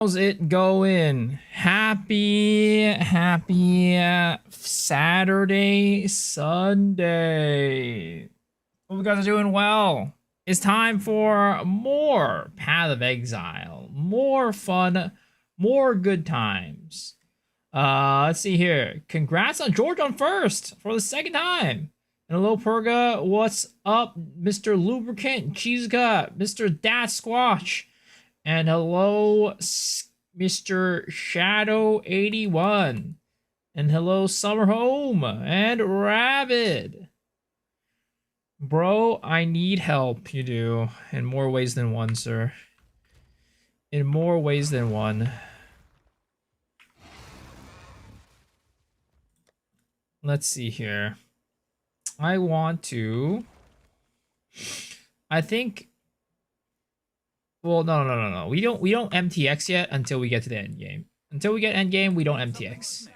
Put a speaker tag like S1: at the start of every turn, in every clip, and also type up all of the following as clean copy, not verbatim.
S1: How's it going? Happy Saturday, Sunday. Hope you guys are doing well. It's time for more Path of Exile, more fun, more good times. Let's see here. Congrats on George on first for the second time. And hello, Purga. What's up, Mr. Lubricant, Cheese Gut, Mr. Dat Squatch. And hello, Mr. Shadow81. And hello, Summer Home and Rabid. Bro, I need help. You do. In more ways than one, sir. In more ways than one. Let's see here. I want to... I think... Well, no. We don't MTX yet until we get to the end game. Until we get end game, we don't MTX.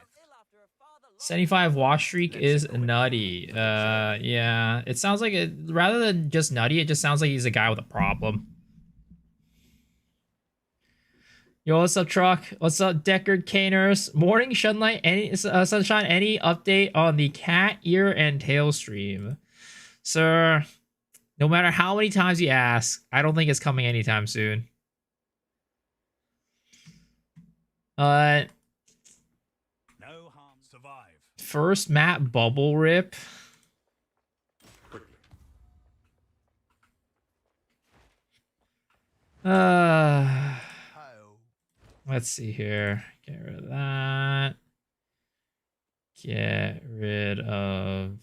S1: 75 wash streak is nutty. Yeah. It sounds like it, rather than just nutty, it just sounds like he's a guy with a problem. Yo, what's up, Truck? What's up, Deckard Caners? Morning, Sunlight, Sunshine, any update on the cat ear and tail stream? Sir, no matter how many times you ask, I don't think it's coming anytime soon. No harm, survive. First map bubble rip. Let's see here. Get rid of that. Get rid of...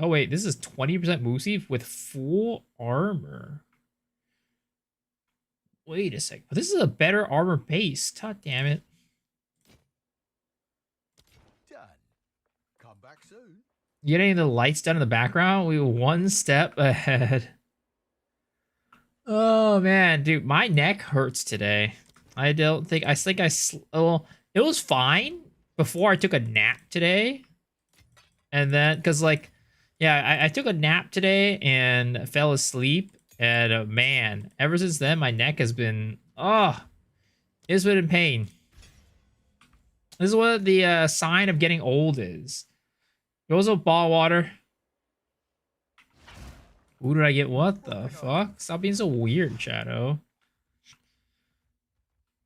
S1: Oh, wait. This is 20% Moosey with full armor. Wait a sec. But this is a better armor base. God damn it.
S2: Done. Come back soon.
S1: You get any of the lights done in the background? We were one step ahead. Oh, man. Dude, my neck hurts today. I think well, it was fine before I took a nap today. And then, because, like, yeah, I took a nap today and fell asleep. And, man, ever since then, my neck has been, it's been in pain. This is what the sign of getting old is. Goes with ball water. Who did I get? What the fuck? Stop being so weird, Shadow.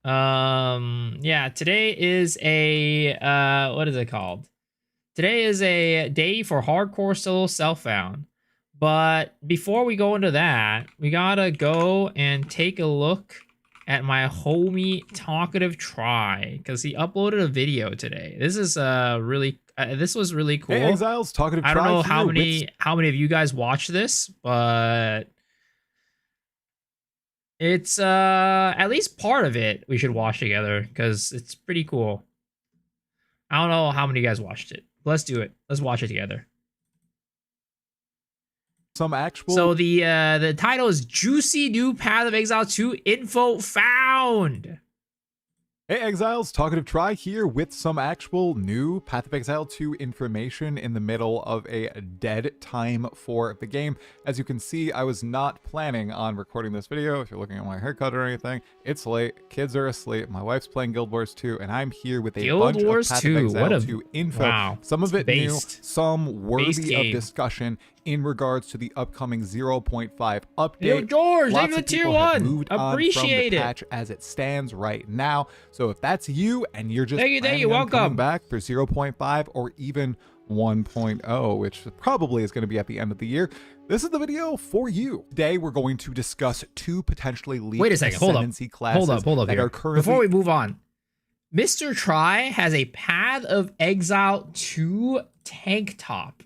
S1: Yeah, today is a, what is it called? Today is a day for hardcore solo self-found. But before we go into that, we gotta go and take a look at my homie Talkative Try, because he uploaded a video today. This is really this was really cool.
S3: Hey, Exiles, Talkative Try.
S1: I don't know how many of you guys watch this, but it's at least part of it we should watch together because it's pretty cool. I don't know how many of you guys watched it. Let's do it. Let's watch it together.
S3: Some actual...
S1: So the title is Juicy New Path of Exile 2 Info Found.
S3: Hey Exiles, Talkative Try here with some actual new Path of Exile 2 information in the middle of a dead time for the game. As you can see, I was not planning on recording this video. If you're looking at my haircut or anything, it's late, kids are asleep, my wife's playing Guild Wars 2, and I'm here with a bunch of Path of Exile 2 info.
S1: Wow.
S3: Some of it new, some worthy of
S1: game.
S3: Discussion in regards to the upcoming 0.5 update.
S1: Yo, George,
S3: Lots
S1: thank you
S3: of
S1: for tier
S3: people have
S1: 1.
S3: moved on
S1: Appreciate
S3: from the
S1: it.
S3: patch as it stands right now. So if that's you and you're just
S1: thank you,
S3: on
S1: welcome
S3: coming back for 0.5 or even 1.0, which probably is going to be at the end of the year, this is the video for you. Today we're going to discuss two potentially leaked
S1: Wait a second, hold
S3: ascendancy classes
S1: up
S3: that
S1: here.
S3: are currently...
S1: Before we move on, Mr. Try has a Path of Exile 2 tank top.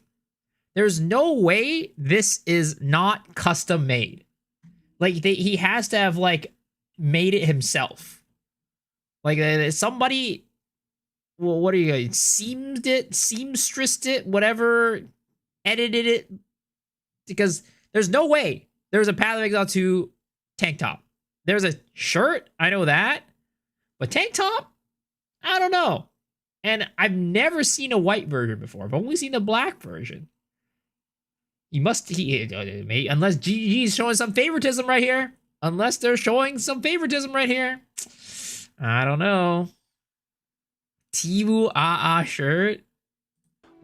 S1: There's no way this is not custom made. Like, he has to have, like, made it himself. Like, somebody, well, what are you guys, seamstressed it, whatever, edited it. Because there's no way there's a Path of Exile 2 tank top. There's a shirt, I know that. But tank top? I don't know. And I've never seen a white version before. I've only seen the black version. Unless GG is showing some favoritism right here. Unless they're showing some favoritism right here. I don't know. Tibu Ah shirt.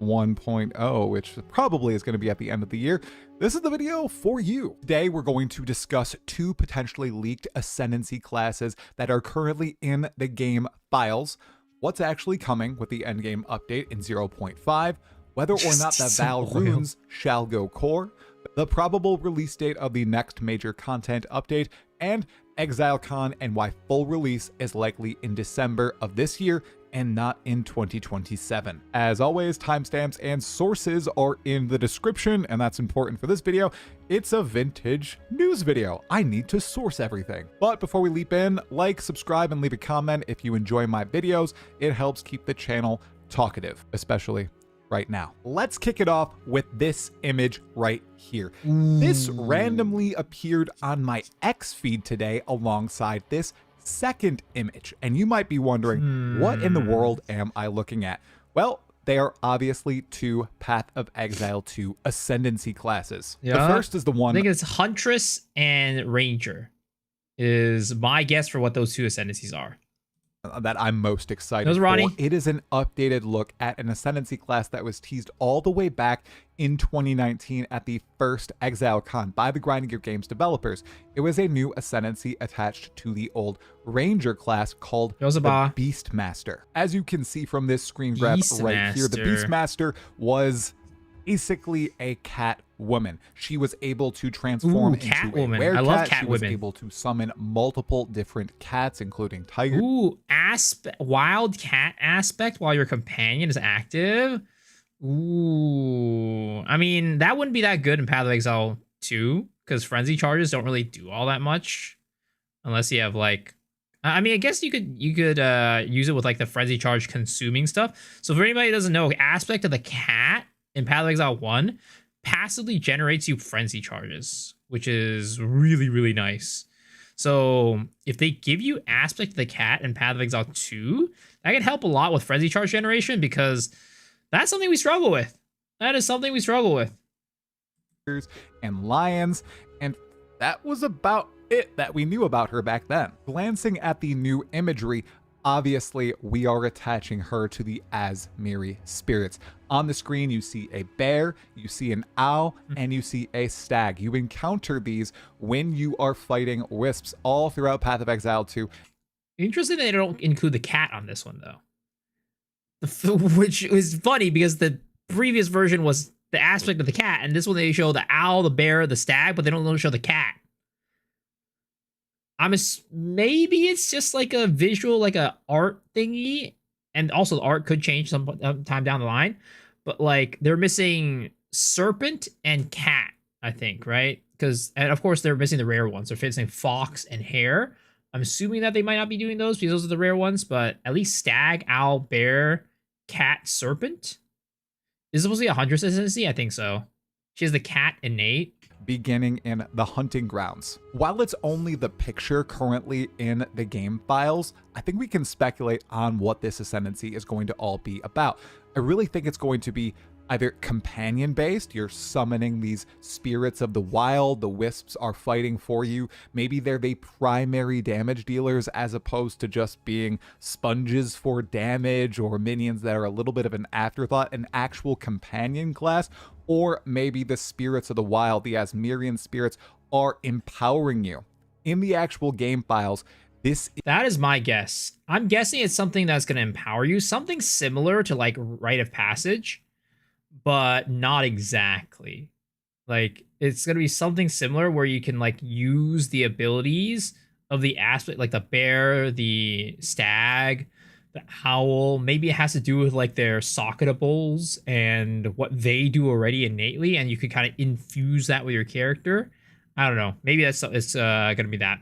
S3: 1.0, which probably is going to be at the end of the year. This is the video for you. Today, we're going to discuss two potentially leaked ascendancy classes that are currently in the game files, what's actually coming with the endgame update in 0.5, whether or not the Val runes shall go core, the probable release date of the next major content update, and ExileCon and why full release is likely in December of this year and not in 2027. As always, timestamps and sources are in the description, and that's important for this video. It's a vintage news video. I need to source everything. But before we leap in, like, subscribe, and leave a comment if you enjoy my videos. It helps keep the channel talkative, especially right now. Let's kick it off with this image right here. This randomly appeared on my X feed today alongside this second image, and you might be wondering, what in the world am I looking at? Well, they are obviously two Path of Exile 2 ascendancy classes.
S1: Yeah.
S3: The first is the one...
S1: I think it's Huntress and Ranger is my guess for what those two ascendancies are.
S3: That I'm most excited
S1: Those, Ronnie.
S3: for. It is an updated look at an ascendancy class that was teased all the way back in 2019 at the first ExileCon by the Grinding Gear Games developers. It was a new ascendancy attached to the old Ranger class called the Beastmaster. As you can see from this screen grab right here, the Beastmaster was basically a cat woman. She was able to transform into a werecat.
S1: I love cat
S3: She was able to summon multiple different cats, including tigers.
S1: Ooh, wild cat aspect while your companion is active. Ooh, I mean, that wouldn't be that good in Path of Exile 2 because frenzy charges don't really do all that much unless you have like, I mean, I guess you could use it with like the frenzy charge consuming stuff. So for anybody who doesn't know, aspect of the cat in Path of Exile 1 passively generates you frenzy charges, which is really, really nice. So if they give you aspect of the cat in Path of Exile 2, that can help a lot with frenzy charge generation because that's something we struggle with. That is something we struggle with.
S3: And lions, and that was about it that we knew about her back then. Glancing at the new imagery, obviously, we are attaching her to the Asmiri spirits. On the screen, you see a bear, you see an owl, and you see a stag. You encounter these when you are fighting wisps all throughout Path of Exile 2.
S1: Interesting that they don't include the cat on this one, though. Which is funny because the previous version was the aspect of the cat, and this one they show the owl, the bear, the stag, but they don't show the cat. Maybe it's just like a visual, like a art thingy, and also the art could change some time down the line. But like they're missing serpent and cat, I think, right? And of course they're missing the rare ones. They're missing fox and hare. I'm assuming that they might not be doing those because those are the rare ones. But at least stag, owl, bear, cat, serpent. Is it supposed to be a Huntress ascendancy? I think so. She has the cat innate.
S3: Beginning in the hunting grounds. While it's only the picture currently in the game files, I think we can speculate on what this ascendancy is going to all be about. I really think it's going to be either companion based, you're summoning these spirits of the wild, the wisps are fighting for you, maybe they're the primary damage dealers as opposed to just being sponges for damage or minions that are a little bit of an afterthought, an actual companion class. Or maybe the spirits of the wild, the Asmirian spirits, are empowering you. In the actual game files, that
S1: is my guess. I'm guessing it's something that's going to empower you. Something similar to like Rite of Passage, but not exactly. Like, it's going to be something similar where you can like use the abilities of the aspect, like the bear, the stag, the owl. Maybe it has to do with like their socketables and what they do already innately, and you could kind of infuse that with your character. I don't know. Maybe it's gonna be that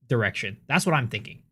S1: direction. That's what I'm thinking.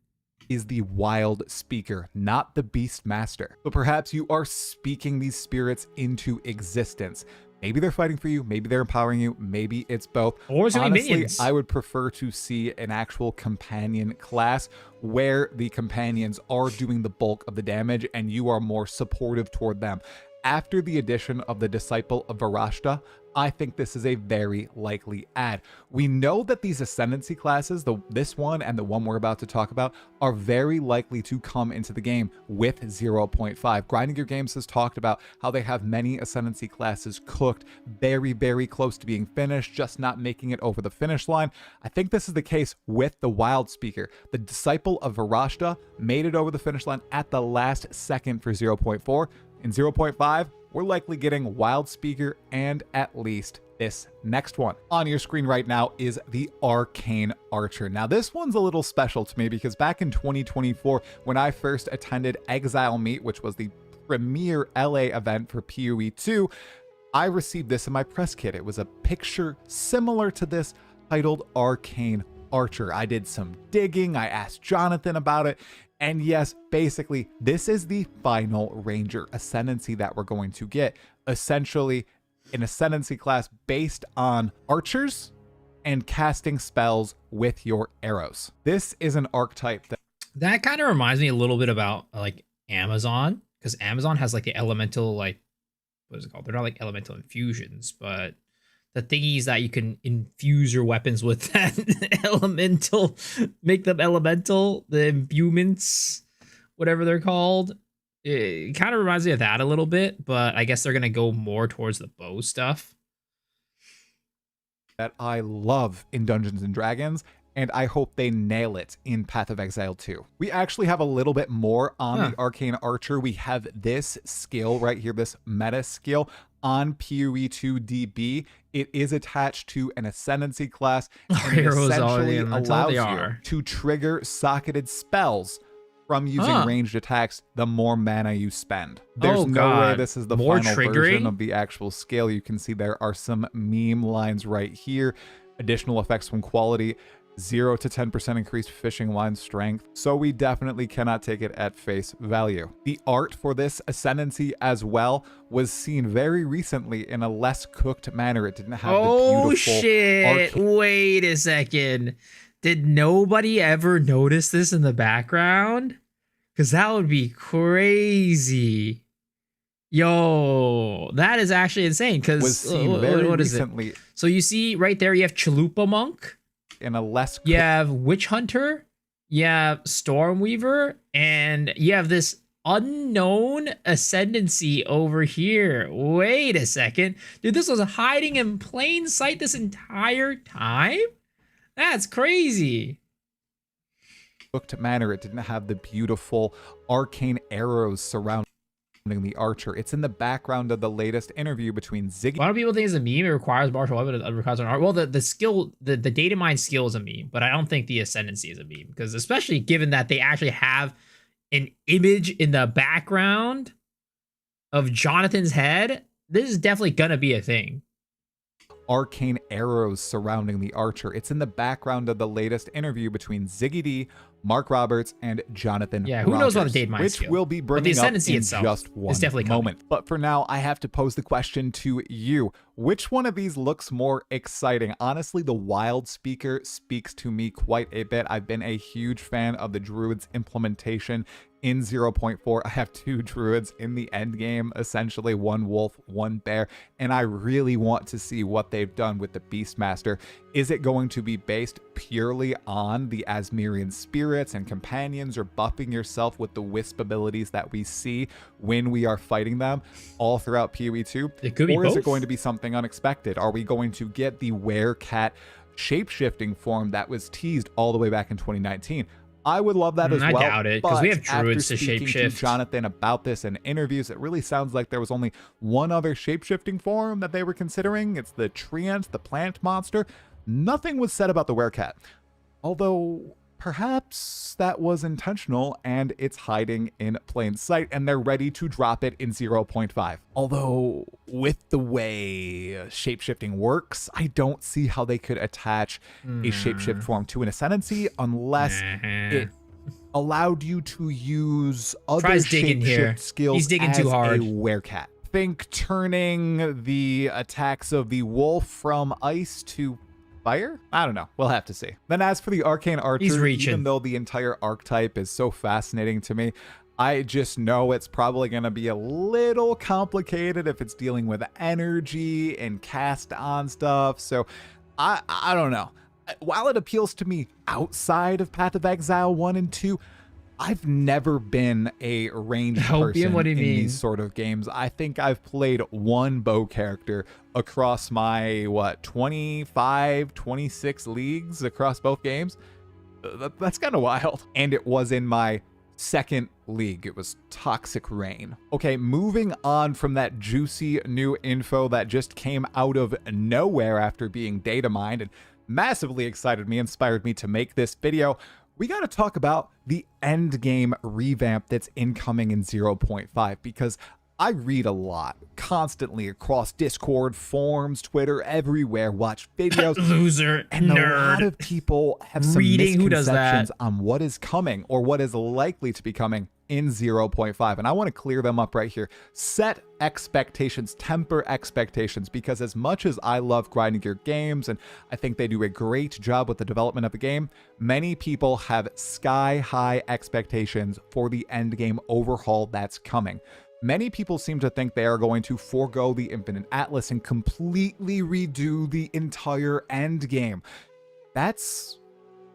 S3: Is the wild speaker, not the Beastmaster. But perhaps you are speaking these spirits into existence. Maybe they're fighting for you, maybe they're empowering you, maybe it's both.
S1: Or it's
S3: honestly,
S1: minions.
S3: I would prefer to see an actual companion class where the companions are doing the bulk of the damage and you are more supportive toward them. After the addition of the Disciple of Varashta, I think this is a very likely add. We know that these ascendancy classes, this one and the one we're about to talk about, are very likely to come into the game with 0.5. Grinding Your Games has talked about how they have many ascendancy classes cooked, very, very close to being finished, just not making it over the finish line. I think this is the case with the Wild Speaker. The Disciple of Varashta made it over the finish line at the last second for 0.4. In 0.5, we're likely getting Wild Speaker and at least this next one. On your screen right now is the Arcane Archer. Now this one's a little special to me because back in 2024, when I first attended Exile Meet, which was the premier LA event for PoE 2, I received this in my press kit. It was a picture similar to this titled Arcane Archer. I did some digging, I asked Jonathan about it, and yes, basically, this is the final Ranger Ascendancy that we're going to get. Essentially, an Ascendancy class based on archers and casting spells with your arrows. This is an archetype
S1: that kind of reminds me a little bit about like Amazon, because Amazon has like the elemental, like, what is it called? They're not like elemental infusions, but the thingies that you can infuse your weapons with that elemental, make them elemental, the imbuements, whatever they're called. It kind of reminds me of that a little bit, but I guess they're going to go more towards the bow stuff.
S3: That I love in Dungeons and Dragons, and I hope they nail it in Path of Exile 2. We actually have a little bit more on the Arcane Archer. We have this skill right here, this meta skill on PoE 2 DB. It is attached to an Ascendancy class, and it essentially allows you to trigger socketed spells from using ranged attacks the more mana you spend. There's no way this is the final version of the actual skill. You can see there are some meme lines right here. Additional effects from quality, 0 to 10% increased fishing line strength, so we definitely cannot take it at face value. The art for this Ascendancy as well was seen very recently in a less cooked manner. It didn't have the beautiful
S1: shit. Wait a second. Did nobody ever notice this in the background? Because that would be crazy. Yo, that is actually insane. Because what is it? So you see right there, you have Chalupa Monk.
S3: In a less
S1: you have Witch Hunter, you have Stormweaver, and you have this unknown Ascendancy over here. Wait a second. Dude, this was hiding in plain sight this entire time? That's crazy.
S3: Looked manner, it didn't have the beautiful arcane arrows surrounding the archer. It's in the background of the latest interview between Ziggy.
S1: A lot of people think it's a meme. It requires martial weapon. It requires an art. Well, the skill, the data mine skill is a meme, but I don't think the Ascendancy is a meme, because especially given that they actually have an image in the background of Jonathan's head, this is definitely gonna be a thing.
S3: Arcane arrows surrounding the archer. It's in the background of the latest interview between Ziggy D, Mark Roberts, and Jonathan
S1: who knows about the data mine skill?
S3: Which we'll be bringing up in just one moment. But for now, I have to pose the question to you. Which one of these looks more exciting? Honestly, the Wild Speaker speaks to me quite a bit. I've been a huge fan of the Druid's implementation in 0.4. I have 2 Druids in the end game, essentially 1 wolf, 1 bear, and I really want to see what they've done with the Beastmaster. Is it going to be based purely on the Asmerian spirits and companions, or buffing yourself with the wisp abilities that we see when we are fighting them all throughout PoE 2?
S1: It could be
S3: or
S1: both.
S3: Is it going to be something unexpected? Are we going to get the Werecat shape-shifting form that was teased all the way back in 2019? I would love that as well.
S1: I doubt it, because we have Druids to shapeshift.
S3: Jonathan about this in interviews, it really sounds like there was only one other shapeshifting form that they were considering. It's the Treant, the plant monster. Nothing was said about the Werecat. Although perhaps that was intentional and it's hiding in plain sight and they're ready to drop it in 0.5. Although with the way shapeshifting works, I don't see how they could attach a shapeshift form to an Ascendancy unless it allowed you to use other shapeshift skills.
S1: He's digging too hard.
S3: A Werecat. Think turning the attacks of the wolf from ice to fire? I don't know. We'll have to see. Then as for the Arcane Archer, even though the entire archetype is so fascinating to me, I just know it's probably going to be a little complicated if it's dealing with energy and cast on stuff. So I don't know. While it appeals to me outside of Path of Exile 1 and 2, I've never been a ranged person
S1: What do you
S3: in
S1: mean?
S3: these sort of games. I think I've played one bow character across my, 25, 26 leagues across both games. That's kind of wild. And it was in my second league. It was Toxic Rain. Okay, moving on from that juicy new info that just came out of nowhere after being data mined and massively excited me, inspired me to make this video, we got to talk about the endgame revamp that's incoming in 0.5, because I read a lot constantly across Discord, forums, Twitter, everywhere, watch videos.
S1: Loser,
S3: and
S1: nerd.
S3: A lot of people have some
S1: Reading, who does
S3: misconceptions
S1: that?
S3: on what is coming or what is likely to be coming in 0.5. And I want to clear them up right here. Set expectations, temper expectations, because as much as I love grinding gear games, and I think they do a great job with the development of the game, many people have sky-high expectations for the endgame overhaul that's coming. Many people seem to think they are going to forego the Infinite Atlas and completely redo the entire endgame. That's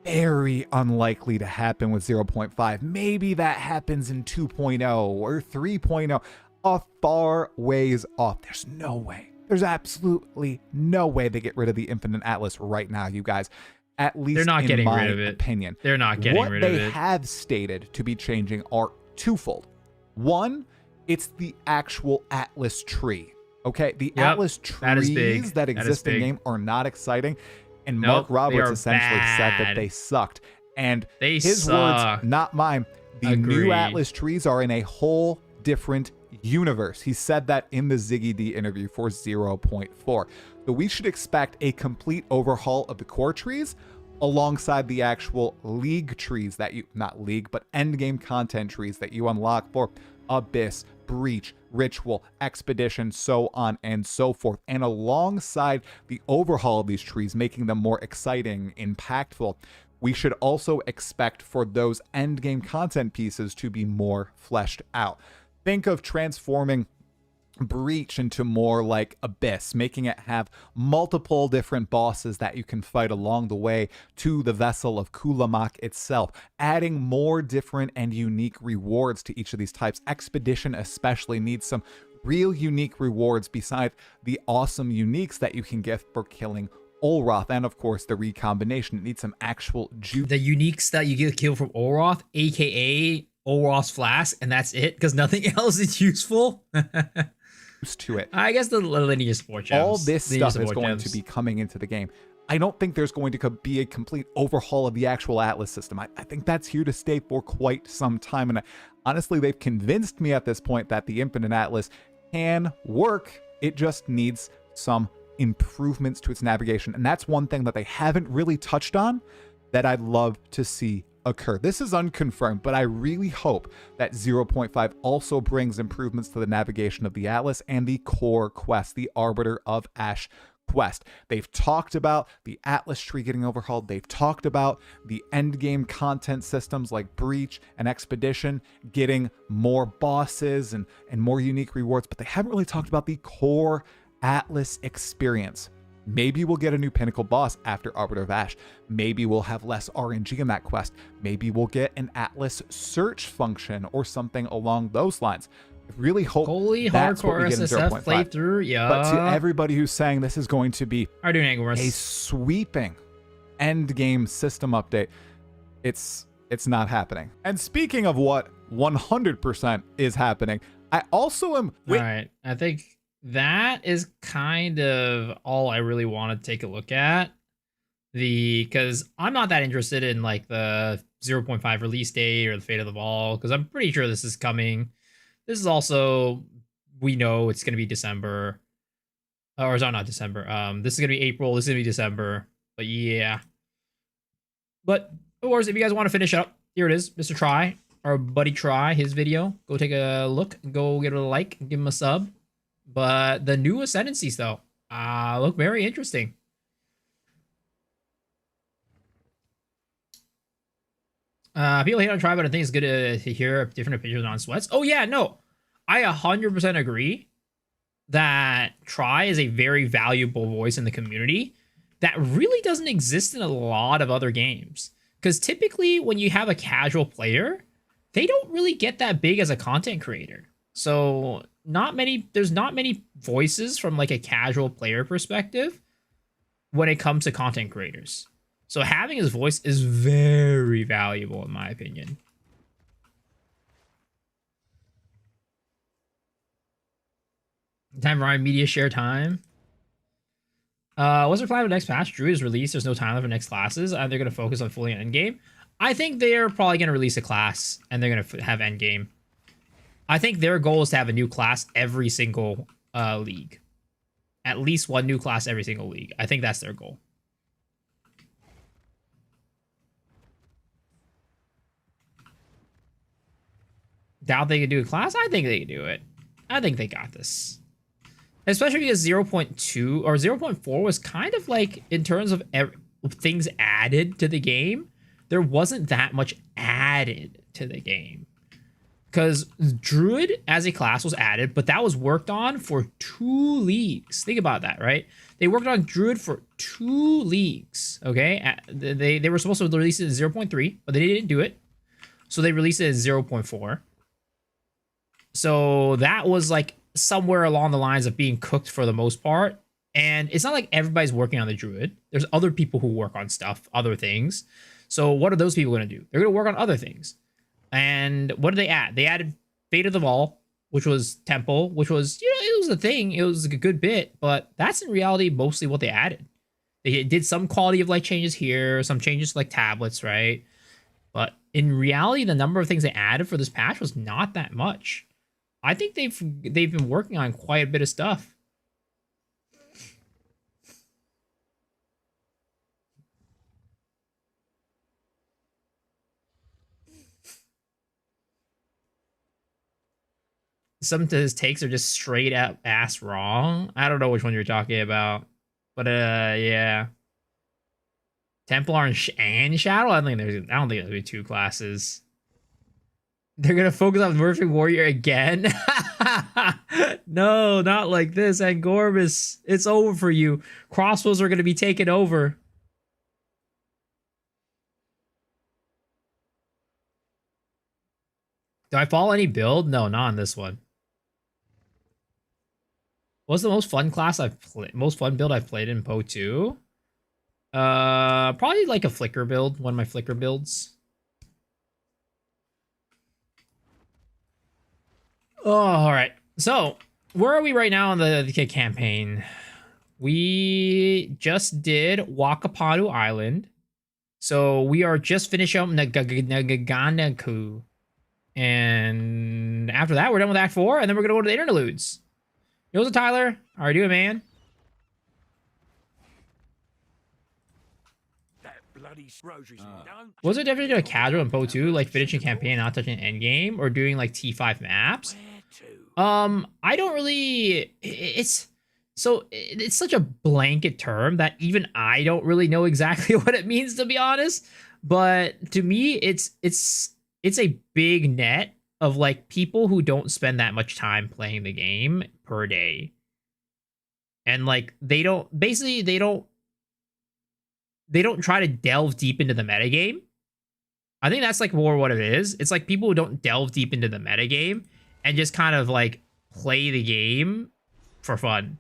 S3: very unlikely to happen with 0.5. Maybe that happens in 2.0 or 3.0, a far ways off. There's no way. There's absolutely no way they get rid of the Infinite Atlas right now, you guys. At least
S1: They're not
S3: in
S1: getting
S3: my
S1: rid of it.
S3: opinion.
S1: They're not getting
S3: what
S1: rid of it.
S3: What they have stated to be changing are twofold. One, it's the actual Atlas tree. Okay, the Atlas trees that exist in the game are not exciting. And Mark Roberts essentially said that they sucked. And his words, not mine. The new Atlas trees are in a whole different universe. He said that in the Ziggy D interview for 0.4. So we should expect a complete overhaul of the core trees alongside the actual league trees that you, not league, but endgame content trees that you unlock for Abyss, Breach, Ritual, Expedition, so on and so forth. And alongside the overhaul of these trees, making them more exciting, impactful, we should also expect for those endgame content pieces to be more fleshed out. Think of transforming Breach into more like Abyss, making it have multiple different bosses that you can fight along the way to the vessel of Kulamak itself, adding more different and unique rewards to each of these types. Expedition especially needs some real unique rewards besides the awesome uniques that you can get for killing Olroth, and of course the recombination. It needs some actual juice.
S1: The uniques that you get killed from Olroth, aka Olroth's flask, and that's it, because nothing else is useful.
S3: To it.
S1: I guess the lineage support gems.
S3: All this stuff is going to be coming into the game. I don't think there's going to be a complete overhaul of the actual Atlas system. I think that's here to stay for quite some time. And honestly, they've convinced me at this point that the Infinite Atlas can work. It just needs some improvements to its navigation. And that's one thing that they haven't really touched on that I'd love to see occur. This is unconfirmed, but I really hope that 0.5 also brings improvements to the navigation of the Atlas and the core quest, the Arbiter of Ash quest. They've talked about the Atlas tree getting overhauled. They've talked about the endgame content systems like Breach and Expedition getting more bosses and more unique rewards, but they haven't really talked about the core Atlas experience. Maybe we'll get a new pinnacle boss after Arbiter of Ash. Maybe we'll have less RNG in that quest. Maybe we'll get an Atlas search function or something along those lines. I really hope that's what we get in 0.5.
S1: Playthrough, yeah.
S3: But to everybody who's saying this is going to be a sweeping endgame system update, it's not happening. And speaking of what 100% is happening, I also am...
S1: All right, I think that is kind of all I really want to take a look at. Because I'm not that interested in like the 0.5 release date or the fate of the ball, because I'm pretty sure this is coming. This is also, we know it's going to be December. Or is that not December? This is going to be April. This is going to be December. But yeah. But of course, if you guys want to finish up, here it is. Mr. Try, our buddy Try, his video. Go take a look. Go give it a like. Give him a sub. But the new ascendancies, though, look very interesting. People hate on Try, but I think it's good to hear different opinions on sweats. Oh yeah, no, I 100% agree that Try is a very valuable voice in the community that really doesn't exist in a lot of other games. Because typically, when you have a casual player, they don't really get that big as a content creator. So there's not many voices from like a casual player perspective when it comes to content creators. So having his voice is very valuable in my opinion. Time Ryan Media share time. What's their plan for next patch? Druid is released. There's no timeline for next classes. They're going to focus on fully on endgame. I think they're probably going to release a class and they're going to have endgame. I think their goal is to have a new class every single league. At least one new class every single league. I think that's their goal. Doubt they could do a class? I think they could do it. I think they got this. Especially because 0.2 or 0.4 was kind of like, in terms of things added to the game, there wasn't that much added to the game. Because Druid as a class was added, but that was worked on for 2 leagues. Think about that, right? They worked on Druid for 2 leagues, okay? They were supposed to release it in 0.3, but they didn't do it. So they released it in 0.4. So that was like somewhere along the lines of being cooked for the most part. And it's not like everybody's working on the Druid. There's other people who work on stuff, other things. So what are those people going to do? They're going to work on other things. And what did they add? They added Fate of the Vault, which was Temple, which was, you know, it was a thing. It was a good bit, but that's in reality mostly what they added. They did some quality of life changes here, some changes to like tablets, right? But in reality, the number of things they added for this patch was not that much. I think they've been working on quite a bit of stuff. Some of his takes are just straight up ass wrong. I don't know which one you're talking about, but yeah. Templar and Shadow. I don't think there's gonna be 2 classes. They're gonna focus on Murphy Warrior again. No, not like this, Angormus. It's over for you. Crossbows are gonna be taken over. Do I follow any build? No, not on this one. What's the most fun class I've played? Most fun build I've played in Poe 2? Probably like a Flicker build. One of my Flicker builds. Oh, all right. So, where are we right now on the campaign? We just did Wakapanu Island. So, we are just finishing up Naganaku. And after that, we're done with Act 4, and then we're going to go to the interludes. Yo, Tyler. How are you doing, man? Was it definitely a casual in Poe 2, like finishing campaign, not touching endgame, or doing like T5 maps? I don't really. It's such a blanket term that even I don't really know exactly what it means, to be honest. But to me, it's a big net of like people who don't spend that much time playing the game per day, and like they don't try to delve deep into the metagame. I think that's like more what it is. It's like people who don't delve deep into the metagame and just kind of like play the game for fun.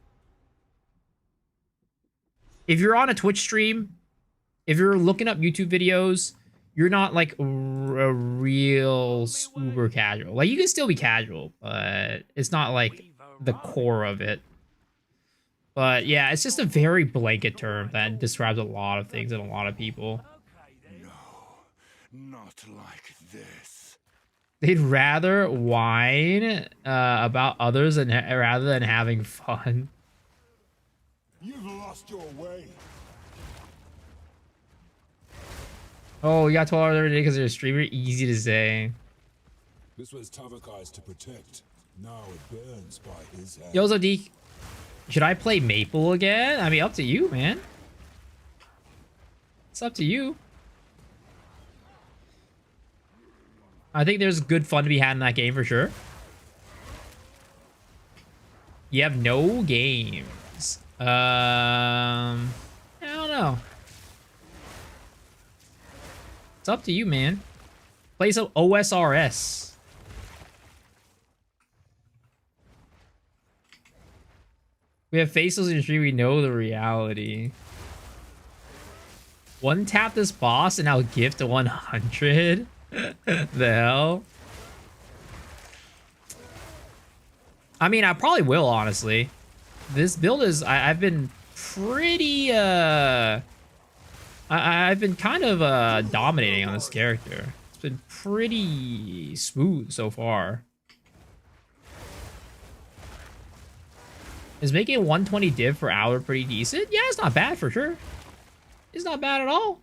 S1: If you're on a Twitch stream, if you're looking up YouTube videos, you're not like a real super casual. Like you can still be casual, but it's not like the core of it. But yeah, it's just a very blanket term that describes a lot of things and a lot of people.
S2: No, not like this.
S1: They'd rather whine about others rather than having fun.
S2: You've lost your way.
S1: Oh, you got 12 hours every day because you're a streamer? Easy to say.
S4: This was Tavakai's to protect. Now it burns by his hand.
S1: Yo, Zodique. Should I play Maple again? I mean, up to you, man. It's up to you. I think there's good fun to be had in that game for sure. You have no games. I don't know. It's up to you, man. Play some OSRS. We have faceless in stream. We know the reality. One tap this boss and I'll gift 100. The hell? I mean, I probably will, honestly. This build is... I've been pretty... I've been kind of dominating on this character. It's been pretty smooth so far. Is making 120 div per hour pretty decent? Yeah, it's not bad for sure. It's not bad at all.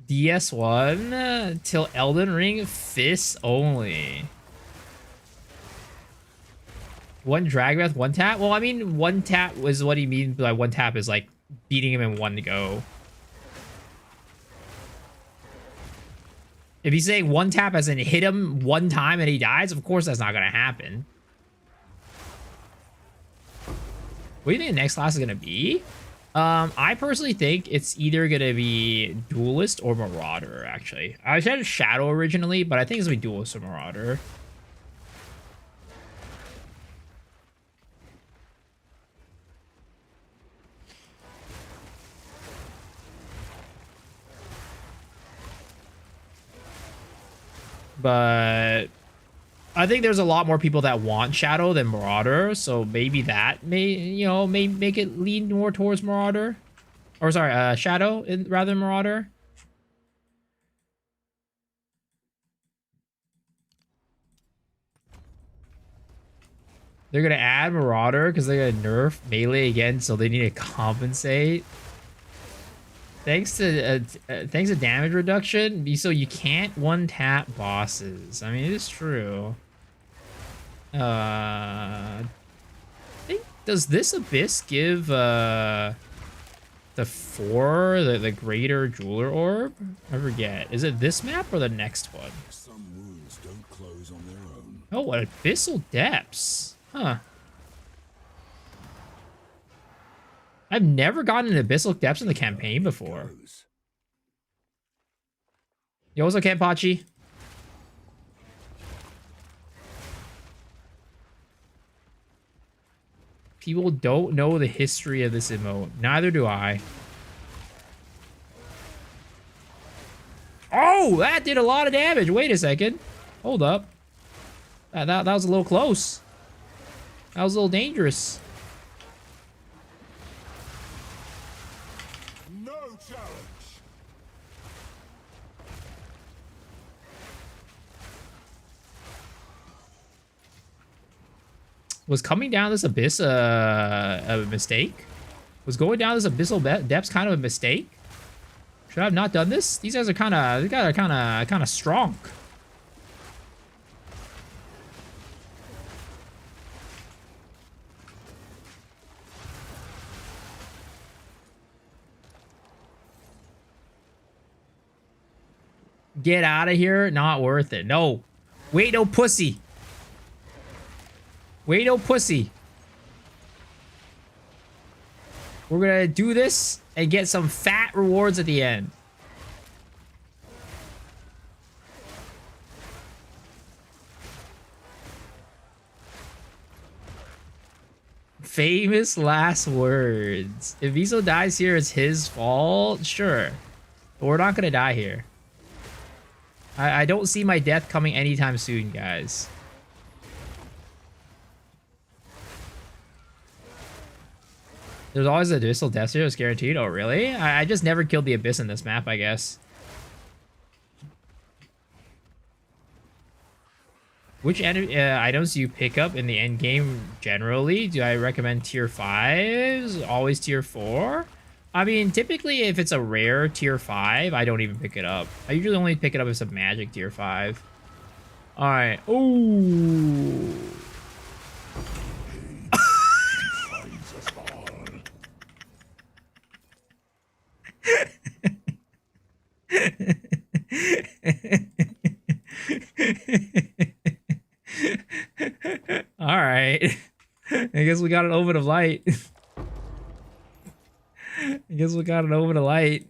S1: DS1 till Elden Ring, fists only. One drag breath, one tap? Well, I mean, one tap was what he means by one tap is like beating him in one go. If he's saying one tap as in hit him one time and he dies, of course that's not going to happen. What do you think the next class is going to be? I personally think it's either going to be Duelist or Marauder, actually. I said Shadow originally, but I think it's going to be Duelist or Marauder. But I think there's a lot more people that want Shadow than Marauder, so maybe that may make it lean more towards Marauder. Or sorry, Shadow rather than Marauder. They're gonna add Marauder because they're gonna nerf melee again, so they need to compensate. Thanks to damage reduction, so you can't one tap bosses. I mean, it is true. I think, does this Abyss give the greater jeweler orb? I forget. Is it this map or the next one?
S4: Some wounds don't close on their own.
S1: Oh, what abyssal depths. Huh. I've never gotten an abyssal depths in the campaign before. Yo, what's up, Kenpachi? People don't know the history of this emote. Neither do I. Oh, that did a lot of damage. Wait a second. Hold up. That was a little close. That was a little dangerous.
S2: No challenge.
S1: Was coming down this abyss a mistake? Was going down this abyssal depths kind of a mistake? Should I have not done this? These guys are kind of strong. Get out of here. Not worth it. No. Wait, no pussy. Wait, no pussy. We're gonna do this and get some fat rewards at the end. Famous last words. If Viso dies here, it's his fault. Sure. But we're not gonna die here. I don't see my death coming anytime soon, guys. There's always a abyssal death here, it's guaranteed. Oh, really? I just never killed the abyss in this map, I guess. Which items do you pick up in the end game generally? Do I recommend tier 5s? Always tier 4? I mean, typically if it's a rare tier 5, I don't even pick it up. I usually only pick it up if it's a magic tier 5. Alright. Ooh. right. I guess we got an omen of light. I guess we got an omen of light.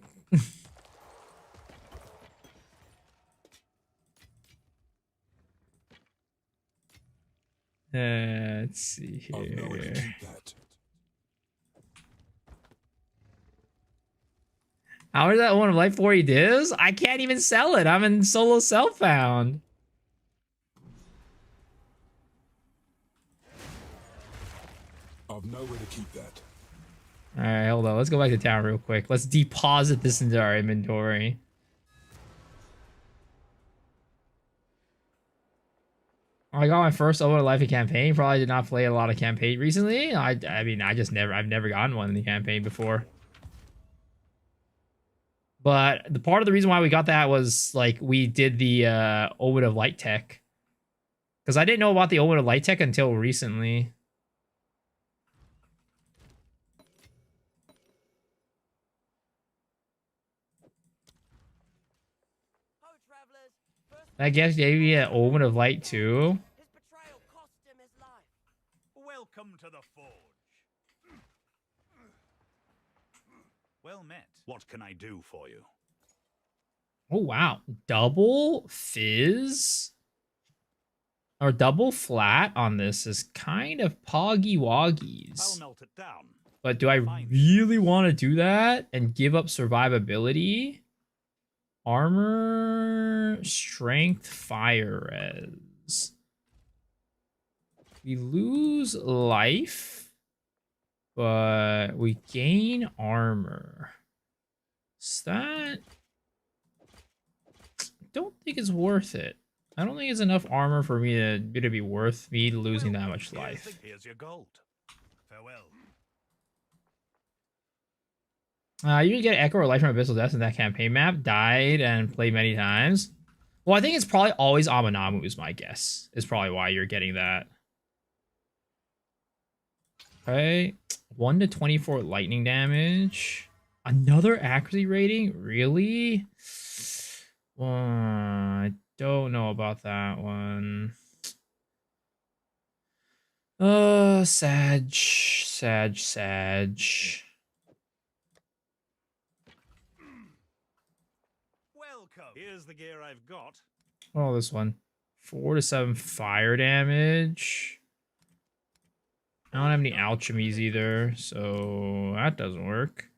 S1: Let's see
S4: I've nowhere to
S1: here.
S4: keep that.
S1: How is that omen of light 40 divs? I can't even sell it. I'm in solo self-found.
S4: I've nowhere to keep that.
S1: All right, hold on. Let's go back to town real quick. Let's deposit this into our inventory. I got my first Omen of Life campaign. Probably did not play a lot of campaign recently. I mean, I've never gotten one in the campaign before. But the part of the reason why we got that was like we did the Omen of Light tech. Because I didn't know about the Omen of Light tech until recently. I guess maybe an Omen of Light too.
S5: His betrayal cost him his life.
S6: Welcome to the Forge. Well met. What can I do for you?
S1: Oh wow, double fizz or double flat on this is kind of poggy
S6: I'll
S1: woggies.
S6: melt it down.
S1: But do I really want to do that and give up survivability? Armor, strength, fire res. We lose life, but we gain armor. Is that? Don't think it's worth it. I don't think it's enough armor for me to be worth me losing that much life.
S6: Here's your gold. Farewell.
S1: You get Echo or Life from Abyssal Depths in that campaign map. Died and played many times. Well, I think it's probably always Amanamu is my guess. Is probably why you're getting that. Okay. 1 to 24 lightning damage. Another accuracy rating? Really? I don't know about that one. Sag.
S6: Welcome. Here's the gear I've got.
S1: Oh, this one. 4 to 7 fire damage. I don't have any alchemies either, so that doesn't work.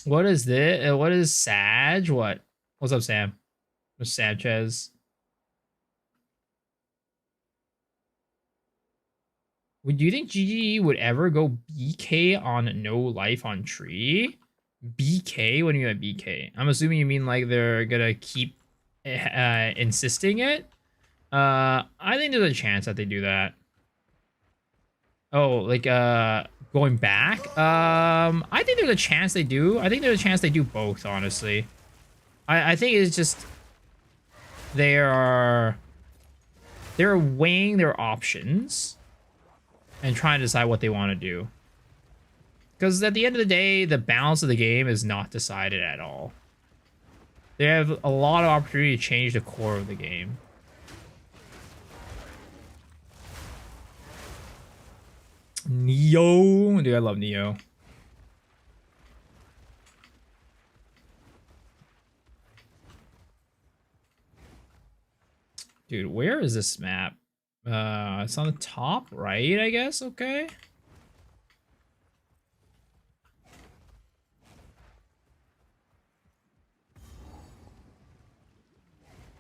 S1: What is this? What is Sag? What? What's up, Sam? What's Sanchez? Do you think GGE would ever go BK on no life on tree? BK? What do you mean by BK? I'm assuming you mean like they're gonna keep insisting it. I think there's a chance that they do that. Oh, like going back? I think there's a chance they do. I think there's a chance they do both, honestly. I think it's just they're weighing their options and trying to decide what they want to do. Because at the end of the day, the balance of the game is not decided at all. They have a lot of opportunity to change the core of the game. Neo. Dude, I love Neo. Dude, where is this map? It's on the top right, I guess. Okay.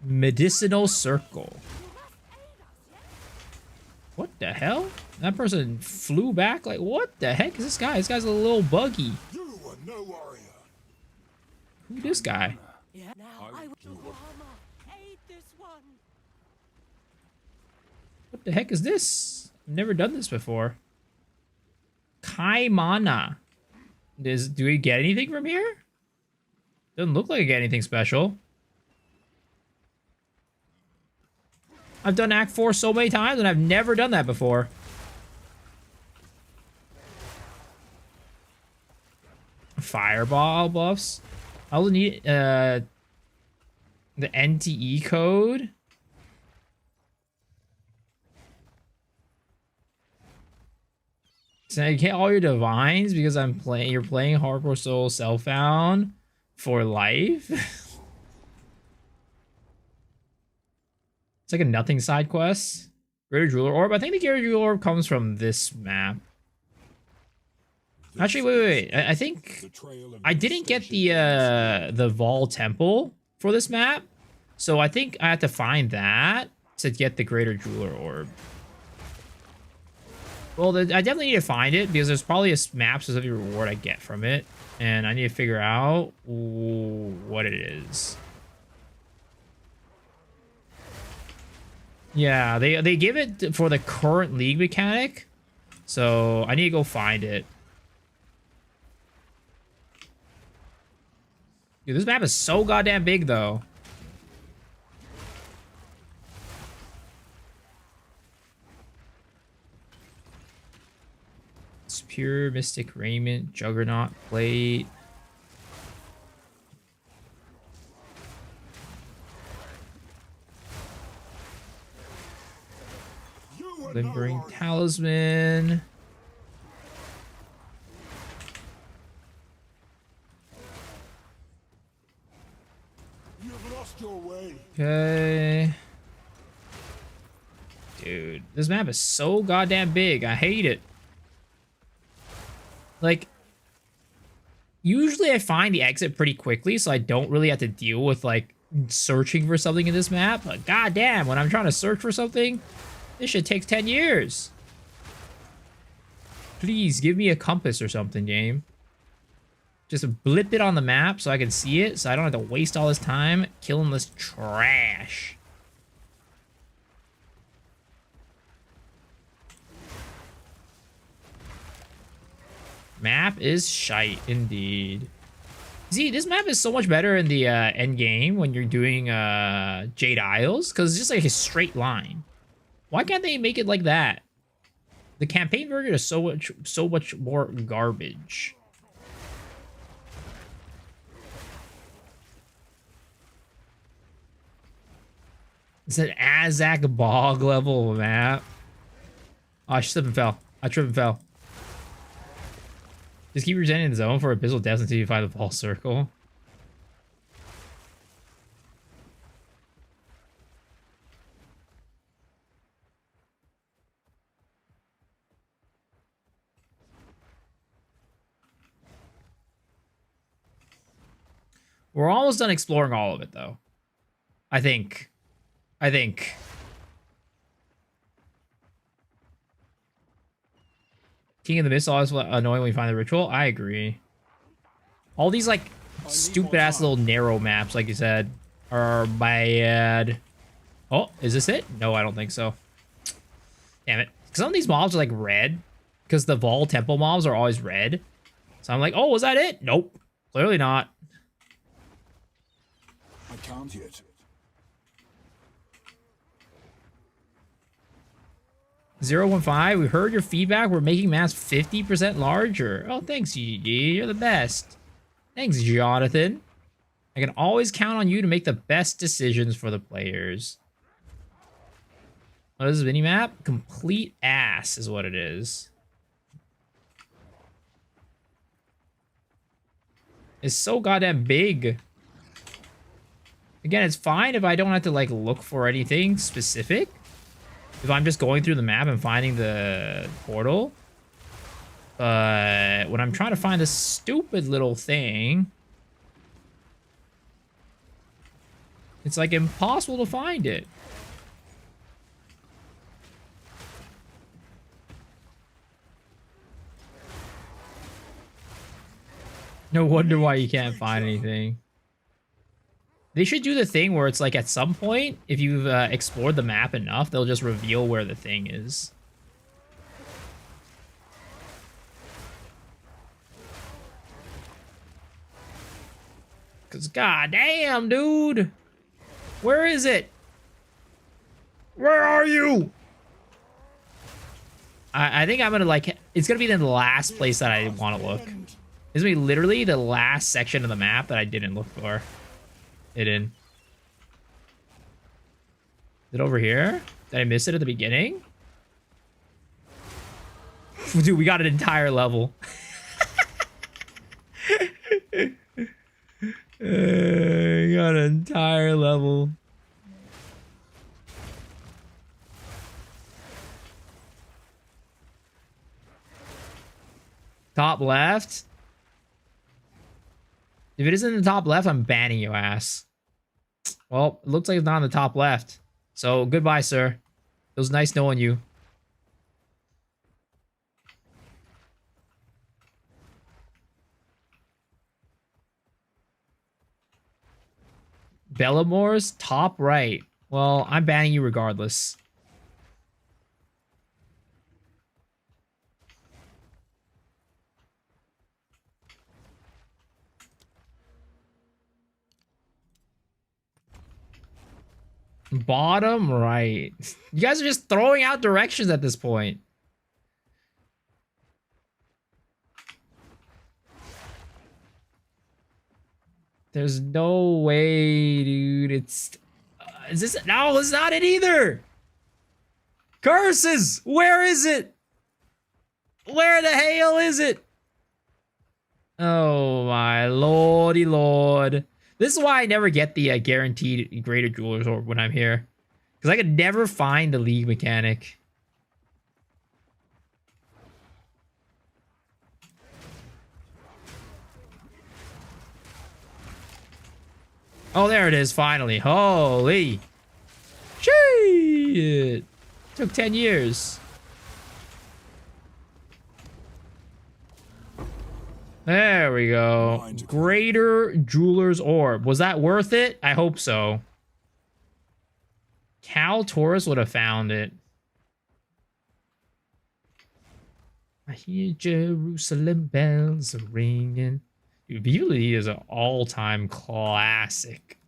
S1: Medicinal circle. What the hell? That person flew back. Like, what the heck is this guy? This guy's a little buggy.
S2: You are no warrior.
S1: Who's this guy?
S5: Yeah. Now I will armor. Aid this one.
S1: What the heck is this? I've never done this before. Kaimana. Do we get anything from here? Doesn't look like I get anything special. I've done Act 4 so many times and I've never done that before. Fireball buffs. I also need the NTE code. So you get all your divines because you're playing Hardcore Soul Self-Found for life. It's like a nothing side quest. Greater Jeweler Orb. I think the Greater Jeweler Orb comes from this map. Actually, wait. I think I didn't get the Vol Temple for this map, so I think I have to find that to get the Greater Jeweler Orb. Well, I definitely need to find it because there's probably a map-specific reward I get from it, and I need to figure out what it is. Yeah, they give it for the current league mechanic, so I need to go find it. Dude, this map is so goddamn big, though. It's pure Mystic Raiment, Juggernaut Plate. Limbering Talisman.
S2: You've lost your way.
S1: Okay. Dude, this map is so goddamn big. I hate it. Like, usually I find the exit pretty quickly, so I don't really have to deal with, like, searching for something in this map. But goddamn, when I'm trying to search for something, this shit takes 10 years. Please, give me a compass or something, game. Just blip it on the map so I can see it, so I don't have to waste all this time killing this trash. Map is shite, indeed. See, this map is so much better in the end game when you're doing Jade Isles, because it's just like a straight line. Why can't they make it like that? The campaign version is so much more garbage. It's an Azak bog level map. Oh, I slipped and fell. I tripped and fell. Just keep presenting the zone for abyssal depths until you find the ball circle. We're almost done exploring all of it, though. I think. King of the Mist always annoying when we find the ritual. I agree. All these, like, stupid-ass little narrow maps, like you said, are bad. Oh, is this it? No, I don't think so. Damn it. Some of these mobs are, like, red. Because the Vol Temple mobs are always red. So I'm like, oh, was that it? Nope. Clearly not.
S4: I can't yet.
S1: 015, we heard your feedback. We're making maps 50% larger. Oh, thanks, GG. You're the best. Thanks, Jonathan. I can always count on you to make the best decisions for the players. What is this minimap? Complete ass is what it is. It's so goddamn big. Again, it's fine if I don't have to, like, look for anything specific. If I'm just going through the map and finding the portal. But when I'm trying to find this stupid little thing, it's, like, impossible to find it. No wonder why you can't find anything. They should do the thing where it's like at some point, if you've explored the map enough, they'll just reveal where the thing is. Because goddamn, dude. Where is it? Where are you? I think I'm going to like... It's going to be in the last place that I want to look. This is literally the last section of the map that I didn't look for it in. Is it over here? Did I miss it at the beginning? Dude, we got an entire level. We got an entire level. Top left? If it isn't in the top left, I'm banning your ass. Well, it looks like it's not in the top left. So, goodbye, sir. It was nice knowing you. Bellamore's top right. Well, I'm banning you regardless. Bottom right. You guys are just throwing out directions at this point. There's no way, dude. It's... is this... no, it's not it either! Curses! Where is it? Where the hell is it? Oh my lordy lord. This is why I never get the guaranteed greater jewelers orb when I'm here. Because I could never find the league mechanic. Oh, there it is, finally. Holy shit. Took 10 years. There we go. Greater Jeweler's Orb. Was that worth it? I hope so. Cal Taurus would have found it. I hear Jerusalem bells ringing. Dude, Viva La Vida is an all-time classic.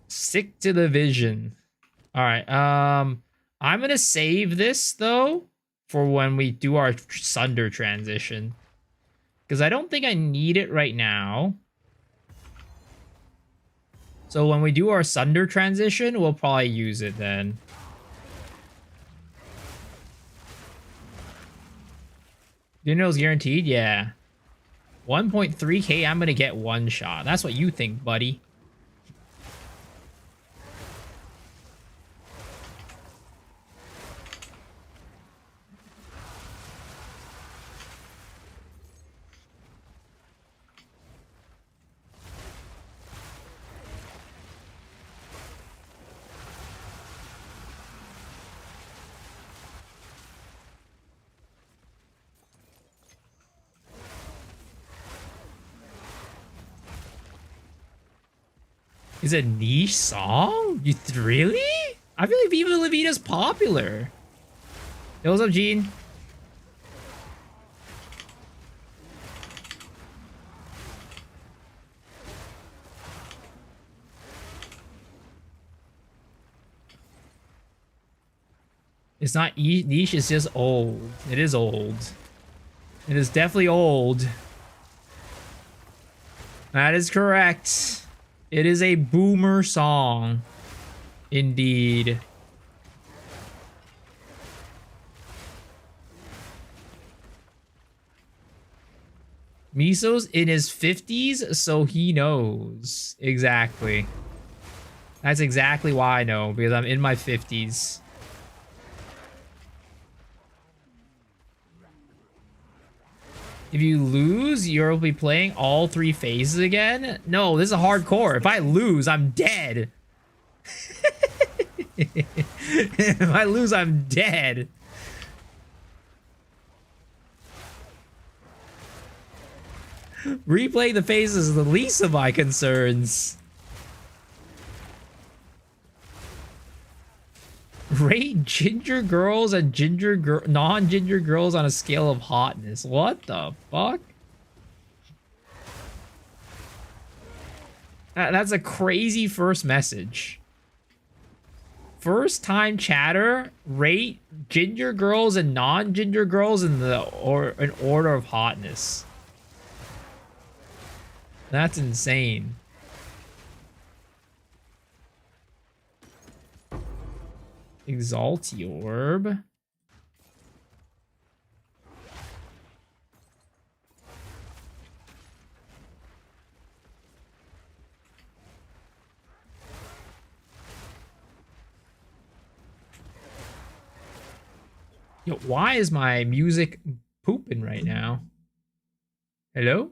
S1: Stick to the vision. All right. I'm gonna save this though for when we do our Sunder transition, because I don't think I need it right now. So when we do our Sunder transition, we'll probably use it then. Didn't know it was guaranteed? Yeah. 1.3k, I'm gonna get one shot. That's what you think, buddy. Is it a niche song? You really? I feel like Viva La Vida's popular. Hey, what's up, Gene? It's not niche, it's just old. It is old. It is definitely old. That is correct. It is a boomer song. Indeed. Miso's in his 50s, so he knows. Exactly. That's exactly why I know, because I'm in my 50s. If you lose, you'll be playing all 3 phases again? No, this is hardcore. If I lose, I'm dead. If I lose, I'm dead. Replaying the phases is the least of my concerns. Rate ginger girls and non-ginger girls on a scale of hotness. What the fuck? That's a crazy first message. first time chatter rate ginger girls and non-ginger girls in an order of hotness. That's insane. Exalty orb. Yo, why is my music pooping right now? Hello?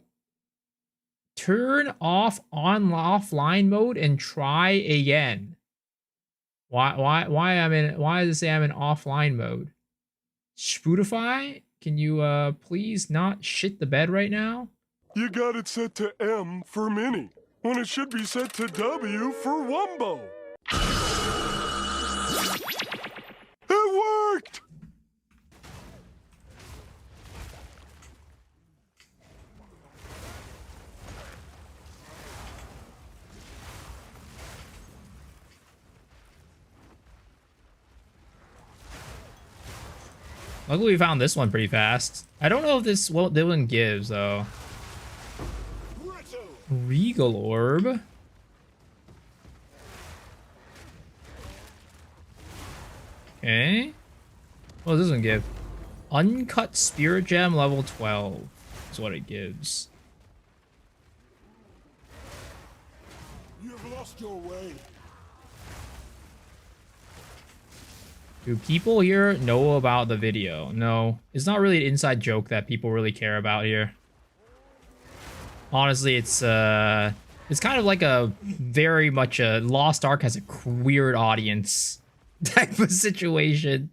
S1: Turn off on offline mode and try again. Why does it say I'm in offline mode? Spotify, can you please not shit the bed right now?
S2: You got it set to M for mini, when it should be set to W for Wumbo. It worked!
S1: Luckily we found this one pretty fast. I don't know if this one gives though. Regal orb. Okay. What does this one give? Uncut spirit gem level 12 is what it gives.
S2: You've lost your way.
S1: Do people here know about the video? No. It's not really an inside joke that people really care about here. Honestly, it's kind of like a very much a Lost Ark has a weird audience type of situation.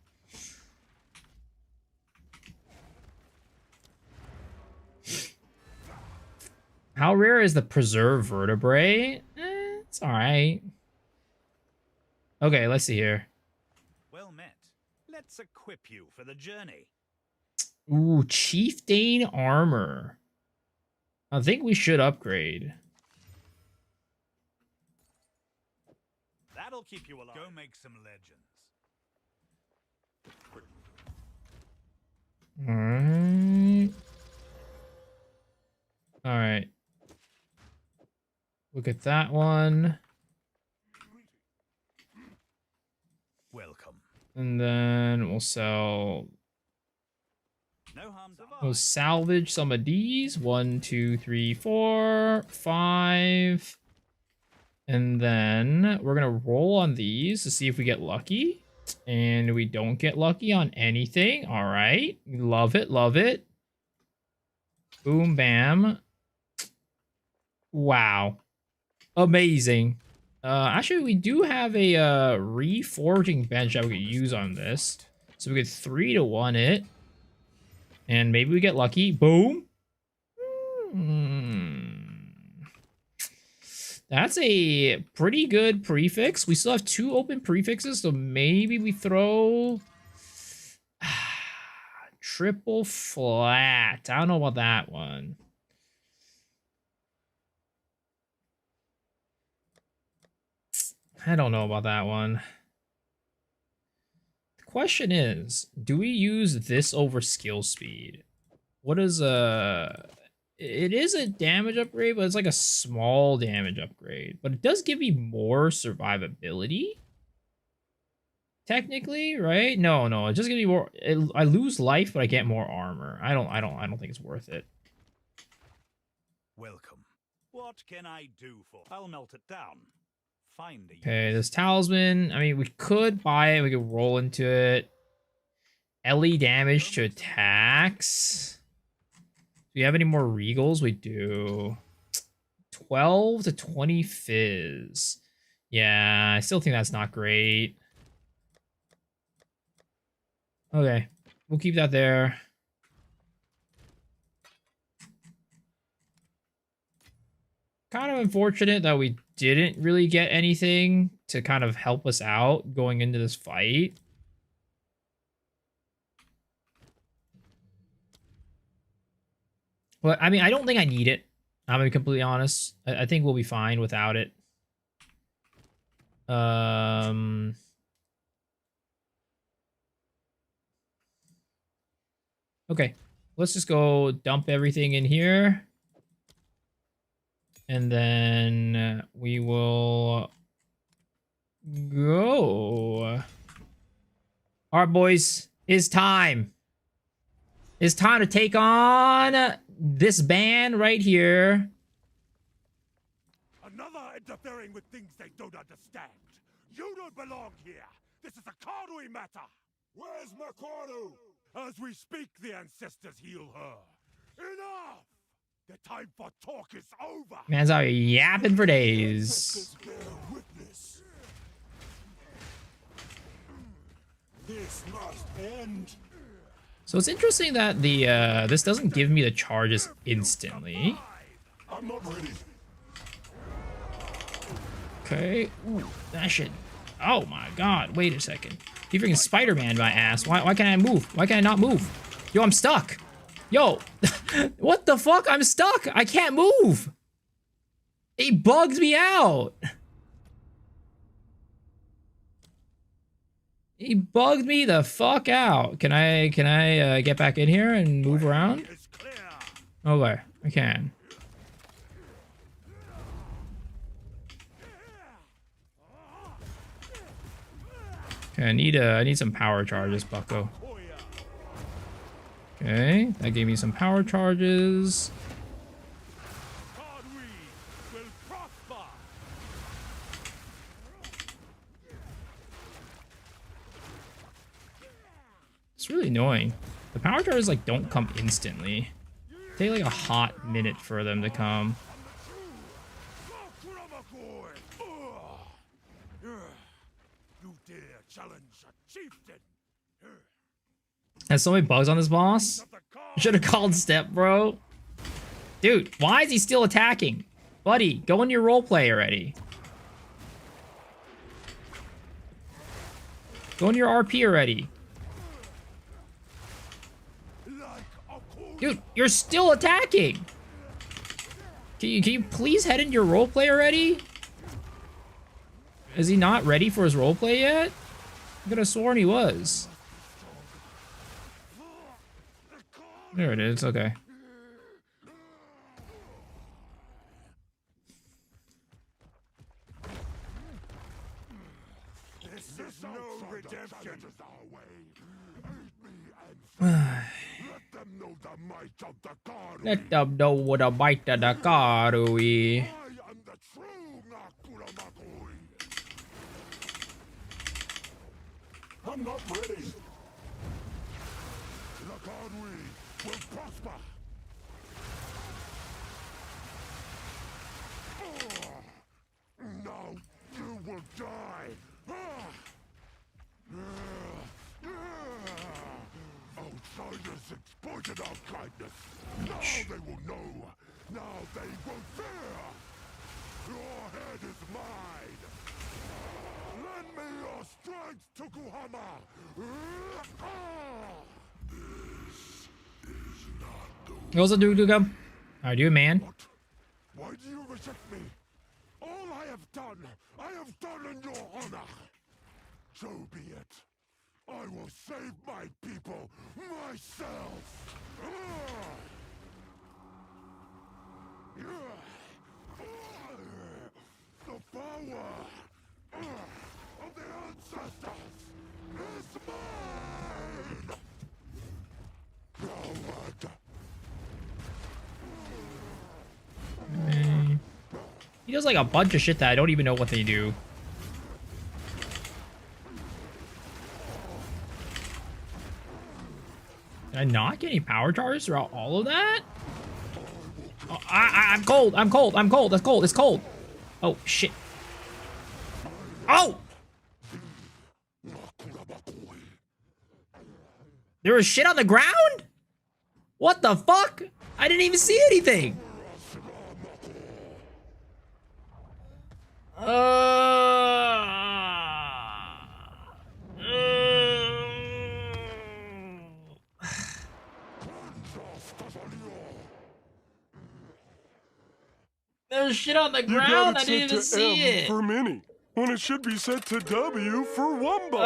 S1: How rare is the preserved vertebrae? It's alright. Okay, let's see here.
S6: Well met. Let's equip you for the journey.
S1: Ooh, Chieftain armor. I think we should upgrade.
S6: That'll keep you alive. Go make some legends.
S1: Alright. Alright. Look at that one.
S6: Welcome.
S1: And then we'll sell.
S6: No harm done.
S1: We'll salvage some of these. 1, 2, 3, 4, 5. And then we're gonna roll on these to see if we get lucky. And we don't get lucky on anything. All right. Love it. Love it. Boom, bam. Wow. Amazing. Actually, we do have a reforging bench that we could use on this. So we could 3-to-1 it. And maybe we get lucky. Boom. That's a pretty good prefix. We still have 2 open prefixes, so maybe we throw triple flat. I don't know about that one. I don't know about that one. The question is, do we use this over skill speed? What is it is a damage upgrade, but it's like a small damage upgrade. But it does give me more survivability. Technically, right? No, it just gives me more. I lose life, but I get more armor. I don't think it's worth it.
S6: Welcome. What can I do for? I'll melt it down. Find a
S1: Okay, this talisman. I mean, we could buy it. We could roll into it. LE damage to attacks. Do we have any more regals? We do. 12 to 20 fizz. Yeah, I still think that's not great. Okay, we'll keep that there. Kind of unfortunate that we didn't really get anything to kind of help us out going into this fight. But, I mean, I don't think I need it. I'm gonna be completely honest. I think we'll be fine without it. Okay, let's just go dump everything in here. And then we will go. All right, boys, it's time. It's time to take on this band right here.
S2: Another interfering with things they don't understand. You don't belong here. This is a Karui matter.
S4: Where's Makadu?
S2: As we speak, the ancestors heal her. Enough! The time for talk is over.
S1: Man's out here yapping for days.
S4: Bear witness. This must end.
S1: So it's interesting that the this doesn't give me the charges instantly.
S4: I'm not ready.
S1: Okay. Ooh, that shit. Oh my god. Wait a second. You freaking Spider-Man my ass. Why can't I move? Why can I not move? Yo, I'm stuck. Yo. What the fuck? I'm stuck. I can't move. He bugs me out. He bugged me the fuck out. Can I get back in here and move around? Okay, I can. Okay, I need some power charges, bucko. Okay, that gave me some power charges. It's really annoying. The power charges like don't come instantly. Take like a hot minute for them to come.
S2: You dare challenge a chieftain?
S1: Has so many bugs on this boss? Should have called step, bro. Dude, why is he still attacking? Buddy, go in your roleplay already. Go in your RP already. Dude, you're still attacking. Can you please head in your roleplay already? Is he not ready for his roleplay yet? I could have sworn he was. There it is, okay.
S2: This is no redemption.
S1: Let them know what a bite of the Karui.
S2: I am the true Nakuramakoi.
S4: I'm not ready.
S2: The Karui will prosper. Now you will die. Outsiders exploited our kindness. Now they will know. Now they will fear. Your head is mine. Lend me your strength, Tokuhama.
S1: What's the dude come? Alright, you a man.
S2: What? Why do you reject me? All I have done in your honor. So be it. I will save my people myself. The power of the ancestors is mine. Coward.
S1: He does like a bunch of shit that I don't even know what they do. Did I not get any power charges throughout all of that? Oh, I'm cold. I'm cold. I'm cold. That's cold. It's cold. Oh, shit. Oh! There was shit on the ground? What the fuck? I didn't even see anything. There's shit on the ground. I didn't even see it.
S2: For many, when it should be set to W for Wumbo.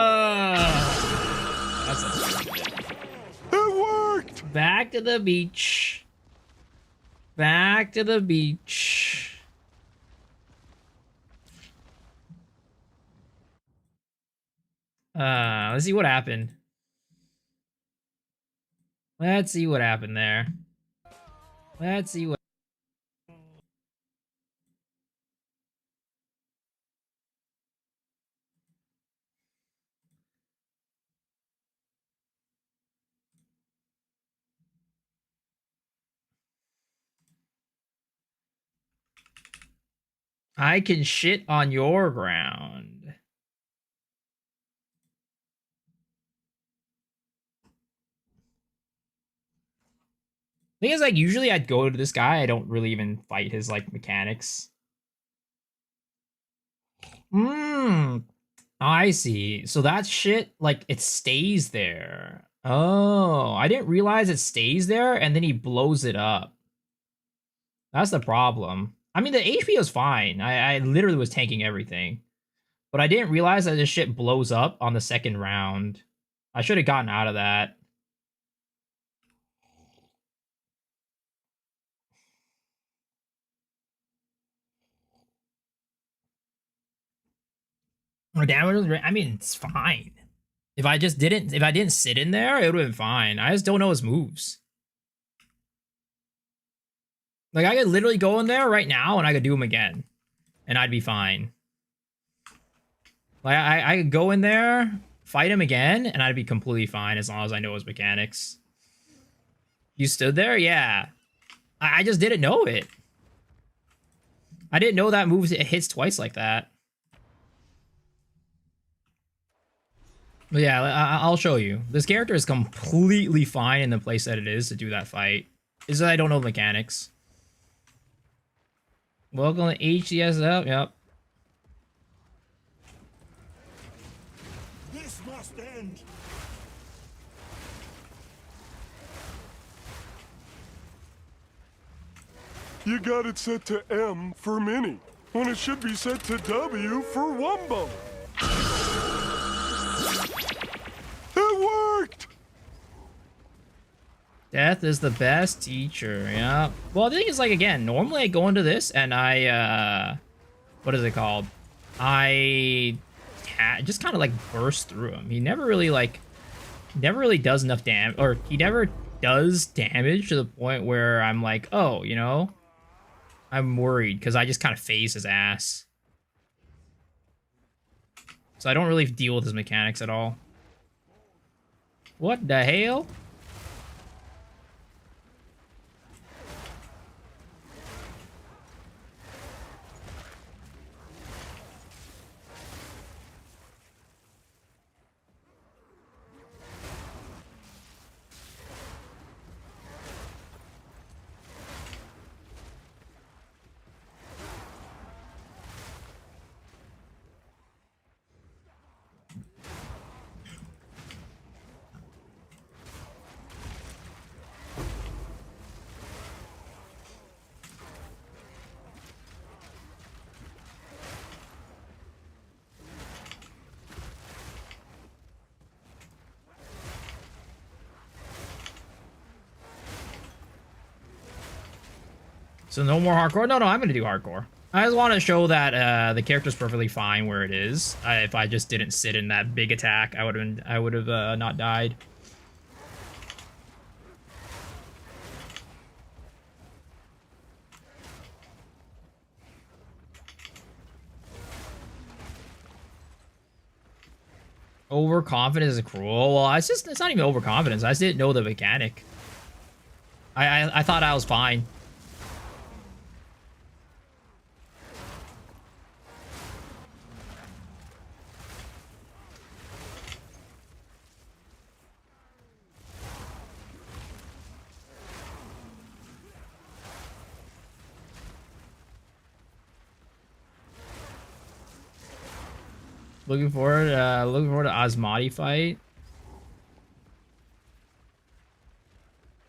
S1: That's a
S2: It worked!
S1: Back to the beach. Back to the beach. Let's see what happened. Let's see what happened there. Let's see what. I can shit on your ground. Thing is, like, usually I'd go to this guy. I don't really even fight his, like, mechanics. I see. So that shit, like, it stays there. Oh, I didn't realize it stays there, and then he blows it up. That's the problem. I mean, the HP was fine. I literally was tanking everything. But I didn't realize that this shit blows up on the second round. I should have gotten out of that. Or damage, I mean, it's fine. If I didn't sit in there, it would have been fine. I just don't know his moves. Like, I could literally go in there right now and I could do him again. And I'd be fine. Like, I could go in there, fight him again, and I'd be completely fine as long as I know his mechanics. You stood there? Yeah. I just didn't know it. I didn't know that move hits twice like that. But yeah, I'll show you. This character is completely fine in the place that it is to do that fight. Is that I don't know the mechanics. Welcome to HCSSF. Yep.
S2: This must end. You got it set to M for mini, when it should be set to W for Wumbo. It worked!
S1: Death is the best teacher, yeah. Well, the thing is, like, again, normally I go into this and I, what is it called? I just kind of, like, burst through him. He never really, like, never really does enough damage, or he never does damage to the point where I'm like, oh, you know, I'm worried, because I just kind of phase his ass. So I don't really deal with his mechanics at all. What the hell? So no more hardcore? No, I'm going to do hardcore. I just want to show that the character's perfectly fine where it is. If I just didn't sit in that big attack, I would have not died. Overconfidence is cruel. Well, it's not even overconfidence. I just didn't know the mechanic. I thought I was fine. Looking forward to Asmati fight.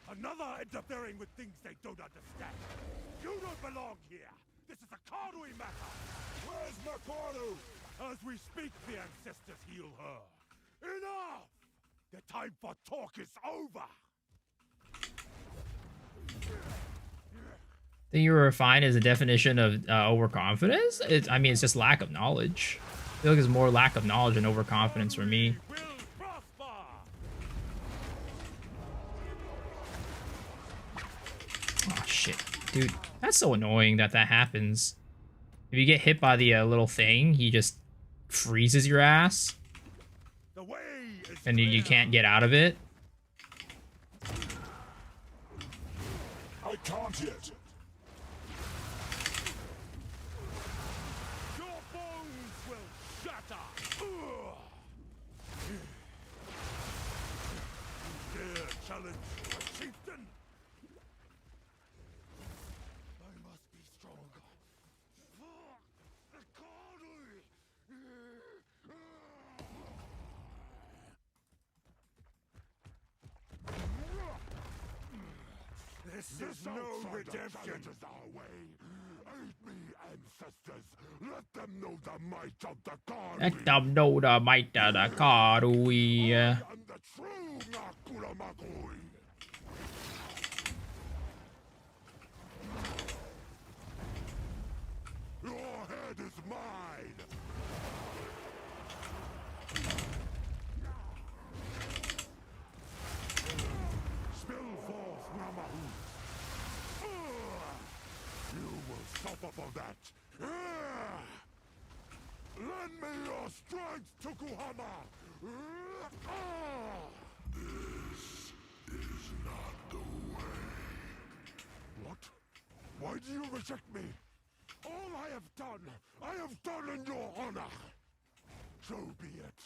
S2: Another interfering with things they don't understand. You don't belong here. This is a Karui matter. Where's Makaru? As we speak, the ancestors heal her. Enough! The time for talk is over.
S1: Think you refine is a definition of overconfidence? I mean, it's just lack of knowledge. I feel like it's more lack of knowledge than overconfidence for me.
S6: Will prosper.
S1: Oh shit, dude, that's so annoying that happens. If you get hit by the little thing, he just freezes your ass,
S6: The way is
S1: and you can't get out of it.
S4: I can't yet.
S6: Your bones will shatter. Dare challenge a chieftain? I must be stronger. This is no redemption.
S2: Challenges our way. Aid me, ancestors. Let them know the might of the god.
S1: Let them know the might of the Karui.
S2: I am the true Nakuramakui. Your head is mine. Spill forth, Namahu. You will suffer for that. Lend me your strength, Tokuhama. This is not the way. What? Why do you reject me? All I have done in your honor. So be it.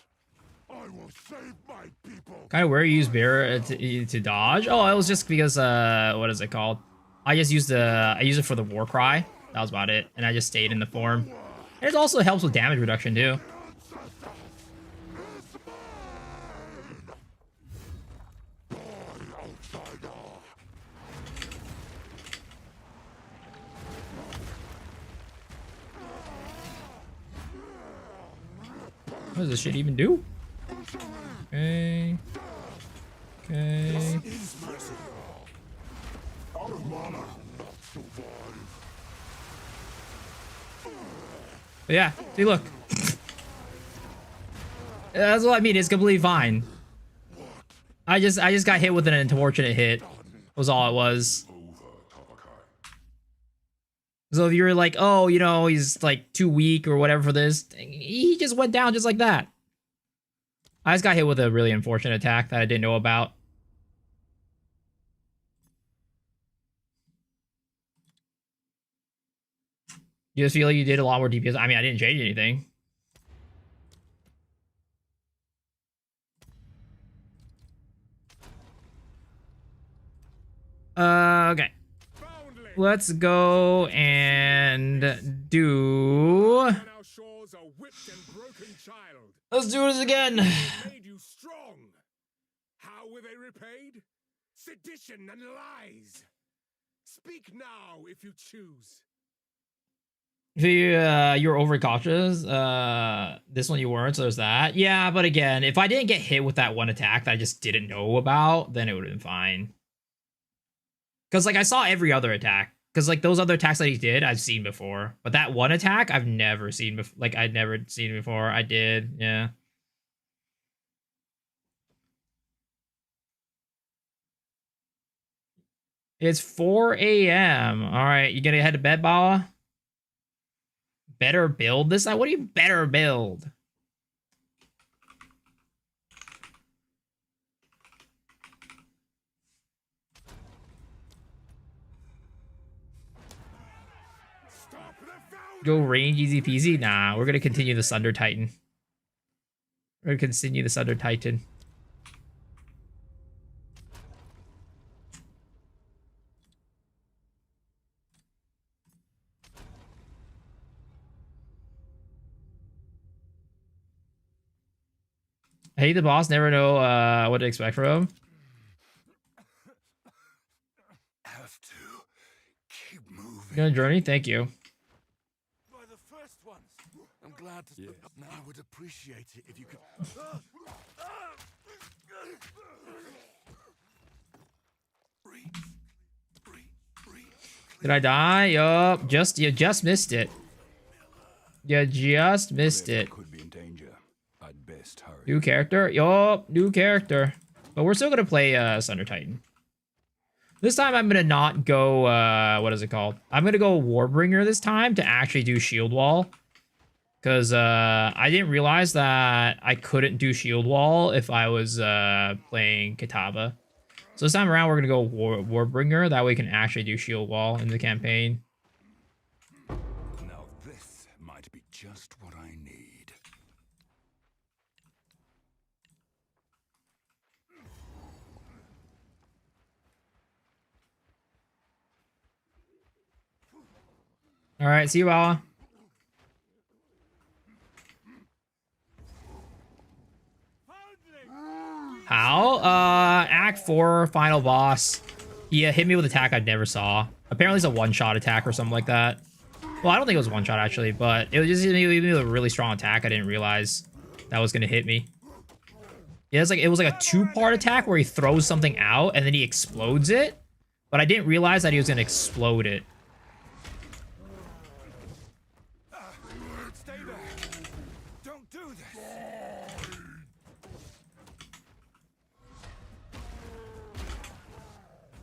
S2: I will save my people.
S1: Kind of where you use bear to dodge. Oh, it was just because what is it called? I use it for the war cry. That was about it, and I just stayed in the form. And it also helps with damage reduction too. What does this shit even do? Okay. Okay.
S4: Out of mana.
S1: But yeah, see, look. That's what I mean. It's completely fine. I just got hit with an unfortunate hit. Was all it was. So if you're like, oh, you know, he's like too weak or whatever for this, he just went down just like that. I just got hit with a really unfortunate attack that I didn't know about. You just feel like you did a lot more DPS. I mean, I didn't change anything. Okay. Let's go and do... Let's do this again.
S7: Made you strong. How were they repaid? Sedition and lies. Speak now if you choose.
S1: You're overcautious. This one you weren't, so there's that. Yeah, but again, if I didn't get hit with that one attack that I just didn't know about, then it would have been fine. Because, like, I saw every other attack. Because, like, those other attacks that he did, I've seen before. But that one attack, I've never seen before. Like, I'd never seen before. I did, yeah. It's 4 a.m. All right, you gonna head to bed, Bawa? Better build this? What do you better build? Go range easy peasy? Nah, we're gonna continue the Sunder Titan. We're gonna continue the Sunder Titan. I hate the boss, never know what to expect from him.
S7: Have to keep moving.
S1: You gonna journey? Thank you.
S7: By the first ones. I'm glad to. Yes. Now I would appreciate it if you could. Breathe. Breathe.
S1: Did I die? Yup. You just missed it. You just missed it.
S4: Could be in danger. I'd best hurry.
S1: New character? Yup. New character. But we're still gonna play Sunder Titan. This time I'm gonna not go what is it called? I'm gonna go Warbringer this time to actually do Shield Wall. Because I didn't realize that I couldn't do Shield Wall if I was playing Kitava. So this time around, we're going to go Warbringer. That way we can actually do Shield Wall in the campaign.
S4: Now this might be just what I need.
S1: All right, see you, Wawa. How? Act 4, final boss. Yeah, hit me with an attack I never saw. Apparently it's a one-shot attack or something like that. Well, I don't think it was one-shot, actually, but it was just me with a really strong attack. I didn't realize that was going to hit me. Yeah, it was like a two-part attack where he throws something out and then he explodes it. But I didn't realize that he was going to explode it.
S7: Stay there. Don't do this.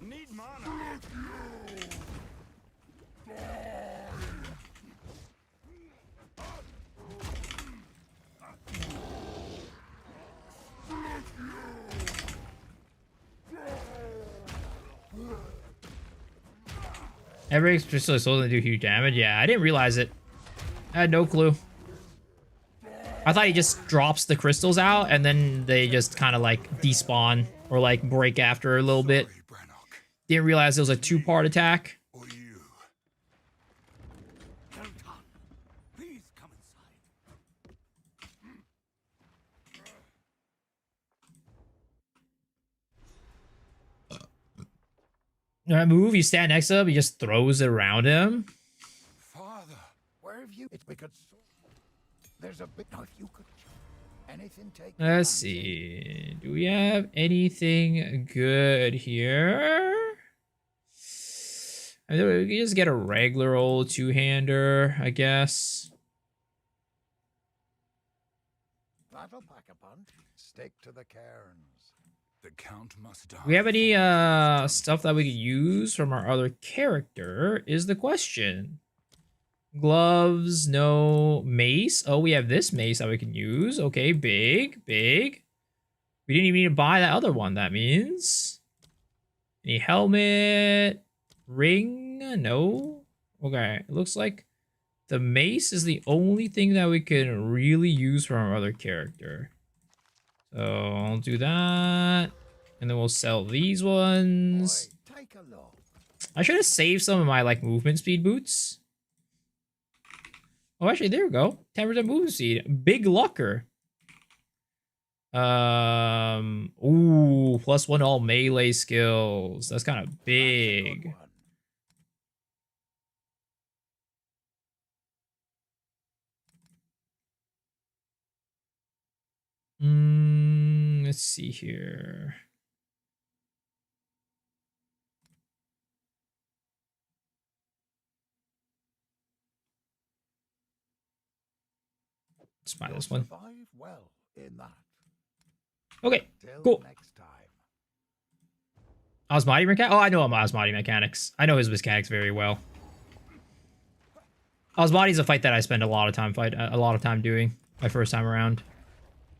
S7: Need mana.
S1: Every crystal is supposed to do huge damage. Yeah, I didn't realize it. I had no clue. I thought he just drops the crystals out and then they just kind of like despawn or like break after a little bit. Didn't realize it was a two-part attack.
S7: Or you. Kelton, please come inside.
S1: That move, you stand next to him, he just throws it around him.
S7: Father, where have you? We could. There's a bit. Now, if you could. Anything take.
S1: Let's see. Do we have anything good here? I mean, we can just get a regular old two-hander, I guess.
S7: That'll pack a punch. Stick to the cairns.
S4: The Count must die.
S1: Do we have any stuff that we could use from our other character is the question. Gloves, no. Mace. Oh, we have this mace that we can use. Okay, big. We didn't even need to buy that other one, that means. Any helmet? Ring? No. Okay, it looks like the mace is the only thing that we can really use from our other character. So I'll do that. And then we'll sell these ones.
S7: Boy, take a look.
S1: I should have saved some of my like movement speed boots. Oh, actually, there we go. 10% movement speed. Big locker. Ooh, +1 all melee skills. That's kind of big. Let's see here. Let's buy this one.
S7: Survive well in that.
S1: Okay,
S7: Till
S1: cool.
S7: next time.
S1: Osmotic mechanics? Oh, I know Osmotic mechanics. I know his mechanics very well. Osmotic's a fight that I spend a lot of time doing my first time around.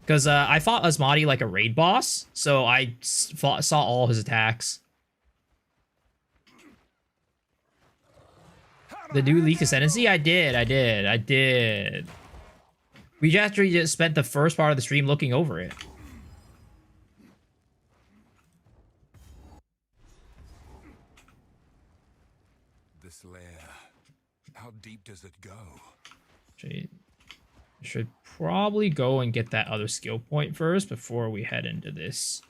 S1: Because I fought Osmotic like a raid boss, so I saw all his attacks. The new Leak Ascendancy? I did. We actually just spent the first part of the stream looking over it.
S4: This lair. How deep does it go?
S1: Should probably go and get that other skill point first before we head into this.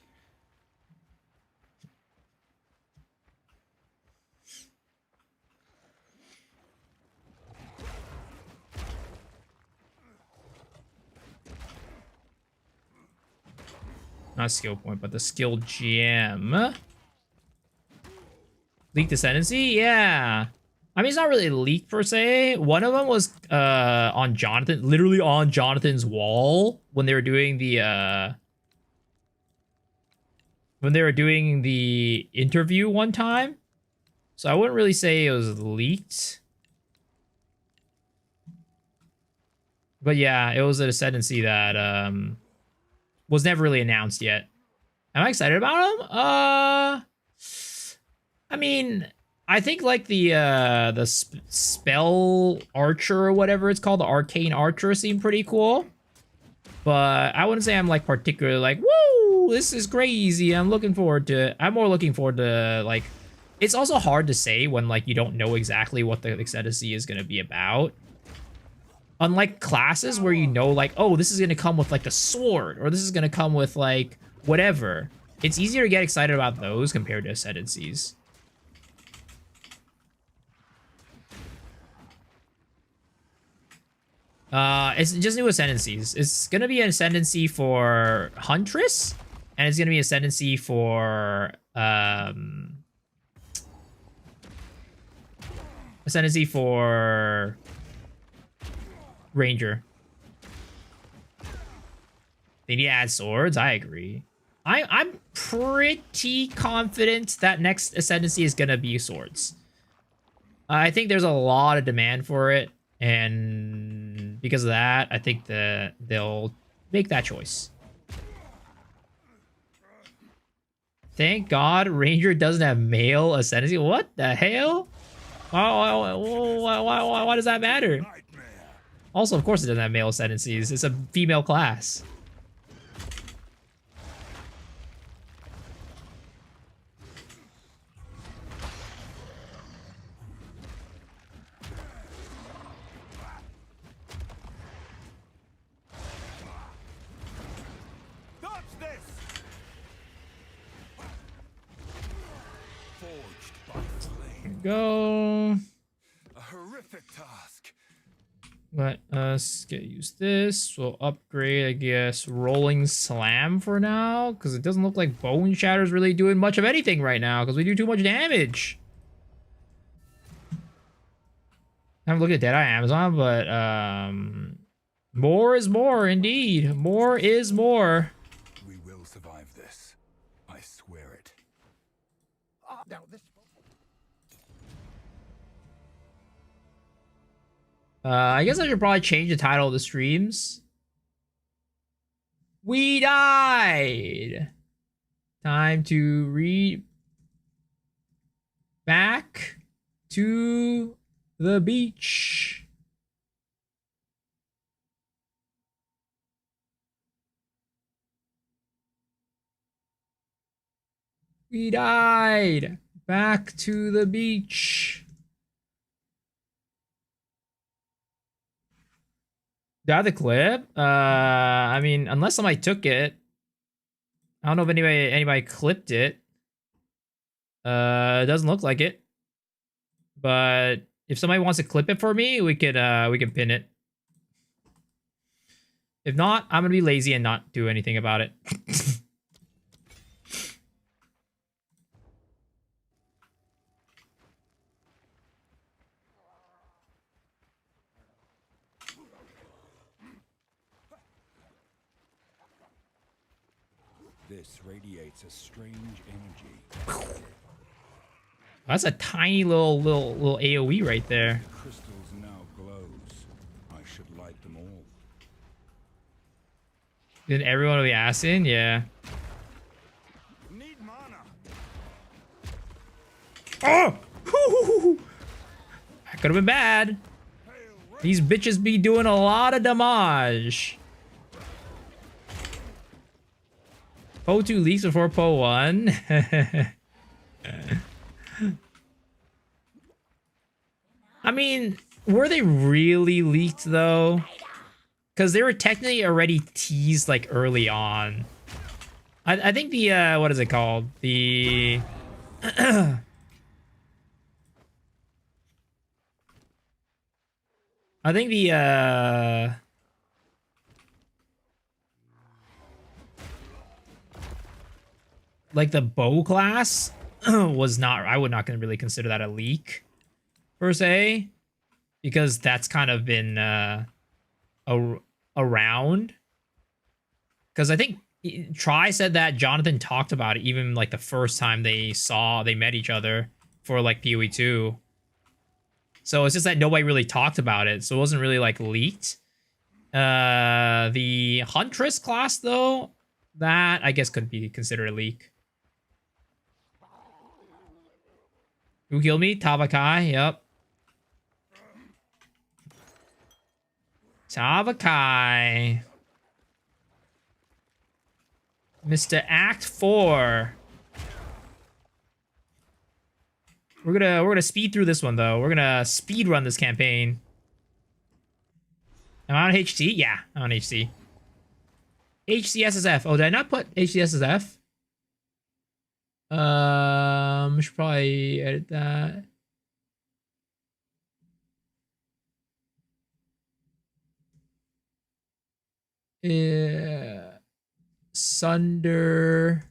S1: Not skill point, but the skill gem. Leaked Ascendancy? Yeah. I mean, it's not really leaked per se. One of them was on Jonathan, literally on Jonathan's wall when they were doing the interview one time. So I wouldn't really say it was leaked. But yeah, it was an ascendancy that was never really announced yet. Am I excited about him? I mean, I think like the spell archer or whatever it's called, the arcane archer seemed pretty cool. But I wouldn't say I'm like particularly like, woo, this is crazy. I'm looking forward to it. I'm more looking forward to like, it's also hard to say when like you don't know exactly what the ascendancy is going to be about. Unlike classes where you know like, oh, this is going to come with like the sword, or this is going to come with like whatever. It's easier to get excited about those compared to ascendancies. It's just new ascendancies. It's gonna be an ascendancy for Huntress, and it's gonna be ascendancy for Ranger. They need to add swords. I agree. I'm pretty confident that next ascendancy is gonna be swords. I think there's a lot of demand for it, and because of that, I think they'll make that choice. Thank God Ranger doesn't have male ascendancy. What the hell? Why does that matter? Also, of course it doesn't have male ascendancies. It's a female class. Go.
S7: A horrific task.
S1: Let us use this. We'll upgrade, I guess, Rolling Slam for now, because it doesn't look like Bone Shatter's really doing much of anything right now, because we do too much damage. I haven't looked at Deadeye Amazon, but more is more, indeed. More is more.
S7: We will survive this. I swear it. Now this.
S1: I guess I should probably change the title of the streams. We died. Time to read back to the beach. We died. Back to the beach. Do I have the clip? I mean, unless somebody took it. I don't know if anybody clipped it. It doesn't look like it. But if somebody wants to clip it for me, we can pin it. If not, I'm gonna be lazy and not do anything about it.
S4: This radiates a strange energy.
S1: That's a tiny little AoE right there.
S4: The crystals now glows. I should light them all.
S1: Then everyone will be asking, yeah.
S7: Need mana.
S1: Oh! That could have been bad. These bitches be doing a lot of damage. Poe 2 leaks before Poe 1. I mean, were they really leaked though? Because they were technically already teased like early on. I think the what is it called? The I think the like the bow class was not, I would not really consider that a leak. per se, because that's kind of been around. Because I think Try said that Jonathan talked about it even like the first time they met each other for like PoE 2. So it's just that nobody really talked about it, so it wasn't really like leaked. The Huntress class though, that I guess could be considered a leak. Who killed me? Tavakai, yep. Tavakai. Mr. Act 4. We're gonna speed through this one though. We're gonna speed run this campaign. Am I on HC? Yeah, I'm on HC. HCSSF. Oh, did I not put HCSSF? Should probably edit that. Yeah. Sunder.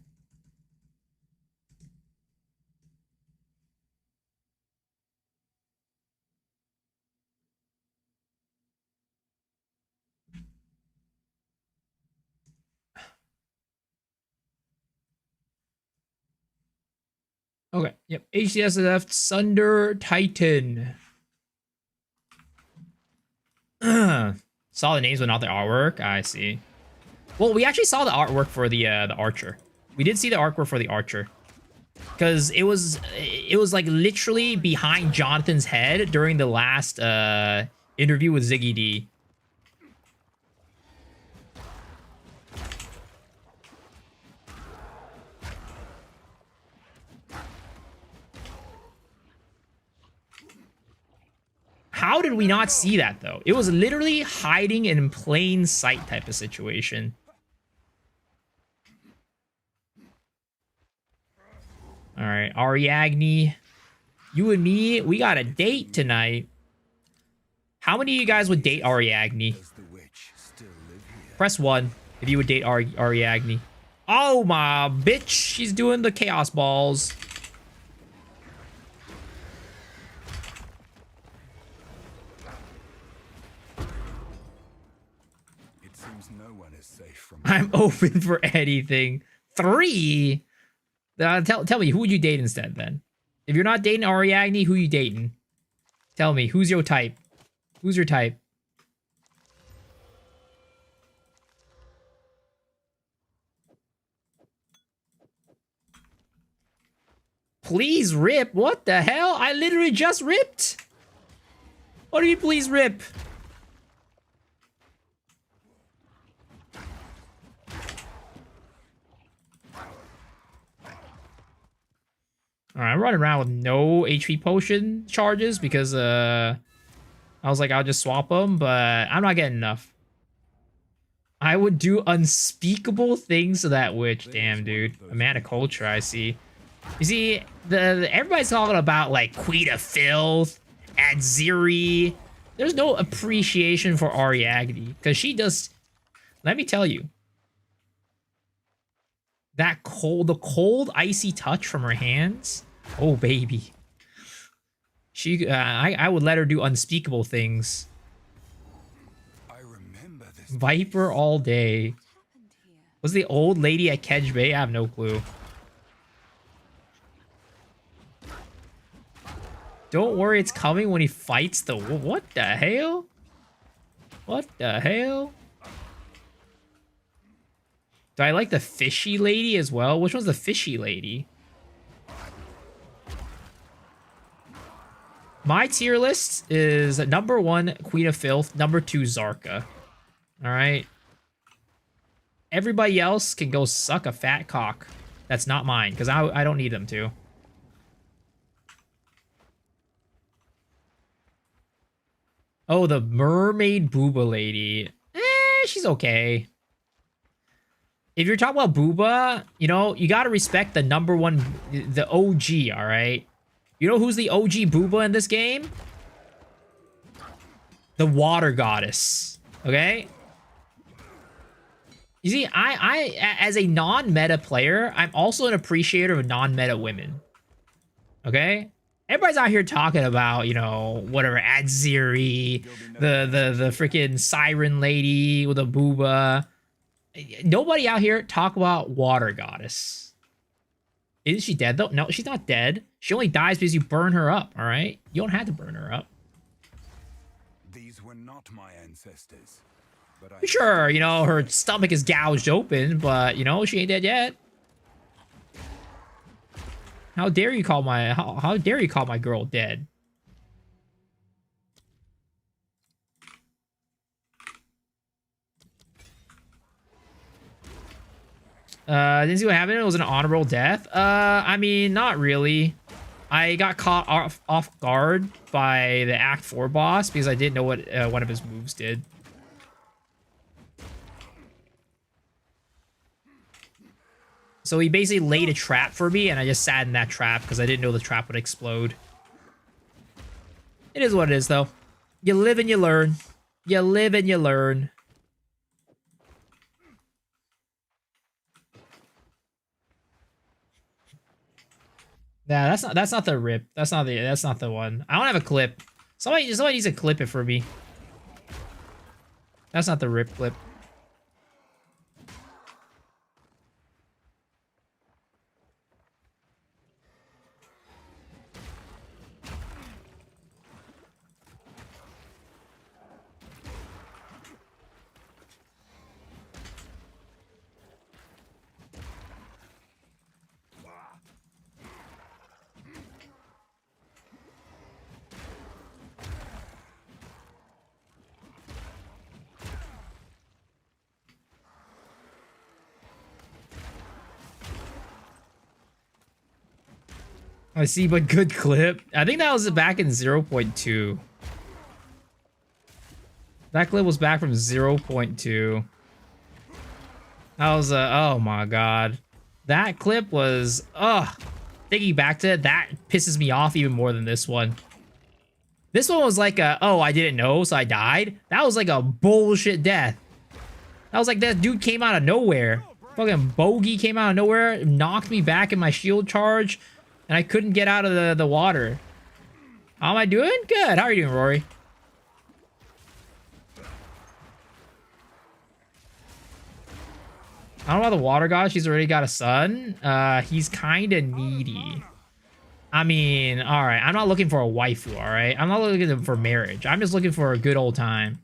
S1: Okay, yep. HCSSF Sunder Titan. Saw the names but not the artwork. I see. Well, we actually saw the artwork for the archer. We did see the artwork for the archer. Because it was like literally behind Jonathan's head during the last interview with Ziggy D. How did we not see that, though? It was literally hiding in plain sight type of situation. All right, Ariadne. You and me, we got a date tonight. How many of you guys would date Ariadne? Press 1 if you would date Ariadne. Oh, my bitch. She's doing the chaos balls. I'm open for anything. 3? Tell me, who would you date instead, then? If you're not dating Ariadne, who you dating? Tell me, who's your type? Who's your type? Please rip? What the hell? I literally just ripped. What do you please rip? Alright, I'm running around with no HP potion charges because I was like, I'll just swap them, but I'm not getting enough. I would do unspeakable things to that witch. Damn, dude. A man of culture, I see. You see, everybody's talking about, like, Queen of Filth, Adziri. There's no appreciation for Ariadne, because she does... Let me tell you. That the cold, icy touch from her hands. Oh, baby. She, I would let her do unspeakable things.
S4: I remember this.
S1: Viper all day. Was the old lady at Kedge Bay? I have no clue. Don't worry, it's coming when he fights the... What the hell? What the hell? Do I like the fishy lady as well? Which one's the fishy lady? My tier list is number 1, Queen of Filth. Number 2, Zarka. Alright. Everybody else can go suck a fat cock. That's not mine, because I don't need them to. Oh, the mermaid booba lady. She's okay. If you're talking about booba, you know, you gotta respect the number 1, the OG, alright? You know who's the OG booba in this game? The water goddess, okay? You see, I as a non-meta player, I'm also an appreciator of non-meta women. Okay? Everybody's out here talking about, you know, whatever, Adziri, the freaking siren lady with a booba. Nobody out here talk about water goddess. Isn't she dead though? No, she's not dead. She only dies because you burn her up, all right? You don't have to burn her up.
S4: These were not my ancestors. But I
S1: Sure, you know, her stomach is gouged open, but, you know, she ain't dead yet. How dare you call my how dare you call my girl dead? Didn't see what happened. It was an honorable death. I mean, not really. I got caught off guard by the Act 4 boss because I didn't know what one of his moves did. So he basically laid a trap for me, and I just sat in that trap because I didn't know the trap would explode. It is what it is, though. You live and you learn. You live and you learn. Nah, that's not the rip. That's not the one. I don't have a clip. Somebody needs to clip it for me. That's not the rip clip. I see, but good clip. I think that was back in 0.2. That clip was back from 0.2. That was oh my god. That clip was thinking back to it, that pisses me off even more than this one. This one was like oh, I didn't know, so I died. That was like a bullshit death. That was like that dude came out of nowhere. Fucking bogey came out of nowhere, knocked me back in my shield charge. And I couldn't get out of the water. How am I doing? Good. How are you doing, Rory? I don't know about the water god. She's already got a son. He's kind of needy. I mean, all right. I'm not looking for a waifu, all right? I'm not looking for marriage. I'm just looking for a good old time.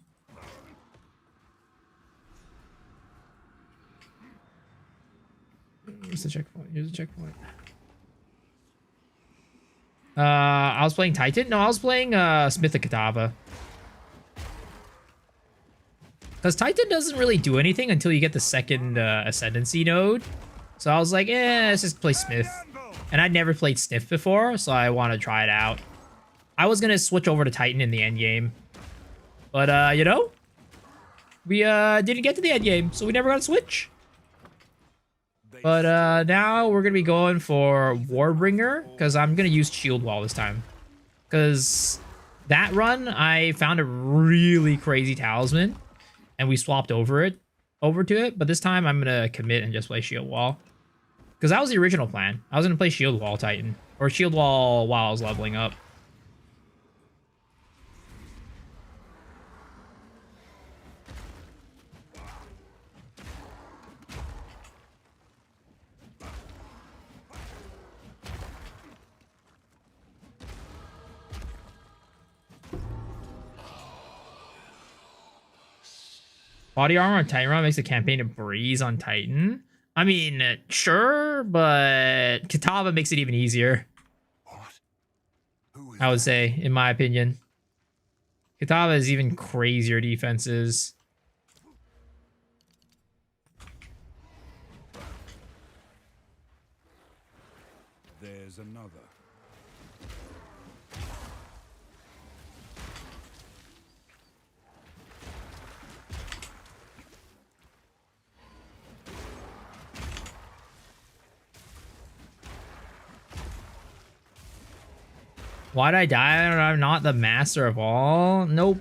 S1: Here's the checkpoint. Here's the checkpoint. I was playing Titan. No, I was playing Smith of Katava. Because Titan doesn't really do anything until you get the second ascendancy node. So I was like, let's just play Smith. And I'd never played Sniff before, so I want to try it out. I was going to switch over to Titan in the end game. But, you know, we didn't get to the end game, so we never got to switch. But now we're going to be going for Warbringer, because I'm going to use Shield Wall this time. Because that run, I found a really crazy talisman, and we swapped over to it. But this time, I'm going to commit and just play Shield Wall. Because that was the original plan. I was going to play Shield Wall Titan, or Shield Wall while I was leveling up. Body armor on Titan Run makes the campaign a breeze on Titan. I mean, sure, but Katava makes it even easier. I would say, in my opinion. Katava is even crazier defenses.
S4: There's another.
S1: Why'd I die? I'm not the master of all. Nope.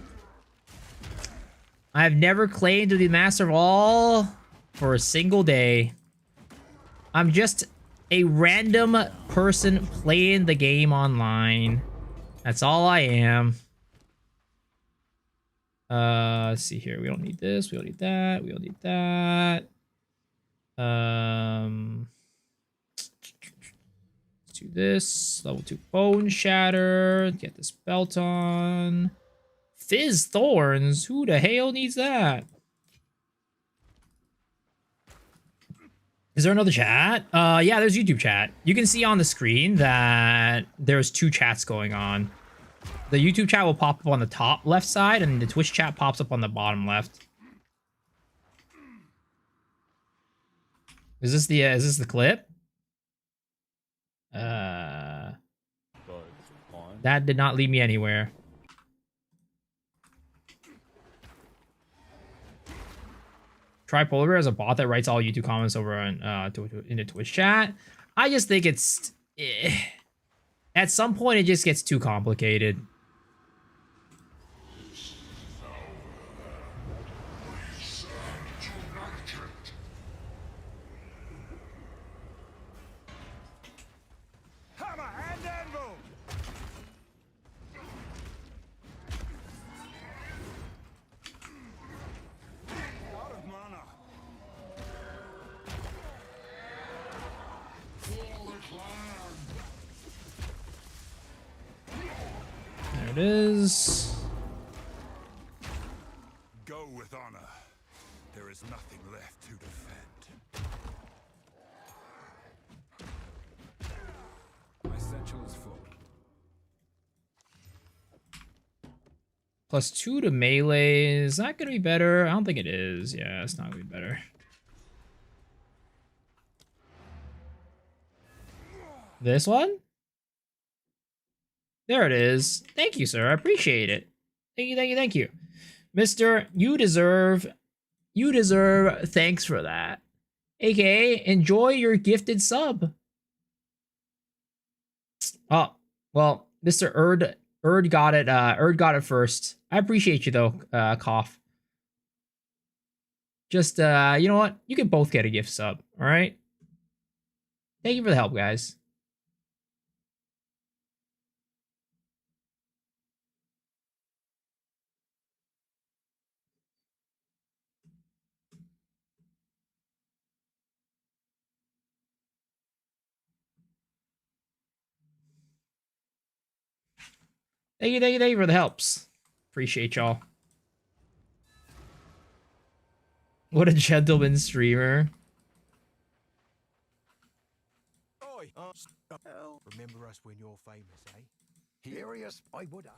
S1: I've never claimed to be the master of all for a single day. I'm just a random person playing the game online. That's all I am. Let's see here. We don't need this. We don't need that. We don't need that. Let's do this. Level 2 bone shatter. Get this belt on. Fizz thorns. Who the hell needs that? Is there another chat? Yeah, there's YouTube chat. You can see on the screen that there's 2 chats going on. The YouTube chat will pop up on the top left side, and the Twitch chat pops up on the bottom left. Is this the clip? That did not lead me anywhere. Tripolar is a bot that writes all YouTube comments over on in the Twitch chat. I just think it's at some point it just gets too complicated.
S6: Hammer and anvil! Out of mana.
S1: There it is.
S6: Go with honor. There is nothing left to defend.
S4: My satchel is full.
S1: +2 to melee. Is that gonna be better? I don't think it is. Yeah, it's not gonna be better. This one? There it is. Thank you, sir. I appreciate it. Thank you, thank you, thank you. Mister, you deserve thanks for that. AKA, enjoy your gifted sub. Oh, well, Mr. Erd got it first. I appreciate you though, Cough. Just you know what? You can both get a gift sub, all right? Thank you for the help, guys. Thank you for the helps. Appreciate y'all. What a gentleman streamer.
S7: Oi! Remember us when you're famous, eh?
S2: Curious, I would have.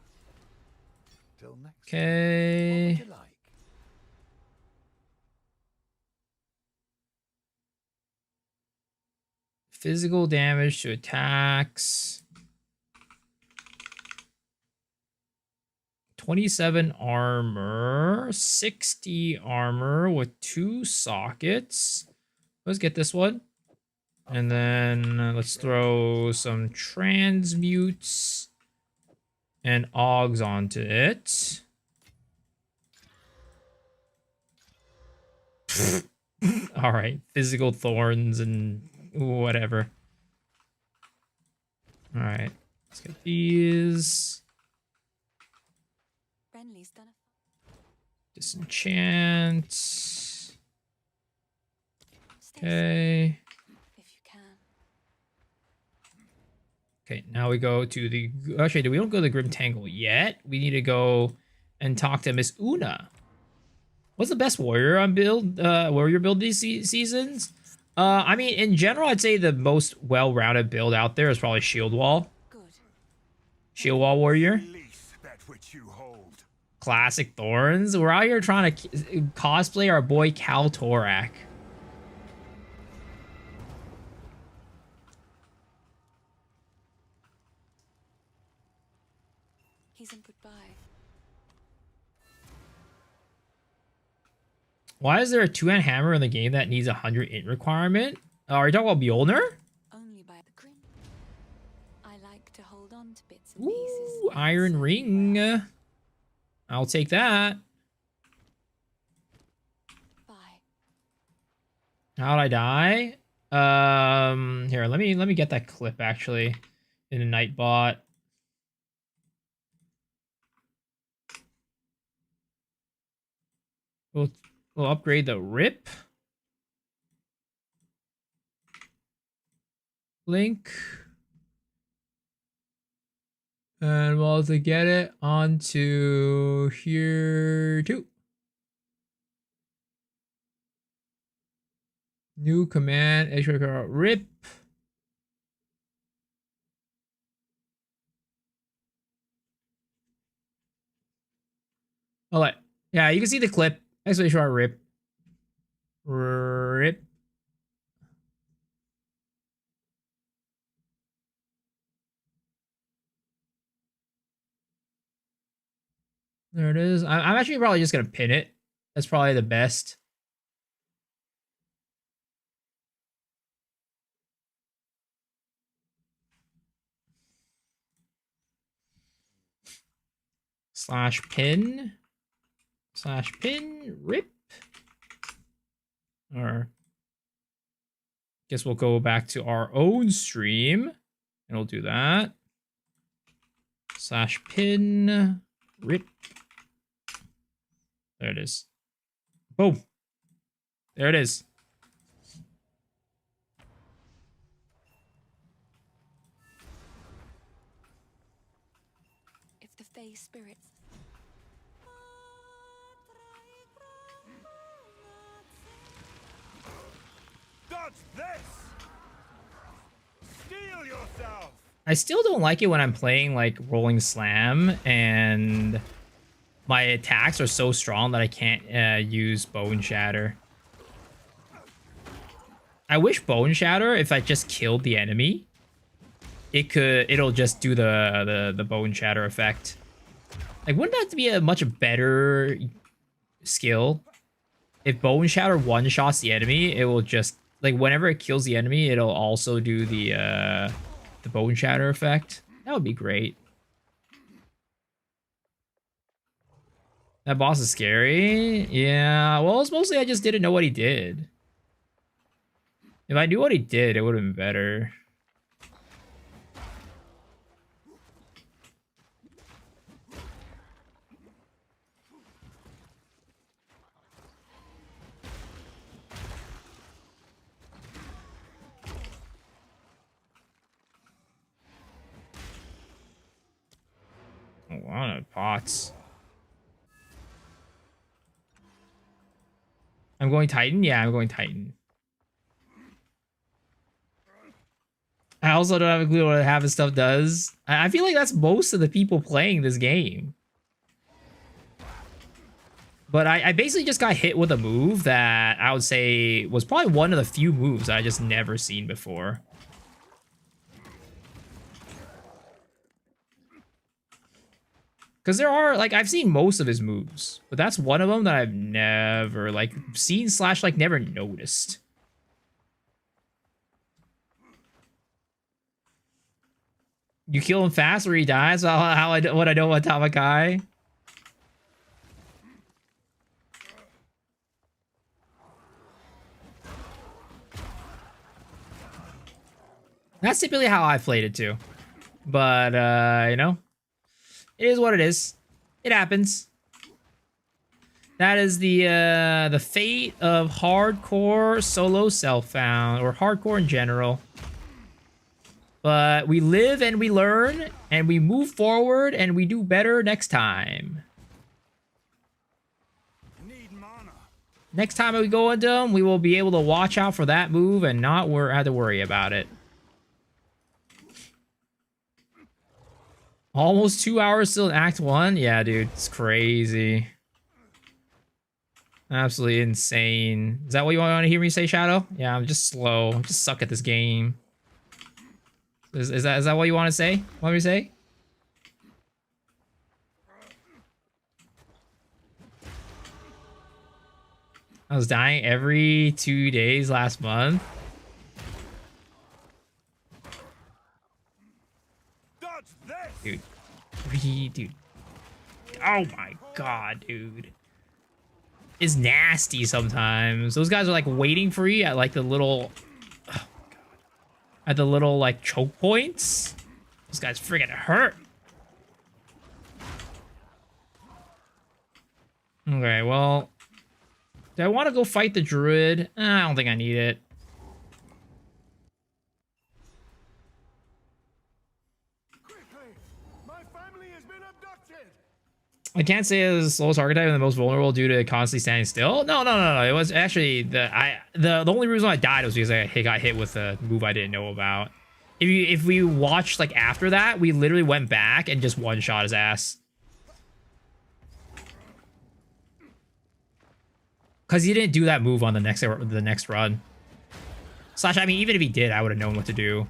S2: Till next.
S1: Okay.
S2: What would you like?
S1: Physical damage to attacks. 27 armor, 60 armor with 2 sockets. Let's get this one. And then let's throw some transmutes and augs onto it. All right, physical thorns and whatever. All right, let's get these. Disenchant. Okay. Okay, now we go to the... Actually, we don't go to the Grim Tangle yet. We need to go and talk to Miss Una. What's the best warrior build these seasons? I mean, in general, I'd say the most well-rounded build out there is probably Shield Wall. Shield Wall Warrior. Classic Thorns. We're out here trying to cosplay our boy Cal Torak.
S5: He's in goodbye.
S1: Why is there a 2-hand hammer in the game that needs a 100 int requirement? Are you talking about Mjolnir?
S5: Only by the grin. I like to hold on to bits and pieces.
S1: Ooh, Iron Ring. I'll take that.
S5: Bye.
S1: How'd I die? Here, let me get that clip actually in a Nightbot. We'll upgrade the rip. Link. And we'll also get it onto here too. New command, rip. Oh, wait. Yeah, you can see the clip. Exclamation mark rip. Rip. There it is. I'm actually probably just gonna pin it. That's probably the best. Slash pin. Slash pin. Rip. Or guess we'll go back to our own stream. And we'll do that. Slash pin. Rip. There it is. Boom. There it is.
S5: If the Fae spirits.
S6: Dodge this! Steel yourself!
S1: I still don't like it when I'm playing like Rolling Slam and my attacks are so strong that I can't use Bone Shatter. I wish Bone Shatter, if I just killed the enemy, it'll just do the Bone Shatter effect. Like, wouldn't that be a much better skill? If Bone Shatter one-shots the enemy, it will just, like, whenever it kills the enemy, it'll also do the Bone Shatter effect. That would be great. That boss is scary. Yeah, well, it's mostly I just didn't know what he did. If I knew what he did, it would have been better. A lot of pots. I'm going Titan? Yeah, I'm going Titan. I also don't have a clue what half his stuff does. I feel like that's most of the people playing this game. But I basically just got hit with a move that I would say was probably one of the few moves I just never seen before. Because there are, like, I've seen most of his moves, but that's one of them that I've never, like, seen / like, never noticed. You kill him fast or he dies? What I know about Atomic Eye? That's typically how I played it too. But, you know, it is what it is. It happens. That is the fate of hardcore solo self-found, or hardcore in general. But we live and we learn, and we move forward, and we do better next time.
S6: Need mana.
S1: Next time we go into them, we will be able to watch out for that move and not have to worry about it. Almost 2 hours still in Act 1? Yeah, dude, it's crazy. Absolutely insane. Is that what you want to hear me say, Shadow? Yeah, I'm just slow. I just suck at this game. Is that what you want to say? Want me to say? I was dying every 2 days last month.
S6: Dodge this!
S1: Dude. Oh my god, dude. It's nasty sometimes. Those guys are like waiting for you at like the little... at the little like choke points. This guy's freaking hurt. Okay, well, do I want to go fight the druid? I don't think I need it.
S7: Quickly! My family has been abducted!
S1: I can't say it was the slowest archetype and the most vulnerable due to constantly standing still. No. It was actually the only reason I died was because I got hit with a move I didn't know about. If we watched like after that, we literally went back and just one shot his ass. Cause he didn't do that move on the next run. Slash, I mean, even if he did, I would have known what to do.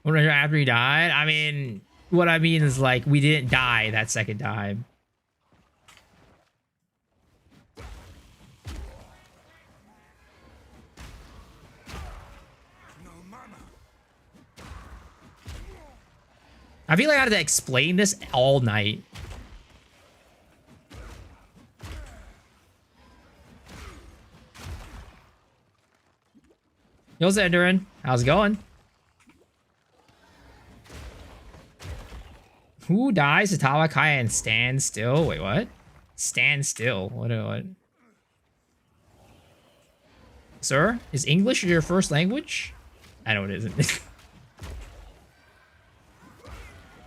S1: After he died, I mean, what I mean is like we didn't die that second time. I feel like I had to explain this all night. Yo, Zenderin, how's it going? Who dies to Tawakai and stand still? Wait, what? Stand still? What? Sir, is English your first language? I know it isn't.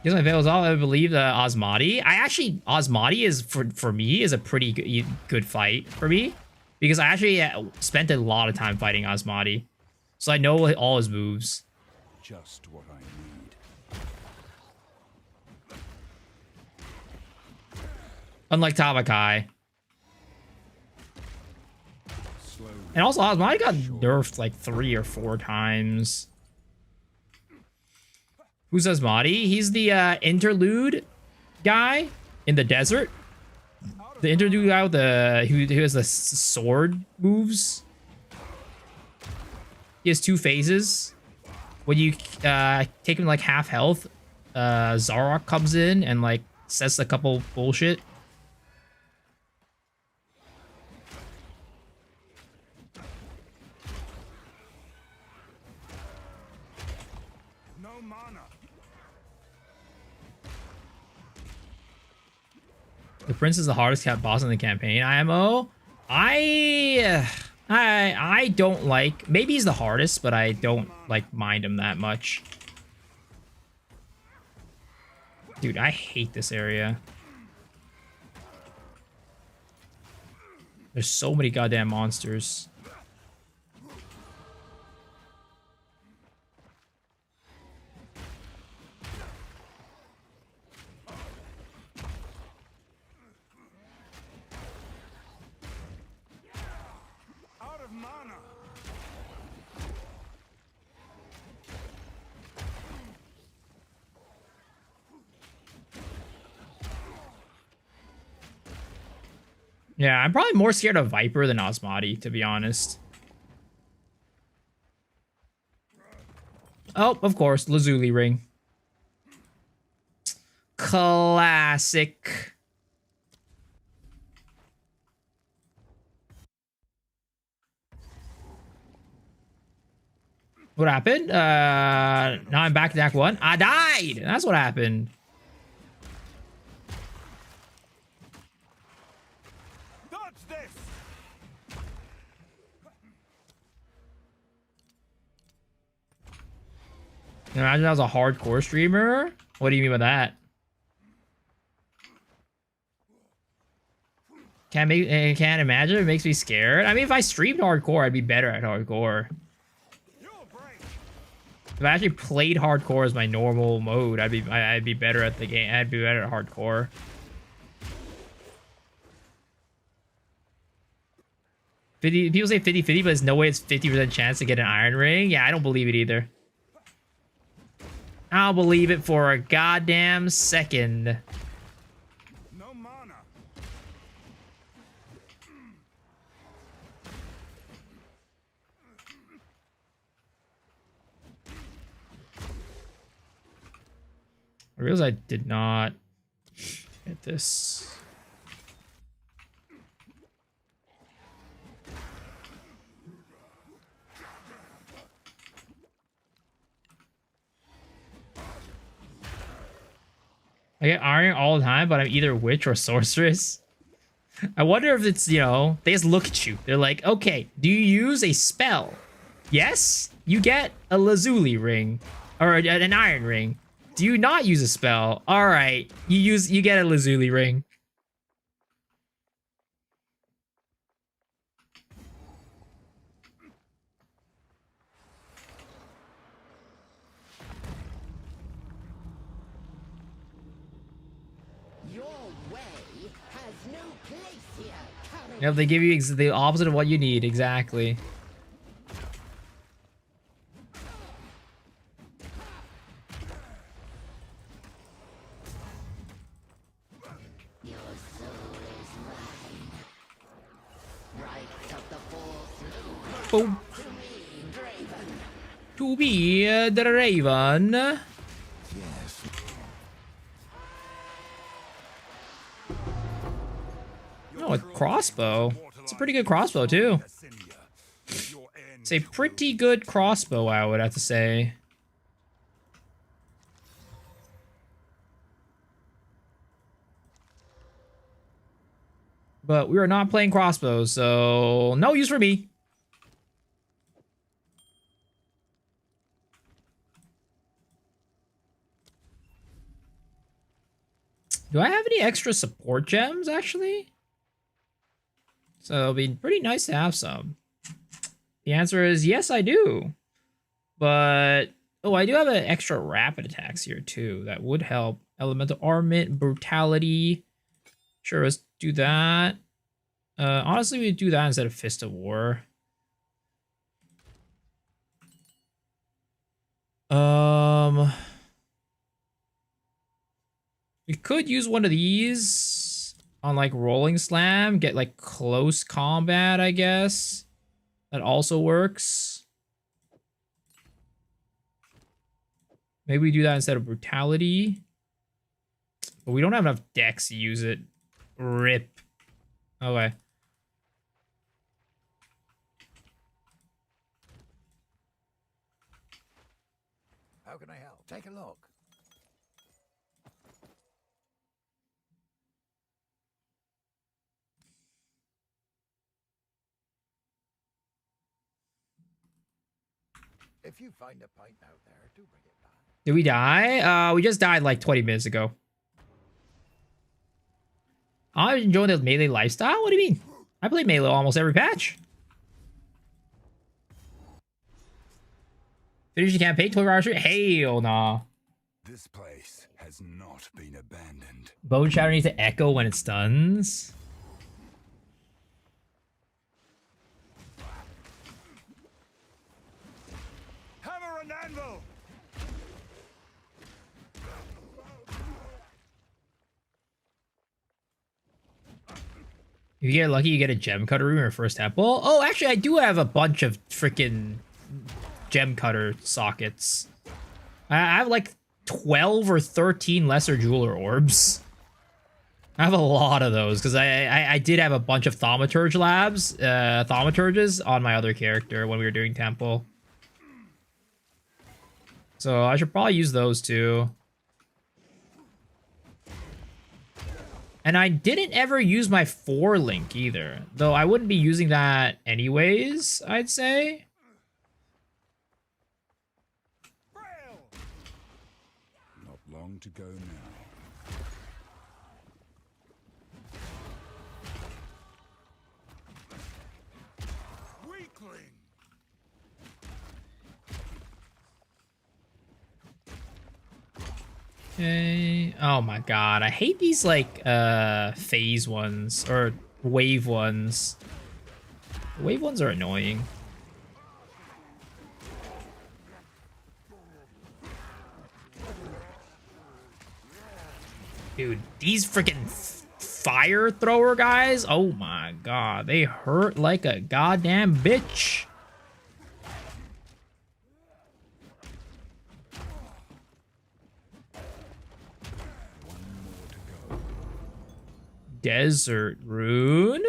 S1: Because my fails all, I believe the Osmati. Osmati is for me is a pretty good fight for me because I actually spent a lot of time fighting Osmati, so I know all his moves.
S4: Just what I need.
S1: Unlike Tabakai.
S4: Slowly.
S1: And also Osmati got nerfed like 3 or 4 times. Who's Asmati? He's the interlude guy in the desert. The interlude guy with the who has the sword moves. He has 2 phases. When you take him like half health, Zarok comes in and like says a couple bullshit.
S7: No mana.
S1: The prince is the hardest boss in the campaign. IMO. I don't like. Maybe he's the hardest, but I don't like mind him that much. Dude, I hate this area. There's so many goddamn monsters.
S7: Out of mana.
S1: Yeah, I'm probably more scared of Viper than Osmati, to be honest. Oh, of course, Lazuli ring. Classic. What happened? Now I'm back to Act 1. I died! That's what happened.
S7: Dodge this.
S1: Imagine I was a hardcore streamer? What do you mean by that? Can't imagine. It makes me scared. I mean, if I streamed hardcore, I'd be better at hardcore. If I actually played hardcore as my normal mode, I'd be better at the game. I'd be better at hardcore. People say 50-50, but there's no way it's 50% chance to get an iron ring. Yeah, I don't believe it either. I'll believe it for a goddamn second.
S7: No mana.
S1: I realize I did not get this. I get iron all the time, but I'm either witch or sorceress. I wonder if it's, you know, they just look at you. They're like, okay, do you use a spell? Yes, you get a lazuli ring or an iron ring. Do you not use a spell? All right, you get a lazuli ring.
S8: Your way has no place here.
S1: Yep, they give you the opposite of what you need, exactly.
S8: Your soul is mine. Right of the full
S1: Boom. To be the Raven. Oh, a crossbow. It's a pretty good crossbow, too. It's a pretty good crossbow, I would have to say. But we are not playing crossbows, so no use for me. Do I have any extra support gems, actually? So it'll be pretty nice to have some. The answer is yes, I do. But, oh, I do have an extra rapid attacks here, too. That would help. Elemental armament, brutality. Sure, let's do that. Honestly, we do that instead of Fist of War. We could use one of these on like Rolling Slam, get like close combat, I guess. That also works. Maybe we do that instead of brutality. But we don't have enough dex to use it. Rip. Okay.
S9: How can I help? Take a look. If you find a pint out there, do bring it back.
S1: Did we die? We just died like 20 minutes ago. I'm enjoying the melee lifestyle? What do you mean? I play melee almost every patch. Finish the campaign, 12 hours straight? Hell nah.
S4: This place has not been abandoned.
S1: Bone Shatter needs to echo when it stuns.
S6: Hammer and anvil!
S1: If you get lucky, you get a gem cutter room in your first temple. Oh, actually, I do have a bunch of freaking gem cutter sockets. I have like 12 or 13 lesser jeweler orbs. I have a lot of those because I did have a bunch of thaumaturge labs, thaumaturges on my other character when we were doing temple. So I should probably use those too. And I didn't ever use my 4 link either, though I wouldn't be using that anyways, I'd say.
S4: Not long to go now.
S7: Weakling!
S1: Okay. Oh my god, I hate these like phase ones or wave ones. Wave ones are annoying. Dude, these freaking fire thrower guys, oh my god, they hurt like a goddamn bitch. Desert Rune.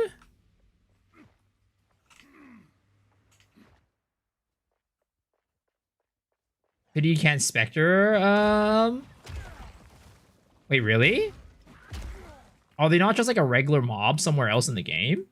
S1: Pity you can't Spectre. Wait, really? Are they not just like a regular mob somewhere else in the game?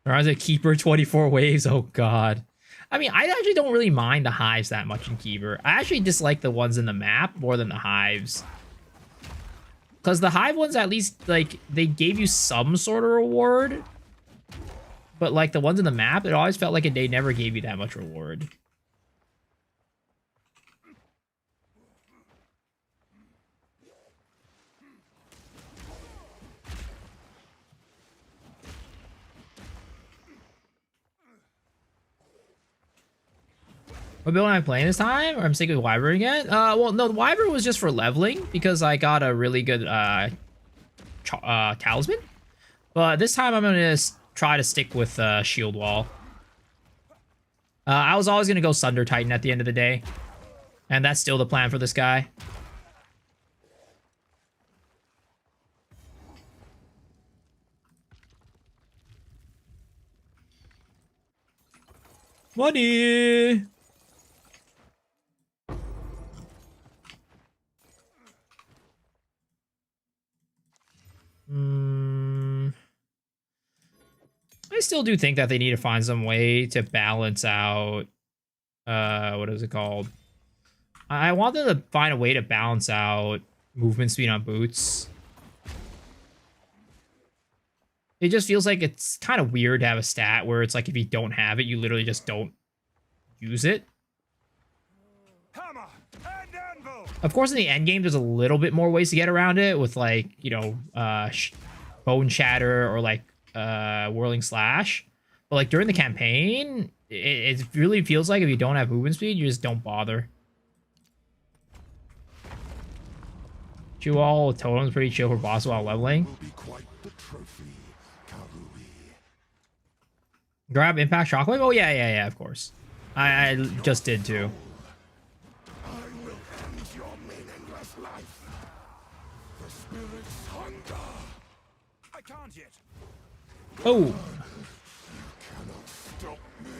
S1: Or is it Keeper 24 waves? Oh god. I mean, I actually don't really mind the hives that much in Keeper. I actually dislike the ones in the map more than the hives. Because the hive ones, at least, like, they gave you some sort of reward. But, like, the ones in the map, it always felt like they never gave you that much reward. What build am I playing this time? Or I'm sticking with Wyvern again? Well, no, the Wyvern was just for leveling because I got a really good talisman. But this time I'm going to try to stick with Shield Wall. I was always going to go Sunder Titan at the end of the day. And that's still the plan for this guy. Money! I still do think that they need to find some way to balance out, what is it called? I want them to find a way to balance out movement speed on boots. It just feels like it's kind of weird to have a stat where it's like if you don't have it, you literally just don't use it.
S7: Hammer and anvil.
S1: Of course, in the end game, there's a little bit more ways to get around it with like, you know, bone shatter or like whirling slash. But like during the campaign, it really feels like if you don't have movement speed, you just don't bother. Chew all totems pretty chill for boss while leveling.
S2: Will be quite the trophy, Karui.
S1: Grab impact shockwave? Oh yeah, of course. I just did too.
S2: I will end your meaningless life. The spirit's hunger.
S7: I can't yet.
S1: Oh.
S2: You cannot stop me.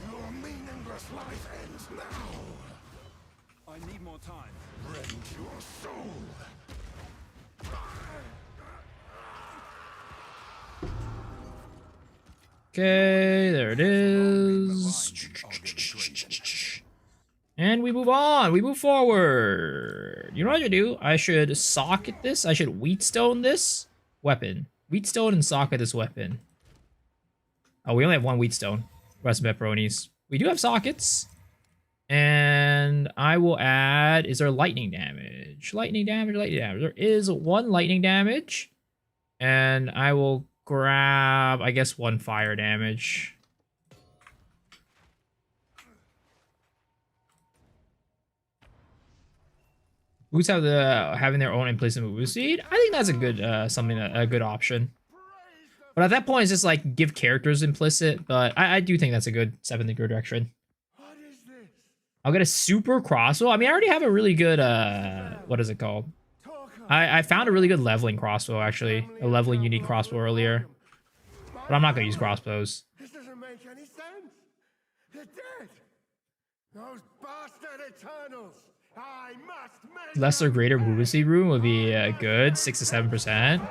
S2: Your meaningless life ends now.
S7: I need more time.
S2: Rend your soul.
S1: Okay, there it is. And we move on. We move forward. You know what I should do? I should socket this. I should wheatstone this weapon. Wheatstone and socket this weapon. Oh, we only have one wheatstone. Rest of pepperonis. We do have sockets. And I will add... Is there lightning damage? Lightning damage, lightning damage. There is one lightning damage. And I will grab, I guess, one fire damage. Boots have having their own implicit movement speed. I think that's a good a good option. But at that point, it's just like give characters implicit. But I do think that's a good step in the good direction.
S7: What is this?
S1: I'll get a super crossbow. I mean, I already have a really good what is it called? I found a really good leveling crossbow actually, a leveling unique crossbow earlier. But I'm not gonna use crossbows.
S7: This doesn't make any sense. They're dead. Those bastard Eternals. I must make
S1: Lesser greater movement speed rune would be good, 6 to 7%.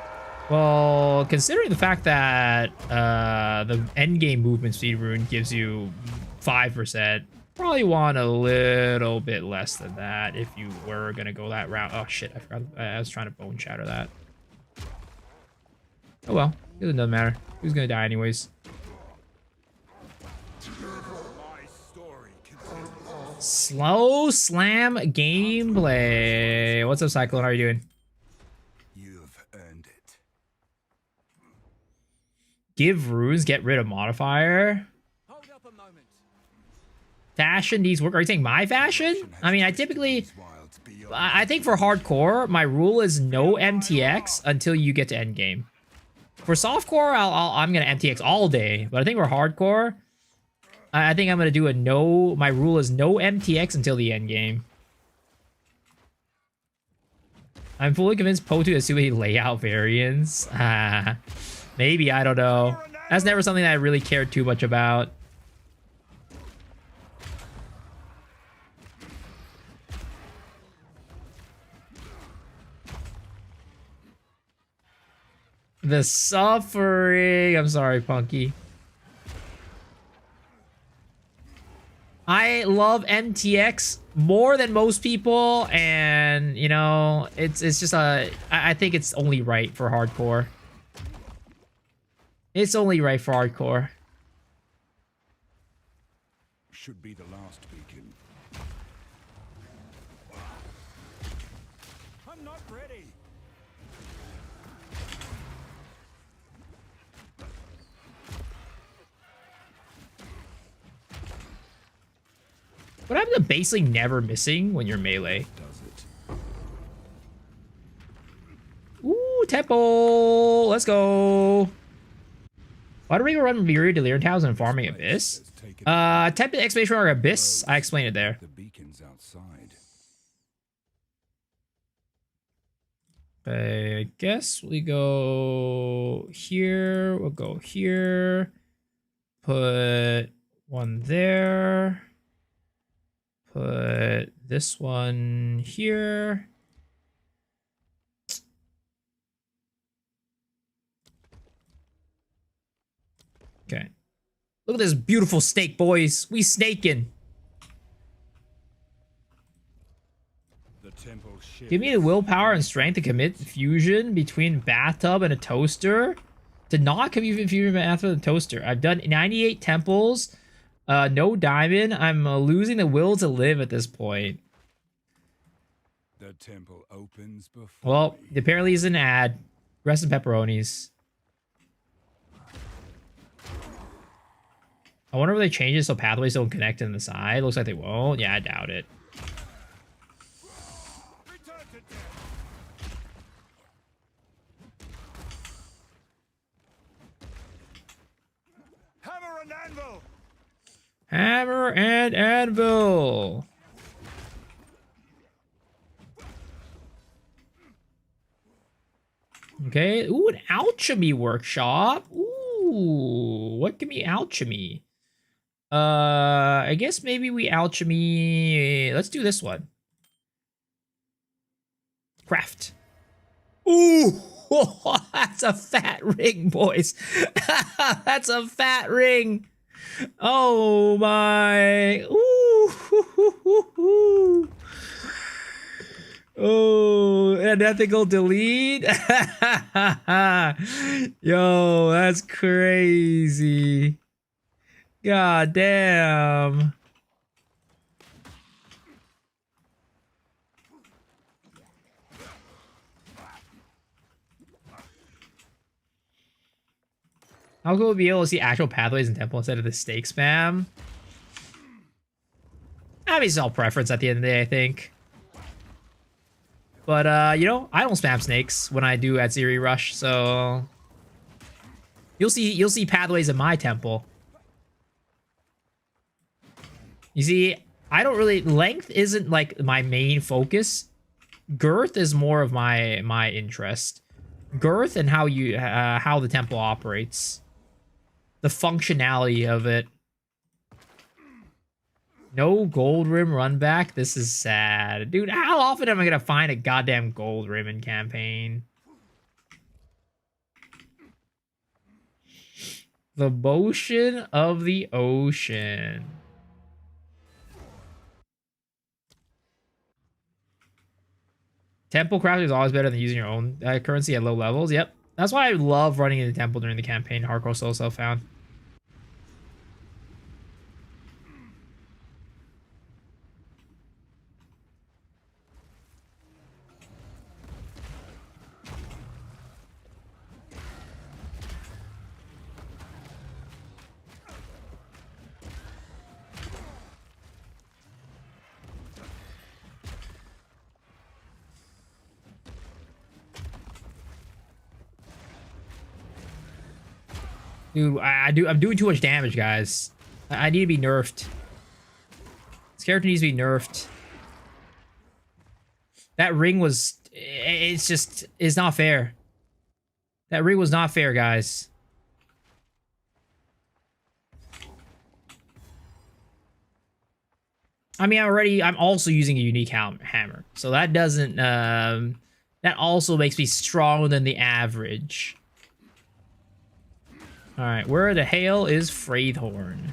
S1: Well, considering the fact that the endgame movement speed rune gives you 5%, probably want a little bit less than that if you were gonna go that route. Oh shit, I forgot. I was trying to bone shatter that. Oh well, it doesn't matter. Who's gonna die anyways?
S7: my story continues.
S1: Slow slam gameplay. What's up, Cyclone? How are you doing?
S7: You've earned it.
S1: Give runes, get rid of modifier.
S7: Hold up a moment.
S1: Fashion needs work. Are you saying my fashion? I mean, I typically... I think for hardcore, my rule is no MTX until you get to endgame. For softcore, I'm going to MTX all day. But I think for hardcore, I think I'm going to do a no... My rule is no MTX until the endgame. I'm fully convinced Potu has too many layout variants. Maybe, I don't know. That's never something that I really cared too much about. The suffering. I'm sorry, Punky. I love MTX more than most people, and you know, it's just I think it's only right for hardcore. It's only right for hardcore.
S4: Should be the last beacon.
S6: I'm not ready.
S1: What happened to basically never missing when you're melee?
S4: Does it?
S1: Ooh, temple! Let's go! Why do we run Myriad Delirium Towers and Farming Abyss? Type the exclamation mark Abyss. I explained it there.
S4: The beacon's outside.
S1: I guess we go here. We'll go here. Put one there. Put this one here. Okay. Look at this beautiful snake, boys. We snaking.
S6: The temple ship.
S1: Give me the willpower and strength to commit fusion between bathtub and a toaster. To not commit fusion bathtub and toaster. I've done 98 temples. No diamond. I'm losing the will to live at this point.
S4: The temple opens before.
S1: Well, apparently it's an ad. Rest in pepperonis. I wonder if they change it so pathways don't connect in the side. Looks like they won't. Yeah, I doubt it.
S6: Hammer and anvil.
S1: Hammer and anvil. Okay. Ooh, an alchemy workshop. Ooh, what can be alchemy? I guess maybe we alchemy. Let's do this one. Craft. Ooh, that's a fat ring, boys. That's a fat ring. Oh my. Ooh. Oh, an ethical delete. Yo, that's crazy. God damn. How cool would be able to see actual pathways in temple instead of the stake spam? I mean, it's all preference at the end of the day, I think. But, you know, I don't spam snakes when I do at Zeri Rush, so... You'll see pathways in my temple. You see, I don't really... Length isn't, like, my main focus. Girth is more of my interest. Girth and how the temple operates. The functionality of it. No gold rim run back. This is sad. Dude, how often am I gonna find a goddamn gold rim in campaign? The motion of the ocean. Temple crafting is always better than using your own currency at low levels. Yep. That's why I love running in the temple during the campaign. Hardcore solo self-found. Dude, I'm doing too much damage, guys. I need to be nerfed. This character needs to be nerfed. That ring was it's not fair. That rig was not fair, guys. I mean, I'm also using a unique hammer. So that doesn't, that also makes me stronger than the average. All right, where the hell is Freithorn?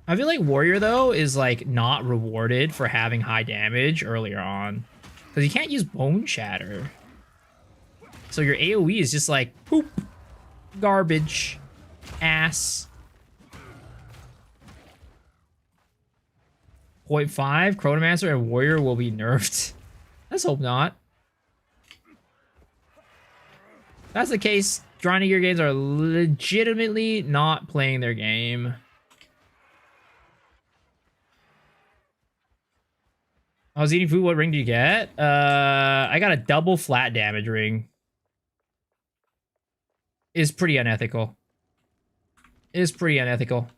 S1: I feel like Warrior, though, is, like, not rewarded for having high damage earlier on. Because you can't use Bone Shatter. So your AoE is just like, poop, garbage, ass. 0.5, Chronomancer and Warrior will be nerfed. Let's hope not. If that's the case, Grinding Gear games are legitimately not playing their game. I was eating food. What ring did you get? I got a double flat damage ring. Is pretty unethical. Is pretty unethical.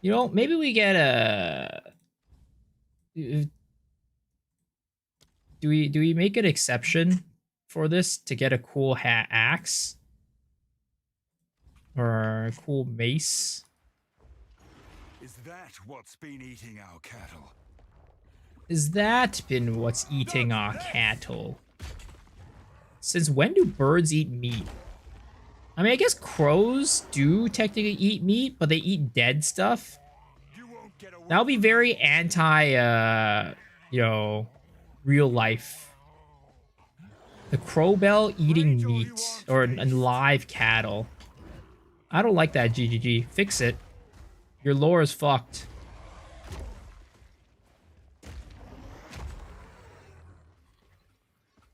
S1: You know, maybe we get a. Do we make an exception for this to get a cool axe or a cool mace?
S4: Is that what's been eating our cattle?
S1: Is that been what's eating our cattle? Since when do birds eat meat? I mean, I guess crows do technically eat meat, but they eat dead stuff. That would be very anti, you know, real life. The crow bell eating meat or live cattle. I don't like that, GGG. Fix it. Your lore is fucked.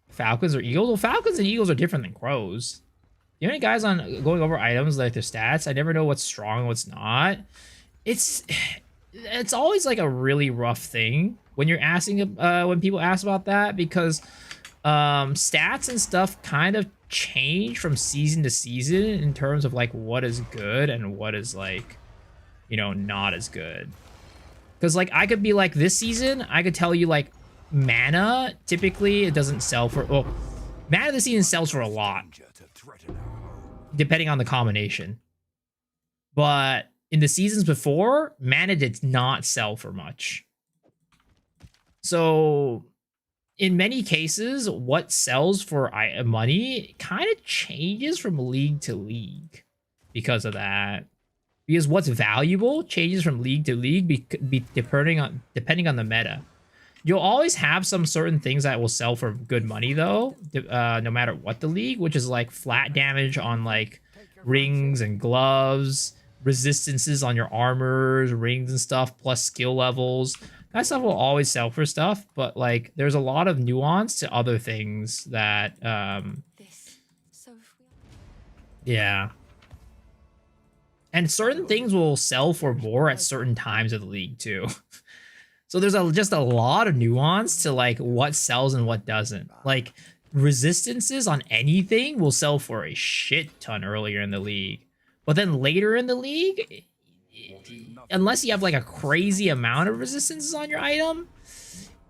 S1: Falcons or eagles? Well, falcons and eagles are different than crows. You know any guys on going over items like their stats? I never know what's strong and what's not. It's always like a really rough thing when you're asking when people ask about that, because stats and stuff kind of change from season to season in terms of like what is good and what is like, you know, not as good. Because like I could be like, this season I could tell you like mana typically it doesn't sell for, well, mana this season sells for a lot depending on the combination, but in the seasons before, mana did not sell for much. So in many cases, what sells for money kind of changes from league to league because of that. Because what's valuable changes from league to league depending on the meta. You'll always have some certain things that will sell for good money though, no matter what the league, which is like flat damage on like rings and gloves, resistances on your armors, rings and stuff, plus skill levels. That stuff will always sell for stuff, but like there's a lot of nuance to other things that yeah. And certain things will sell for more at certain times of the league too. So there's just a lot of nuance to like what sells and what doesn't. Like resistances on anything will sell for a shit ton earlier in the league. But then later in the league, unless you have like a crazy amount of resistances on your item,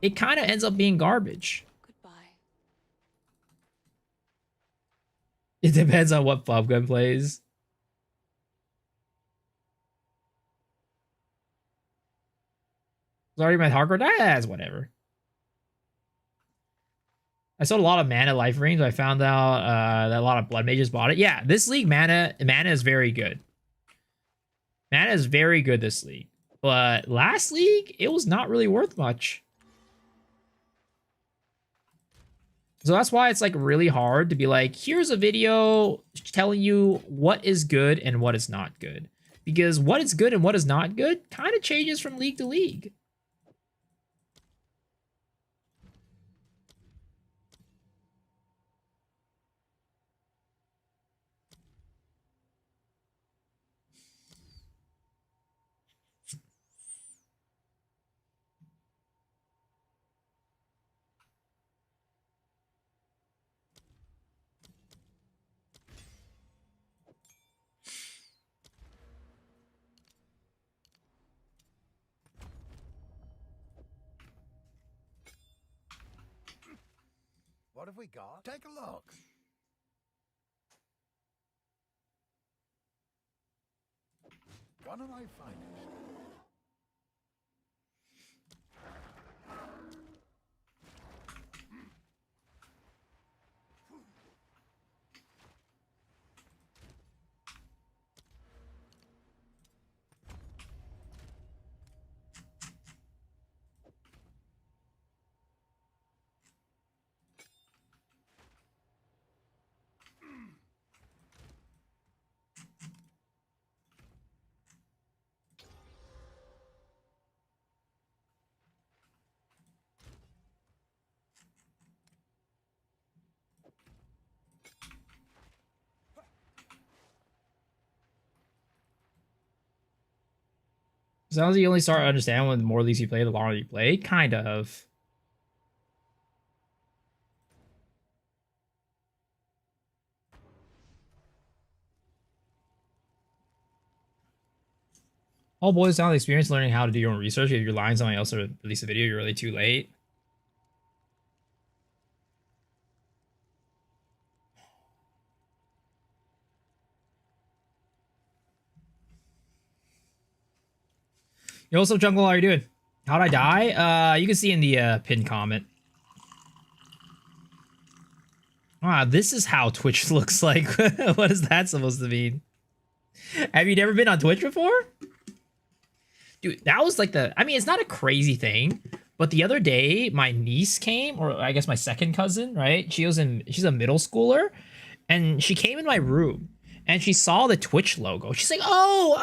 S1: it kind of ends up being garbage.
S5: Goodbye.
S1: It depends on what Bubgun plays. Sorry, my hardcore dies, whatever. I sold a lot of mana life rings. I found out that a lot of blood mages bought it. Yeah, this league mana is very good. Mana is very good this league. But last league, it was not really worth much. So that's why it's like really hard to be like, here's a video telling you what is good and what is not good. Because what is good and what is not good kind of changes from league to league.
S9: What have we got? Take a look. One of my finest.
S1: Sounds like you only start to understand when the more leagues you play, the longer you play. Kind of. All boils down to the experience learning how to do your own research. If you're relying on somebody else to release a video, you're really too late. Yo, what's up, Jungle? How are you doing? How'd I die? You can see in the pinned comment. Ah, this is how Twitch looks like. What is that supposed to mean? Have you never been on Twitch before? Dude, that was like I mean, it's not a crazy thing, but the other day, my niece came, or I guess my second cousin, right? She's a middle schooler, and she came in my room. And she saw the Twitch logo. She's like, "Oh,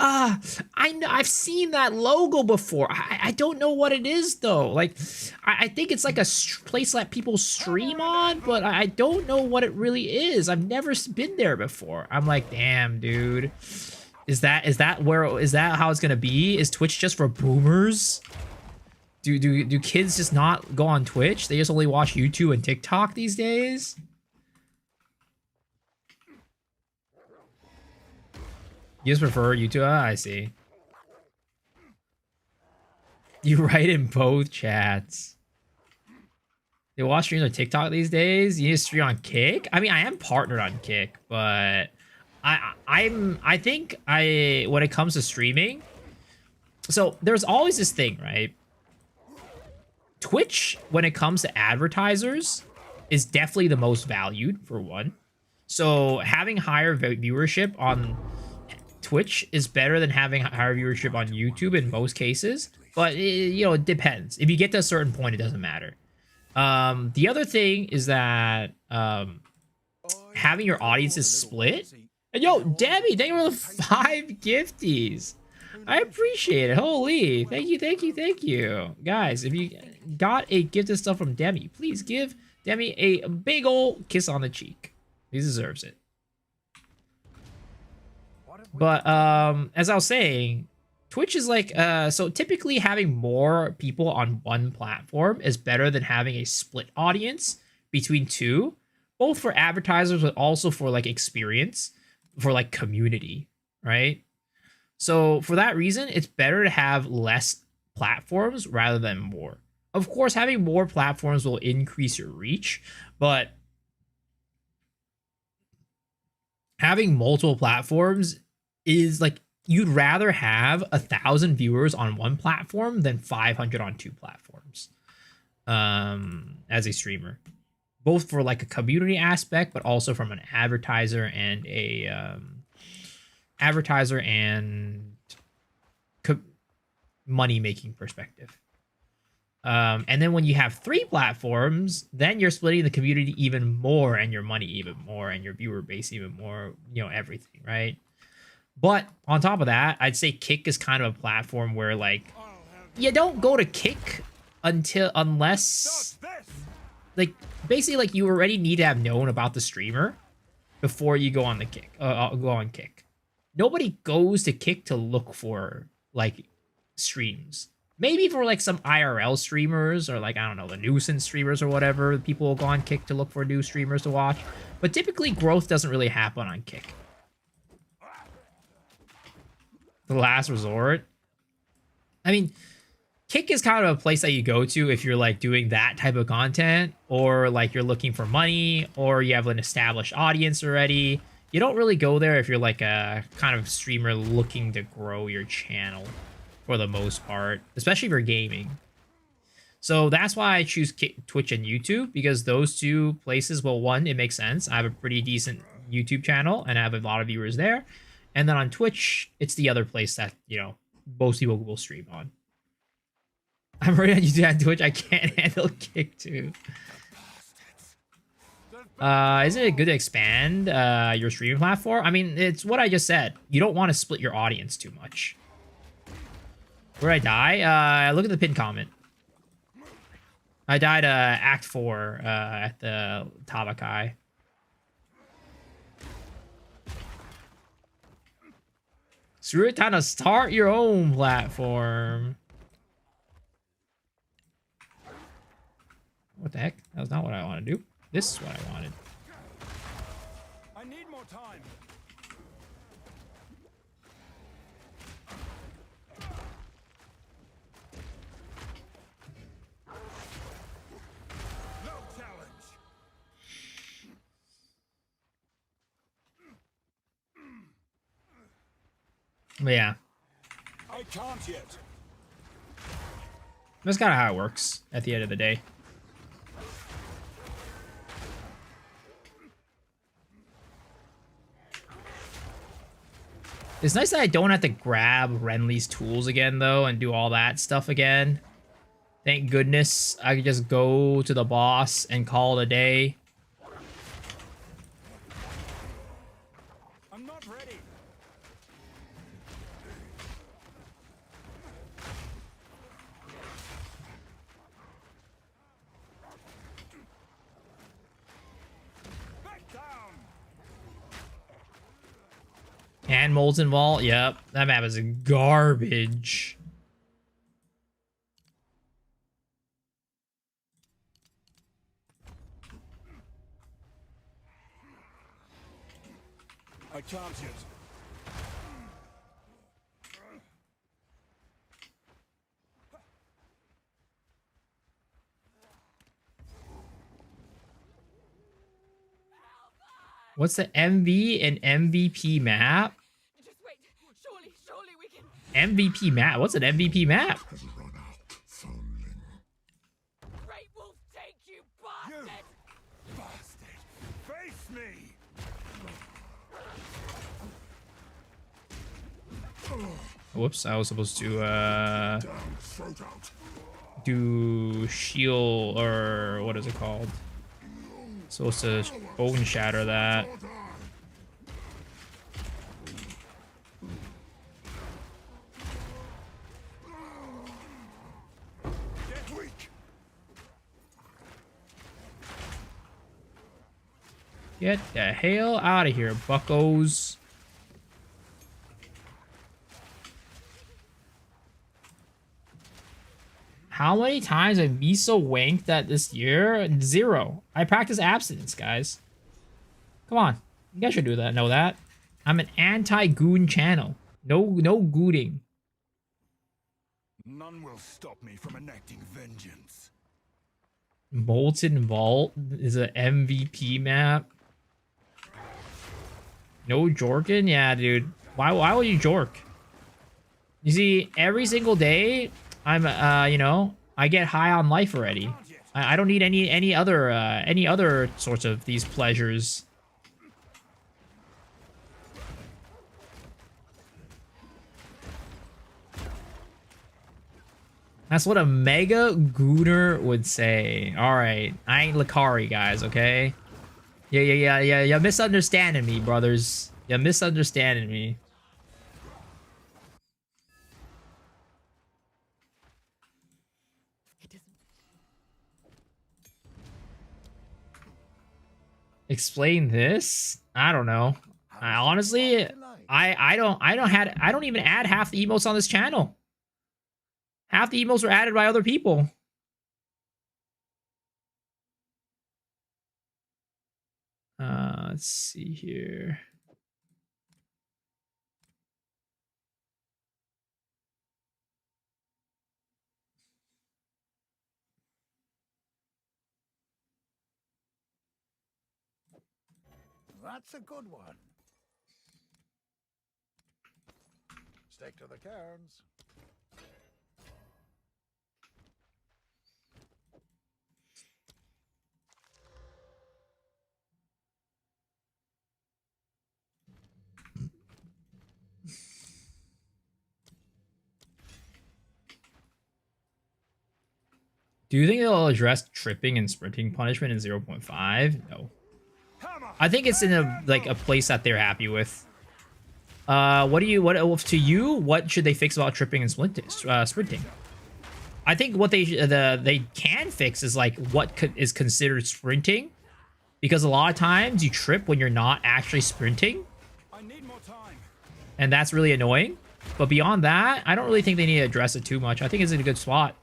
S1: I've seen that logo before. I don't know what it is though. Like, I think it's like a place that people stream on, but I don't know what it really is. I've never been there before." I'm like, "Damn, dude, is that how it's gonna be? Is Twitch just for boomers? Do kids just not go on Twitch? They just only watch YouTube and TikTok these days?" You just prefer YouTube? Ah, I see. You write in both chats. They watch streams on TikTok these days. You need to stream on Kick. I mean, I am partnered on Kick, but I think when it comes to streaming, so there's always this thing, right? Twitch, when it comes to advertisers, is definitely the most valued for one. So having higher viewership on Twitch is better than having higher viewership on YouTube in most cases, but it depends. If you get to a certain point, it doesn't matter. The other thing is that having your audiences split. And yo, Debbie, thank you for the 5 gifties. I appreciate it. Holy, thank you, guys. If you got a gift of stuff from Demi, please give Demi a big old kiss on the cheek. He deserves it. But as I was saying, Twitch is like so typically having more people on one platform is better than having a split audience between two, both for advertisers but also for like experience, for like community, right? So for that reason, it's better to have less platforms rather than more. Of course, having more platforms will increase your reach, but having multiple platforms is like, you'd rather have 1,000 viewers on one platform than 500 on two platforms as a streamer, both for like a community aspect, but also from an advertiser and money making perspective. And then when you have 3 platforms, then you're splitting the community even more, and your money even more, and your viewer base even more, everything, right? But on top of that, I'd say Kick is kind of a platform where like you don't go to Kick unless like basically like you already need to have known about the streamer before you go on the Kick. Go on Kick. Nobody goes to Kick to look for like streams. Maybe for like some IRL streamers or like, I don't know, the nuisance streamers or whatever, people will go on Kick to look for new streamers to watch. But typically growth doesn't really happen on Kick. The last resort. I mean, Kick is kind of a place that you go to if you're like doing that type of content, or like you're looking for money, or you have an established audience already. You don't really go there if you're like a kind of streamer looking to grow your channel for the most part, especially if you're gaming. So that's why I choose Twitch and YouTube, because those two places, well, one, it makes sense. I have a pretty decent YouTube channel and I have a lot of viewers there. And then on Twitch, it's the other place that, you know, most people will stream on. I'm already on YouTube and Twitch. I can't handle Kick too. Isn't it good to expand your streaming platform? I mean, it's what I just said. You don't want to split your audience too much. Where I die? Look at the pinned comment. I died Act 4 at the Tabakai. Screw it, time to start your own platform. What the heck? That was not what I want to do. This is what I wanted.
S6: I need more time. No challenge.
S1: But yeah.
S6: I can't yet.
S1: That's kind of how it works at the end of the day. It's nice that I don't have to grab Renly's tools again, though, and do all that stuff again. Thank goodness I could just go to the boss and call it a day.
S6: I'm not ready. Back down.
S1: And Molten Vault, yep. That map is garbage.
S6: I can't yet.
S1: What's the MV and MVP map?
S5: Just wait. Surely we can.
S1: MVP map? What's an MVP map?
S2: Run out, foundling.
S5: Great Wolf, take you,
S6: You
S5: bastard!
S6: bastard! Face me!
S1: Whoops, I was supposed to
S2: Down, throat out.
S1: do shield, or what is it called? Supposed to bone shatter that.
S2: Or die.
S6: Get weak!
S1: Get the hell out of here, buckos. How many times have me so wanked that this year? 0. I practice abstinence, guys. Come on. You guys should do that. Know that. I'm an anti-goon channel. No gooning.
S6: None will stop me from enacting vengeance.
S1: Molten Vault is an MVP map. No jorking? Yeah, dude. Why would you jork? You see, every single day, I'm you know, I get high on life already. I don't need any other sorts of these pleasures. That's what a mega gooner would say. All right, I ain't Lakari, guys. Okay. Yeah. You're misunderstanding me, brothers. You're misunderstanding me.
S5: It doesn't.
S1: Explain this? I don't know. I honestly, I don't even add half the emotes on this channel. Half the emotes were added by other people. Let's see here.
S9: That's a good one. Stick to the cairns.
S1: Do you think they'll address tripping and sprinting punishment in 0.5? No. I think it's in a place that they're happy with. What to you? What should they fix about tripping and sprinting? I think what they can fix is like what is considered sprinting, because a lot of times you trip when you're not actually sprinting, and that's really annoying. But beyond that, I don't really think they need to address it too much. I think it's in a good spot.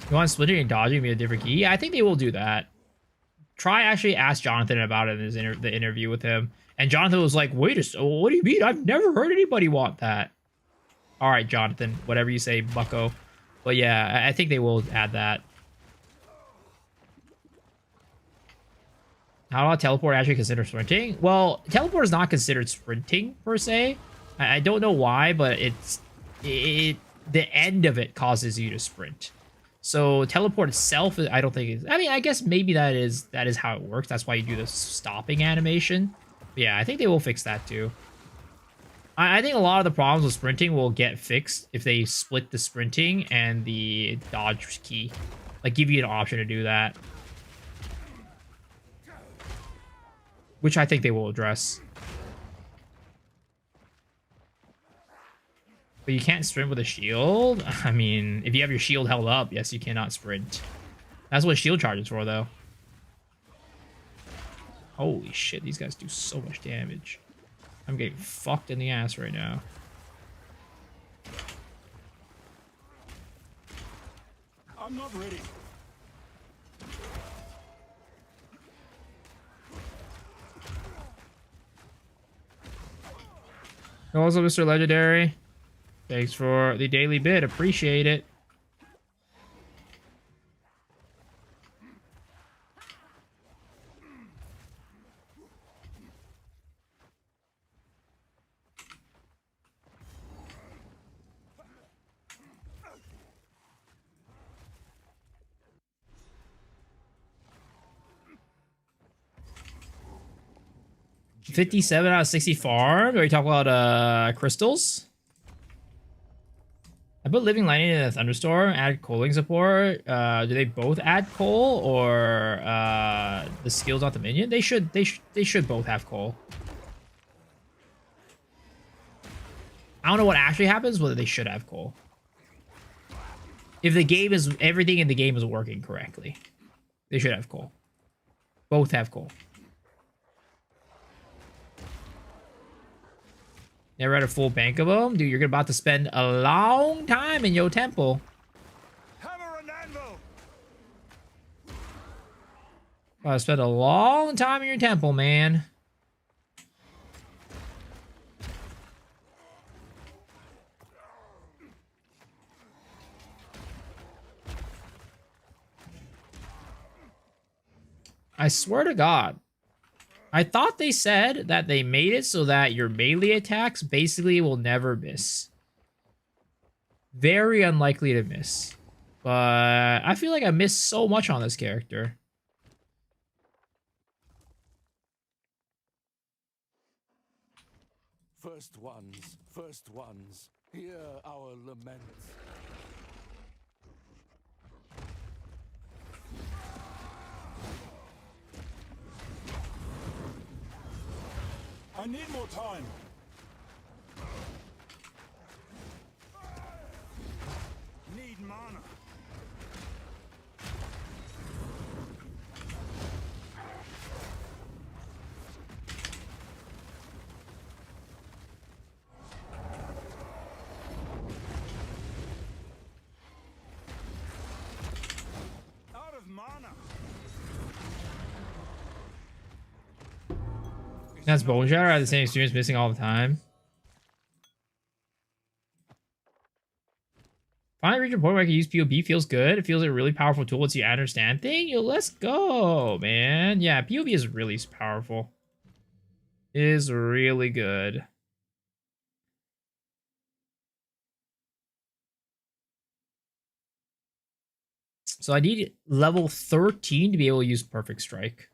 S1: You want splitting and dodging be a different key? Yeah, I think they will do that. Try actually asked Jonathan about it in the interview with him. And Jonathan was like, wait a second, what do you mean? I've never heard anybody want that. All right, Jonathan, whatever you say, bucko. But yeah, I think they will add that. How about teleport actually consider sprinting? Well, teleport is not considered sprinting per se. I don't know why, but the end of it causes you to sprint. So teleport itself, I don't think is. I mean, I guess maybe that is how it works. That's why you do the stopping animation. But yeah, I think they will fix that too. I think a lot of the problems with sprinting will get fixed if they split the sprinting and the dodge key, like give you an option to do that, which I think they will address. But you can't sprint with a shield? I mean, if you have your shield held up, yes, you cannot sprint. That's what shield charge is for, though. Holy shit, these guys do so much damage. I'm getting fucked in the ass right now.
S6: I'm not ready.
S1: Also, Mr. Legendary, thanks for the daily bid. Appreciate it. $57 out of 60 farm. Are you talking about crystals? I put Living Lightning in a Thunderstorm, add coaling support. Do they both add coal, or the skill's not the minion? They should both have coal. I don't know what actually happens, whether they should have coal. If the game is everything in the game is working correctly, they should have coal. Both have coal. Never had a full bank of them? Dude, you're about to spend a long time in your temple.
S6: Hammer and anvil.
S1: About to spend a long time in your temple, man. I swear to God. I thought they said that they made it so that your melee attacks basically will never miss. Very unlikely to miss. But I feel like I missed so much on this character.
S7: First ones, hear our laments.
S6: I need more time. Need mana. Out of mana.
S1: That's Bone Shatter. I had the same experience missing all the time. Finally reached a point where I can use POB. Feels good. It feels like a really powerful tool once you understand thing. Yo, let's go, man. Yeah, POB is really powerful. It is really good. So I need level 13 to be able to use Perfect Strike.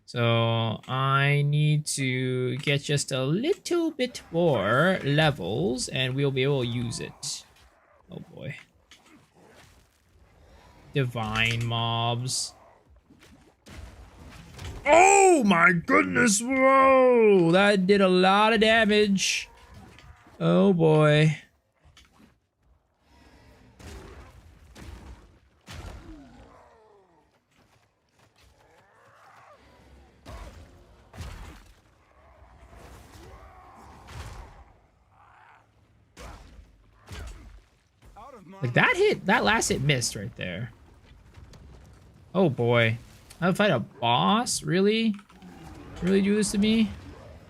S1: So I need to get just a little bit more levels and we'll be able to use it. Oh boy. Divine mobs. Oh my goodness, whoa! That did a lot of damage. Oh boy. Like that last hit missed right there. Oh boy. I have to fight a boss? Really? Really do this to me?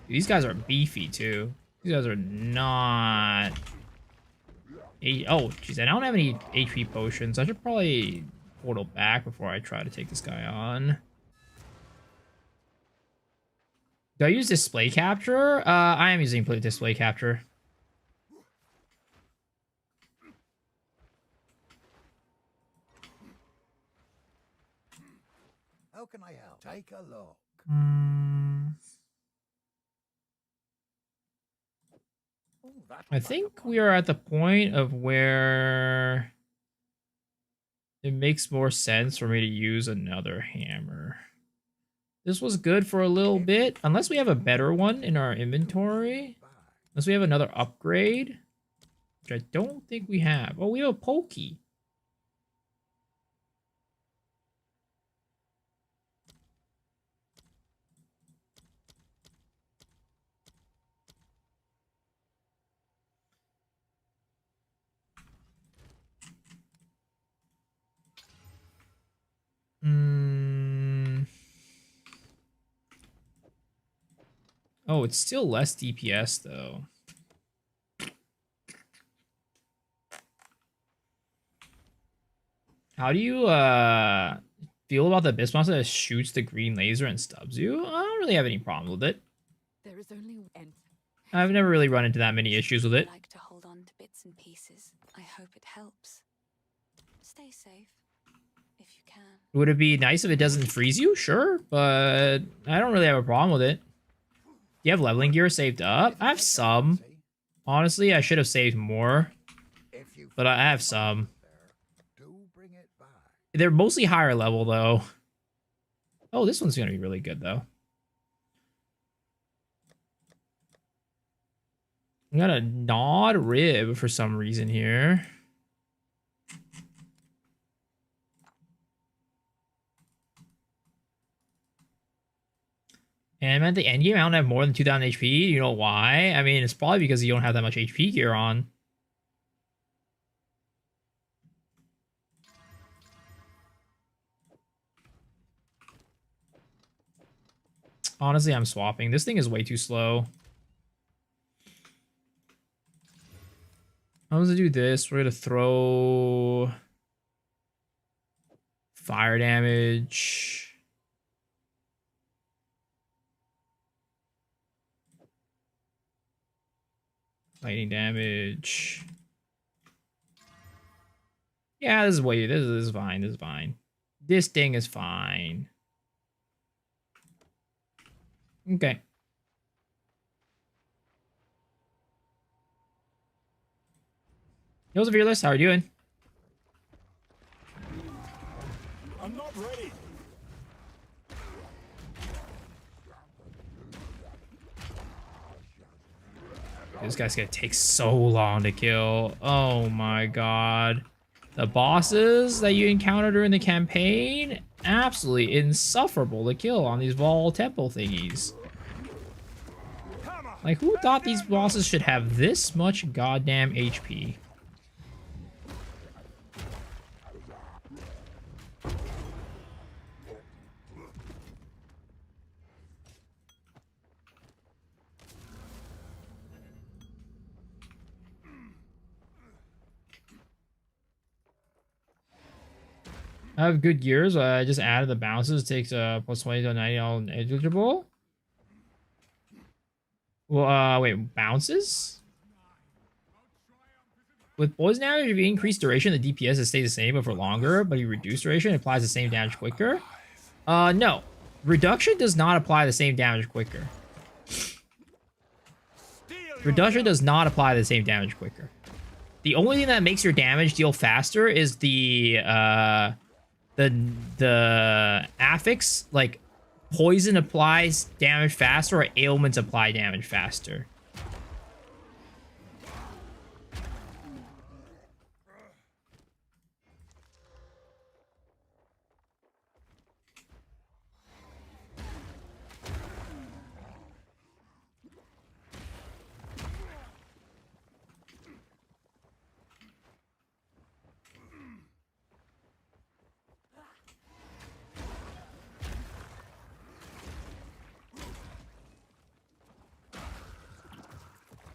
S1: These guys are beefy too. These guys are not... Oh, jeez, I don't have any HP potions. I should probably portal back before I try to take this guy on. Do I use display capture? I am using display capture.
S9: How can I help? Take a look.
S1: I think we are at the point of where it makes more sense for me to use another hammer. This was good for a little bit, unless we have a better one in our inventory. Unless we have another upgrade, which I don't think we have. Oh, we have a pokey. Oh, it's still less DPS though. How do you feel about the Abyss monster that shoots the green laser and stubs you? I don't really have any problem with it.
S5: There is only one.
S1: I've never really run into that many issues with it.
S5: I like to hold on to bits and pieces. I hope it helps. Stay safe if you can.
S1: Would it be nice if it doesn't freeze you? Sure, but I don't really have a problem with it. Do you have leveling gear saved up? I have some. Honestly, I should have saved more, but I have some. They're mostly higher level, though. Oh, this one's going to be really good, though. I got a gnawed rib for some reason here. And at the endgame, I don't have more than 2,000 HP. You know why? I mean, it's probably because you don't have that much HP gear on. Honestly, I'm swapping. This thing is way too slow. I'm gonna do this. We're gonna throw fire damage. Lightning damage. Yeah, this is fine. This is fine. This thing is fine. Okay. Yo, Fearless, how are you doing?
S6: I'm not ready.
S1: This guy's gonna take so long to kill. Oh my god. The bosses that you encounter during the campaign, absolutely insufferable to kill on these Vol Temple thingies. Like, who thought these bosses should have this much goddamn HP? I have good gears. I just added the bounces. Takes plus 20 to 90 all negligible. Well, wait, bounces? With poison damage, if you increase duration, the DPS stays the same but for longer, but you reduce duration, it applies the same damage quicker. No. Reduction does not apply the same damage quicker. Reduction does not apply the same damage quicker. The only thing that makes your damage deal faster is the affix, like poison applies damage faster or ailments apply damage faster.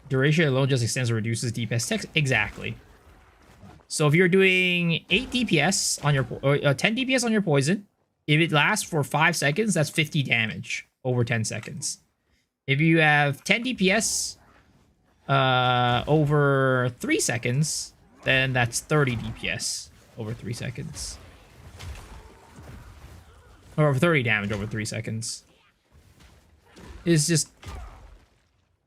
S1: Duration alone just extends or reduces DPS text. Exactly. So if you're doing 8 DPS on your or 10 DPS on your poison, if it lasts for 5 seconds, that's 50 damage over 10 seconds. If you have 10 DPS over 3 seconds, then that's 30 DPS over 3 seconds. Or 30 damage over 3 seconds. It's just...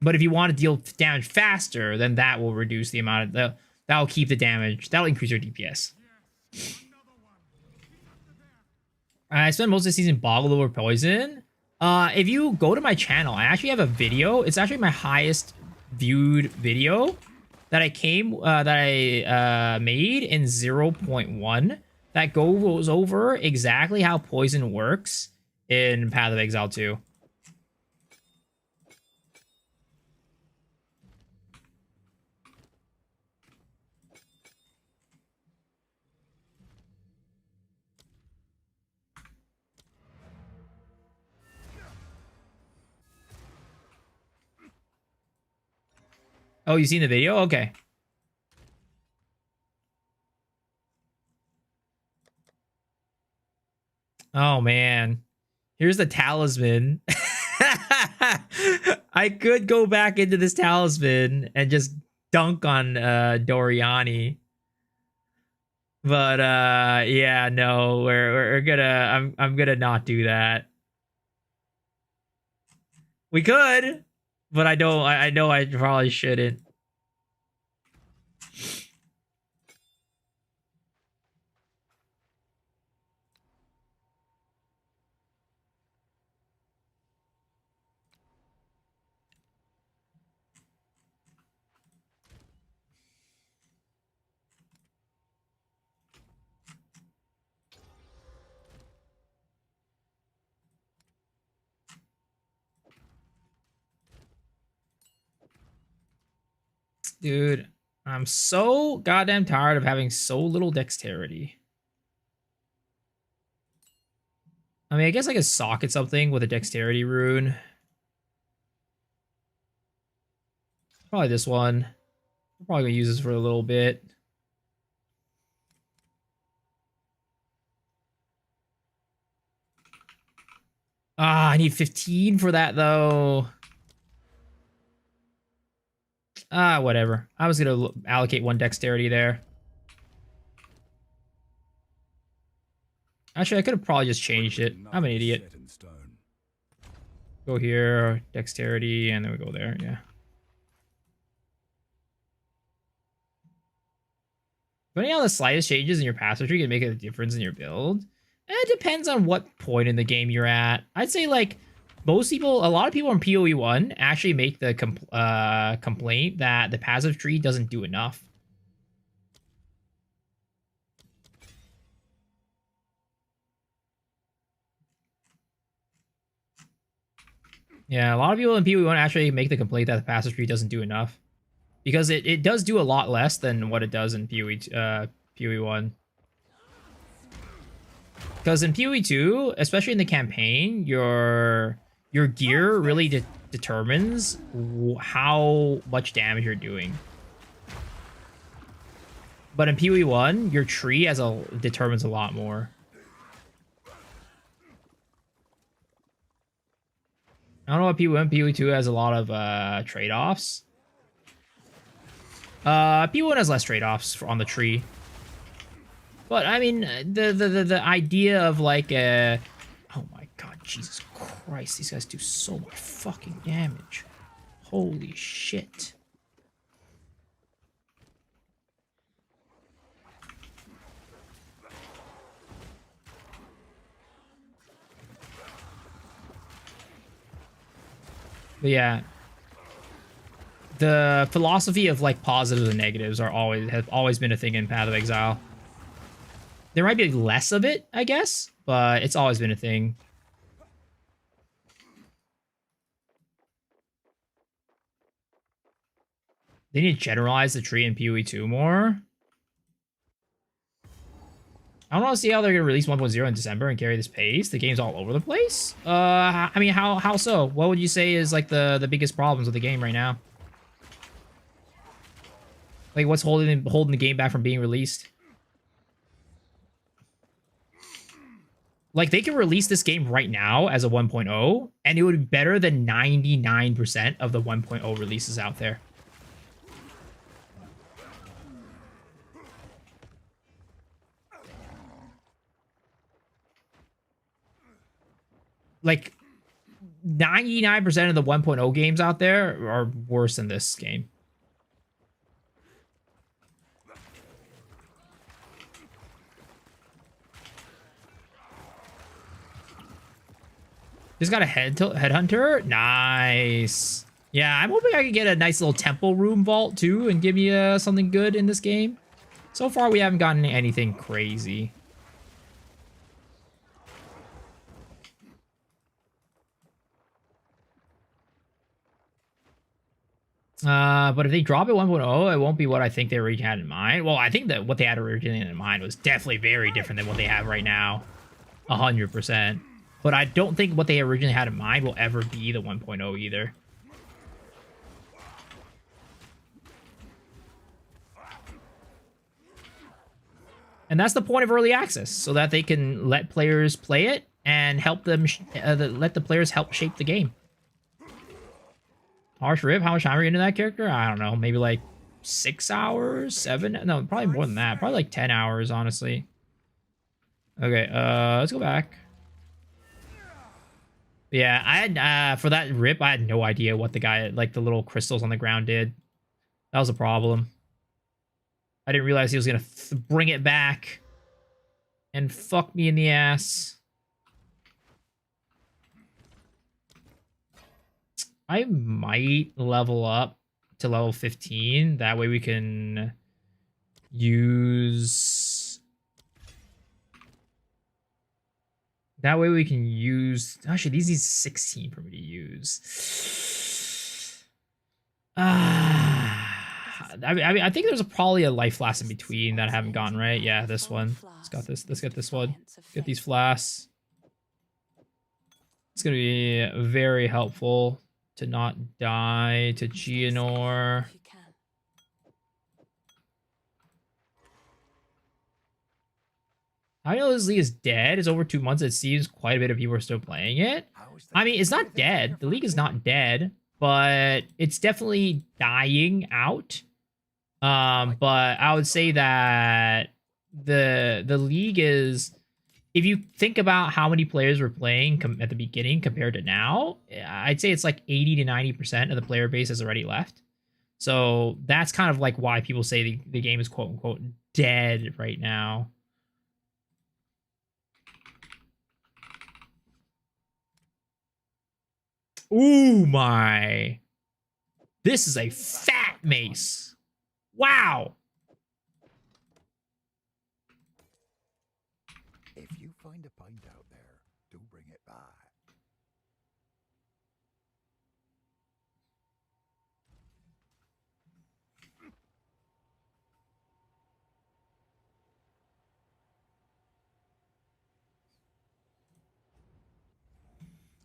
S1: But if you want to deal damage faster, then that will reduce the amount of... That'll keep the damage. That'll increase your DPS. I spent most of the season boggled over poison. If you go to my channel, I actually have a video. It's actually my highest viewed video that I made in 0.1 that goes over exactly how poison works in Path of Exile 2. Oh, you seen the video? Okay. Oh, man. Here's the talisman. I could go back into this talisman and just dunk on Doriani. But yeah, no, we're gonna I'm gonna not do that. We could, but I don't. I know I probably shouldn't. Dude, I'm so goddamn tired of having so little dexterity. I mean, I guess I could socket something with a dexterity rune. Probably this one. I'm probably gonna use this for a little bit. Ah, I need 15 for that though. Ah, whatever. I was gonna allocate 1 dexterity there. Actually, I could have probably just changed it. I'm an idiot. Go here, dexterity, and then we go there, yeah. Depending on the slightest changes in your passive tree can make a difference in your build. It depends on what point in the game you're at. I'd say, like, most people, a lot of people in PoE 1 actually make the complaint that the passive tree doesn't do enough. Yeah, a lot of people in PoE 1 actually make the complaint that the passive tree doesn't do enough. Because it does do a lot less than what it does in PoE 1. Because in PoE 2, especially in the campaign, your gear really determines how much damage you're doing. But in PoE 1, your tree determines a lot more. I don't know what PoE1. PoE2 has a lot of trade-offs. PoE1 has less trade-offs on the tree. But I mean, the idea of like oh my god, Jesus Christ, these guys do so much fucking damage. Holy shit. But yeah, the philosophy of like positives and negatives have always been a thing in Path of Exile. There might be less of it, I guess, but it's always been a thing. They need to generalize the tree in PoE2 more. I don't want to see how they're going to release 1.0 in December and carry this pace. The game's all over the place. I mean, how so? What would you say is like the biggest problems with the game right now? Like, what's holding the game back from being released? Like, they can release this game right now as a 1.0, and it would be better than 99% of the 1.0 releases out there. Like, 99% of the 1.0 games out there are worse than this game. Just got a headhunter. Nice. Yeah, I'm hoping I can get a nice little temple room vault too and give me something good in this game. So far, we haven't gotten anything crazy. But if they drop it 1.0, it won't be what I think they originally had in mind. Well, I think that what they had originally in mind was definitely very different than what they have right now. 100%. But I don't think what they originally had in mind will ever be the 1.0 either. And that's the point of early access, so that they can let players play it and help them, let the players help shape the game. Harsh Rip, how much time are you into that character? I don't know, maybe like 6 hours, 7? No, probably more than that. Probably like 10 hours, honestly. Okay, let's go back. Yeah, I had, for that Rip, I had no idea what the guy, like the little crystals on the ground did. That was a problem. I didn't realize he was gonna bring it back and fuck me in the ass. I might level up to level 15. That way we can use... Actually, these need 16 for me to use. I think there's probably a life flask in between that I haven't gotten, right? Yeah, this one. Let's got this. Let's get this one. Get these flasks. It's gonna be very helpful to not die to Geonor. I know this league is dead. It's over 2 months. It seems quite a bit of people are still playing it. I mean, it's not dead. The league is not dead, but it's definitely dying out. But I would say that the league is, if you think about how many players were playing at the beginning compared to now, I'd say it's like 80 to 90% of the player base has already left. So that's kind of like why people say the game is quote unquote dead right now. Ooh my. This is a fat mace. Wow.
S9: If you find a pint out there, do bring it back.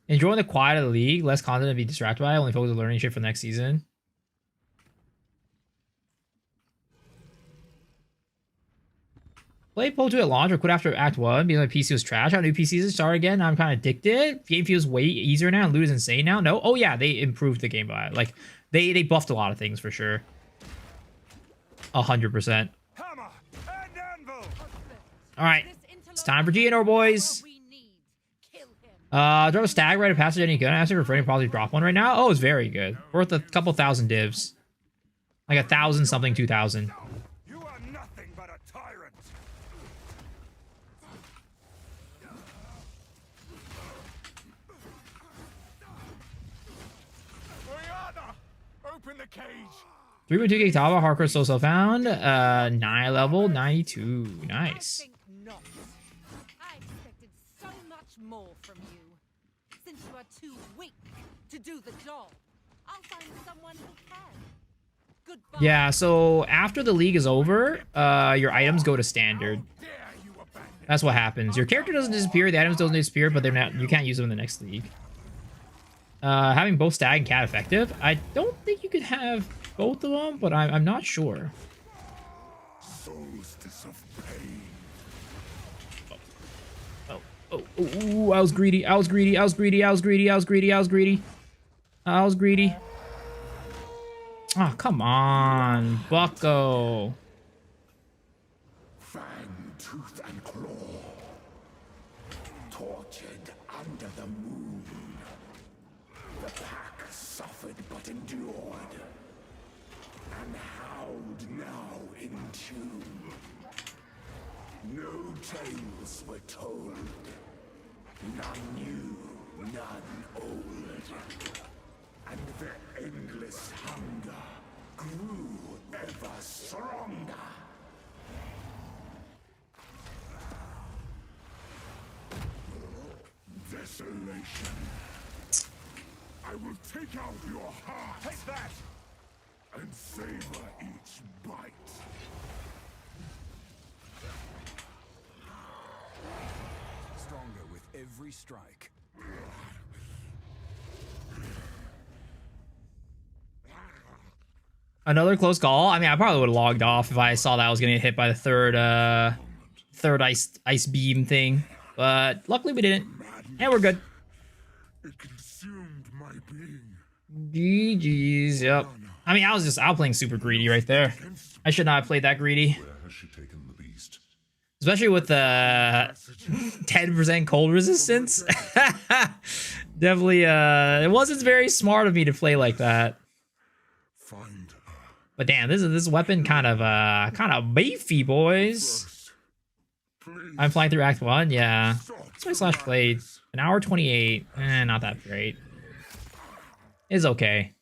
S1: Enjoying the quiet of the league, less content to be distracted by, only focus on learning shit for next season. Play Poe 2 at launch or quit after Act 1 because my PC was trash. How new PCs start again? I'm kind of addicted. Game feels way easier now and loot is insane now. No? Oh yeah, they improved the game by it. Like, they buffed a lot of things for sure. 100%.
S6: Hammer and anvil.
S1: Alright. It's time for Geonor, boys. Drop a stag right of passage any good. I asked her for probably drop one right now. Oh, it's very good. Worth a couple thousand divs. Like 1,000 something, 2,000.
S6: You are nothing but a tyrant.
S7: Open the cage.
S1: 3.2 gig Tava, hardcore so found. 9 level, 92. Nice.
S10: I expected so much more from you. Since you are too weak to do the job, I'll find someone who can. Goodbye.
S1: Yeah, so after the league is over, your items go to standard. That's what happens. Your character doesn't disappear, the items don't disappear, but they're not. You can't use them in the next league. Having both stag and cat effective. I don't think you could have both of them, but I'm not sure. Oh, I was greedy. I was greedy. I was greedy. I was greedy. I was greedy. I was greedy. I was greedy. Oh, come on, Bucko.
S2: Fang, tooth, and claw. Tortured under the moon. The pack suffered but endured. And howled now in tune. No tales were told. None new, none old. And their endless hunger grew ever stronger. Desolation. I will take out your heart.
S6: Take that.
S2: And savor each bite.
S4: Stronger with every strike.
S1: Another close call. I mean, I probably would have logged off if I saw that I was gonna get hit by the third ice beam thing. But luckily we didn't. And we're good.
S2: It consumed my being.
S1: GG's, yep. I mean, I was playing super greedy right there. I should not have played that greedy.
S2: Where has she taken the beast?
S1: Especially with the 10% cold resistance. Definitely, it wasn't very smart of me to play like that.
S2: Find her.
S1: But damn, this weapon kind of beefy, boys.
S2: Please.
S1: I'm flying through Act 1, yeah.
S2: Stop
S1: That's my slash played. An hour 28. Not that great. It's okay.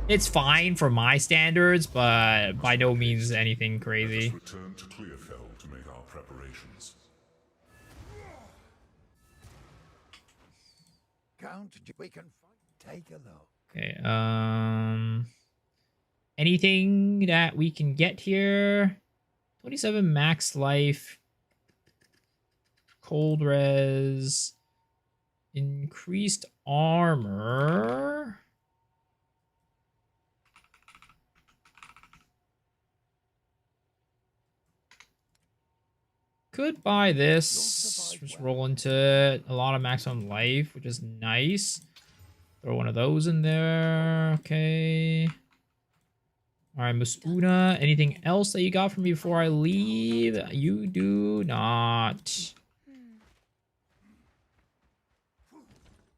S1: It's fine for my standards, but by no means anything crazy.
S2: Return to Clearfell to make our preparations.
S9: Count, we can take a look.
S1: Okay, anything that we can get here? 27 max life. Cold res. Increased armor. Could buy this. Just roll into it. A lot of maximum life, which is nice. Throw one of those in there. Okay. All right, Musuna. Anything else that you got for me before I leave? You do not.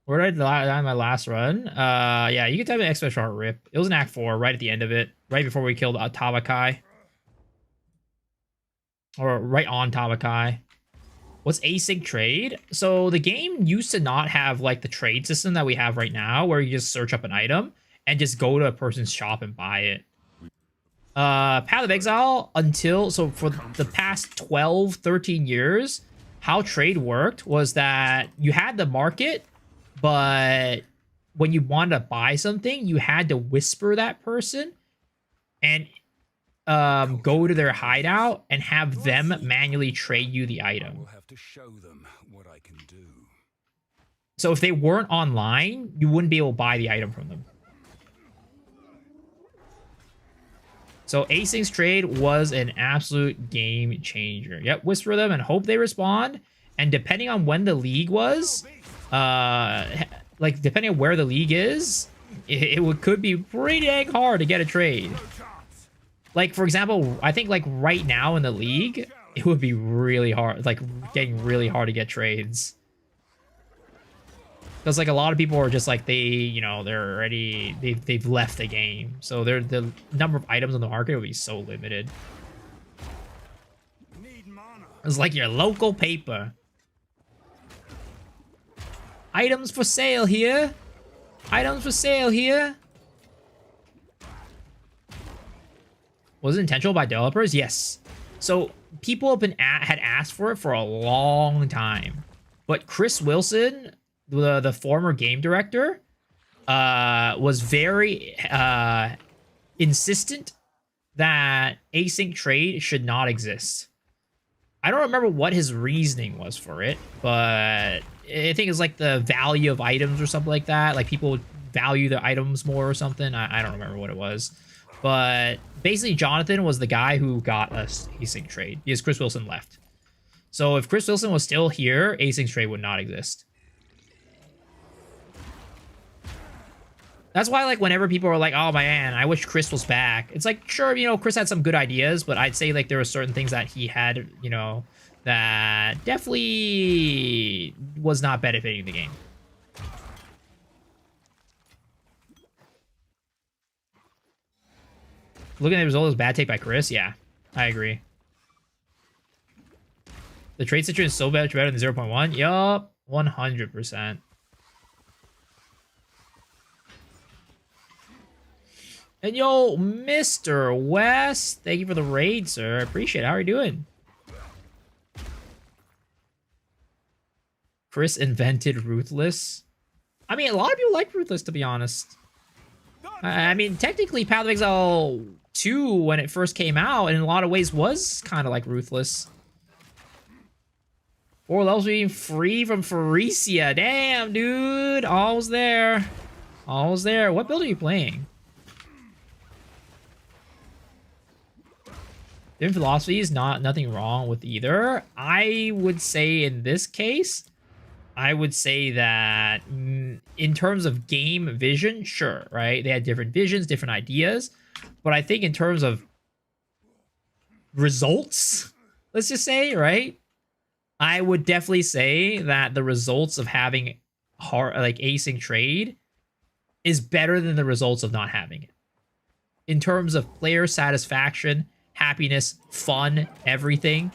S1: Where did I die my last run? Yeah, you can type an extra short rip. It was in Act 4, right at the end of it. Right before we killed Tabakai. Or right on Tabakai. What's async trade? So the game used to not have like the trade system that we have right now, where you just search up an item and just go to a person's shop and buy it. Path of Exile so for the past 12, 13 years, how trade worked was that you had the market, but when you wanted to buy something, you had to whisper that person and go to their hideout and have them manually trade you the item.
S4: We'll have to show them what I can do.
S1: So if they weren't online, you wouldn't be able to buy the item from them. So async trade was an absolute game changer. Yep, whisper them and hope they respond. And depending on when the league was, like depending on where the league is, could be pretty dang hard to get a trade. Like for example, I think like right now in the league, it would be really hard, like getting really hard to get trades. Because like a lot of people are just like they're already they've left the game, so the number of items on the market would be so limited. It's like your local paper. Items for sale here. Items for sale here. Was it intentional by developers? Yes. So people have had asked for it for a long time, but Chris Wilson, the former game director, was very insistent that async trade should not exist. I don't remember what his reasoning was for it, but I think it's like the value of items or something like that. Like people value their items more or something. I don't remember what it was. But basically, Jonathan was the guy who got us async trade because Chris Wilson left. So if Chris Wilson was still here, async trade would not exist. That's why, like, whenever people are like, oh, man, I wish Chris was back. It's like, sure, Chris had some good ideas, but I'd say, like, there were certain things that he had, that definitely was not benefiting the game. Looking at the result as bad take by Chris, yeah, I agree. The trade situation is so much better than 0.1. Yup, 100%. And yo, Mr. West, thank you for the raid, sir. I appreciate it. How are you doing? Chris invented Ruthless. I mean, a lot of people like Ruthless, to be honest. I mean, technically, Path of Exile 2, when it first came out, in a lot of ways was kind of like Ruthless. 4 levels being free from Pharesia. Damn, dude. All's there. All's there. What build are you playing? Different philosophies, nothing wrong with either. I would say in this case, I would say that in terms of game vision, sure, right? They had different visions, different ideas. But I think in terms of results, let's just say, right? I would definitely say that the results of having async trade is better than the results of not having it. In terms of player satisfaction, happiness, fun, everything,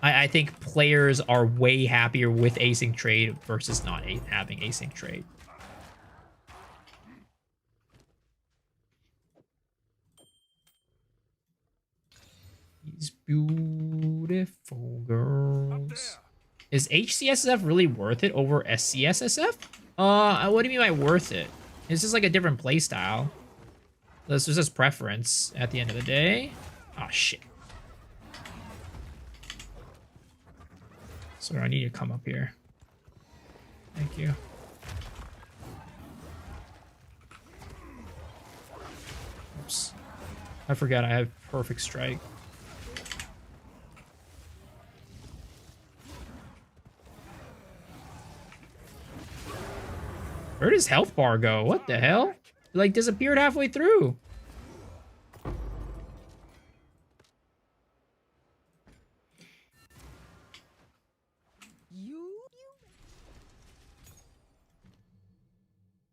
S1: I think players are way happier with async trade versus not having async trade. These beautiful girls. Is HCSSF really worth it over SCSSF? What do you mean by worth it? It's just like a different playstyle. This is just preference at the end of the day. Oh, shit. So I need you to come up here. Thank you. Oops. I forgot I have perfect strike. Where does health bar go? What the hell? It like disappeared halfway through.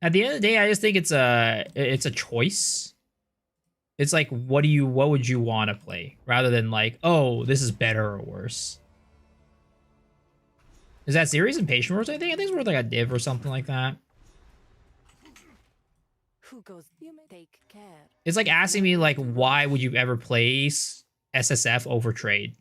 S1: At the end of the day, I just think it's a choice. It's like, what would you want to play? Rather than like, oh, this is better or worse. Is that series impatient worth? I think it's worth like a div or something like that.
S5: Who goes? You may take care.
S1: It's like asking me like, why would you ever play SSF over trade?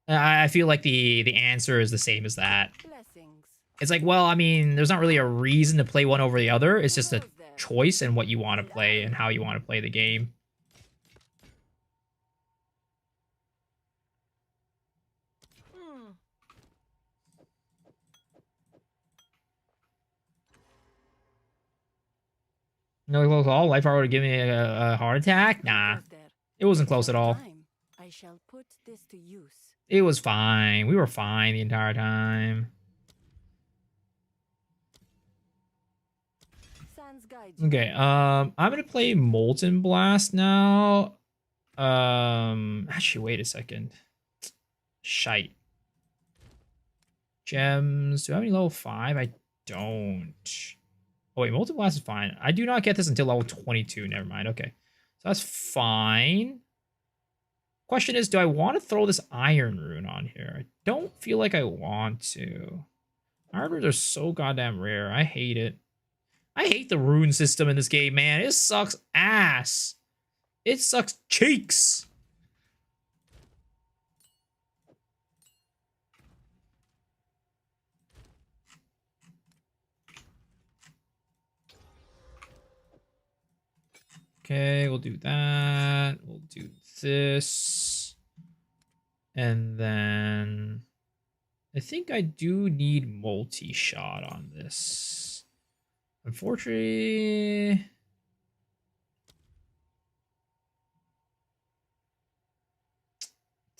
S1: I feel like the answer is the same as that.
S5: Blessings.
S1: It's like, well, I mean, there's not really a reason to play one over the other. It's just a choice and what you want to play and how you want to play the game. No close call. Life would give me a heart attack. Nah, it wasn't close at all.
S5: I shall put this to use.
S1: It was fine. We were fine the entire time. Okay, I'm gonna play Molten Blast now. Actually, wait a second. Shite. Gems. Do I have any level 5? I don't. Oh, wait, Molten Blast is fine. I do not get this until level 22. Never mind. Okay. So that's fine. Question is, do I want to throw this Iron Rune on here? I don't feel like I want to. Iron Runes are so goddamn rare. I hate it. I hate the rune system in this game, man. It sucks ass. It sucks cheeks. Okay, we'll do that. We'll do this. And then I think I do need multi-shot on this. Unfortunately,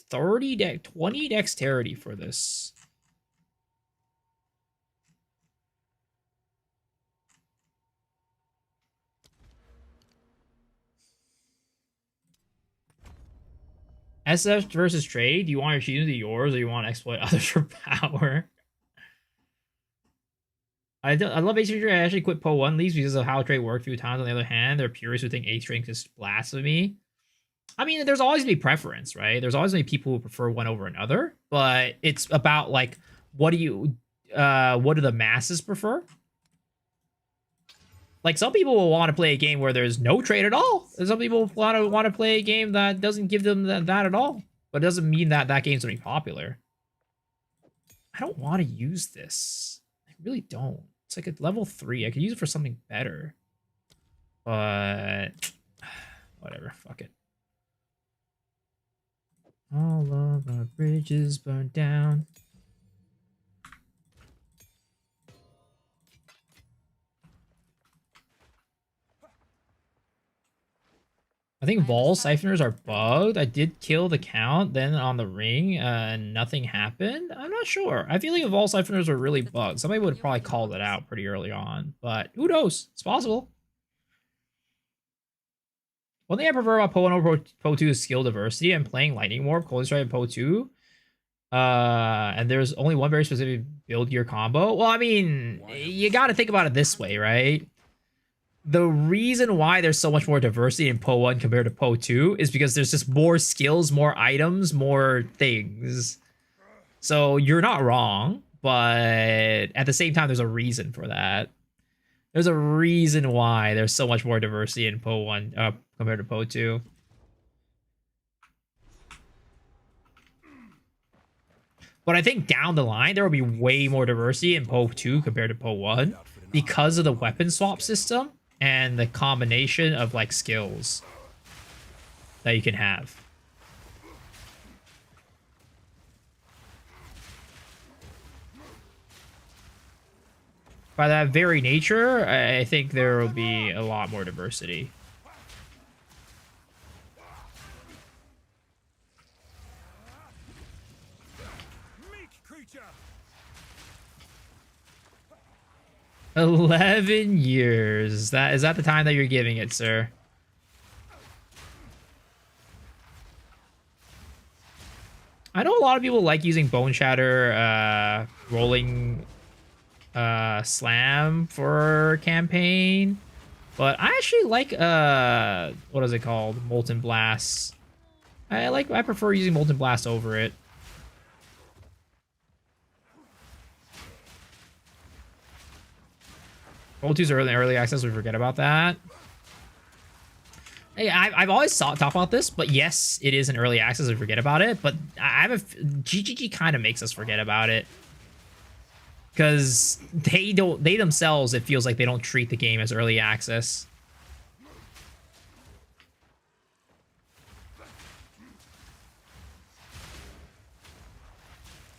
S1: 20 dexterity for this. SF versus trade. Do you want your achievements to be yours, or you want to exploit others for power? I love Ace Ranger. I actually quit Po 1 leagues because of how trade worked a few times. On the other hand, there are purists who think Ace Strength is blasphemy. I mean, there's always gonna be preference, right? There's always gonna be people who prefer one over another, but it's about like what do the masses prefer? Like some people will want to play a game where there's no trade at all. And some people want to play a game that doesn't give them that at all. But it doesn't mean that that game's gonna be popular. I don't want to use this. I really don't. It's like a level 3. I could use it for something better. But whatever. Fuck it. All of our bridges burned down. I think Vol Siphoners are bugged. I did kill the count, then on the ring, and nothing happened. I'm not sure. I feel like if Vol Siphoners were really bugged, somebody would have probably called it out pretty early on. But who knows? It's possible. One thing I prefer about Po 1 over Po 2 is skill diversity. I'm playing Lightning Warp, Cold Strike, and Po 2. And there's only one very specific build gear combo. Well, I mean, you got to think about it this way, right? The reason why there's so much more diversity in Po 1 compared to Po 2 is because there's just more skills, more items, more things. So you're not wrong, but at the same time, there's a reason for that. There's a reason why there's so much more diversity in Po 1 compared to Po 2. But I think down the line, there will be way more diversity in Po 2 compared to Po 1 because of the weapon swap system and the combination of like skills that you can have. By that very nature, I think there will be a lot more diversity.
S7: Meek creature.
S1: 11 years. Is that the time that you're giving it, sir? I know a lot of people like using Bone Shatter, rolling slam for campaign, but I actually like what is it called, Molten Blast. I prefer using Molten Blast over it. World 2's early access, we forget about that. Hey, I've always talked about this, but yes, it is an early access, we forget about it, but GGG kind of makes us forget about it. Because they themselves, it feels like they don't treat the game as early access.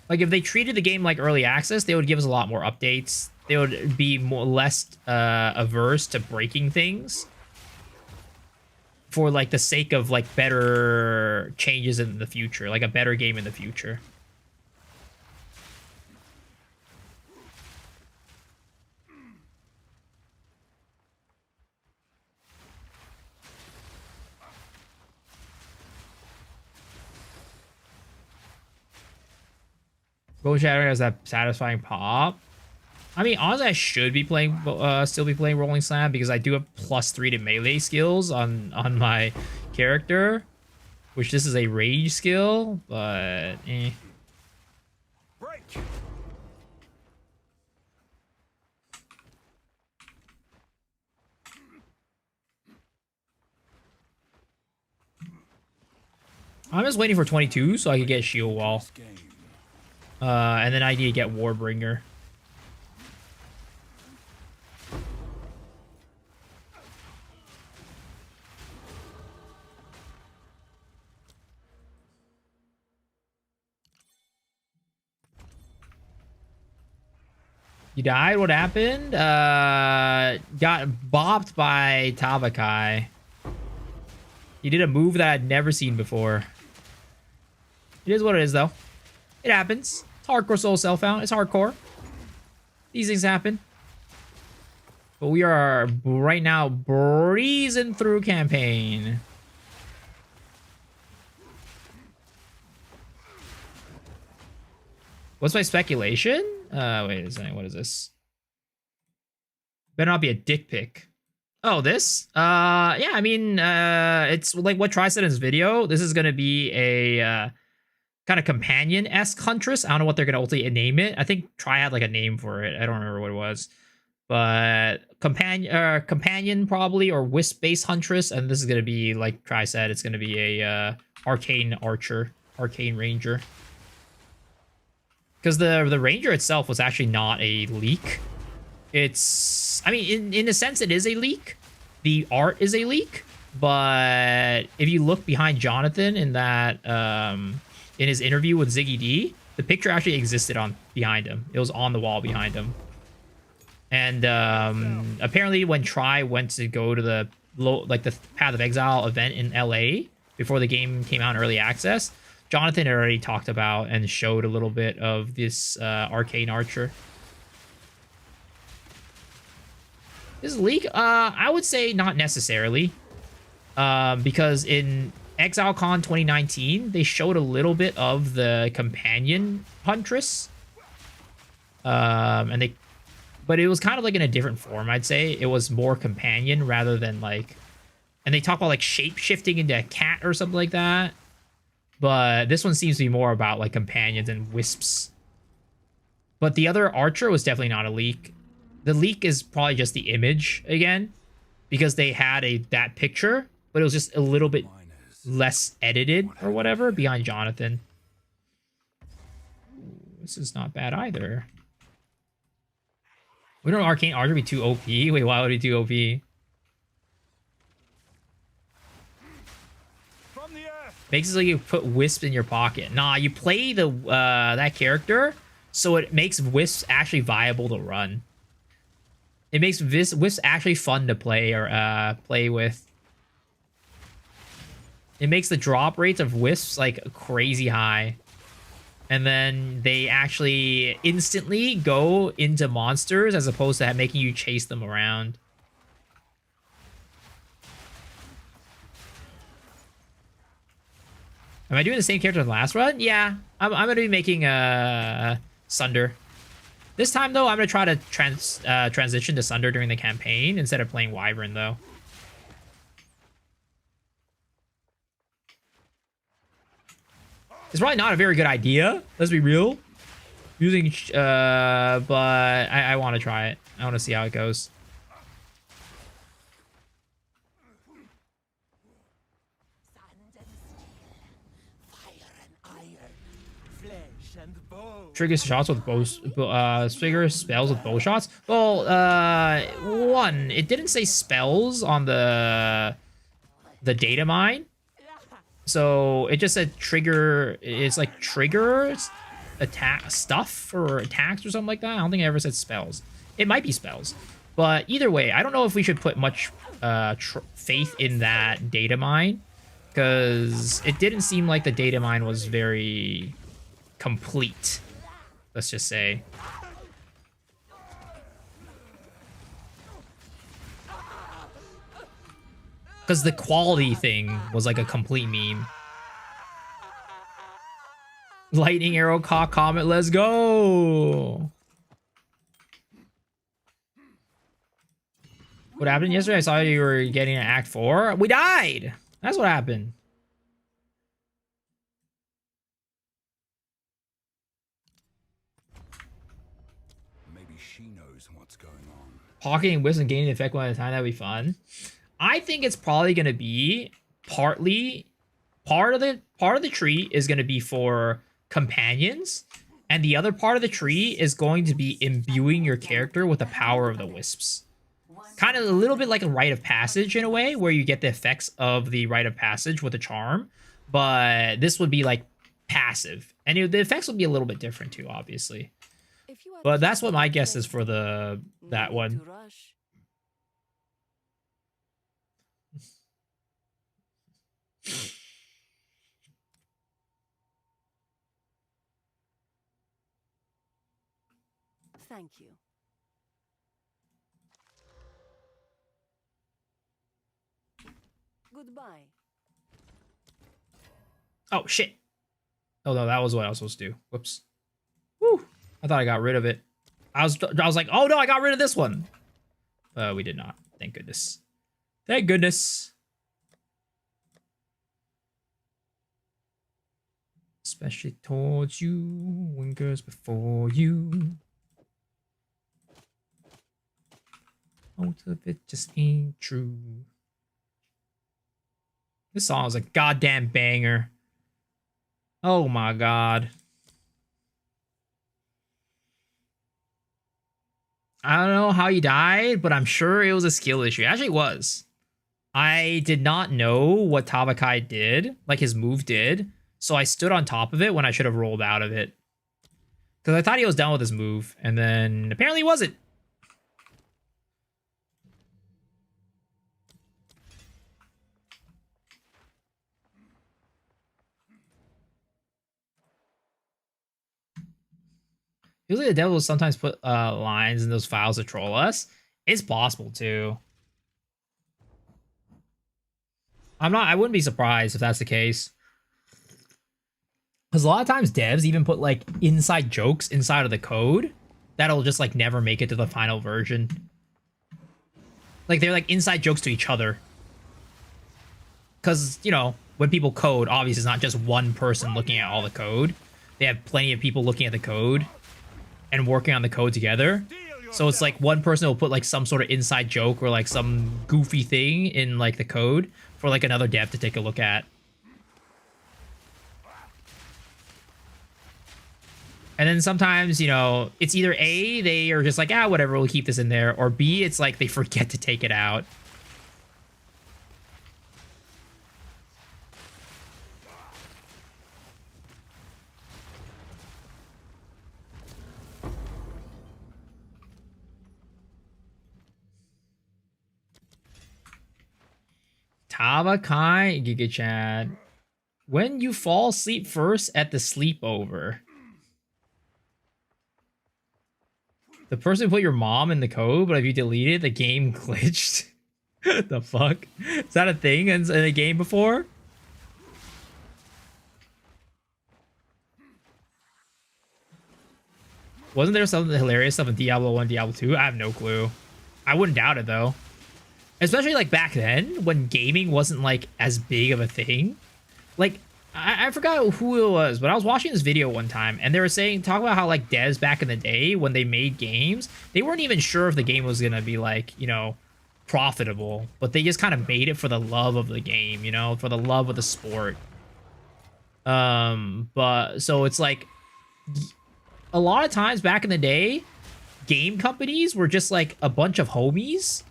S1: Like, if they treated the game like early access, they would give us a lot more updates. they would be less averse to breaking things for like the sake of like better changes in the future, like a better game in the future. Gold Shattering has that satisfying pop. I mean, honestly, I should be playing, still be playing Rolling Slam because I do have +3 to melee skills on my character, which this is a rage skill, but eh.
S7: Break.
S1: I'm just waiting for 22 so I can get Shield Wall. And then I need to get Warbringer. You died? What happened? Got bopped by Tavakai. He did a move that I'd never seen before. It is what it is, though. It happens. It's hardcore soul self-found. It's hardcore. These things happen. But we are right now breezing through campaign. What's my speculation? Wait a second. What is this? Better not be a dick pic. Oh, this? Yeah, I mean, it's like what Tri said in his video. This is going to be a kind of companion-esque huntress. I don't know what they're going to ultimately name it. I think Tri had like a name for it. I don't remember what it was. But companion probably, or wisp-based huntress. And this is going to be, like Tri said, it's going to be a arcane archer, arcane ranger. Because the ranger itself was actually not a leak. It's, I mean, in a sense, it is a leak. The art is a leak. But if you look behind Jonathan in that, in his interview with Ziggy D, the picture actually existed behind him. It was on the wall behind him. And apparently when Tri went to go to the Path of Exile event in LA before the game came out in early access, Jonathan had already talked about and showed a little bit of this arcane archer. This leak, I would say not necessarily, because in ExileCon 2019 they showed a little bit of the companion huntress, but it was kind of like in a different form. I'd say it was more companion rather than like, and they talk about like shape shifting into a cat or something like that. But this one seems to be more about like companions and wisps. But the other archer was definitely not a leak. The leak is probably just the image again, because they had that picture, but it was just a little bit less edited or whatever behind Jonathan. Ooh, this is not bad either. We don't know arcane archer be too OP. Wait, why would it be too OP? Makes it so you put wisp in your pocket. Nah, you play the that character, so it makes wisps actually viable to run. It makes wisps actually fun to play or play with. It makes the drop rates of wisps like crazy high. And then they actually instantly go into monsters as opposed to making you chase them around. Am I doing the same character as the last run? Yeah, I'm going to be making Sunder. This time, though, I'm going to try to transition to Sunder during the campaign instead of playing Wyvern, though. It's probably not a very good idea, let's be real. Using, but I want to try it. I want to see how it goes. Triggers shots with bows, triggers spells with bow shots. Well, one, it didn't say spells on the data mine, so it just said trigger. It's like triggers, attack stuff or attacks or something like that. I don't think it ever said spells. It might be spells. But either way, I don't know if we should put much faith in that data mine, because it didn't seem like the data mine was very complete, let's just say. Because the quality thing was like a complete meme. Lightning arrow, cock, comet, let's go! What happened yesterday? I saw you were getting an Act 4. We died! That's what happened.
S4: Maybe she knows what's going on.
S1: Pocketing wisdom gaining effect one at a time, that'd be fun. I think it's probably gonna be partly part of the tree is gonna be for companions, and the other part of the tree is going to be imbuing your character with the power of the wisps. Kind of a little bit like a rite of passage in a way, where you get the effects of the rite of passage with a charm, but this would be like passive, and the effects would be a little bit different too, obviously. But that's what my guess is for that one.
S10: Thank you. Goodbye.
S1: Oh, shit. Oh, no, that was what I was supposed to do. Whoops. Woo. I thought I got rid of it. I was like, oh, no, I got rid of this one. We did not. Thank goodness. Thank goodness. Especially towards you when girls before you. Most of it just ain't true. This song is a goddamn banger. Oh my god. I don't know how he died, but I'm sure it was a skill issue. Actually, it was. I did not know what Tabakai did, like his move did, so I stood on top of it when I should have rolled out of it. Because I thought he was done with his move, and then apparently he wasn't. Usually the devil will sometimes put lines in those files to troll us. It's possible too. I wouldn't be surprised if that's the case. Because a lot of times devs even put like inside jokes inside of the code that'll just like never make it to the final version. Like they're like inside jokes to each other. Because, you know, when people code, obviously it's not just one person looking at all the code. They have plenty of people looking at the code and working on the code together. So it's like one person will put like some sort of inside joke or like some goofy thing in like the code for like another dev to take a look at. And then sometimes, you know, it's either A, they are just like, ah, whatever, we'll keep this in there. Or B, it's like they forget to take it out. Tabakai Giga Chat. When you fall asleep first at the sleepover. The person put your mom in the code, but if you delete it, the game glitched. The fuck? Is that a thing in a game before? Wasn't there something hilarious stuff in Diablo 1, Diablo 2? I have no clue. I wouldn't doubt it though. Especially like back then when gaming wasn't like as big of a thing. Like I forgot who it was, but I was watching this video one time and they were talking about how like devs back in the day when they made games, they weren't even sure if the game was gonna be like, you know, profitable, but they just kind of made it for the love of the game, you know, for the love of the sport. But so it's like a lot of times back in the day, game companies were just like a bunch of homies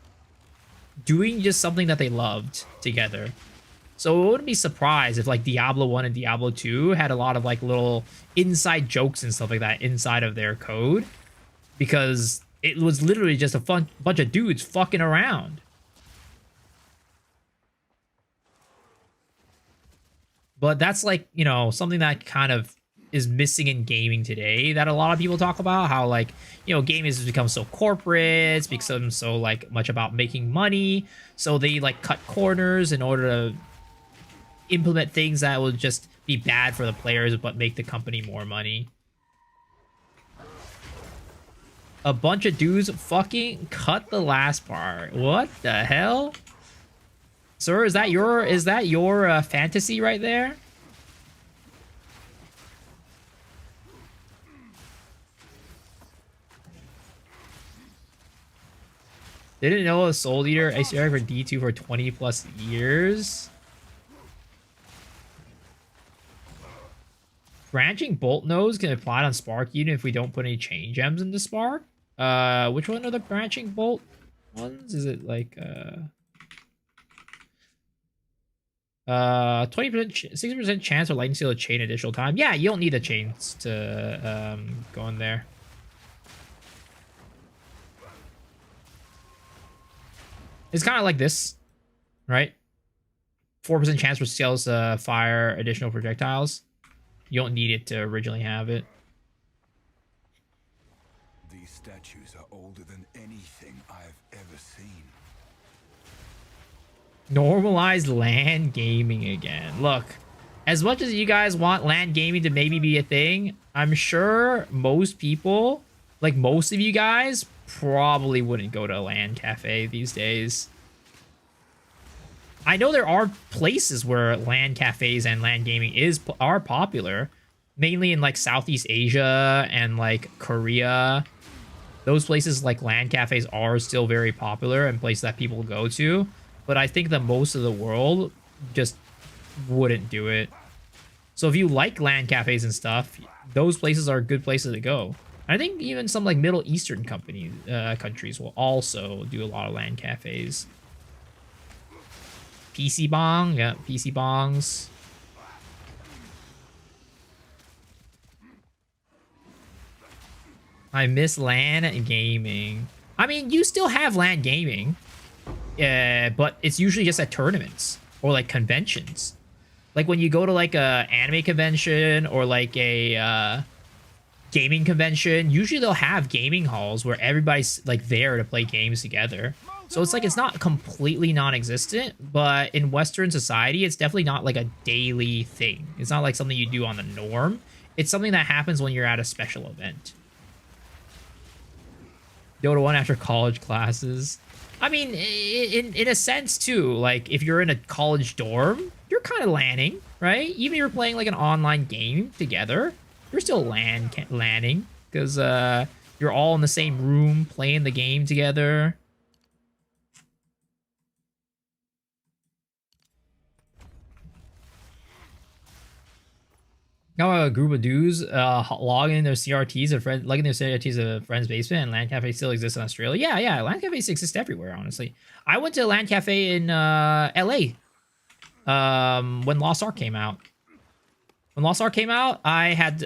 S1: doing just something that they loved together. So I wouldn't be surprised if like Diablo 1 and Diablo 2 had a lot of like little inside jokes and stuff like that inside of their code, because It was literally just a bunch of dudes fucking around. But that's like, you know, something that kind of is missing in gaming today that a lot of people talk about. How, like, you know, gaming has become so corporate, it's become so like much about making money, so they like cut corners in order to implement things that will just be bad for the players but make the company more money. A bunch of dudes fucking cut the last part. What the hell? Sir, is that your fantasy right there? Didn't know a Soul Eater ACR for D2 for 20 plus years. Branching bolt nose can apply on Spark even if we don't put any chain gems into Spark. Which one are the branching bolt ones? Is it like 20%, 60% chance for lightning seal a chain additional time? Yeah, you don't need the chains to go in there. It's kind of like this, right? 4% chance for scales fire additional projectiles. You don't need it to originally have it.
S4: These statues are older than anything I've ever seen.
S1: Normalize LAN gaming again. Look, as much as you guys want LAN gaming to maybe be a thing, I'm sure most people, like most of you guys, probably wouldn't go to a LAN cafe these days. I know there are places where LAN cafes and LAN gaming are popular, mainly in like Southeast Asia and like Korea. Those places like LAN cafes are still very popular and places that people go to, but I think that most of the world just wouldn't do it. So if you like LAN cafes and stuff, those places are good places to go. I think even some like Middle Eastern countries will also do a lot of LAN cafes. PC bong, yeah, PC bongs. I miss LAN gaming. I mean, you still have LAN gaming, but it's usually just at tournaments or like conventions. Like when you go to like a anime convention or like a gaming convention, usually they'll have gaming halls where everybody's like there to play games together. So it's like it's not completely non-existent, but in Western society, it's definitely not like a daily thing. It's not like something you do on the norm. It's something that happens when you're at a special event. Dota 1 after college classes. I mean, in a sense too, like if you're in a college dorm, you're kind of LANing, right? Even if you're playing like an online game together, you're still LANing because you're all in the same room playing the game together. Now a group of dudes log in their CRTs of friends, logging their CRTs of a friend's basement, and LAN cafe still exists in Australia. Yeah, LAN cafes exist everywhere. Honestly, I went to a LAN cafe in LA when Lost Ark came out. When Lost Ark came out, I had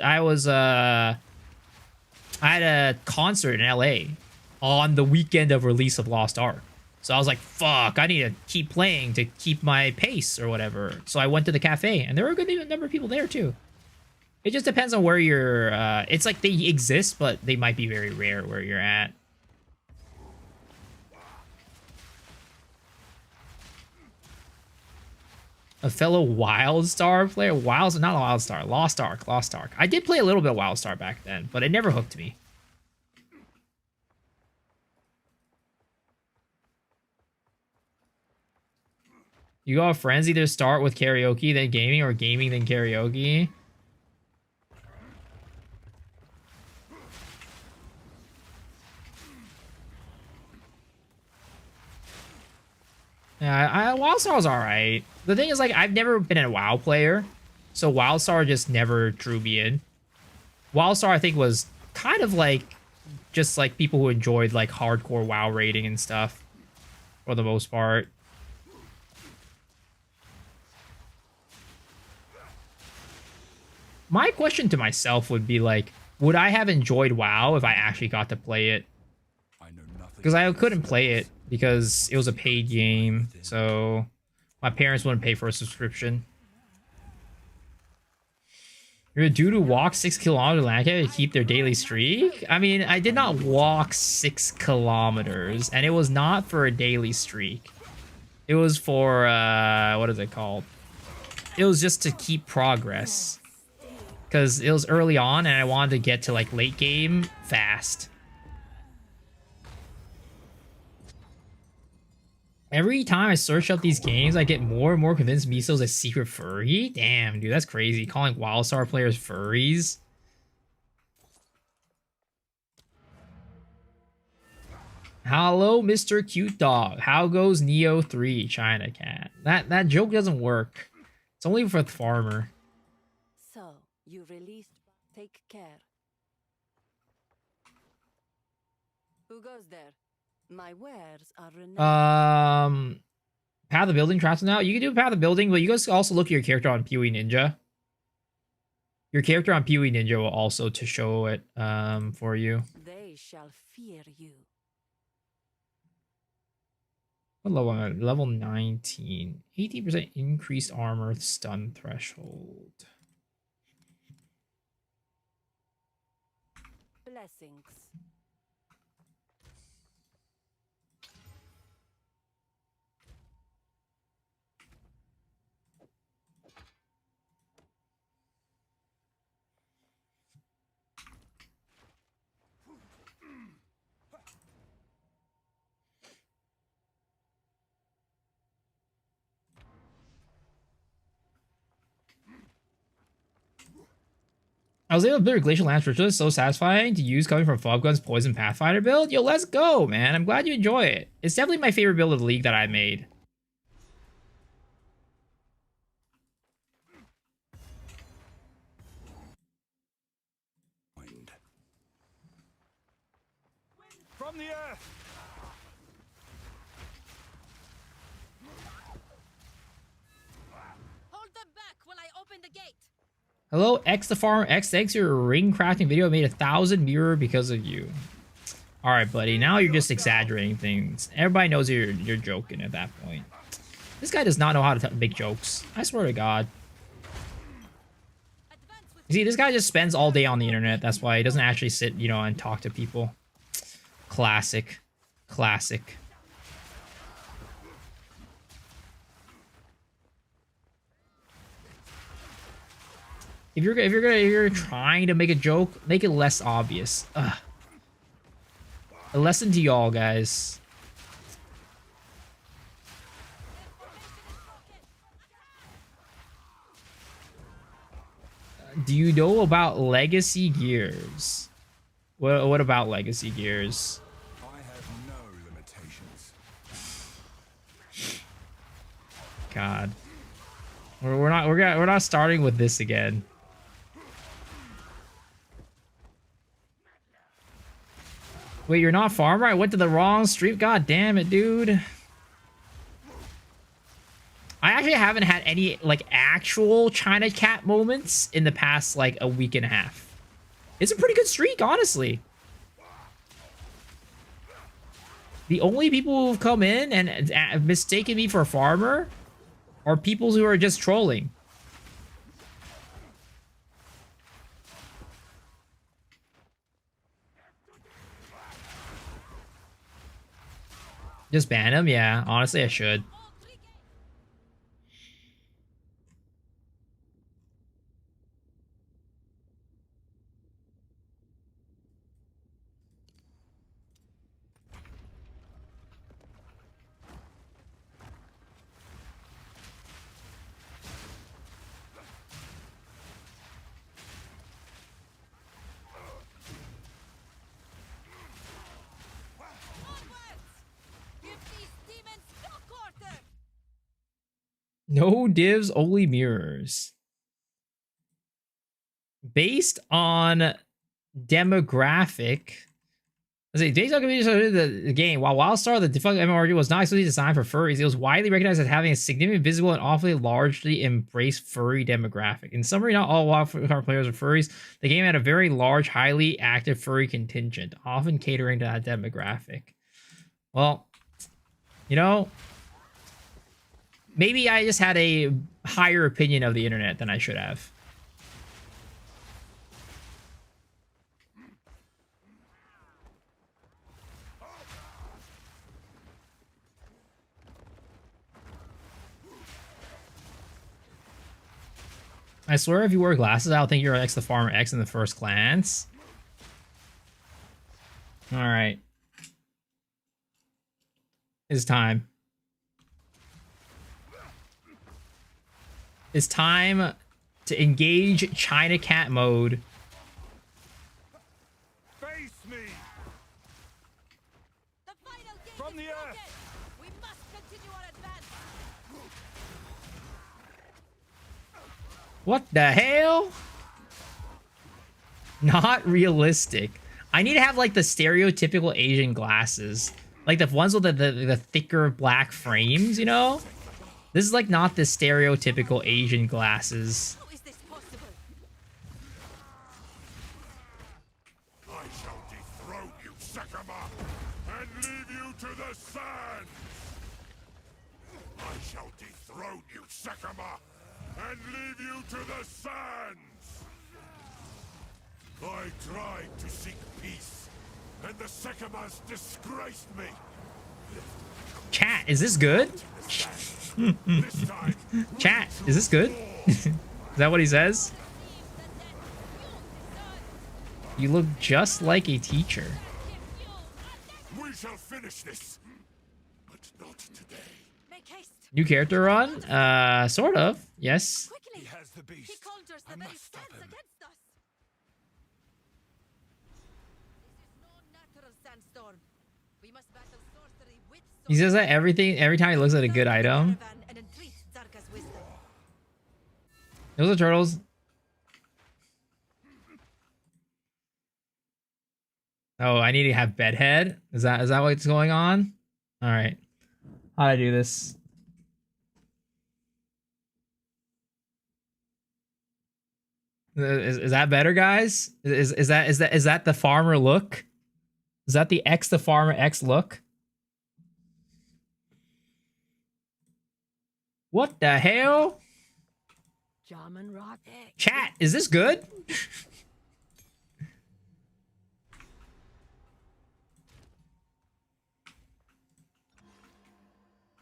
S1: a concert in LA on the weekend of release of Lost Ark. So I was like, fuck, I need to keep playing to keep my pace or whatever. So I went to the cafe, and there were a good number of people there too. It just depends on where you're... it's like they exist, but they might be very rare where you're at. A fellow WildStar player? Not WildStar. Lost Ark. Lost Ark. I did play a little bit of WildStar back then, but it never hooked me. You got friends either start with karaoke, then gaming, or gaming, then karaoke. Yeah, WildStar was alright. The thing is, like, I've never been a WoW player, so WildStar just never drew me in. WildStar, I think, was kind of like just like people who enjoyed like hardcore WoW raiding and stuff, for the most part. My question to myself would be like, would I have enjoyed WoW if I actually got to play it Because I couldn't play it because it was a paid game, so my parents wouldn't pay for a subscription. You're a dude who walks 6 kilometers to keep their daily streak? I mean, I did not walk 6 kilometers, and it was not for a daily streak. It was for, what is it called? It was just to keep progress. Because it was early on, and I wanted to get to, like, late game fast. Every time I search up these games, I get more and more convinced Miso's a secret furry. Damn, dude, that's crazy. Calling WildStar players furries. Hello, Mr. Cute Dog. How goes Neo 3, China Cat? That joke doesn't work. It's only for the farmer.
S5: So, you released. Take care. Who goes there? My wares are renowned.
S1: Path of Building traps now. You can do Path of Building, but you guys also look at your character on PoE Ninja. Your character on PoE Ninja will also to show it for you.
S5: They shall fear you.
S1: What level am I at? Level 19. 18% increased armor stun threshold.
S5: Blessings.
S1: I was able to build a Glacial Lance Ritual. It's so satisfying to use coming from Foggun's Poison Pathfinder build. Yo, let's go, man. I'm glad you enjoy it. It's definitely my favorite build of the league that I made.
S6: From the earth!
S10: Hold them back while I open the gate.
S1: Hello, X the Farm. X, thanks for your ring crafting video. I made 1,000 mirror because of you. All right, buddy. Now you're just exaggerating things. Everybody knows you're joking at that point. This guy does not know how to make jokes. I swear to God. You see, this guy just spends all day on the internet. That's why he doesn't actually sit, you know, and talk to people. Classic. Classic. If you're trying to make a joke, make it less obvious. Ugh. A lesson to y'all, guys. Do you know about Legacy Gears? What about Legacy Gears?
S4: I have no limitations.
S1: God, we're not starting with this again. Wait, you're not farmer? I went to the wrong stream. God damn it, dude. I actually haven't had any like actual China Cat moments in the past like a week and a half. It's a pretty good streak, honestly. The only people who've come in and mistaken me for a farmer are people who are just trolling. Just ban him? Yeah, honestly, I should. No divs, only mirrors. Based on demographic. Let's see, based on the game, while WildStar, the defunct MMORPG, was not exclusively designed for furries, it was widely recognized as having a significant, visible, and awfully largely embraced furry demographic. In summary, not all WildStar players are furries. The game had a very large, highly active furry contingent, often catering to that demographic. Well, you know, maybe I just had a higher opinion of the internet than I should have. I swear if you wear glasses, I'll think you're X the Farmer X in the first glance. Alright. It's time. It's time to engage China Cat mode.
S6: Face me!
S10: The final gate
S6: From the
S10: is
S6: earth!
S10: broken. We must continue our advance.
S1: What the hell? Not realistic. I need to have like the stereotypical Asian glasses. Like the ones with the thicker black frames, you know? This is like not the stereotypical Asian glasses.
S10: How is this possible?
S2: I shall dethrone you, Sekama, and leave you to the sand! I shall dethrone you, Sekama, and leave you to the sands! I tried to seek peace, and the Sekamas disgraced me!
S1: Chat, is this good?
S2: This time,
S1: Chat, is this good? Is that what he says? You look just like a teacher.
S2: we shall finish this, but not today.
S10: Make haste.
S1: New character run? Sort of. Yes.
S10: Quickly.
S6: He has the
S10: He
S6: beast.
S10: conjures the
S6: I
S10: very
S6: must stop
S10: sands
S6: him.
S10: against us. This is no natural sandstorm. We must battle sorcery with
S1: He says that every time he looks at a good item.
S10: and entreat Zarka's wisdom.
S1: Those are turtles. Oh, I need to have bedhead. Is that what's going on? All right. How do I do this? Is that better, guys? Is that the farmer look? Is that the X the farmer X look? What the hell? Chat, is this good?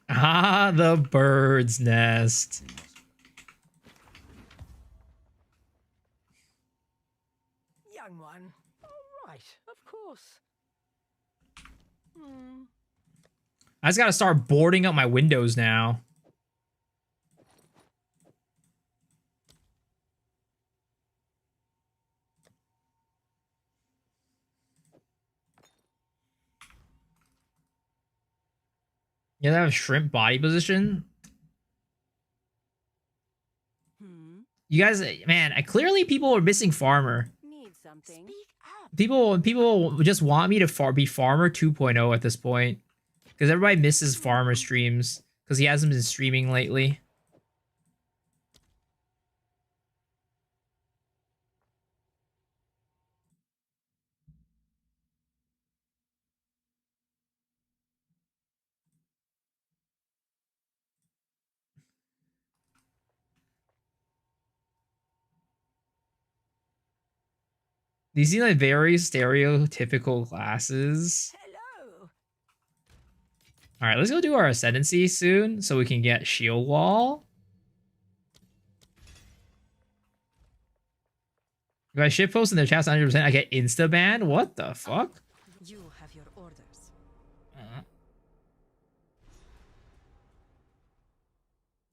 S1: Ah, the bird's nest.
S8: Young one. All right, of course.
S1: I just gotta start boarding up my windows now. Yeah, that have shrimp body position. You guys, man, clearly people are missing farmer.
S10: Need something.
S1: People just want me to be farmer 2.0 at this point because everybody misses farmer streams because he hasn't been streaming lately. These seem like very stereotypical glasses.
S10: Hello.
S1: All right, let's go do our ascendancy soon so we can get shield wall. If I shitpost in their chats 100%, I get insta ban. What the fuck?
S10: You have your orders.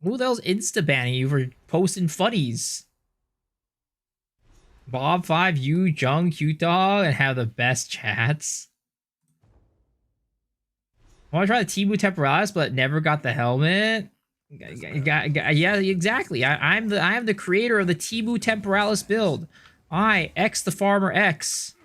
S1: Who the hell's insta banning you for posting funnies? Bob5, you, Jung, Cute Dog, and have the best chats. I want to try the Tibu Temporalis, but never got the helmet. Yeah, exactly. I am the creator of the Tibu Temporalis build. I X the Farmer X.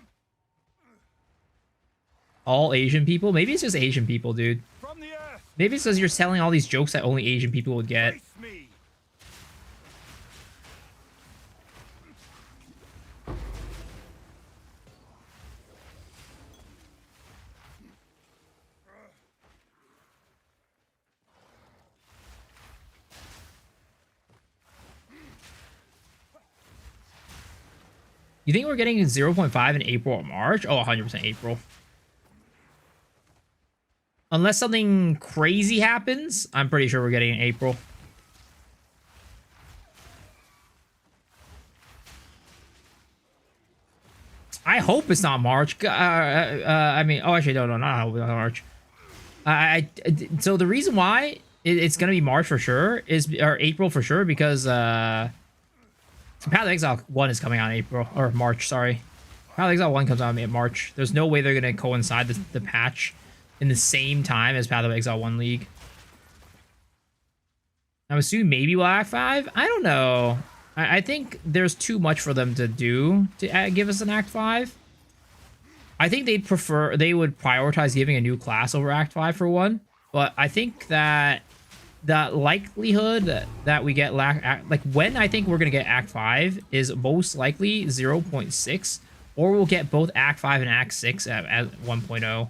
S1: All Asian people? Maybe it's just Asian people, dude.
S6: From the earth!
S1: Maybe it's because you're selling all these jokes that only Asian people would get.
S6: Face me!
S1: You think we're getting 0.5 in April or March? Oh, 100% April. Unless something crazy happens, I'm pretty sure we're getting in April. I hope it's not March. I mean, oh, actually, no, not hope it's not March. So the reason why it's gonna be March for sure or April for sure, because Path of Exile 1 is coming out in April or March. Sorry, Path of Exile 1 comes out in March. There's no way they're gonna coincide the patch in the same time as Path of Exile 1 League. I'm assuming maybe we'll Act 5. I don't know. I think there's too much for them to do to give us an Act 5. I think they would prioritize giving a new class over Act 5 for one. But I think that the likelihood that we get like when I think we're gonna get Act 5 is most likely 0.6, or we'll get both Act 5 and Act 6 at 1.0.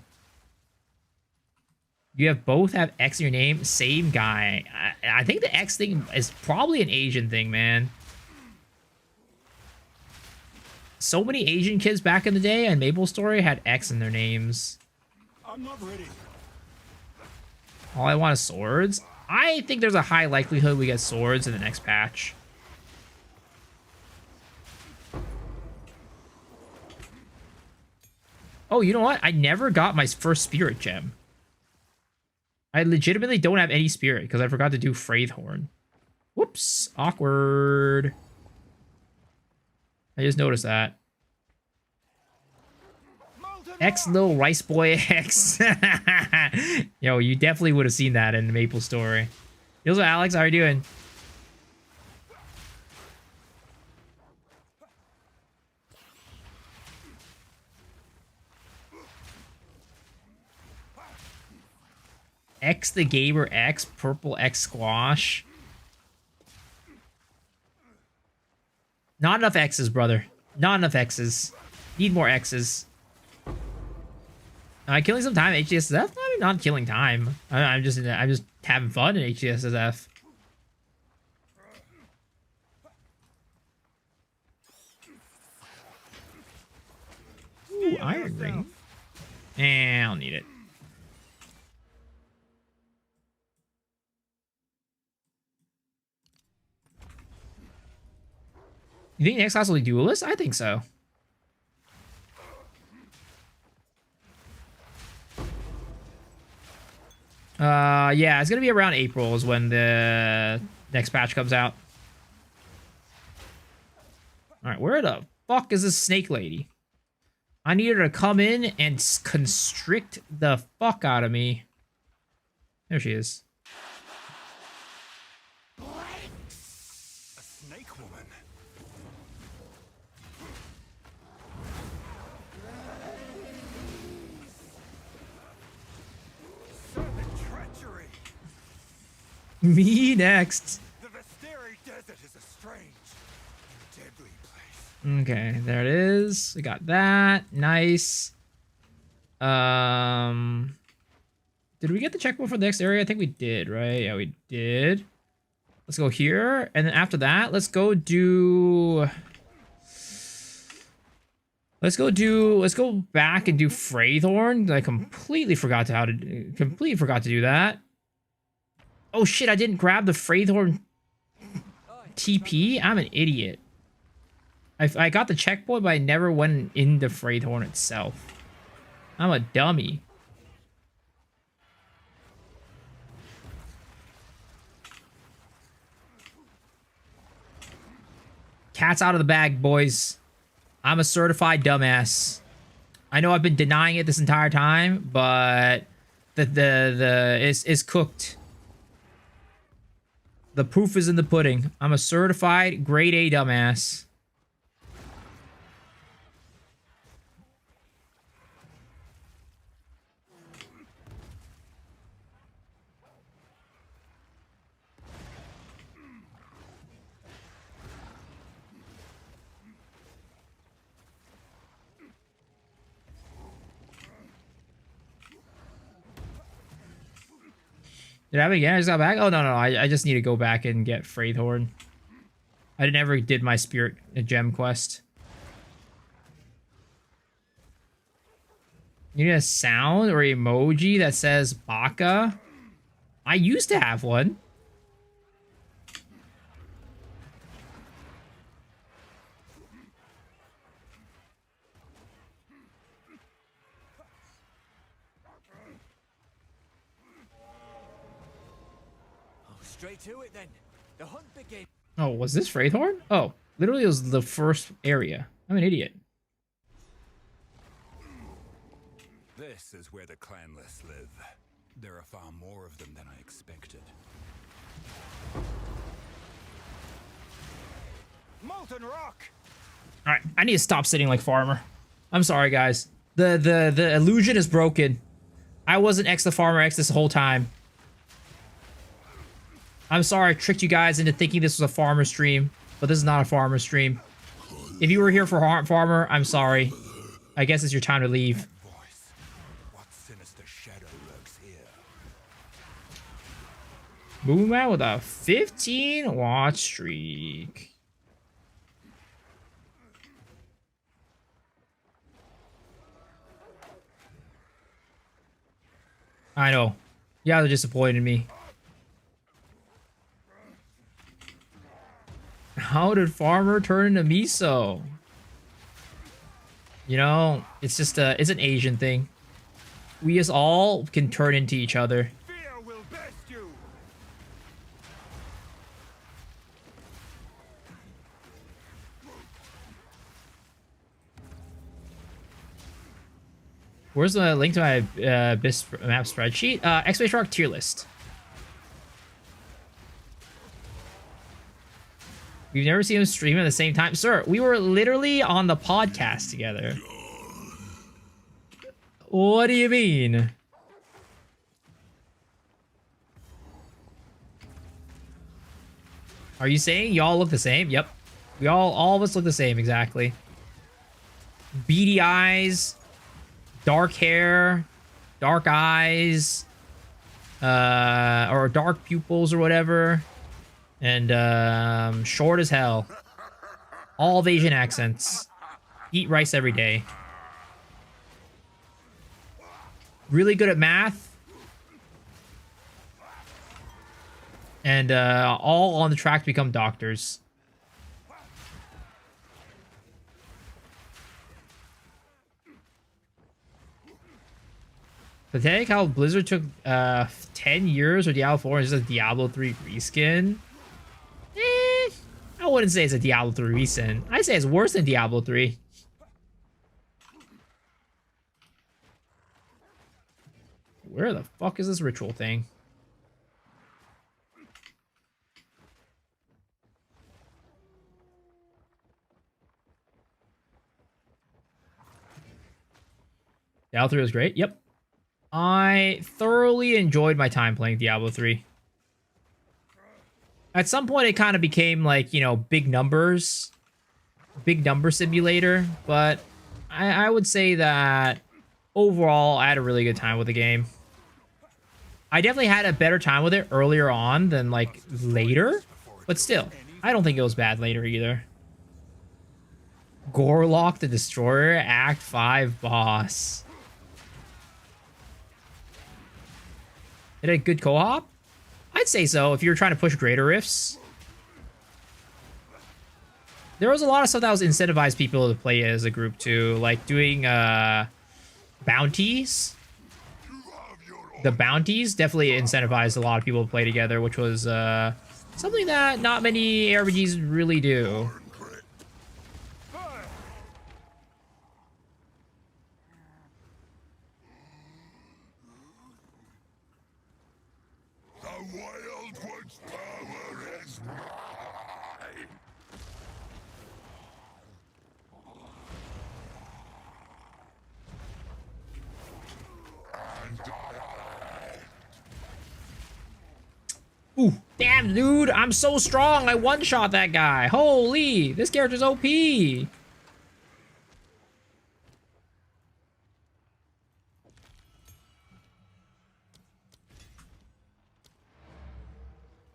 S1: You have both have X in your name, same guy. I think the X thing is probably an Asian thing, man. So many Asian kids back in the day and Maple Story had X in their names.
S6: I'm not ready.
S1: All I want is swords. I think there's a high likelihood we get swords in the next patch. Oh, you know what? I never got my first spirit gem. I legitimately don't have any spirit because I forgot to do Fraythorn. Whoops. Awkward. I just noticed that. X little rice boy X. Yo, you definitely would have seen that in Maple Story. Yo, Alex, how are you doing? X the Gamer X, purple X squash. Not enough X's, brother. Not enough X's. Need more X's. Am I killing some time at HCSSF? I mean, not killing time. I'm just having fun in HCSSF. Ooh, iron ring. I don't need it. You think next class will be duelist? I think so. Yeah, it's gonna be around April is when the next patch comes out. Alright, where the fuck is this snake lady? I need her to come in and constrict the fuck out of me. There she is.
S7: A snake woman. Serpent treachery.
S1: Me next.
S7: The Visteri Desert is a strange, deadly place.
S1: Okay, there it is. We got that. Nice. Did we get the checkpoint for the next area? I think we did, right? Yeah, we did. Let's go here. And then after that, let's go back and do Fraythorn. I completely forgot to do that. Oh shit, I didn't grab the Fraythorn TP. I'm an idiot. I got the checkpoint, but I never went into Fraythorn itself. I'm a dummy. Cat's out of the bag, boys. I'm a certified dumbass. I know I've been denying it this entire time, but it's cooked. The proof is in the pudding. I'm a certified grade A dumbass. Did I have it again? I just got back? Oh, no. I just need to go back and get Fraythorn. I never did my Spirit Gem quest. You need a sound or emoji that says baka. I used to have one.
S11: Straight to it then. The hunt begins.
S1: Oh, was this Wraithhorn? Oh, literally it was the first area. I'm an idiot.
S4: This is where the clanless live. There are far more of them than I expected.
S11: Molten rock.
S1: All right, I need to stop sitting like farmer. I'm sorry, guys. The illusion is broken. I wasn't X the farmer X this whole time. I'm sorry I tricked you guys into thinking this was a farmer stream, but this is not a farmer stream. If you were here for farmer, I'm sorry. I guess it's your time to leave.
S4: What sinister shadow lurks here?
S1: Boom out with a 15 watch streak. I know. You guys are disappointed in me. How did farmer turn into miso? You know, it's just it's an Asian thing. We just all can turn into each other.
S7: Fear will best you.
S1: Where's the link to my BIS map spreadsheet? Exclamation mark tier list. We've never seen him stream at the same time. Sir, we were literally on the podcast together. What do you mean? Are you saying y'all look the same? Yep. We all of us look the same, exactly. Beady eyes, dark hair, dark eyes, or dark pupils or whatever. And short as hell. All of Asian accents. Eat rice every day. Really good at math. And all on the track to become doctors. Pathetic how Blizzard took 10 years or Diablo 4 and just a Diablo 3 reskin. I wouldn't say it's a Diablo 3 reskin. I'd say it's worse than Diablo 3. Where the fuck is this ritual thing? Diablo 3 was great. Yep. I thoroughly enjoyed my time playing Diablo 3. At some point, it kind of became like, you know, big number simulator, but I would say that overall, I had a really good time with the game. I definitely had a better time with it earlier on than, like, later, but still, I don't think it was bad later either. Gorlock the Destroyer, Act 5 boss. Did it a good co-op? I'd say so, if you were trying to push greater rifts. There was a lot of stuff that was incentivized people to play as a group too, like doing bounties. The bounties definitely incentivized a lot of people to play together, which was something that not many RPGs really do. Ooh, damn, dude, I'm so strong. I one-shot that guy. Holy, this character's OP.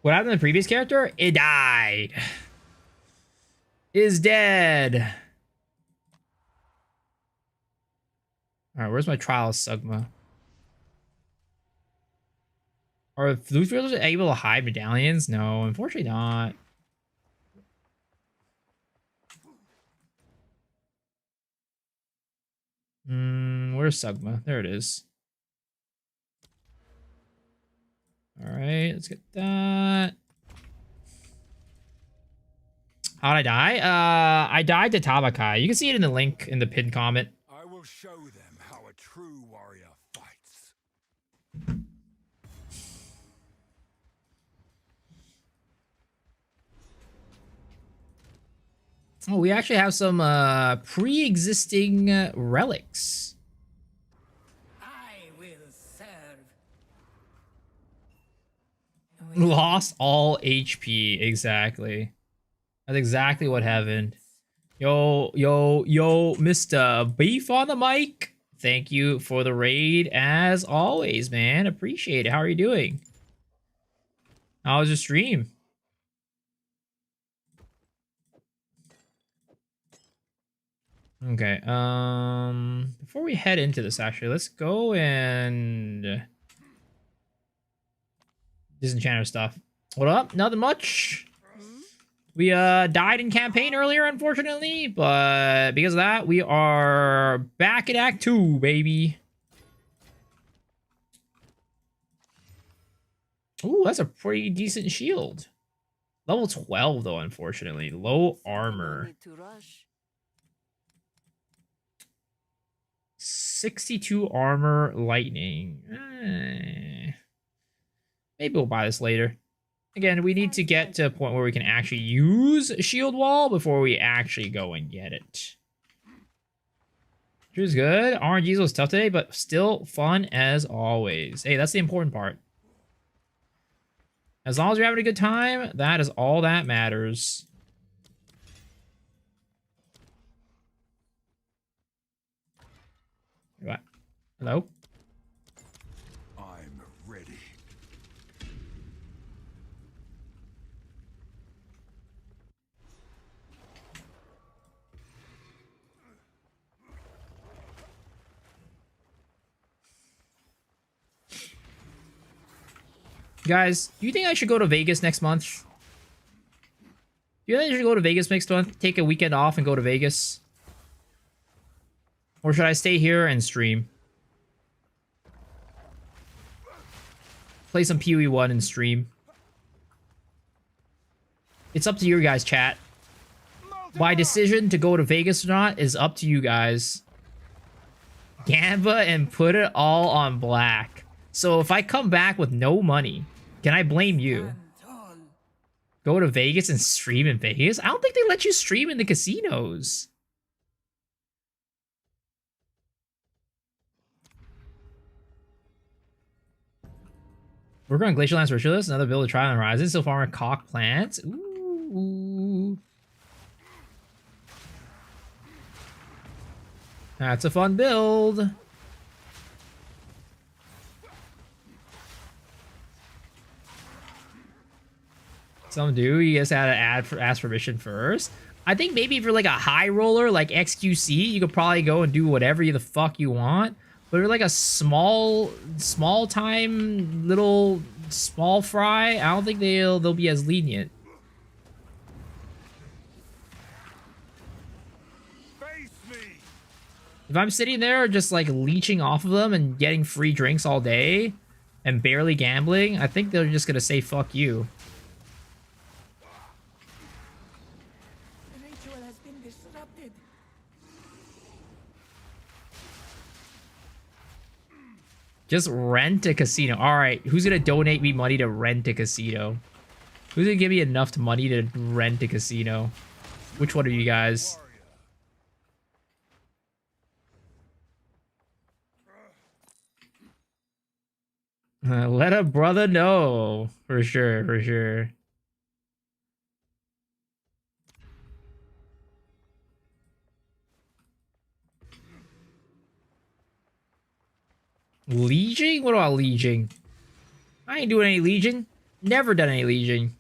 S1: What happened to the previous character? It died. Is dead. All right, where's my trial of Sugma? Are loot fielders able to hide medallions? No, unfortunately not. Where's Sugma? There it is. All right, let's get that. How'd I die? I died to Tabakai. You can see it in the link in the pinned comment.
S4: I will show them how a true warrior fights.
S1: Oh, we actually have some pre-existing relics.
S8: I will serve.
S1: Lost all HP. Exactly. That's exactly what happened. Yo, Mr. Beef on the mic. Thank you for the raid as always, man. Appreciate it. How are you doing? How was your stream? Okay, before we head into this, actually, let's go and disenchant our stuff. What up? Nothing much. We died in campaign earlier, unfortunately, but because of that, we are back in Act 2, baby. Ooh, that's a pretty decent shield. Level 12, though, unfortunately. Low armor. 62 armor, lightning. Maybe we'll buy this later. Again, we need to get to a point where we can actually use shield wall before we actually go and get it. Which is good. RNGs was tough today, but still fun as always. Hey, that's the important part. As long as you're having a good time, that is all that matters. What? Hello?
S4: I'm ready.
S1: Guys, do you think I should go to Vegas next month? Do you think I should go to Vegas next month? Take a weekend off and go to Vegas? Or should I stay here and stream? Play some PoE1 and stream. It's up to you guys, chat. My decision to go to Vegas or not is up to you guys. Gamba and put it all on black. So if I come back with no money, can I blame you? Go to Vegas and stream in Vegas? I don't think they let you stream in the casinos. We're going Glacial Lance Ritualist, another build to try on the horizon. So far, cock plants. Ooh. That's a fun build. Some do. You just had to ask permission first. I think maybe if you're like a high roller like XQC, you could probably go and do whatever the fuck you want. But if you're like a small time little small fry, I don't think they'll be as lenient. If I'm sitting there just like leeching off of them and getting free drinks all day and barely gambling, I think they're just gonna say fuck you. Just rent a casino. All right, who's gonna donate me money to rent a casino? Who's gonna give me enough money to rent a casino? Which one of you guys? Let a brother know. For sure, for sure. Legion? What about Legion? I ain't doing any Legion. Never done any Legion.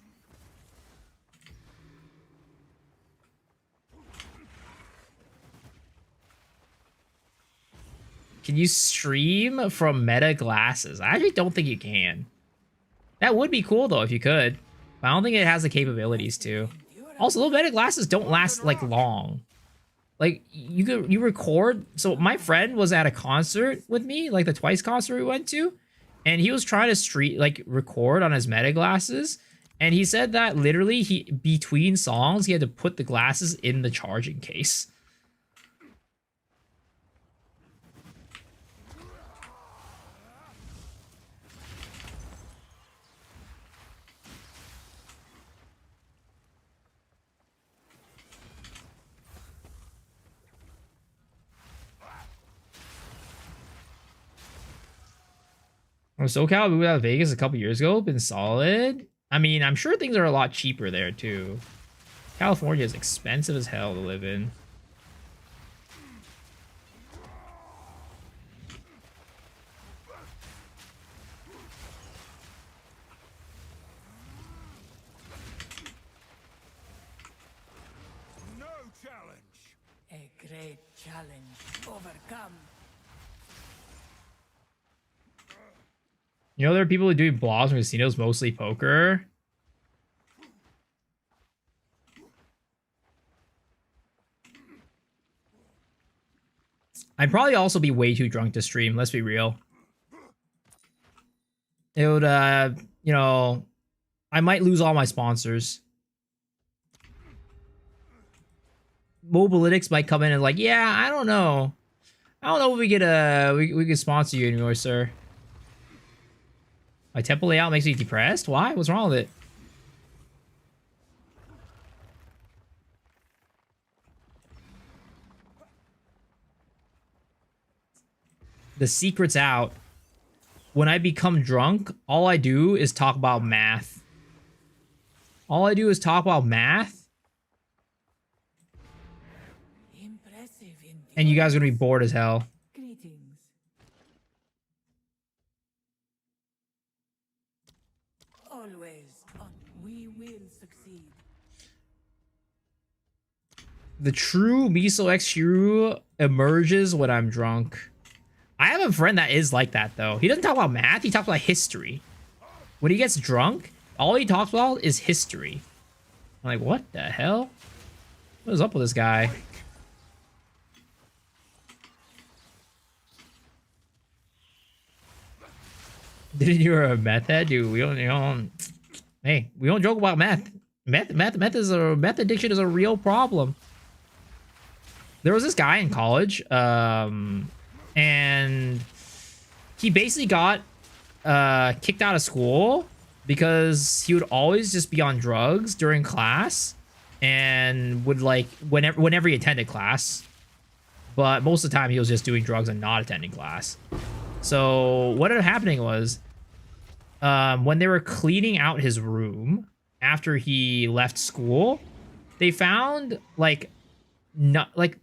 S1: Can you stream from meta glasses? I actually don't think you can. That would be cool though if you could. But I don't think it has the capabilities to. Also, those meta glasses don't last like long. Like you record. So my friend was at a concert with me, like the Twice concert we went to, and he was trying to record on his meta glasses, and he said that literally between songs he had to put the glasses in the charging case. SoCal moved out of Vegas a couple years ago. Been solid. I mean, I'm sure things are a lot cheaper there too. California is expensive as hell to live in.
S11: No challenge. A great challenge overcome.
S1: You know, there are people who do blogs from casinos, mostly poker. I'd probably also be way too drunk to stream, let's be real. It would, you know, I might lose all my sponsors. Mobalytics might come in and like, yeah, I don't know. I don't know if we get we could sponsor you anymore, sir. My temple layout makes me depressed? Why? What's wrong with it? The secret's out. When I become drunk, all I do is talk about math. All I do is talk about math. And you guys are gonna be bored as hell. The true Miso X Shuru emerges when I'm drunk. I have a friend that is like that, though. He doesn't talk about math, he talks about history. When he gets drunk, all he talks about is history. I'm like, what the hell? What is up with this guy? Didn't you a meth head, dude? We don't, hey, we don't joke about meth. Meth addiction is a real problem. There was this guy in college, and he basically got kicked out of school because he would always just be on drugs during class and would like whenever he attended class, but most of the time he was just doing drugs and not attending class. So what ended up happening was when they were cleaning out his room after he left school, they found like not like,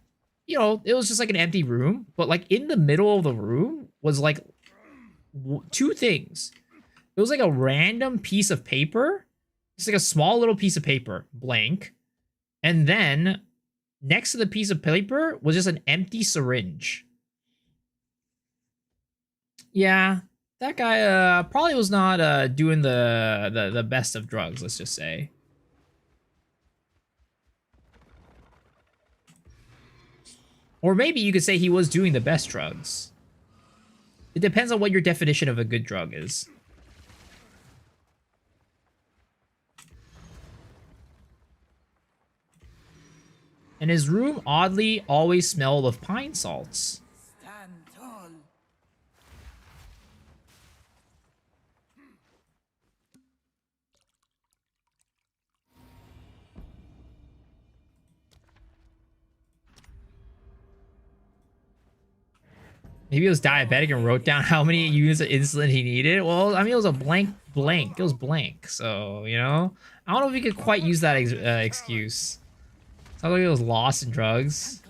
S1: you know, it was just like an empty room, but like in the middle of the room was like two things. It was like a random piece of paper, just like a small little piece of paper, blank. And then next to the piece of paper was just an empty syringe. Yeah, that guy probably was not doing the best of drugs, let's just say. Or maybe you could say he was doing the best drugs. It depends on what your definition of a good drug is. And his room oddly always smelled of pine salts.
S11: Stand tall.
S1: Maybe he was diabetic and wrote down how many units of insulin he needed. Well, I mean, it was a blank. It was blank. So, you know, I don't know if we could quite use that excuse. Sounds like he was lost in drugs.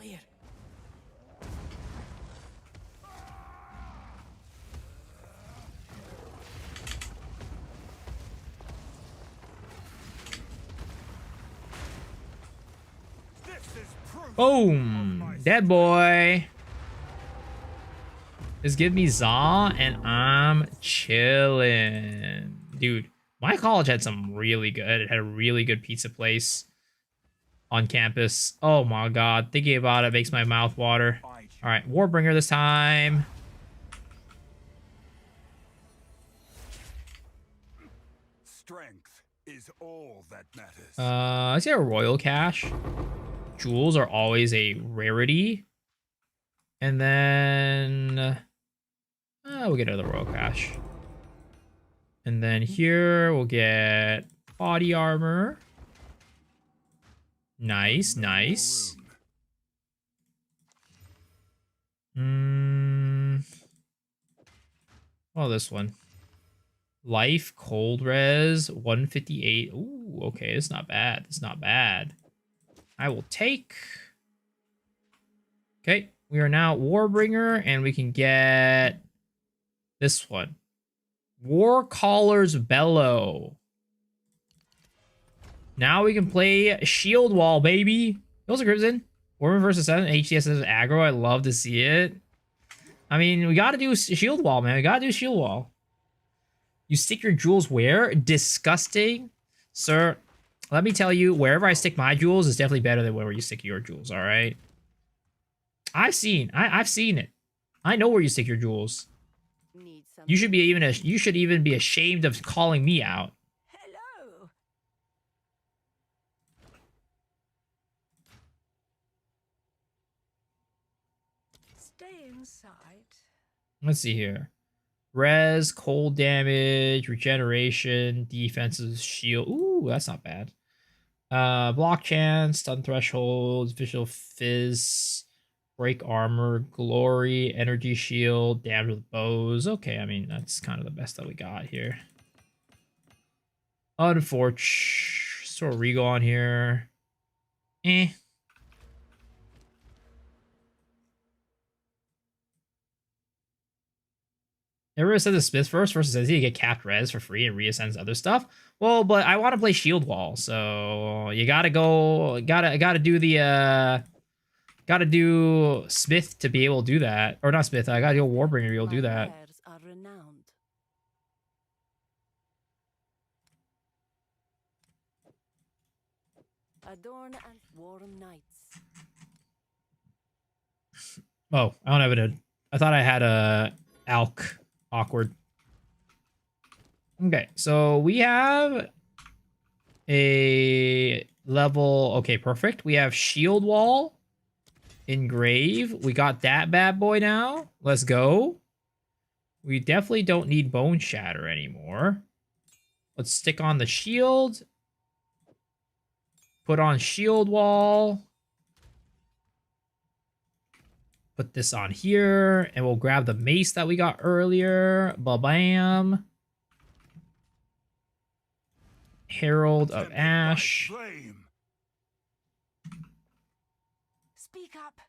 S1: Boom! Dead boy. Just give me Za and I'm chilling. Dude, my college had some really good, it had a really good pizza place on campus. Oh my god, thinking about it makes my mouth water. Alright, Warbringer this time.
S4: Strength is all that matters.
S1: Let's get a Royal Cache. Jewels are always a rarity. And then we'll get another Royal Cache. And then here we'll get body armor. Nice, nice. Oh, this one. Life, cold res, 158. Ooh, okay, it's not bad. It's not bad. I will take. Okay, we are now Warbringer, and we can get this one. Warcaller's Bellow. Now we can play Shield Wall, baby. Those are Crimson. Warman versus 7, HCSSF aggro. I love to see it. I mean, we gotta do Shield Wall, man. We gotta do Shield Wall. You stick your jewels where? Disgusting. Sir, let me tell you, wherever I stick my jewels is definitely better than wherever you stick your jewels, alright? I've seen it. I know where you stick your jewels. You should even be ashamed of calling me out.
S10: Hello. Stay inside.
S1: Let's see here. Res, cold damage, regeneration, defenses, shield. Ooh, that's not bad. Block chance, stun threshold, visual fizz, break armor, glory, energy shield, damage with bows. Okay, I mean, that's kind of the best that we got here. Unfortunate. Throw a Regal on here. Eh. Everyone said the Smith first versus Ascendancy, you get capped res for free and reascends other stuff. Well, but I want to play Shield Wall, so you gotta go. Gotta do the gotta do Smith to be able to do that, or not Smith. I gotta do a Warbringer to be able to do that.
S5: Adorn and warm nights.
S1: Oh, I don't have it. I thought I had a Alk. Awkward. Okay, so we have a level. Okay, perfect. We have Shield Wall, Engrave. We got that bad boy now. Let's go. We definitely don't need Bone Shatter anymore. Let's stick on the shield. Put on Shield Wall. Put this on here, and we'll grab the mace that we got earlier. Ba-bam. Herald of Ash.
S10: Speak up.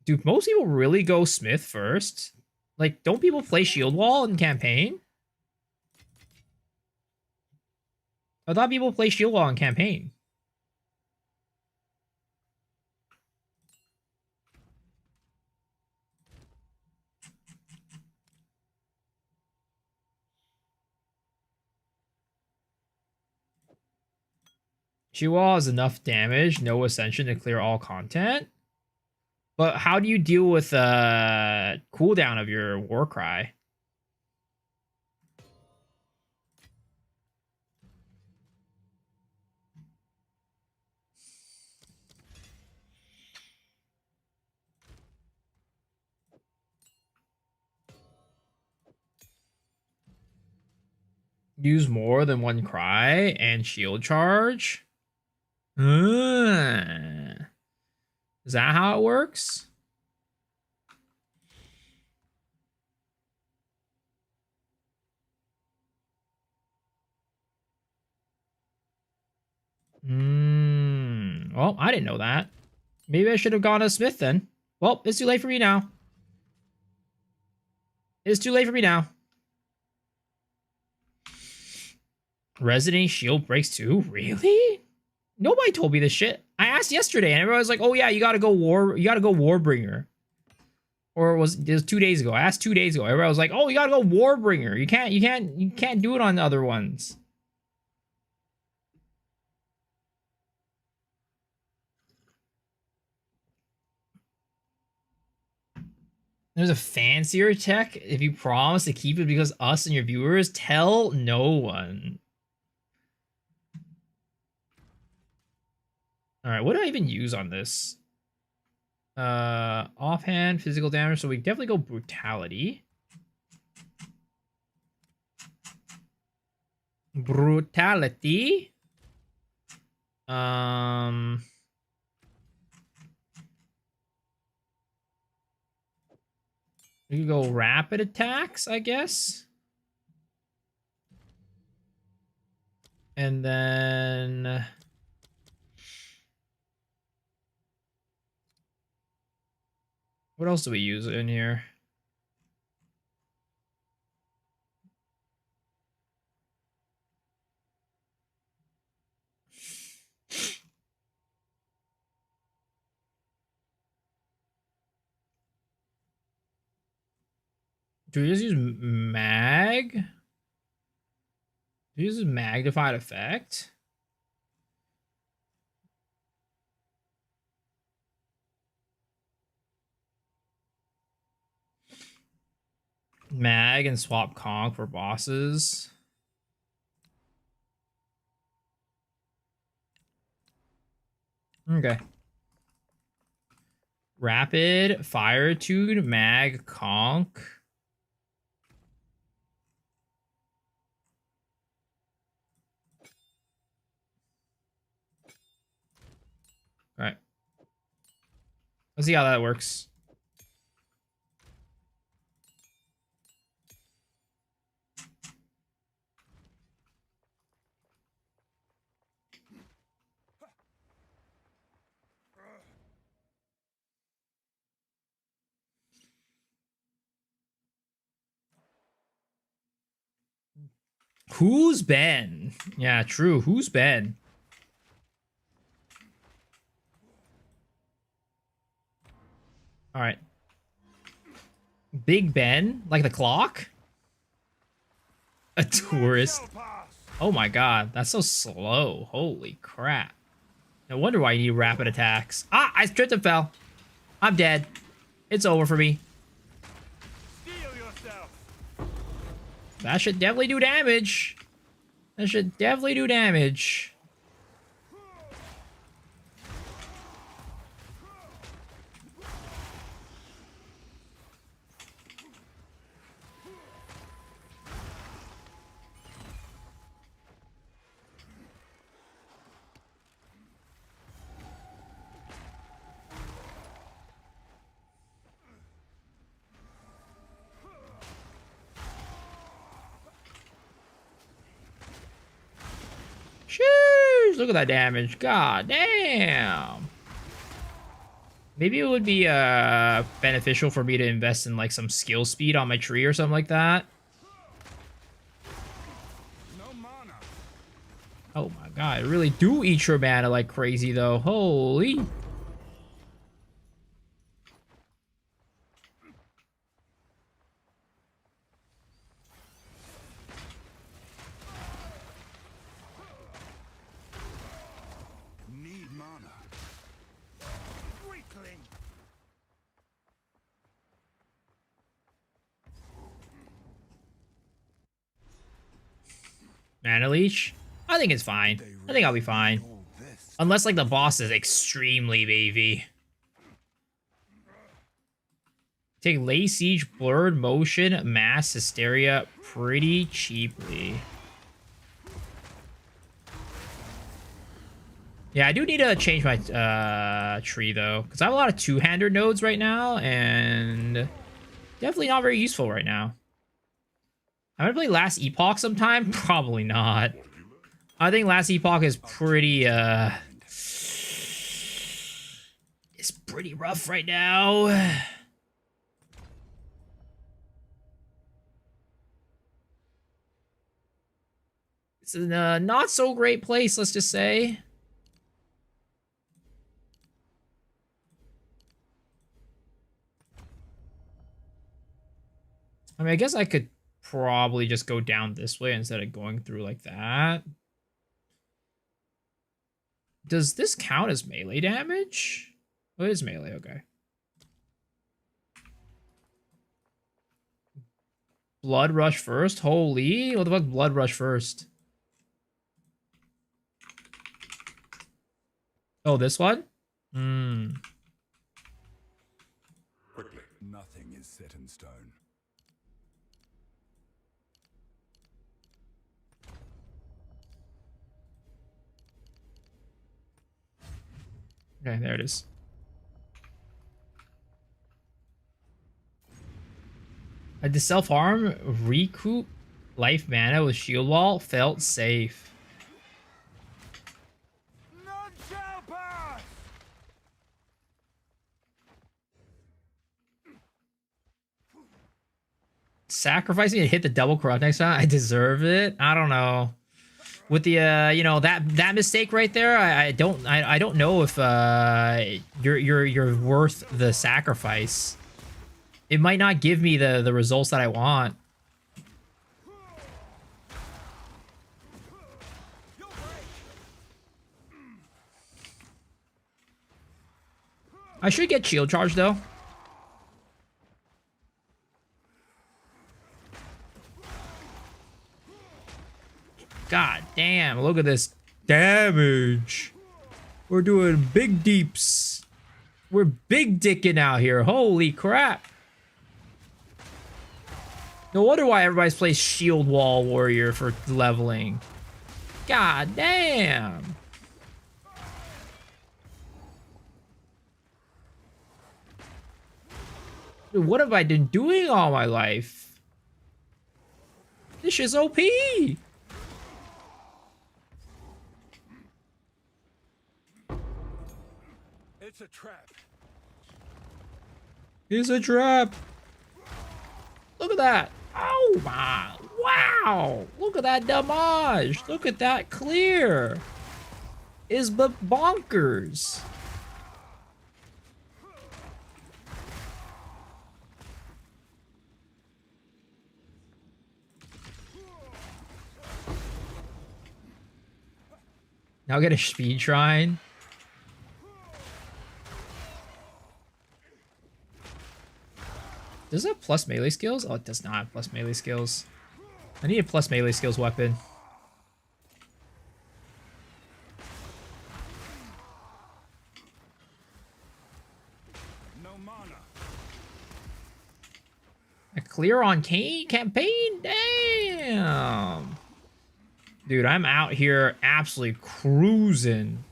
S1: Do most people really go Smith first? Like, don't people play Shield Wall in campaign? I thought people play Shield Wall in campaign. Shield Wall has enough damage, no Ascension to clear all content. But how do you deal with cooldown of your Warcry? Use more than one cry and shield charge? Is that how it works? Well, I didn't know that. Maybe I should have gone to Smith then. Well, it's too late for me now. It's too late for me now. Resident Shield breaks too? Really? Nobody told me this shit. I asked yesterday and everyone was like, oh yeah, you gotta go Warbringer. Or was it was 2 days ago? I asked 2 days ago. Everybody was like, "Oh, you gotta go Warbringer. You can't do it on the other ones." There's a fancier tech if you promise to keep it because us and your viewers tell no one. All right, what do I even use on this? Offhand, physical damage. So we definitely go brutality. Brutality. We could go rapid attacks, I guess. And then what else do we use in here? Do we just use mag? Do we use magnified effect? Mag and swap conk for bosses. Okay. Rapid, Firetude, mag, conk. All right. Let's see how that works. Who's Ben? Yeah, true. Who's Ben? All right. Big Ben? Like the clock? A tourist? Oh my god, that's so slow. Holy crap. No wonder why you need rapid attacks. Ah, I tripped and fell. I'm dead. It's over for me. That should definitely do damage. That should definitely do damage. Sheesh, look at that damage. God damn. Maybe it would be beneficial for me to invest in like some skill speed on my tree or something like that. Oh my god, I really do eat your mana like crazy though. Holy.
S4: Need mana. Weakling.
S1: Mana leech? I think it's fine. I think I'll be fine. Unless like the boss is extremely beefy. Take Lay Siege, Blurred Motion, Mass Hysteria pretty cheaply. Yeah, I do need to change my tree though, because I have a lot of two-hander nodes right now, and definitely not very useful right now. I'm gonna play Last Epoch sometime? Probably not. I think Last Epoch is pretty it's pretty rough right now. It's in a not so great place, let's just say. I mean, I guess I could probably just go down this way instead of going through like that. Does this count as melee damage? Oh, it is melee, okay. Blood rush first? Holy, what the fuck, blood rush first? Oh, this one? Hmm.
S4: Quickly. Nothing is set in stone.
S1: Okay, there it is. The self-harm recoup life mana with shield wall felt safe.
S6: None shall pass!
S1: Sacrificing to hit the double corrupt next time? I deserve it? I don't know. With the you know, that mistake right there, I don't know if you're worth the sacrifice. It might not give me the results that I want. I should get shield charge though. God damn, look at this damage. We're doing big deeps. We're big dicking out here. Holy crap. No wonder why everybody's playing Shield Wall Warrior for leveling. God damn. Dude, what have I been doing all my life? This shit's OP.
S6: It's a trap.
S1: It's a trap. Look at that. Oh my. Wow. Look at that damage. Look at that clear. Is but bonkers. Now get a speed shrine. Does it have plus melee skills? Oh, it does not have plus melee skills. I need a plus melee skills weapon.
S6: No mana.
S1: A clear on campaign? Damn. Dude, I'm out here absolutely cruising.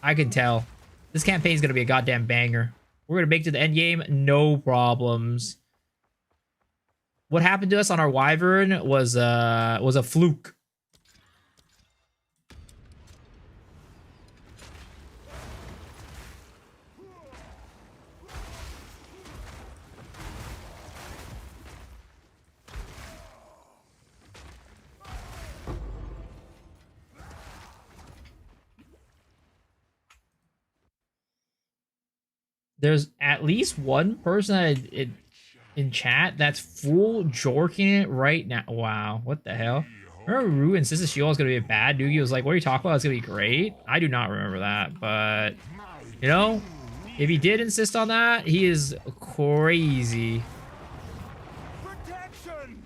S1: I can tell. This campaign's gonna be a goddamn banger. We're gonna make it to the end game, no problems. What happened to us on our Wyvern was a fluke. There's at least one person in chat that's full jorking it right now. Wow, what the hell? Remember Rue insisted Shield was gonna be a bad? Doogie was like, what are you talking about? It's gonna be great. I do not remember that, but you know, if he did insist on that, he is crazy.
S6: Protection!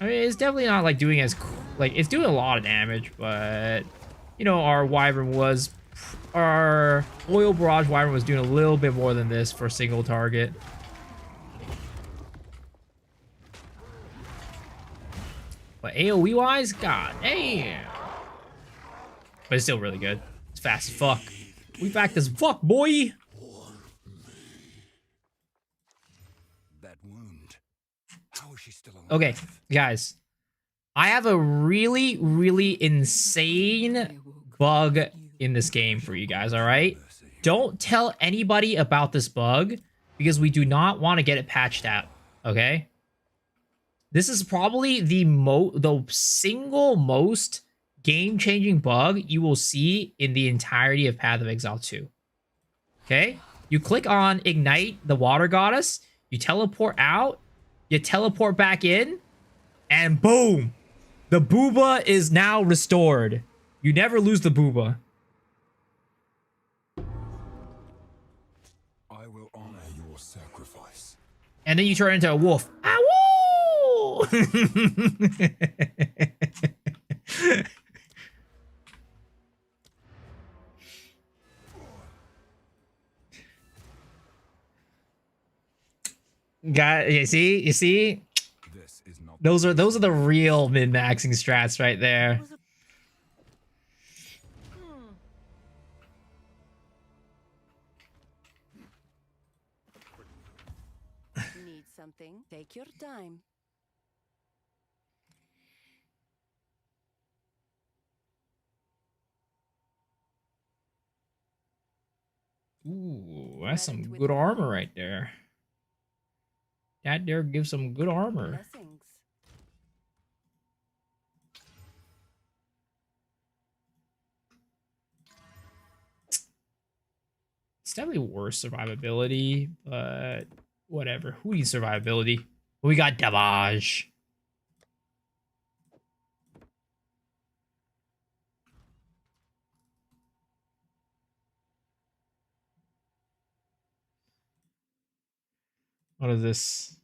S1: I mean, it's definitely not like doing as like it's doing a lot of damage, but you know, our Wyvern was our Oil Barrage Wyvern was doing a little bit more than this for a single target. But AoE wise, god damn. But it's still really good. It's fast as fuck. We back as fuck, boy.
S4: That wound. How is she still alive?
S1: Okay, guys. I have a really, really insane bug in this game for you guys, all right? Don't tell anybody about this bug because we do not want to get it patched out, okay? This is probably the single most game-changing bug you will see in the entirety of Path of Exile 2. Okay? You click on Ignite the Water Goddess, You teleport out, you teleport back in, and boom! The booba is now restored. You never lose the booba.
S4: I will honor your sacrifice.
S1: And then you turn into a wolf. Ow! Got you see?
S4: This is not
S1: Those are the real min-maxing strats right there.
S5: Need something? Take your time.
S1: Ooh, that's some good armor right there. That there gives some good armor.
S5: Blessings.
S1: It's definitely worse survivability, but whatever. Who needs survivability? We got Davage. What is this?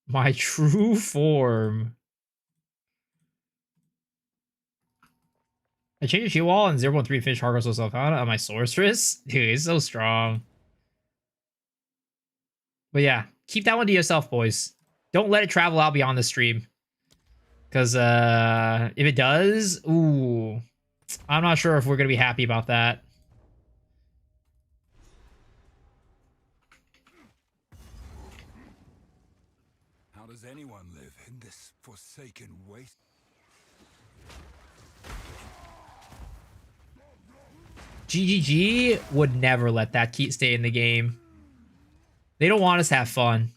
S1: My true form. I changed the shield wall and 0.3 finish hardcore so self out on my sorceress. Dude, it's so strong. But yeah, keep that one to yourself, boys. Don't let it travel out beyond the stream. Because if it does, ooh, I'm not sure if we're going to be happy about that.
S4: How does anyone live in this forsaken waste?
S1: GGG would never let that keep stay in the game. They don't want us to have fun.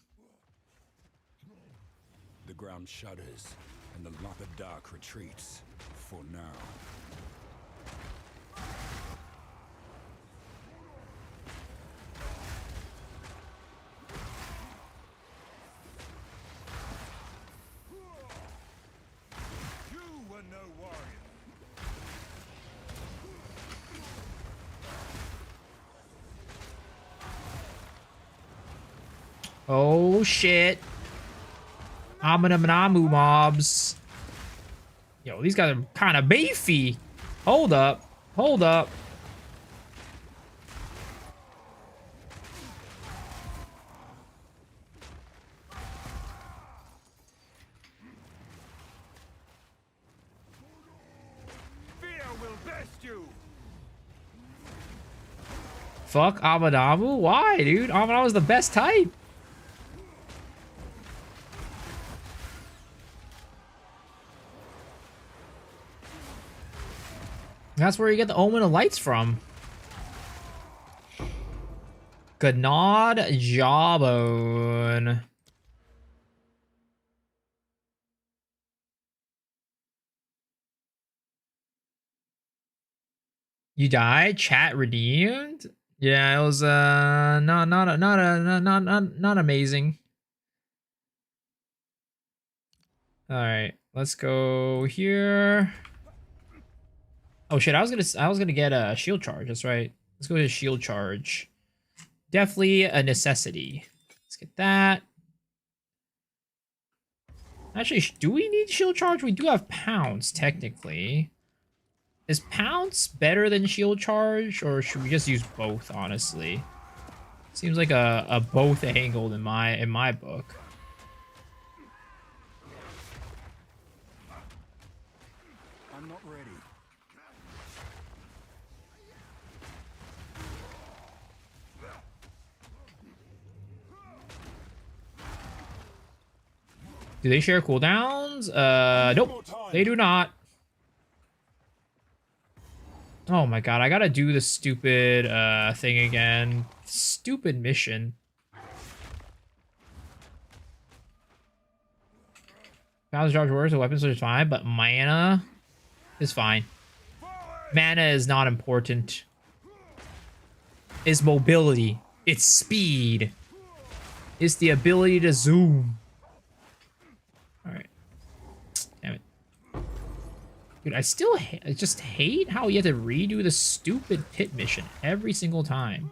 S4: The ground shudders and the dark retreats for now.
S6: You were no warrior.
S1: Oh shit. Amanamanamu mobs. Yo, these guys are kind of beefy. Hold up. Hold up.
S6: Fear will best you.
S1: Fuck Amanamu? Why, dude? Amanamu's the best type. That's where you get the Omen of Lights from. Gnawed Jawbone. You died? Chat redeemed? Yeah, it was not amazing. All right, let's go here. Oh shit, I was gonna get a shield charge. That's right. Let's go to shield charge. Definitely a necessity. Let's get that. Actually, do we need shield charge? We do have pounce, technically. Is pounce better than shield charge, or should we just use both, honestly? Seems like a both angle in my book.
S4: I'm not ready.
S1: Do they share cooldowns? Nope. They do not. Oh my god, I gotta do the stupid thing again. Stupid mission. Pounds charge works, the weapon switch is fine, but mana is fine. Mana is not important. It's mobility. It's speed. It's the ability to zoom. Alright. Damn it. Dude, I just hate how you have to redo the stupid pit mission every single time.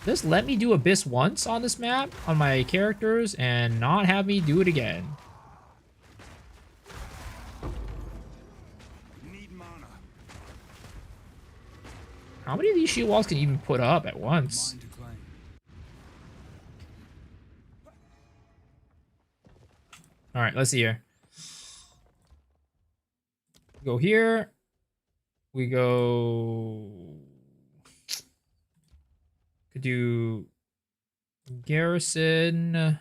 S1: Just let me do Abyss once on this map, on my characters, and not have me do it again.
S4: Need mana.
S1: How many of these shield walls can you even put up at once?
S4: Mine to claim.
S1: Alright, let's see here. Go here. We go... Could do... Garrison.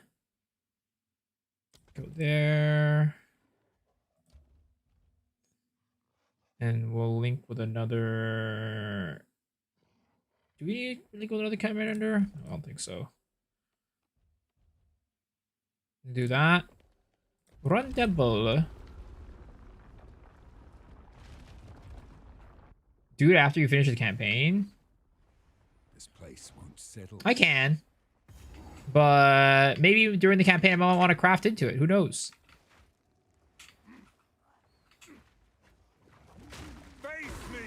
S1: Go there. And we'll link with another... Do we link with another commander? I don't think so. Do that. Run double. Do it after you finish the campaign.
S4: This place won't settle.
S1: I can. But maybe during the campaign I might want to craft into it. Who knows?
S6: Face me!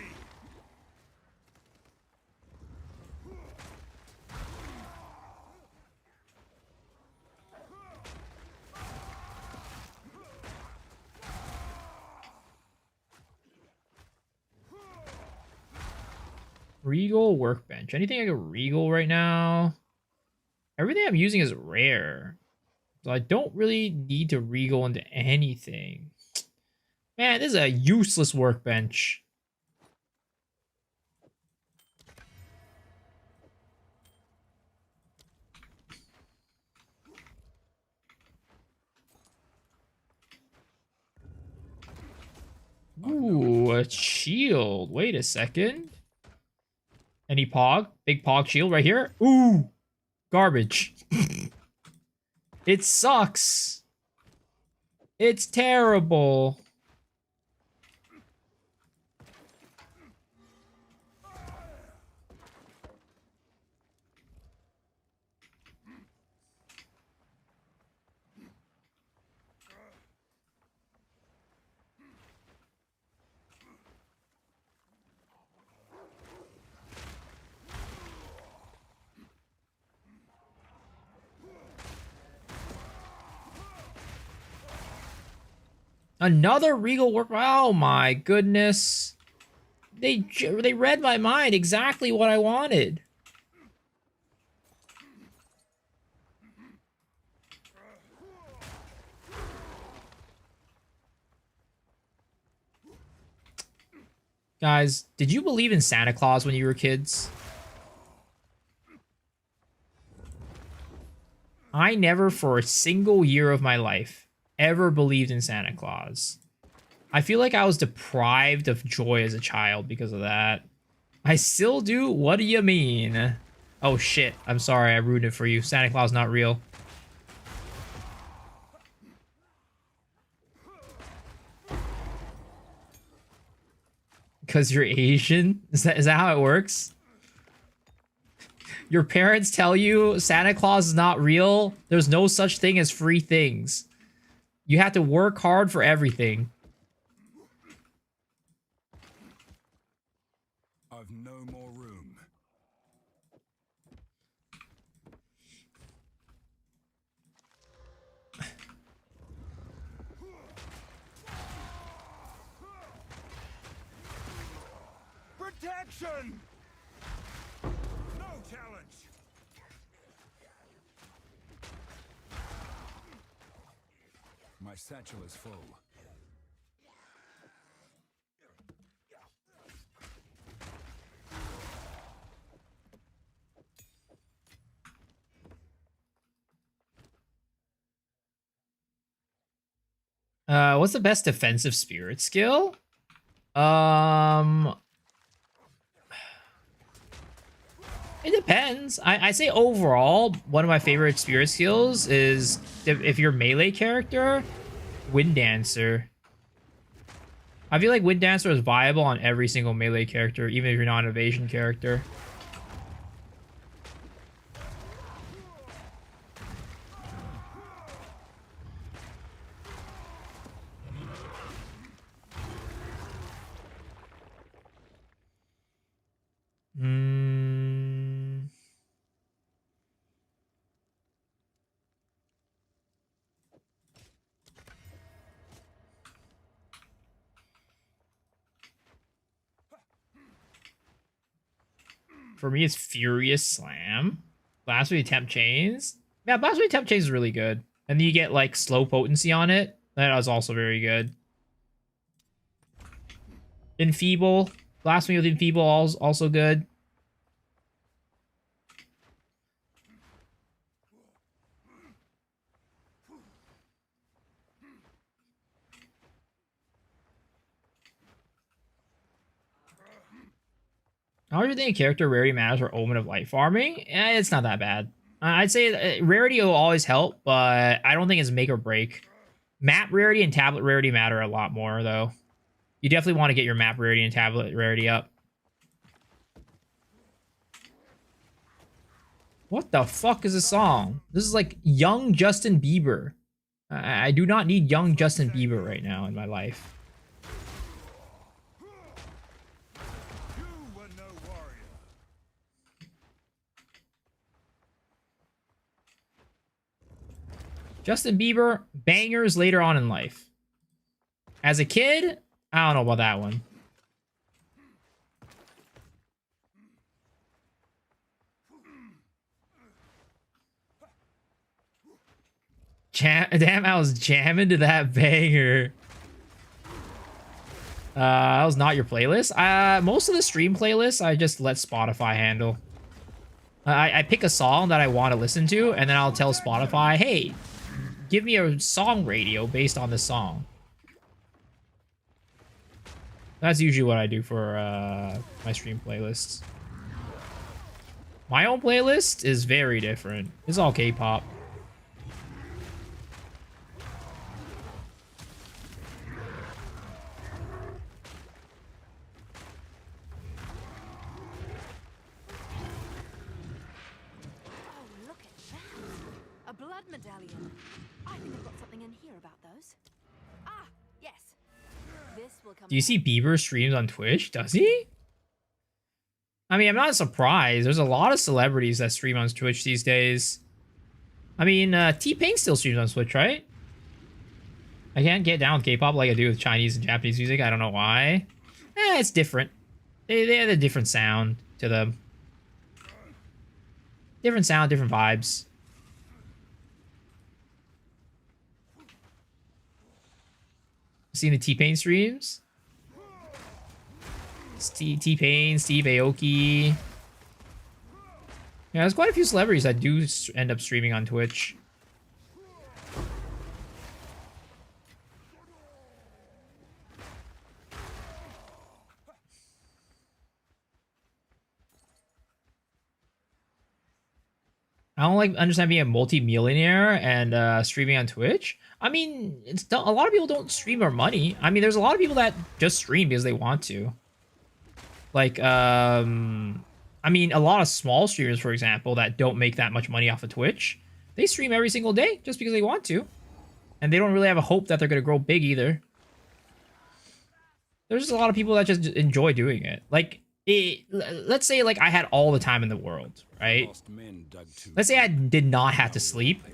S1: Regal workbench. Anything I can regal right now? Everything I'm using is rare. So I don't really need to regal into anything. Man, this is a useless workbench. Ooh, a shield. Wait a second. Any pog? Big pog shield right here. Ooh, garbage. It sucks. It's terrible. Another regal work. Oh my goodness. They read my mind exactly what I wanted. Guys, did you believe in Santa Claus when you were kids? I never for a single year of my life ever believed in Santa Claus. I feel like I was deprived of joy as a child because of that. I still do? What do you mean? Oh shit, I'm sorry, I ruined it for you. Santa Claus not real. Because you're Asian? Is that how it works? Your parents tell you Santa Claus is not real? There's no such thing as free things. You have to work hard for everything.
S4: I've no more room.
S6: Protection! No challenge!
S4: My satchel is full.
S1: What's the best defensive spirit skill? It depends. I say overall, one of my favorite spirit skills is if you're a melee character, Wind Dancer. I feel like Wind Dancer is viable on every single melee character, even if you're not an evasion character. For me, it's Furious Slam. Blasphemy Temp Chains. Yeah, Blasphemy Temp Chains is really good. And then you get like slow potency on it. That was also very good. Enfeeble. Blasphemy with Enfeeble also good. How do you think character rarity matters for Omen of Light farming? It's not that bad. I'd say rarity will always help, but I don't think it's make or break. Map rarity and tablet rarity matter a lot more, though. You definitely want to get your map rarity and tablet rarity up. What the fuck is this song? This is like young Justin Bieber. I do not need young Justin Bieber right now in my life. Justin Bieber, bangers later on in life. As a kid, I don't know about that one. Damn, I was jamming to that banger. That was not your playlist. Most of the stream playlists, I just let Spotify handle. I pick a song that I want to listen to, and then I'll tell Spotify, hey, give me a song radio based on this song. That's usually what I do for my stream playlists. My own playlist is very different. It's all K-pop.
S5: Medallion. I think I've got something in here about those. Ah, yes. This will come.
S1: Do you see Bieber streams on Twitch? Does he? I mean, I'm not surprised. There's a lot of celebrities that stream on Twitch these days. I mean, T-Pain still streams on Twitch, right? I can't get down with K-pop like I do with Chinese and Japanese music. I don't know why. It's different. They have a different sound to them. Different sound, different vibes. Seen the T-Pain streams? T-Pain, Steve Aoki. Yeah, there's quite a few celebrities that do end up streaming on Twitch. I don't like understand being a multi-millionaire and streaming on Twitch. I mean, a lot of people don't stream for money. I mean, there's a lot of people that just stream because they want to. Like, I mean, a lot of small streamers, for example, that don't make that much money off of Twitch, they stream every single day just because they want to. And they don't really have a hope that they're going to grow big either. There's just a lot of people that just enjoy doing it. Like, let's say, like, I had all the time in the world, right? Let's say I did not have to sleep.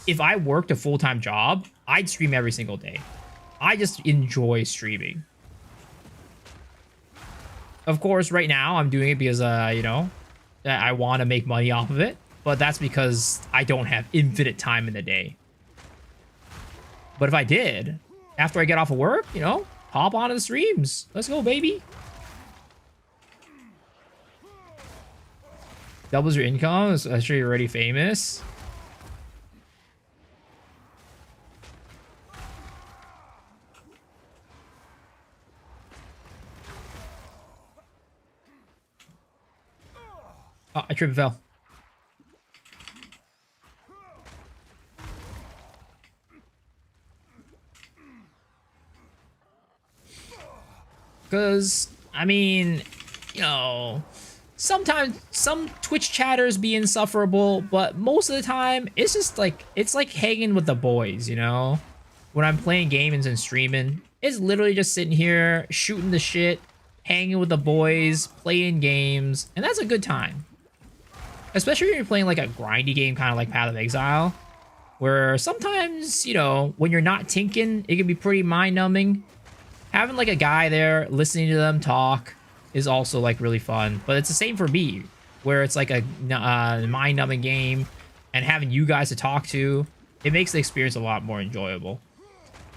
S1: If I worked a full-time job, I'd stream every single day. I just enjoy streaming. Of course, right now, I'm doing it because, you know, I want to make money off of it. But that's because I don't have infinite time in the day. But if I did, after I get off of work, you know, hop onto the streams. Let's go, baby. Doubles your income, especially you're already famous. Oh, I tripped and fell. Because, I mean, you know, sometimes some Twitch chatters be insufferable, but most of the time, it's just like, it's like hanging with the boys, you know? When I'm playing games and streaming, it's literally just sitting here, shooting the shit, hanging with the boys, playing games, and that's a good time. Especially when you're playing like a grindy game, kind of like Path of Exile, where sometimes, you know, when you're not tinking, it can be pretty mind-numbing. Having like a guy there, listening to them talk, is also like really fun. But it's the same for me. where it's like a mind-numbing game, and having you guys to talk to, it makes the experience a lot more enjoyable.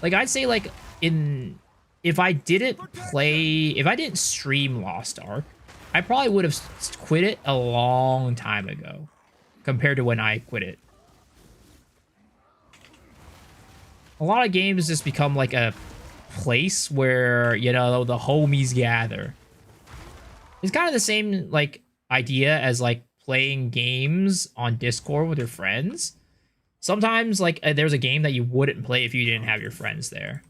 S1: Like, I'd say, like, if I didn't stream Lost Ark, I probably would have quit it a long time ago compared to when I quit it. A lot of games just become like a place where, you know, the homies gather. It's kind of the same, like, idea as, like, playing games on Discord with your friends. Sometimes, like, there's a game that you wouldn't play if you didn't have your friends there.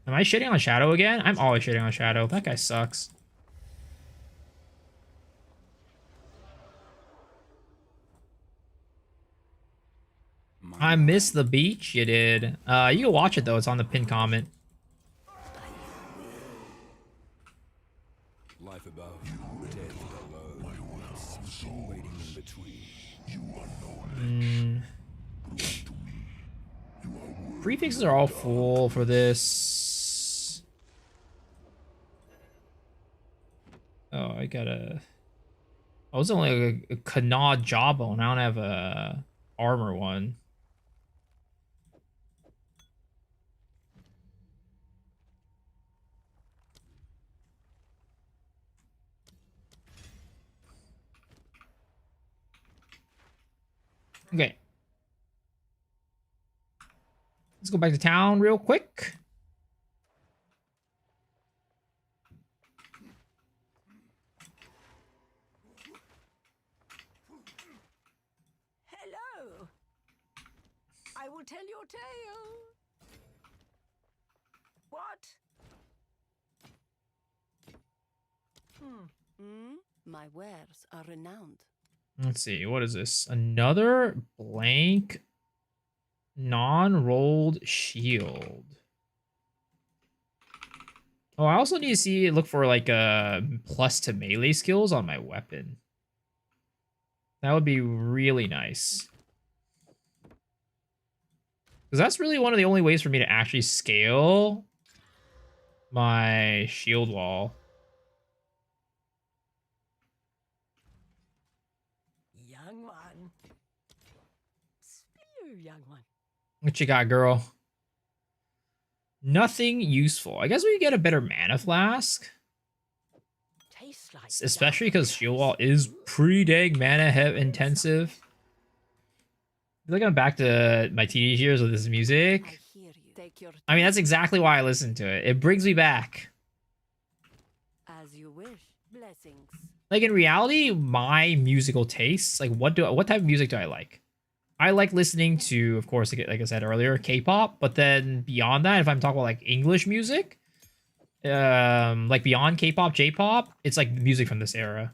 S1: Am I shitting on Shadow again? I'm always shitting on Shadow. That guy sucks. I missed the beach. You did. You can watch it, though. It's on the pinned comment.
S4: Life above, death below, something waiting in between.
S1: Prefixes are all full for this. Oh, I gotta... I was only a Kanad jawbone. I don't have a armor one. Okay. Let's go back to town real quick.
S10: Hello. I will tell your tale. What?
S5: My wares are renowned.
S1: Let's see. What is this? Another blank non-rolled shield. Oh, I also need to look for like a plus to melee skills on my weapon. That would be really nice. Because that's really one of the only ways for me to actually scale my shield wall.
S10: Young one. Spew, young one.
S1: What you got, girl? Nothing useful. I guess we could get a better mana flask.
S10: Tastes like
S1: Especially because shield wall is pretty dang mana intensive. Looking back to my teenage years with this music. I mean, that's exactly why I listen to it. It brings me back.
S5: As you wish. Blessings.
S1: Like, in reality, my musical tastes, like, what type of music do I like? I like listening to, of course, like I said earlier, K-pop, but then beyond that, if I'm talking about like English music, like beyond K-pop, J-pop, it's like music from this era.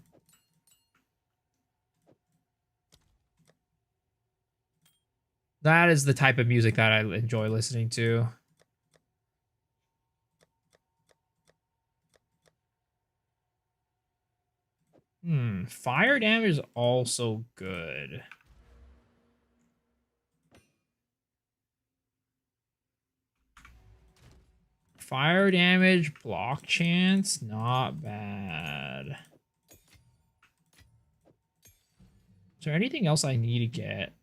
S1: That is the type of music that I enjoy listening to. Fire damage is also good. Fire damage, block chance, not bad. Is there anything else I need to get?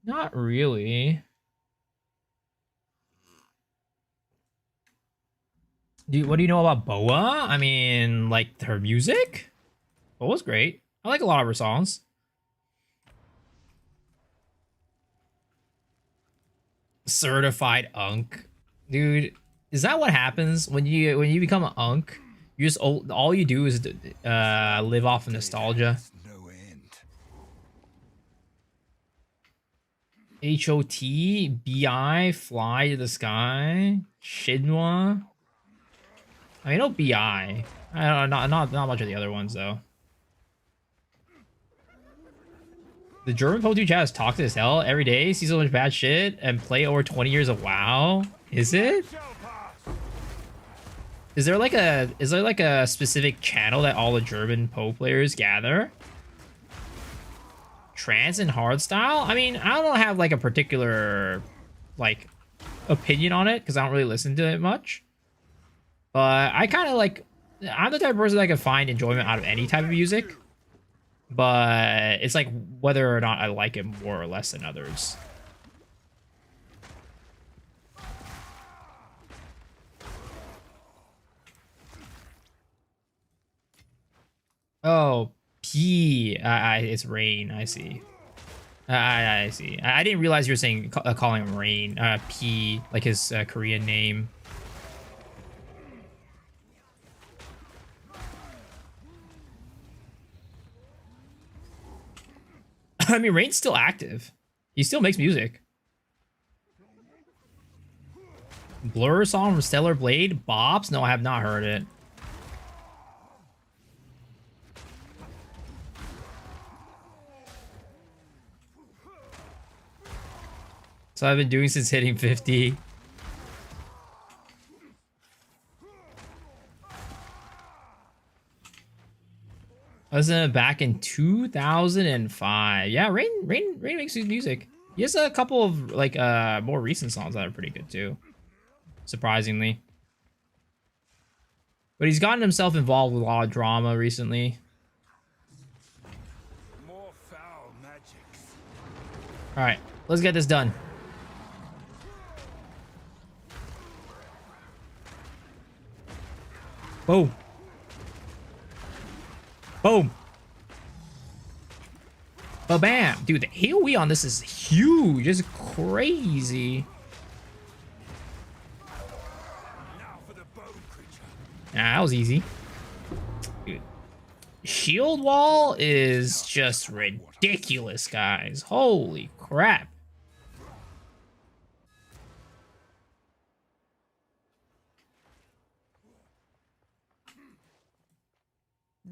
S1: Not really. What do you know about Boa? I mean, like, her music? Boa's great. I like a lot of her songs. Certified unk. Dude, is that what happens when you become an unk? You just all you do is live off of nostalgia. HOT, BI, fly to the sky, Shinwa. I mean, no BI. I don't know, not much of the other ones though. The German PoTube chat is toxic as hell every day, see so much bad shit, and play over 20 years of WoW. Is it? Is there like a specific channel that all the German Po players gather? Trans and hardstyle? I mean, I don't have like a particular like opinion on it because I don't really listen to it much. But I kind of like I'm the type of person that can find enjoyment out of any type of music, but it's like whether or not I like it more or less than others. Oh, P. It's rain. I see. I see. I didn't realize you were saying calling him Rain. P, like his Korean name. I mean, Rain's still active. He still makes music. Blur song from Stellar Blade? Bobs? No, I have not heard it. So I've been doing since hitting 50. I was back in 2005. Yeah, Rain makes his music. He has a couple of like more recent songs that are pretty good too. Surprisingly. But he's gotten himself involved with a lot of drama recently.
S4: More foul magics.
S1: All right, let's get this done. Boom. Boom. Ba-bam. Dude, the AoE on this is huge. It's crazy.
S4: Now for the bone creature.
S1: Nah, that was easy. Dude. Shield wall is just ridiculous, guys. Holy crap.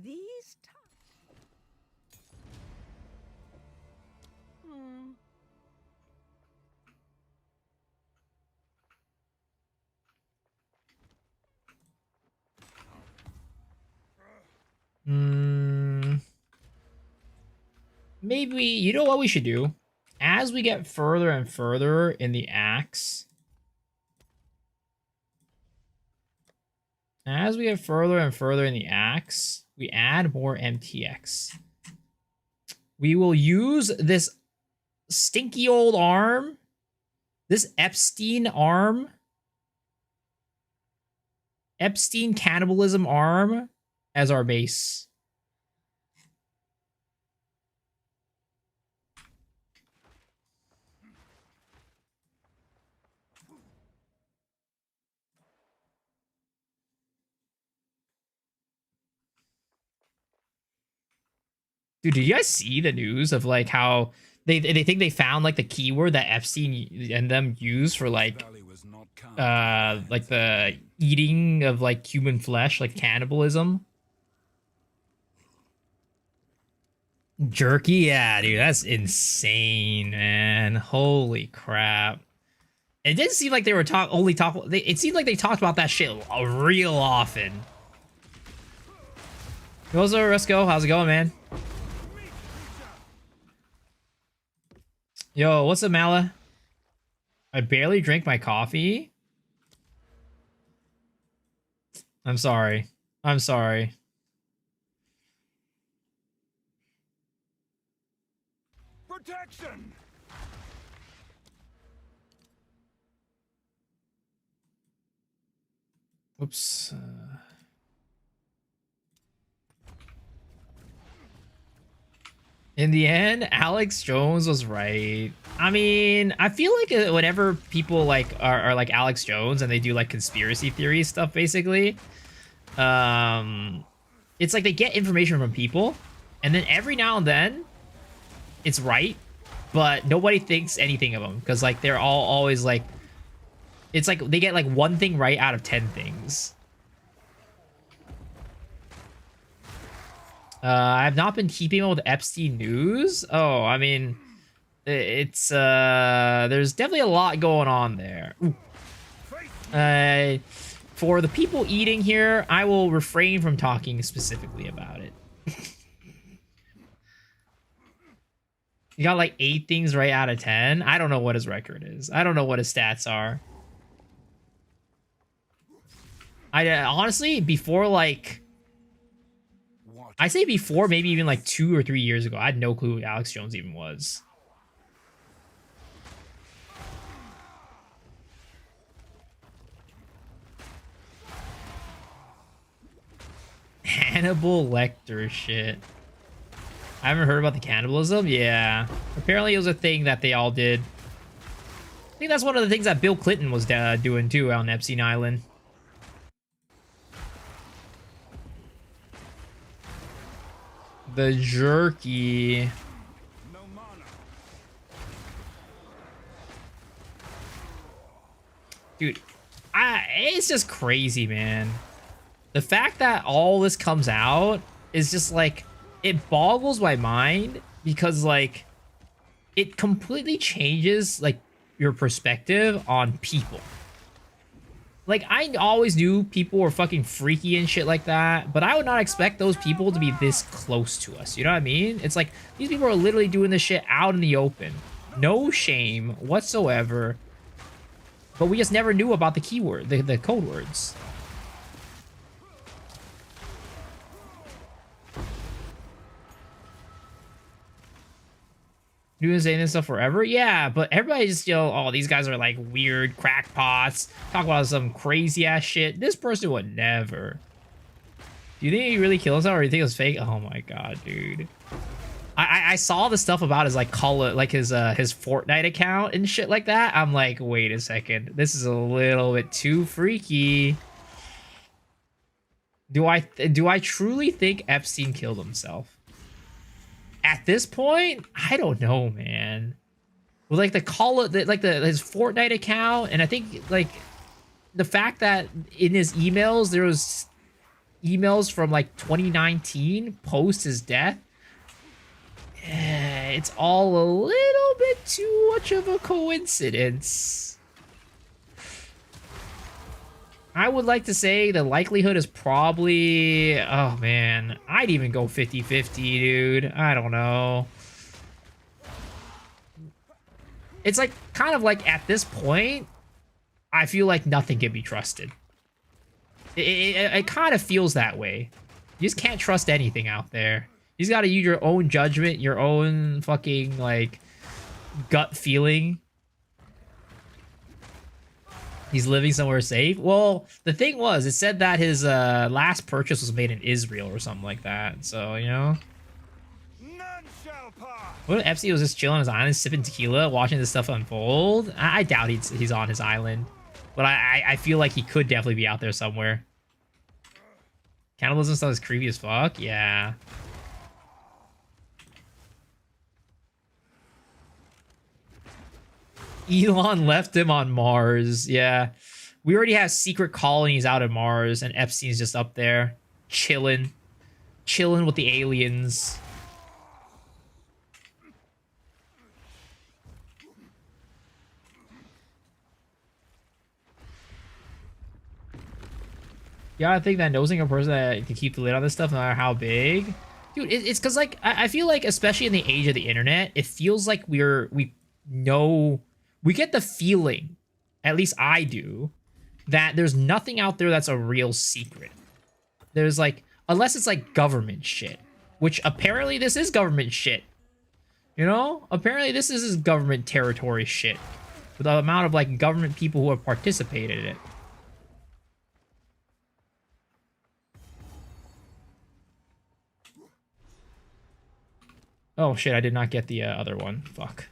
S10: These
S1: Maybe, you know what we should do? As we get further and further in the axe, we add more MTX. We will use this stinky old arm, this Epstein arm, Epstein cannibalism arm as our base. Dude, did you guys see the news of like how they think they found like the keyword that Epstein and them use for like the eating of like human flesh, like cannibalism? Jerky? Yeah, dude, that's insane, man. Holy crap. It didn't seem like they were it seemed like they talked about that shit real often. What's up, Risco? How's it going, man? Yo, what's up, Mala? I barely drink my coffee. I'm sorry. I'm sorry.
S4: Protection.
S1: Oops. In the end, Alex Jones was right. I mean, I feel like whenever people like are like Alex Jones and they do like conspiracy theory stuff, basically, it's like they get information from people, and then every now and then, it's right, but nobody thinks anything of them because like they're all always like, it's like they get like one thing right out of 10 things. I have not been keeping up with Epstein news. Oh, I mean, it's there's definitely a lot going on there. For the people eating here, I will refrain from talking specifically about it. You got like 8 things right out of 10. I don't know what his record is. I don't know what his stats are. I honestly, before like, I say before maybe even like 2 or 3 years ago, I had no clue who Alex Jones even was. Hannibal Lecter shit. I haven't heard about the cannibalism. Yeah, apparently it was a thing that they all did. I think that's one of the things that Bill Clinton was doing too on Epstein Island. The jerky. Dude, it's just crazy, man. The fact that all this comes out is just like, it boggles my mind because like it completely changes like your perspective on people. Like, I always knew people were fucking freaky and shit like that, but I would not expect those people to be this close to us. You know what I mean? It's like, these people are literally doing this shit out in the open. No shame whatsoever. But we just never knew about the keyword, the code words. Doing saying this stuff forever? Yeah, but everybody just, you know, oh, these guys are like weird crackpots. Talk about some crazy ass shit. This person would never. Do you think he really killed himself or do you think it was fake? Oh my god, dude. I saw the stuff about his like his Fortnite account and shit like that. I'm like, wait a second. This is a little bit too freaky. Do I truly think Epstein killed himself? At this point, I don't know, man. With like his Fortnite account, and I think like the fact that in his emails there was emails from like 2019 post his death. It's all a little bit too much of a coincidence. I would like to say the likelihood is probably... Oh, man. I'd even go 50-50, dude. I don't know. It's like, kind of like, at this point, I feel like nothing can be trusted. It kind of feels that way. You just can't trust anything out there. You just gotta use your own judgment, your own fucking, like, gut feeling. He's living somewhere safe. Well, the thing was, it said that his last purchase was made in Israel or something like that. So, you know. What if Epstein was just chilling on his island, sipping tequila, watching this stuff unfold? I doubt he's on his island. But I feel like he could definitely be out there somewhere. Cannibalism stuff is creepy as fuck. Yeah. Elon left him on Mars. Yeah. We already have secret colonies out of Mars, and Epstein's just up there chilling with the aliens. Yeah, I think that nosing a person that can keep the lid on this stuff, no matter how big. Dude, it's because, like, I feel like, especially in the age of the internet, it feels like we get the feeling, at least I do, that there's nothing out there that's a real secret. There's, like, unless it's, like, government shit, which apparently this is government shit. You know? Apparently this is government territory shit. With the amount of, like, government people who have participated in it. Oh shit, I did not get the other one. Fuck.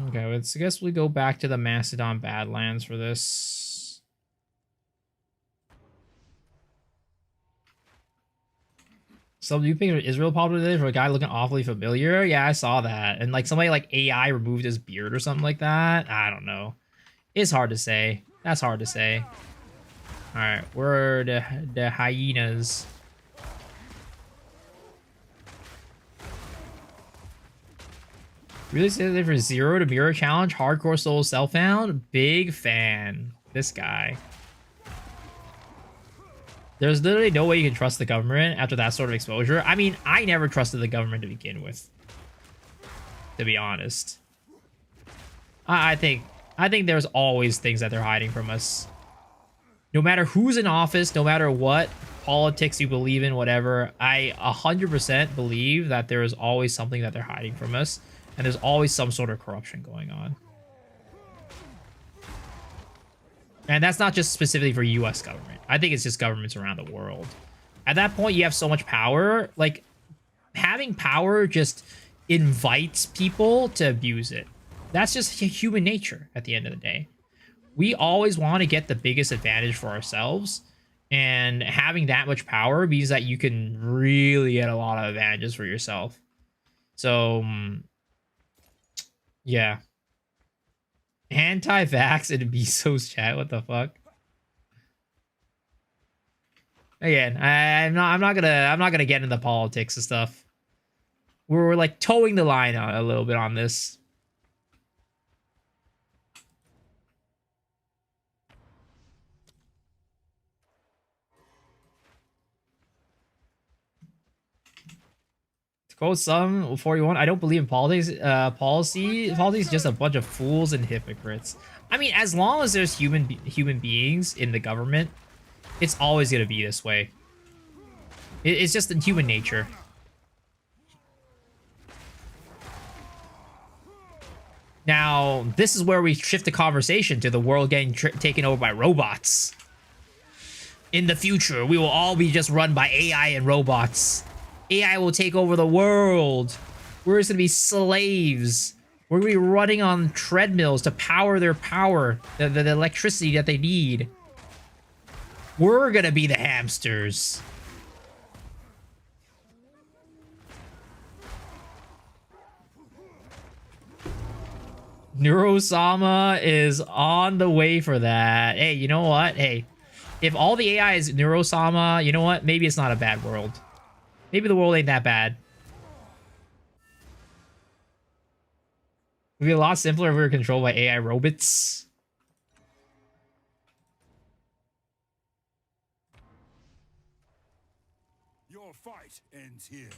S1: Okay, I guess we go back to the Macedon Badlands for this. So you think Israel probably did for a guy looking awfully familiar? Yeah, I saw that. And like somebody like AI removed his beard or something like that. I don't know. It's hard to say. That's hard to say. Alright, we're the hyenas. Really say for 0 to mirror challenge, hardcore soul self-found? Big fan. This guy. There's literally no way you can trust the government after that sort of exposure. I mean, I never trusted the government to begin with. To be honest. I think there's always things that they're hiding from us. No matter who's in office, no matter what politics you believe in, whatever, I 100% believe that there is always something that they're hiding from us, and there's always some sort of corruption going on. And that's not just specifically for US government. I think it's just governments around the world. At that point, you have so much power. Like, having power just invites people to abuse it. That's just human nature at the end of the day. We always want to get the biggest advantage for ourselves. And having that much power means that you can really get a lot of advantages for yourself. So, yeah. Anti-vax and Bezos chat. What the fuck? Again, I'm not gonna get into politics and stuff. We're like towing the line a little bit on this. To quote some 41, I don't believe in politics. Politics is just a bunch of fools and hypocrites. I mean, as long as there's human beings in the government, it's always gonna be this way. It's just in human nature. Now, this is where we shift the conversation to the world getting taken over by robots. In the future, we will all be just run by AI and robots. AI will take over the world. We're just gonna be slaves. We're gonna be running on treadmills to power their power, the electricity that they need. We're gonna be the hamsters. Neurosama is on the way for that. Hey, you know what? Hey, if all the AI is Neurosama, you know what? Maybe it's not a bad world. Maybe the world ain't that bad. It would be a lot simpler if we were controlled by AI robots.
S4: Your fight ends here.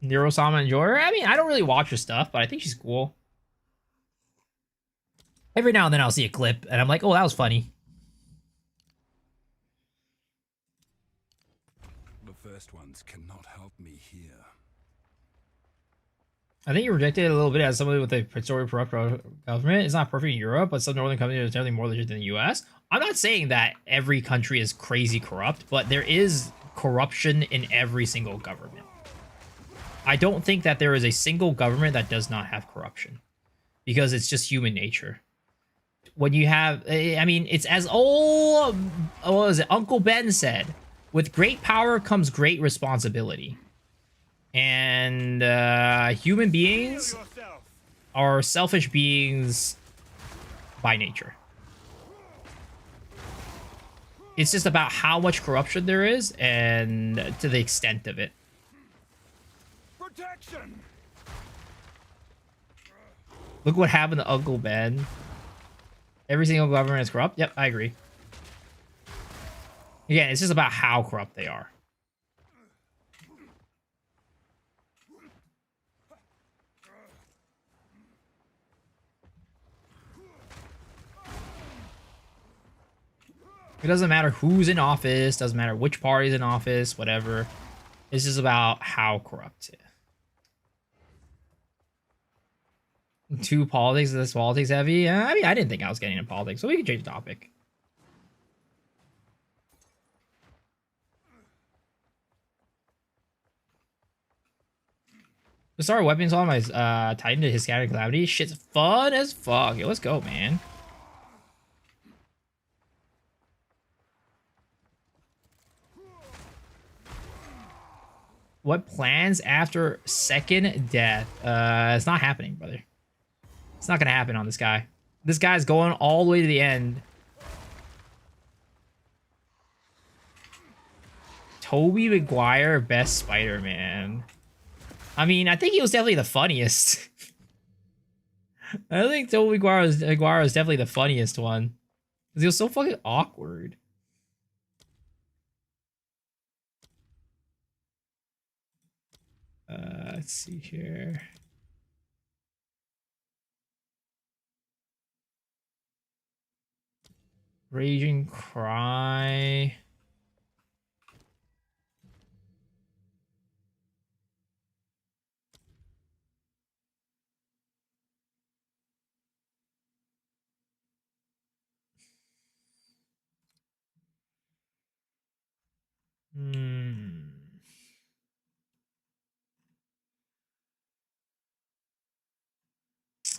S1: Neurosama enjoy her? I mean, I don't really watch her stuff, but I think she's cool. Every now and then I'll see a clip, and I'm like, oh, that was funny.
S4: The first ones cannot help me here.
S1: I think you rejected it a little bit as somebody with a historically corrupt government. It's not perfect in Europe, but some northern countries are definitely more legit than the US. I'm not saying that every country is crazy corrupt, but there is corruption in every single government. I don't think that there is a single government that does not have corruption, because it's just human nature. When you have, I mean, it's as old, what was it, Uncle Ben said, with great power comes great responsibility. And human beings are selfish beings by nature. It's just about how much corruption there is and to the extent of it.
S4: Protection!
S1: Look what happened to Uncle Ben. Every single government is corrupt. Yep, I agree. Again, it's just about how corrupt they are. It doesn't matter who's in office, doesn't matter which party's in office, whatever. It's just about how corrupt it. Too politics, this politics heavy? I mean, I didn't think I was getting into politics, so we can change the topic. The Star Weapons on my Titan to his Scattering Calamity. Shit's fun as fuck. Yo, let's go, man. What plans after second death? It's not happening, brother. It's not gonna happen on this guy. This guy's going all the way to the end. Tobey Maguire, best Spider-Man. I mean, I think he was definitely the funniest. I think Tobey Maguire was definitely the funniest one. Because he was so fucking awkward. Let's see here. Raging Cry.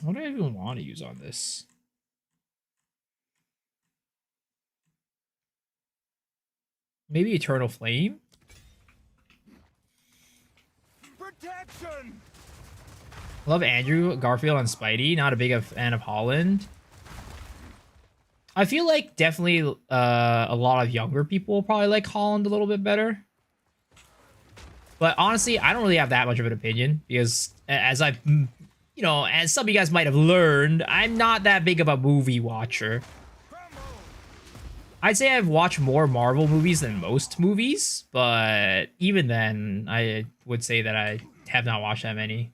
S1: What do I even want to use on this? Maybe Eternal Flame?
S7: Protection!
S1: Love Andrew Garfield and Spidey. Not a big fan of Holland. I feel like definitely a lot of younger people probably like Holland a little bit better. But honestly, I don't really have that much of an opinion because as I've, you know, as some of you guys might have learned, I'm not that big of a movie watcher. I'd say I've watched more Marvel movies than most movies, but even then, I would say that I have not watched that many.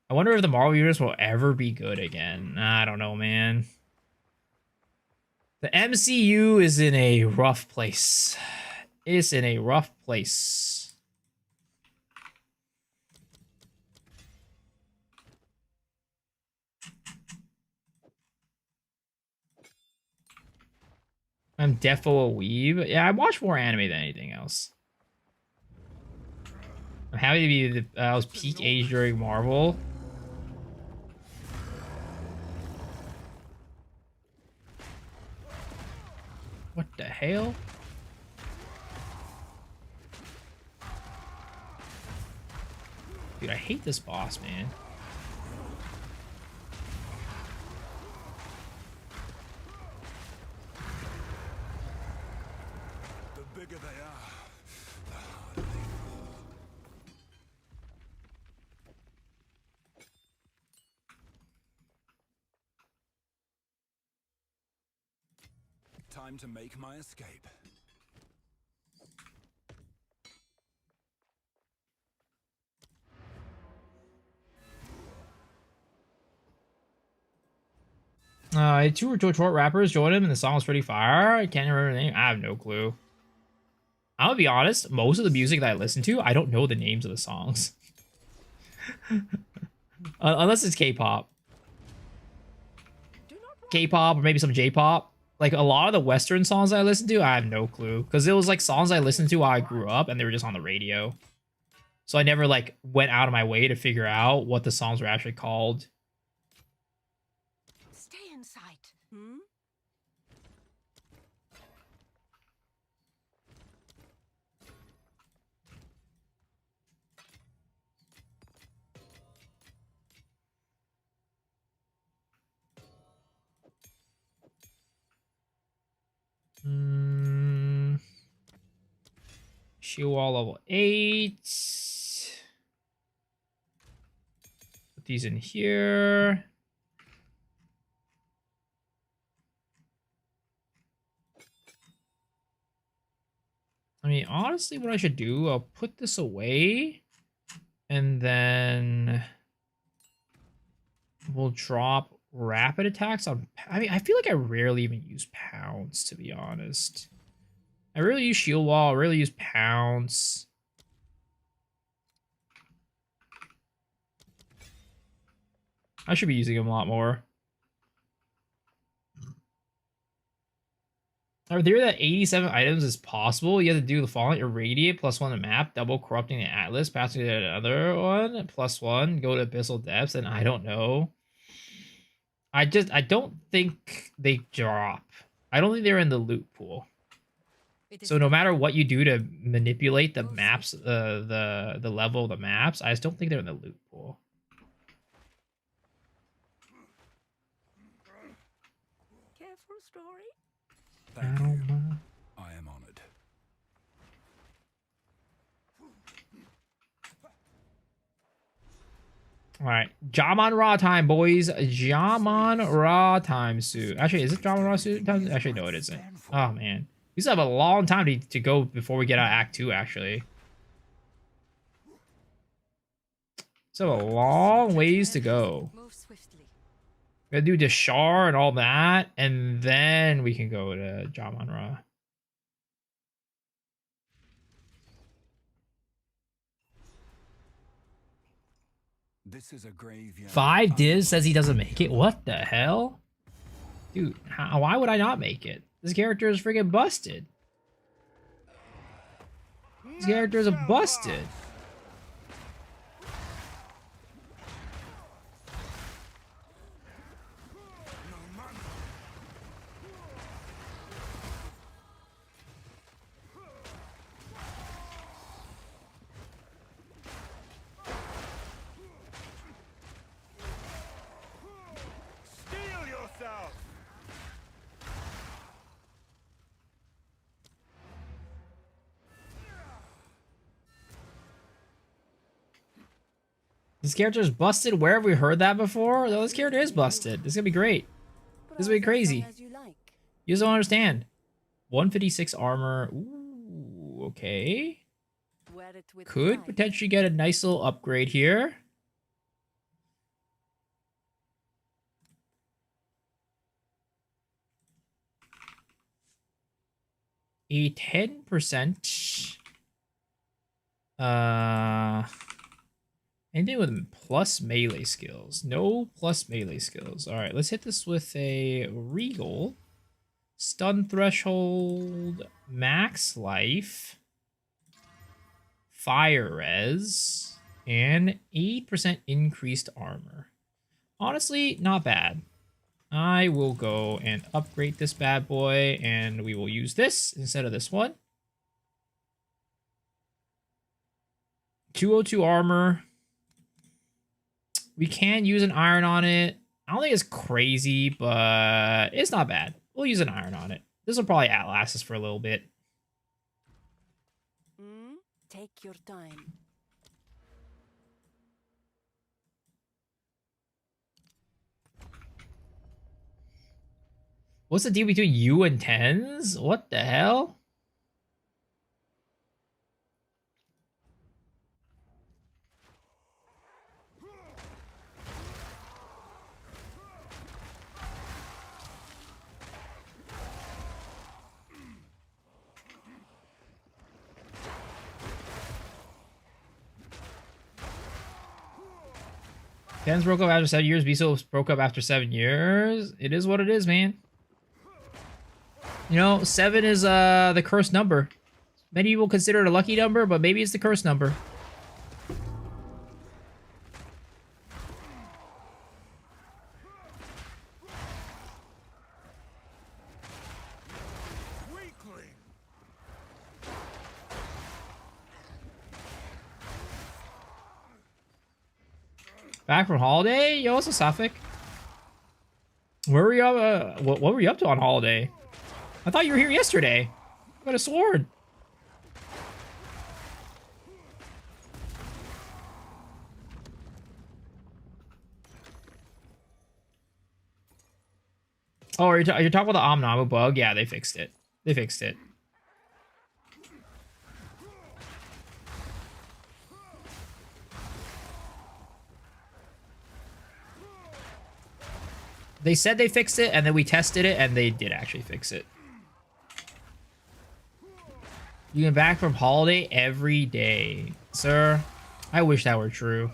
S1: I wonder if the Marvel universe will ever be good again. I don't know, man. The MCU is in a rough place. It's in a rough place. I'm defo a weeb. Yeah, I watch more anime than anything else. I'm happy to be I was peak age during Marvel. What the hell? Dude, I hate this boss, man.
S4: The bigger they are, the harder they fall. Time to make my escape.
S1: Two short rappers joined him and the song was pretty fire. I can't remember the name. I have no clue. I'm gonna be honest, most of the music that I listen to, I don't know the names of the songs. Unless it's K-pop. K-pop or maybe some J-pop. Like a lot of the Western songs I listen to, I have no clue. Because it was like songs I listened to while I grew up and they were just on the radio. So I never like went out of my way to figure out what the songs were actually called.
S10: Stay in sight. Hmm?
S1: Shield wall level 8. Put these in here. I mean, honestly, what I should do, I'll put this away. And then we'll drop rapid attacks on... I mean, I feel like I rarely even use pounds, to be honest. I rarely use shield wall. I rarely use pounds. I should be using them a lot more. Are there that 87 items is possible? You have to do the following: irradiate +1 to map, double corrupting the atlas, passing to another one, +1, go to abyssal depths, and I don't know. I don't think they drop. I don't think they're in the loot pool. So no matter what you do to manipulate the maps, the level of the maps, I just don't think they're in the loot pool.
S10: Care for a story?
S4: Thank you. I am honored.
S1: All right, Jamon Raw time, boys. Jamon Raw time suit. Actually, is it Jamon Raw suit time? Actually, no, it isn't. Oh man, we still have a long time to go before we get out of Act 2. Actually, Still a long ways to go.
S5: Move swiftly.
S1: We gotta do Deshar and all that, and then we can go to Jamanra.
S4: This is a graveyard.
S1: 5 Div says he doesn't make it. What the hell? Dude, why would I not make it? This character is freaking busted. This character is busted.
S6: Steel yourself!
S1: This character is busted. Where have we heard that before? No, this character is busted. This is gonna be great. This is gonna be crazy. You just don't understand. 156 armor. Ooh, okay. Could potentially get a nice little upgrade here. A 10%. Anything with plus melee skills. No plus melee skills. Alright, let's hit this with a Regal. Stun threshold. Max life. Fire res. And 8% increased armor. Honestly, not bad. I will go and upgrade this bad boy, and we will use this instead of this one. 202 armor. We can use an iron on it. I don't think it's crazy, but it's not bad. We'll use an iron on it. This will probably outlast us for a little bit.
S5: Take your time.
S1: What's the deal between you and tens? What the hell? Tens broke up after 7 years. Beasel broke up after 7 years. It is what it is, man. You know, 7 is the cursed number. Many people consider it a lucky number, but maybe it's the cursed number. Back from holiday? Yo, what's up, Safik? Where were you what were you up to on holiday? I thought you were here yesterday. I could have sworn. Oh, are you talking about the Omnamu bug? Yeah, they fixed it. They fixed it. They said they fixed it, and then we tested it, and they did actually fix it. You get back from holiday every day. Sir, I wish that were true.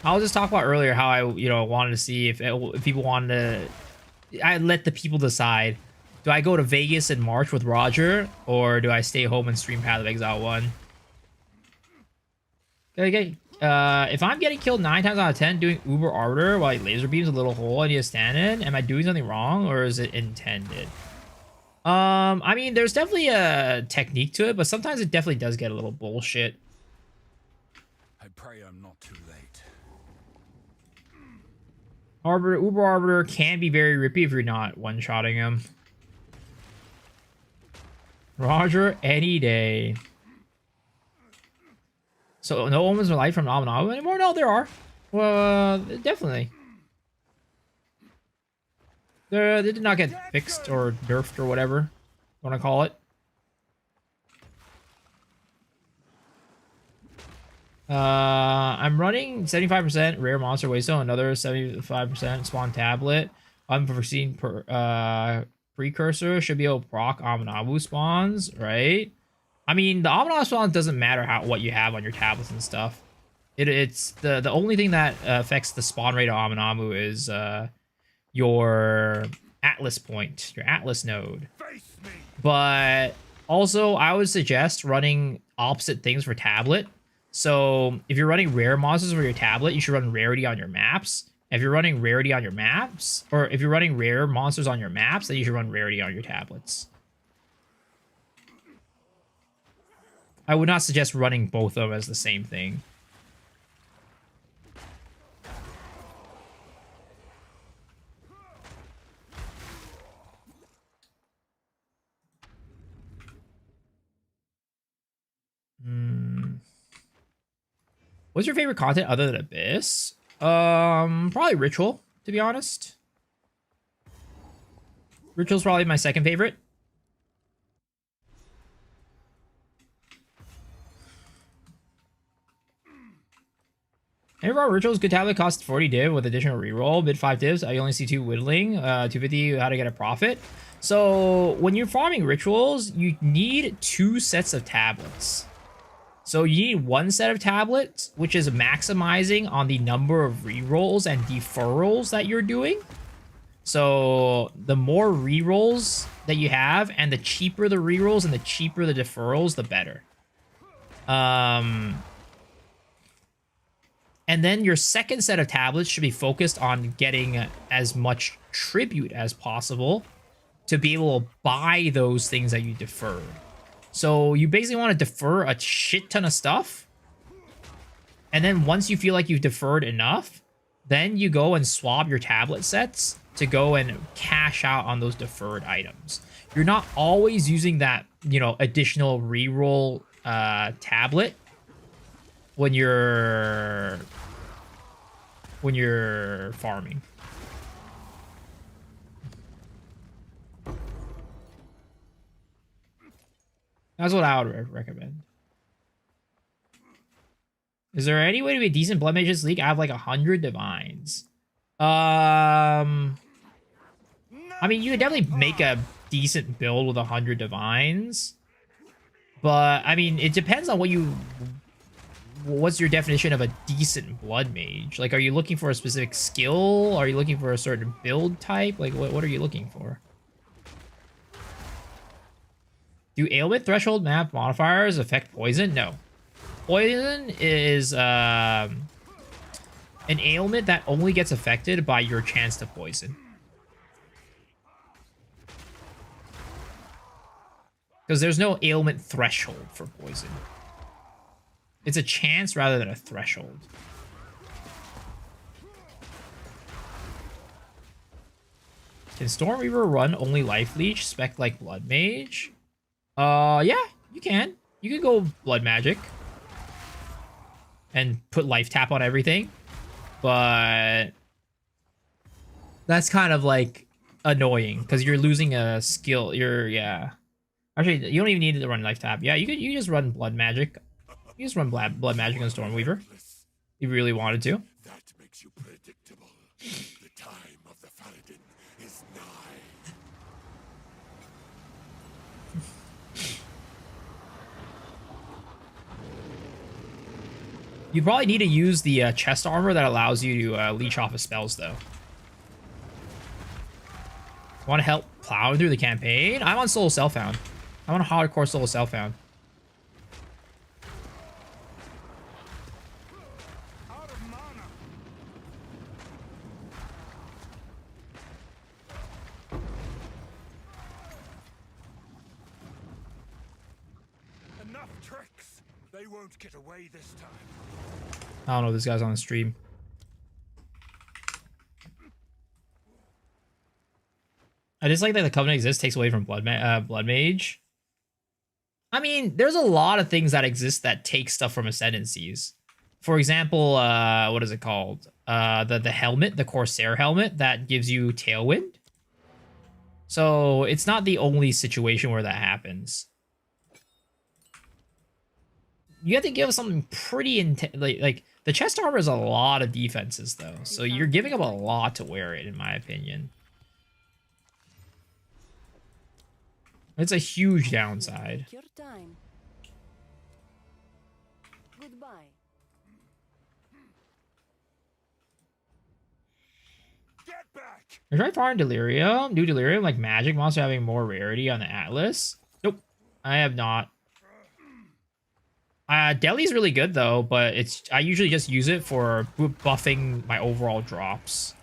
S1: I was just talking about earlier how I, wanted to see if people wanted to... I let the people decide. Do I go to Vegas in March with Roger, or do I stay home and stream Path of Exile 1? Okay, if I'm getting killed 9 times out of 10 doing Uber Arbiter while he laser beams a little hole I need to stand in, am I doing something wrong, or is it intended? I mean, there's definitely a technique to it, but sometimes it definitely does get a little bullshit.
S4: I pray I'm not too late.
S1: Uber Arbiter can be very rippy if you're not one-shotting him. Roger, any day. So no Omens of Light from Nominabu anymore? No, there are. Well, definitely. They did not get fixed or nerfed or whatever you want to call it. I'm running 75% rare monster waystone, another 75% spawn tablet. Unforeseen precursor should be able to proc Aminabu spawns, right? I mean, the Aminabu spawns doesn't matter what you have on your tablets and stuff. It's the only thing that affects the spawn rate of Aminabu is your Atlas point, your Atlas node. But also, I would suggest running opposite things for tablet. So if you're running rare monsters for your tablet, you should run rarity on your maps. If you're running rarity on your maps, or if you're running rare monsters on your maps, then you should run rarity on your tablets. I would not suggest running both of them as the same thing. What's your favorite content other than Abyss? Probably Ritual, to be honest. Ritual's probably my second favorite. Overall, Ritual's good tablet costs 40 div with additional reroll. Bid 5 divs. I only see 2 whittling. 250 how to get a profit. So when you're farming Rituals, you need 2 sets of tablets. So you need 1 set of tablets, which is maximizing on the number of rerolls and deferrals that you're doing. So the more rerolls that you have, and the cheaper the rerolls and the cheaper the deferrals, the better. And then your second set of tablets should be focused on getting as much tribute as possible to be able to buy those things that you deferred. So you basically want to defer a shit ton of stuff. And then once you feel like you've deferred enough, then you go and swap your tablet sets to go and cash out on those deferred items. You're not always using that, additional reroll tablet when you're farming. That's what I would recommend. Is there any way to be a decent Blood Mages League? I have like 100 divines. I mean, you could definitely make a decent build with 100 divines. But, I mean, it depends on what's your definition of a decent Blood Mage? Like, are you looking for a specific skill? Are you looking for a certain build type? Like, what are you looking for? Do ailment threshold map modifiers affect poison? No. Poison is an ailment that only gets affected by your chance to poison. Because there's no ailment threshold for poison. It's a chance rather than a threshold. Can Stormweaver run only Life Leech, spec like Blood Mage? Yeah, you can. You can go Blood Magic and put Life Tap on everything, but that's kind of like annoying because you're losing a skill. Yeah. Actually, you don't even need to run Life Tap. Yeah, you just run Blood Magic. You just run Blood Magic on Stormweaver if you really wanted to.
S2: That makes you predictable. The time of the Paladin is nigh.
S1: You probably need to use the chest armor that allows you to leech off of spells, though. Want to help plowing through the campaign? I'm on solo self-found. I'm on a hardcore solo self-found.
S6: Enough tricks. They won't get away this time.
S1: I don't know if this guy's on the stream. I just like that the Covenant exists takes away from Blood Mage. I mean, there's a lot of things that exist that take stuff from ascendancies. For example, what is it called? The helmet, the Corsair helmet that gives you Tailwind. So it's not the only situation where that happens. you have to give something pretty intense. Like the chest armor is a lot of defenses though, so you're giving up a lot to wear it, in my opinion. It's a huge downside.
S5: Take your time. Goodbye.
S2: Get back!
S1: I tried Fire and Delirium. New Delirium, like magic monster having more rarity on the Atlas. Nope, I have not. Deli's really good though, but I usually just use it for buffing my overall drops.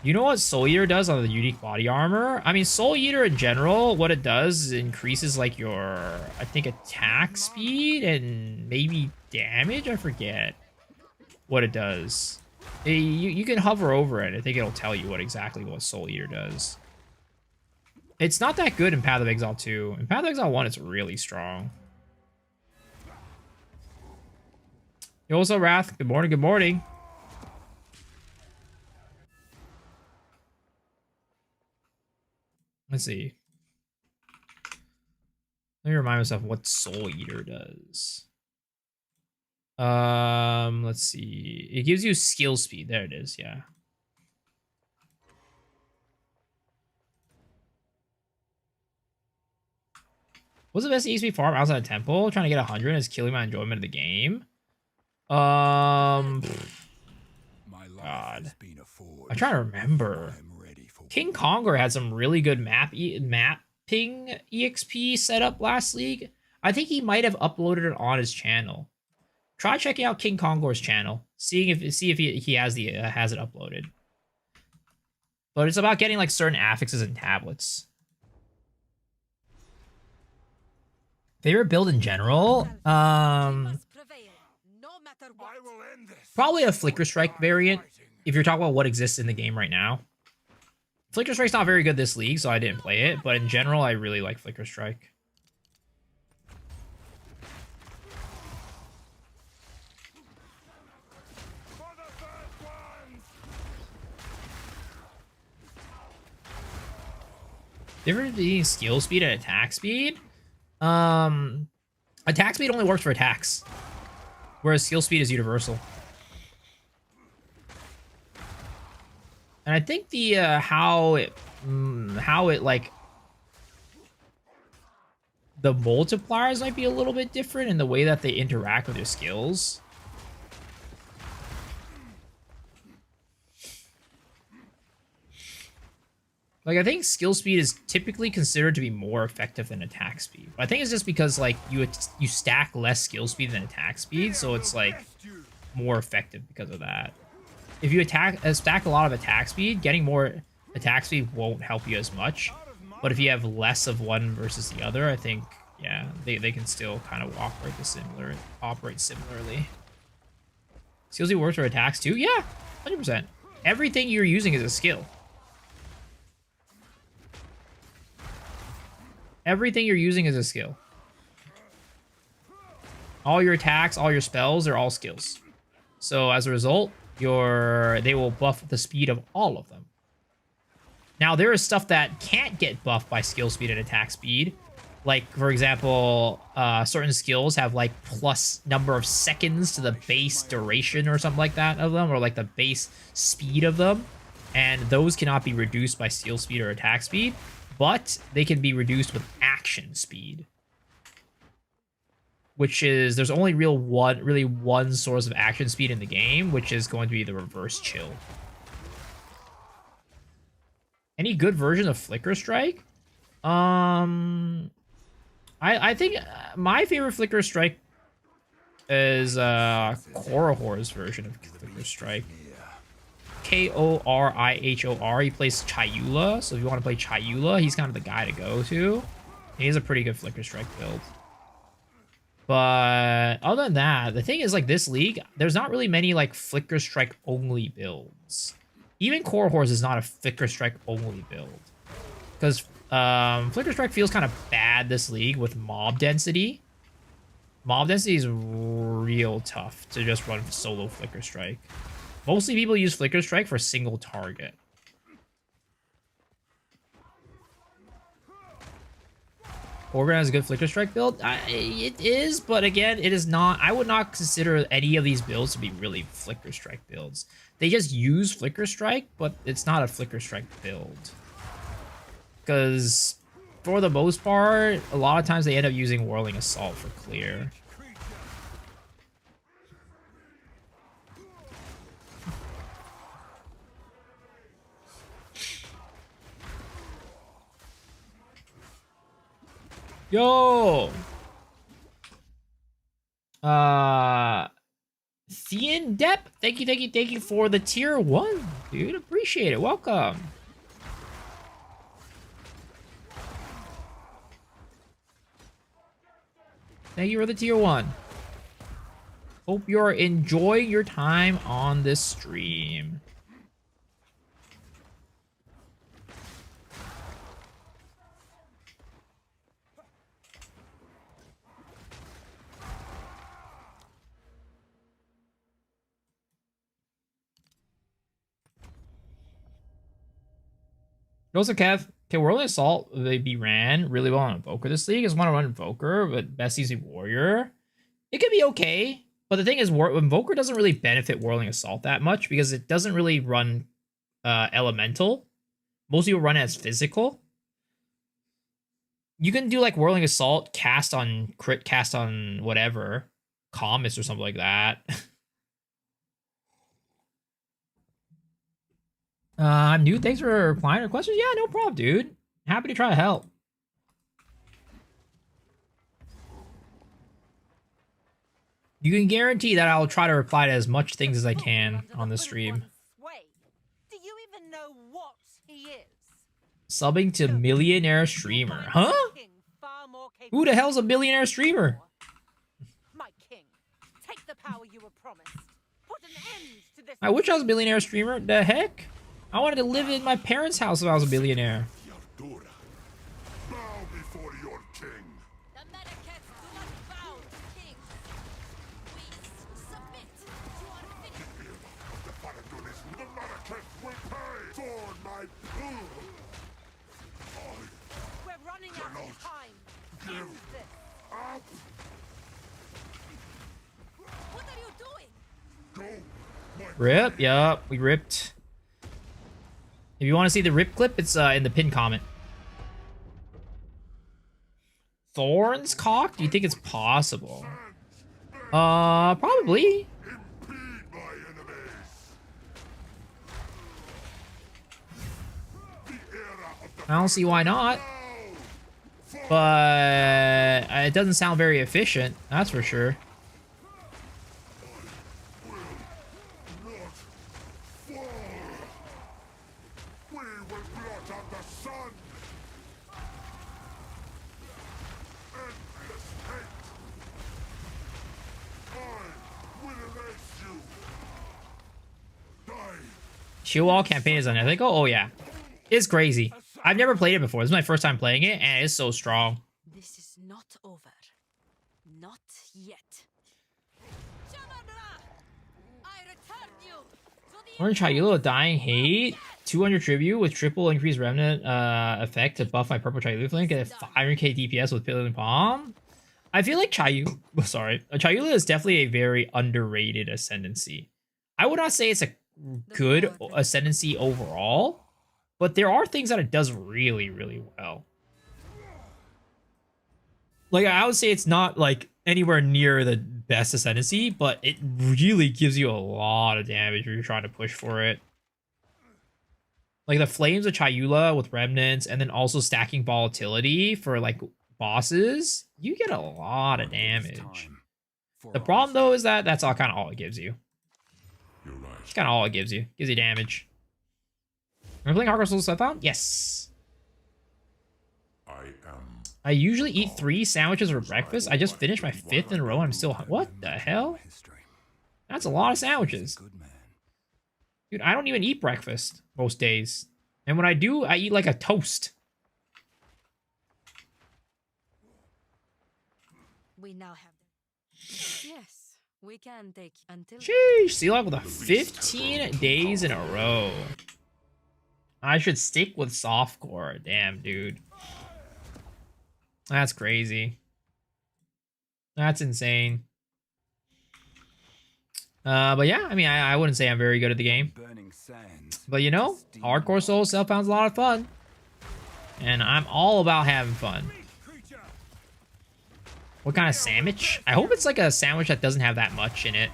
S1: You know what Soul Eater does on the unique body armor? I mean, Soul Eater in general, what it does is increases like your, I think, attack speed and maybe damage. I forget what it does. You can hover over it. I think it'll tell you what Soul Eater does. It's not that good in Path of Exile 2. In Path of Exile 1, it's really strong. Yo, what's up, Wrath? Good morning, good morning. Let's see. Let me remind myself what Soul Eater does. Let's see. It gives you skill speed. There it is, yeah. What's the best EXP farm outside of Temple? Trying to get 100 is killing my enjoyment of the game. God. I'm trying to remember. King Conger had some really good mapping EXP set up last league. I think he might have uploaded it on his channel. Try checking out King Kongor's channel, see if he has it uploaded. But it's about getting like certain affixes and tablets. Favorite build in general? Probably a Flicker Strike variant, if you're talking about what exists in the game right now. Flicker Strike's not very good this league, so I didn't play it, but in general, I really like Flicker Strike. Difference between skill speed and attack speed? Attack speed only works for attacks, whereas skill speed is universal. And I think the how it like the multipliers might be a little bit different in the way that they interact with their skills. Like, I think skill speed is typically considered to be more effective than attack speed. But I think it's just because, like, you stack less skill speed than attack speed, so it's, like, more effective because of that. If you stack a lot of attack speed, getting more attack speed won't help you as much. But if you have less of one versus the other, I think, yeah, they can still kind of operate similarly. Skill speed works for attacks too? Yeah, 100%. Everything you're using is a skill. Everything you're using is a skill. All your attacks, all your spells, they're all skills. So as a result, they will buff the speed of all of them. Now, there is stuff that can't get buffed by skill speed and attack speed. Like, for example, certain skills have, like, plus number of seconds to the base duration or something like that of them, or, like, the base speed of them. And those cannot be reduced by skill speed or attack speed, but they can be reduced with action speed. Which is, there's only really one source of action speed in the game, which is going to be the reverse chill. Any good version of Flicker Strike? I think my favorite Flicker Strike is Korihor's version of Flicker Strike. Korihor. He plays Chayula, so if you want to play Chayula, he's kind of the guy to go to. He has a pretty good Flicker Strike build. But other than that, the thing is, like, this league, there's not really many, like, Flicker Strike only builds. Even Korihor's is not a Flicker Strike only build. Because Flicker Strike feels kind of bad this league with mob density. Mob density is real tough to just run solo Flicker Strike. Mostly people use Flicker Strike for single target. Organ has a good Flicker Strike build. It is, but again, it is not. I would not consider any of these builds to be really Flicker Strike builds. They just use Flicker Strike, but it's not a Flicker Strike build. Because for the most part, a lot of times they end up using Whirling Assault for clear. Yo! Thean Depp, thank you for the tier 1, dude. Appreciate it. Welcome. Thank you for the tier 1. Hope you're enjoying your time on this stream. Also, Kev, can Whirling Assault they be ran really well on Invoker this league? I just want to run Invoker, but best easy Warrior. It could be okay, but the thing is, Invoker doesn't really benefit Whirling Assault that much because it doesn't really run Elemental. Most people run it as Physical. You can do like Whirling Assault, cast on crit, cast on whatever, Comus or something like that. I'm new. Thanks for replying to questions. Yeah, no problem, dude. Happy to try to help. You can guarantee that I'll try to reply to as much things as I can on the stream.
S10: Do you even know what he is?
S1: Subbing to millionaire streamer. Huh? Who the hell's a millionaire streamer?
S10: My king, take the power you were promised. Put an end to this.
S1: I wish I was a millionaire streamer. The heck? I wanted to live in my parents' house if I was a billionaire.
S2: Bow before your king.
S5: The Medicats do not bow to kings. We submit to our fate.
S2: The Paradonis, the Malakas will pay for my blood.
S10: We're running out of time.
S2: Give
S10: End this.
S2: up.
S5: What are you doing?
S2: Go.
S1: Rip? Yup, we ripped. If you want to see the rip clip, it's in the pinned comment. Thorns cocked? Do you think it's possible? Probably. I don't see why not. But it doesn't sound very efficient, that's for sure. Shield Wall campaign is unethical? Oh yeah. It's crazy. I've never played it before. This is my first time playing it, and it's so strong.
S5: This is not over. Not yet. I return you to the
S1: Orange Chayula Dying Hate. 200 tribute with triple increased remnant effect to buff my purple Chayula flank. Get 500k DPS with Pillaring Palm. I feel like Chayula... Sorry. Chayula is definitely a very underrated ascendancy. I would not say it's a good ascendancy overall, but there are things that it does really, really well. Like, I would say it's not, like, anywhere near the best ascendancy, but it really gives you a lot of damage if you're trying to push for it. Like, the Flames of Chayula with Remnants, and then also stacking Volatility for, like, bosses, you get a lot of damage. The problem, though, is that that's all kind of all it gives you.
S2: You're right.
S1: It's kind of all it gives you. Gives you damage. Are we playing Hardcore Souls Southbound? Yes. I usually eat 3 sandwiches for breakfast. I just finished my 5th in a row and I'm still... What the hell? That's a lot of sandwiches. Dude, I don't even eat breakfast most days. And when I do, I eat like a toast.
S5: We now have them. Yes, we can take until.
S1: Sheesh, Sealock with a 15 days in a row. I should stick with softcore. Damn, dude. That's crazy. That's insane. But yeah, I mean, I wouldn't say I'm very good at the game. But you know, hardcore solo self-found's a lot of fun. And I'm all about having fun. What kind of sandwich? I hope it's like a sandwich that doesn't have that much in it.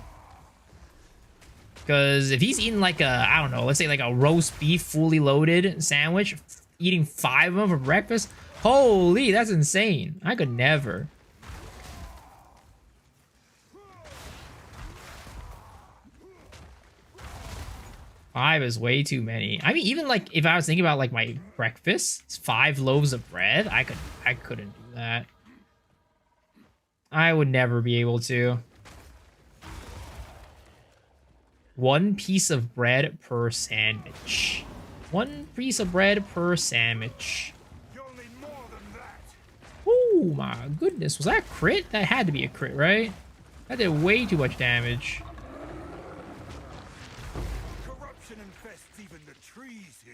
S1: Because if he's eating like a, I don't know, let's say like a roast beef fully loaded sandwich, eating 5 of them for breakfast, holy, that's insane. I could never. Five is way too many. I mean, even like if I was thinking about like my breakfast, it's 5 loaves of bread. I couldn't do that. I would never be able to. 1 piece of bread per sandwich. 1 piece of bread per sandwich. Oh my goodness, was that a crit? That had to be a crit, right? That did way too much damage.
S4: Corruption infests even the trees here.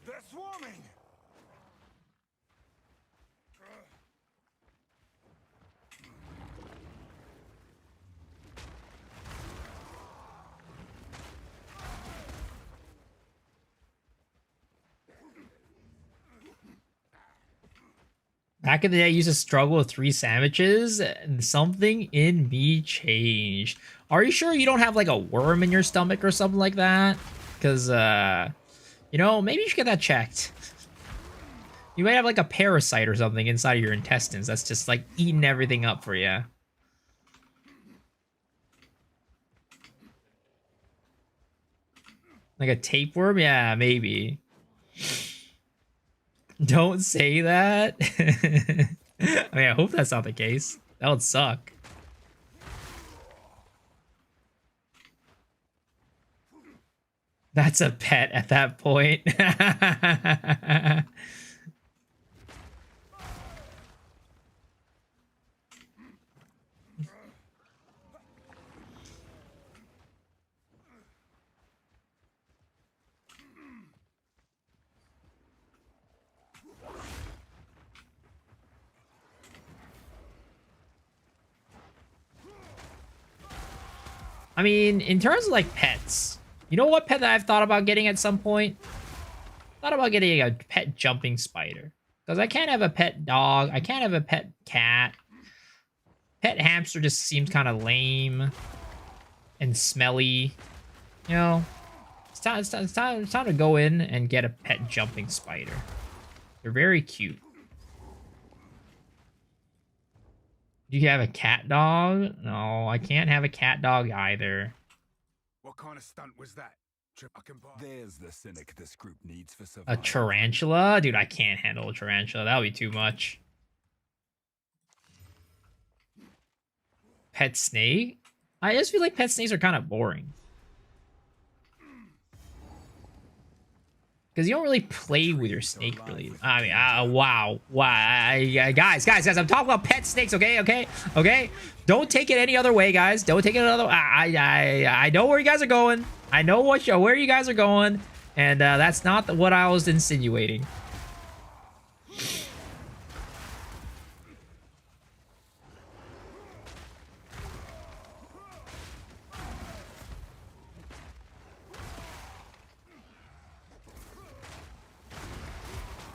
S4: They're swarming.
S1: Back in the day, I used to struggle with 3 sandwiches, and something in me changed. Are you sure you don't have like a worm in your stomach or something like that? Because, you know, maybe you should get that checked. You might have like a parasite or something inside of your intestines that's just like eating everything up for you. Like a tapeworm? Yeah, maybe. Don't say that. I mean, I hope that's not the case. That would suck. That's a pet at that point. I mean, in terms of like pets, you know what pet that I've thought about getting at some point? Thought about getting a pet jumping spider. Because I can't have a pet dog. I can't have a pet cat. Pet hamster just seems kind of lame and smelly. You know, it's time to go in and get a pet jumping spider. They're very cute. Do you have a cat dog? No, I can't have a cat dog either.
S4: What kind of stunt was that? There's the cynic this group needs for survival.
S1: A tarantula? Dude, I can't handle a tarantula. That would be too much. Pet snake? I just feel like pet snakes are kind of boring. Because you don't really play with your snake, really. I mean, wow. Guys, I'm talking about pet snakes, okay? Don't take it any other way, guys. Don't take it another way. I know where you guys are going. I know where you guys are going. And that's not what I was insinuating.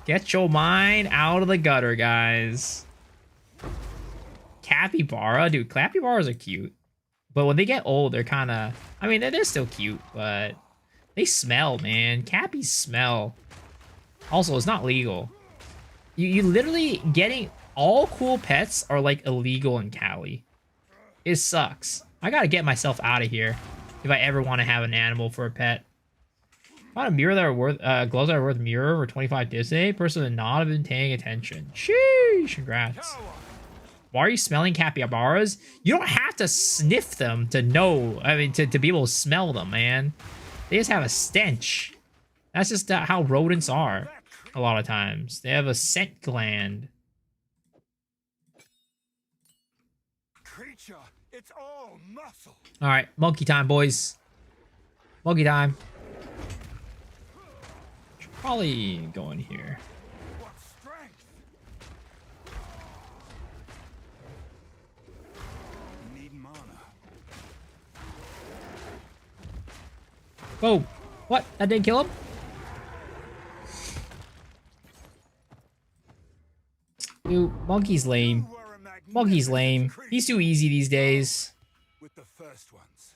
S1: Get your mind out of the gutter, guys. Capybara? Dude, capybaras are cute. But when they get old, they're kind of... I mean, they're still cute, but... They smell, man. Cappies smell. Also, it's not legal. You literally getting... All cool pets are, like, illegal in Cali. It sucks. I gotta get myself out of here. if I ever want to have an animal for a pet. Found a mirror that are worth gloves that are worth mirror for 25 Disney. Person would not have been paying attention. Sheesh, congrats. Why are you smelling capybaras? You don't have to sniff them to know. I mean, to be able to smell them, man. They just have a stench. That's just how rodents are. A lot of times they have a scent gland.
S4: Creature, it's all muscle.
S1: All right, monkey time, boys. Monkey time. Should probably go in here.
S4: What strength? Need mana.
S1: Whoa! What? That didn't kill him? Dude, monkey's lame. Monkey's lame. He's too easy these days.
S4: With the first ones.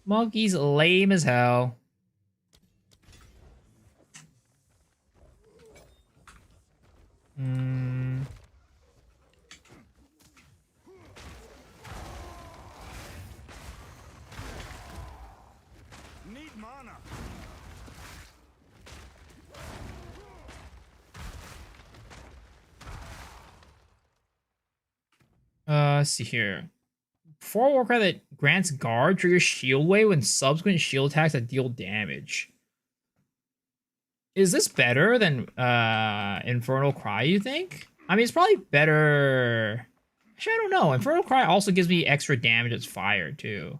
S1: Monkey's lame as hell.
S4: Need mana.
S1: Let's see here. For Warcraft that grants guard triggers shield wave when subsequent shield attacks that deal damage. Is this better than Infernal Cry, you think? I mean, it's probably better. Actually, I don't know. Infernal Cry also gives me extra damage as fire, too.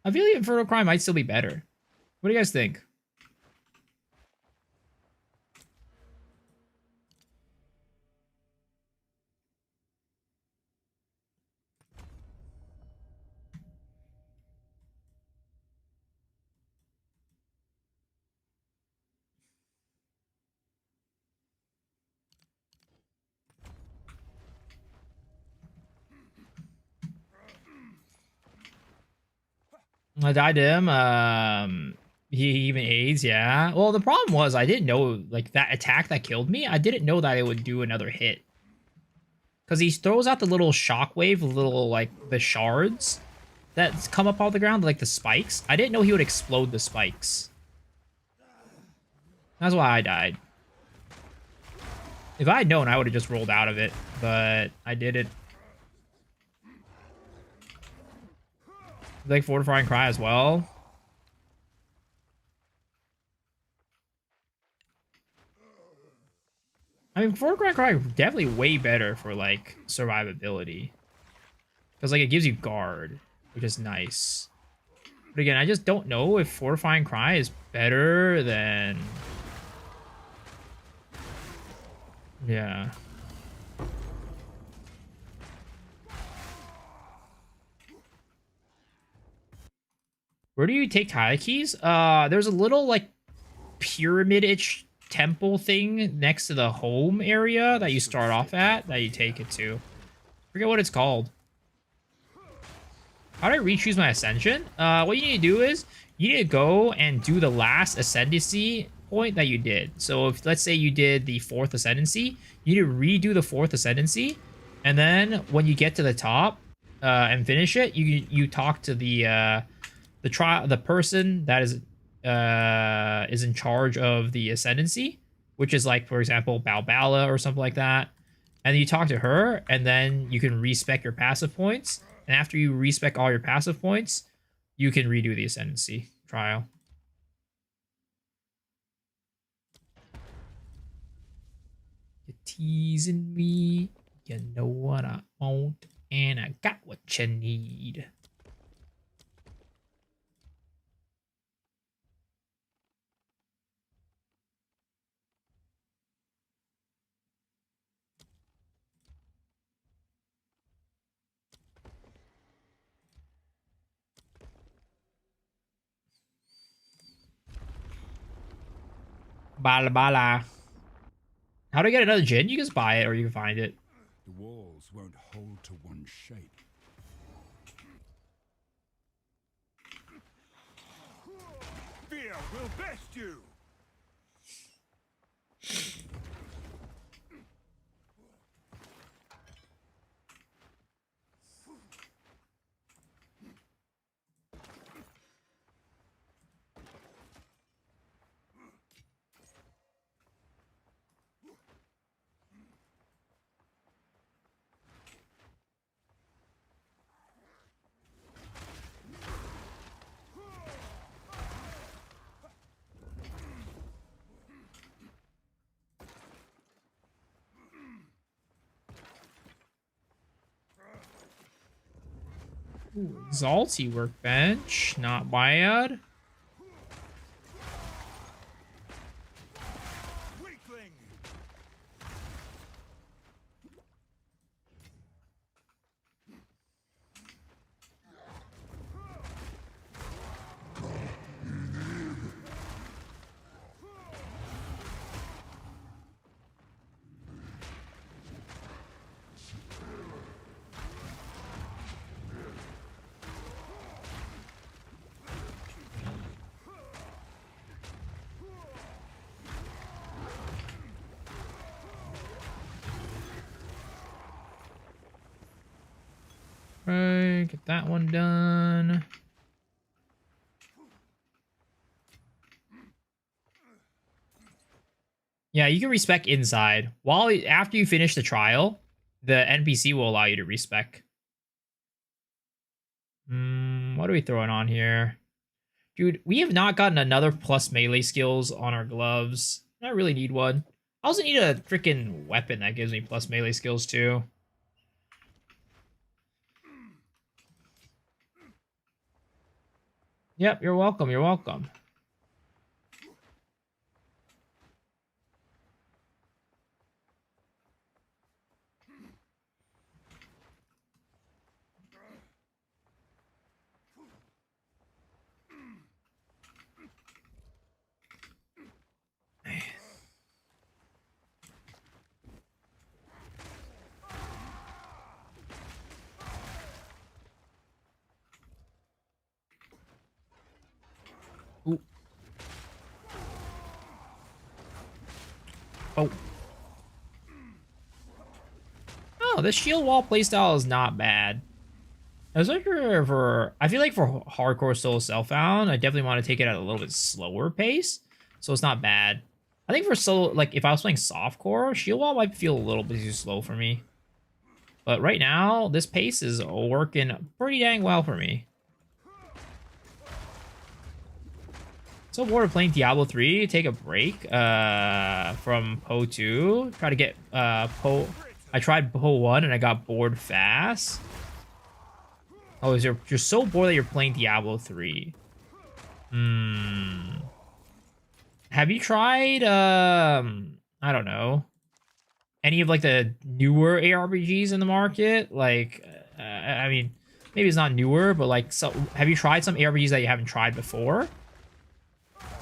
S1: I feel like Infernal Cry might still be better. What do you guys think? I died to him. He even aids, yeah. Well, the problem was I didn't know, like, that attack that killed me, I didn't know that it would do another hit. Because he throws out the little shockwave, the little, like, the shards that come up off the ground, like the spikes. I didn't know he would explode the spikes. That's why I died. If I had known, I would have just rolled out of it, but I didn't. Like Fortifying Cry as well. I mean, Fortifying Cry definitely way better for like survivability, because like it gives you guard, which is nice. But again, I just don't know if Fortifying Cry is better than. Yeah. Where do you take tile keys? There's a little like pyramid-ish temple thing next to the home area that you start off at that you take it to. Forget what it's called. How do I re-choose my ascension? What you need to do is you need to go and do the last ascendancy point that you did. So if let's say you did the 4th ascendancy, you need to redo the 4th ascendancy, and then when you get to the top and finish it, you talk to the person that is in charge of the ascendancy, which is like, for example, Balbala or something like that. And you talk to her, and then you can respec your passive points. And after you respec all your passive points, you can redo the ascendancy trial. You're teasing me. You know what I want, and I got what you need. Bala bala. How do I get another gin? You can just buy it or you can find it.
S4: The walls won't hold to one shape. Fear will best you.
S1: Ooh, Exalty workbench, not bad. Right, get that one done. Yeah, you can respec inside. After you finish the trial, the NPC will allow you to respec. What are we throwing on here? Dude, we have not gotten another plus melee skills on our gloves. I really need one. I also need a freaking weapon that gives me plus melee skills too. Yep, you're welcome, you're welcome. Ooh. Oh. Oh, this shield wall playstyle is not bad. I feel like for hardcore solo self-found, I definitely want to take it at a little bit slower pace, so it's not bad. I think for solo, like if I was playing softcore, shield wall might feel a little bit too slow for me. But right now, this pace is working pretty dang well for me. So bored of playing Diablo 3, take a break from Poe 2. Try to get Poe. I tried Poe 1 and I got bored fast. Oh, you're so bored that you're playing Diablo 3. Have you tried I don't know, any of like the newer ARPGs in the market? Like I mean, maybe it's not newer, but like, so have you tried some ARPGs that you haven't tried before?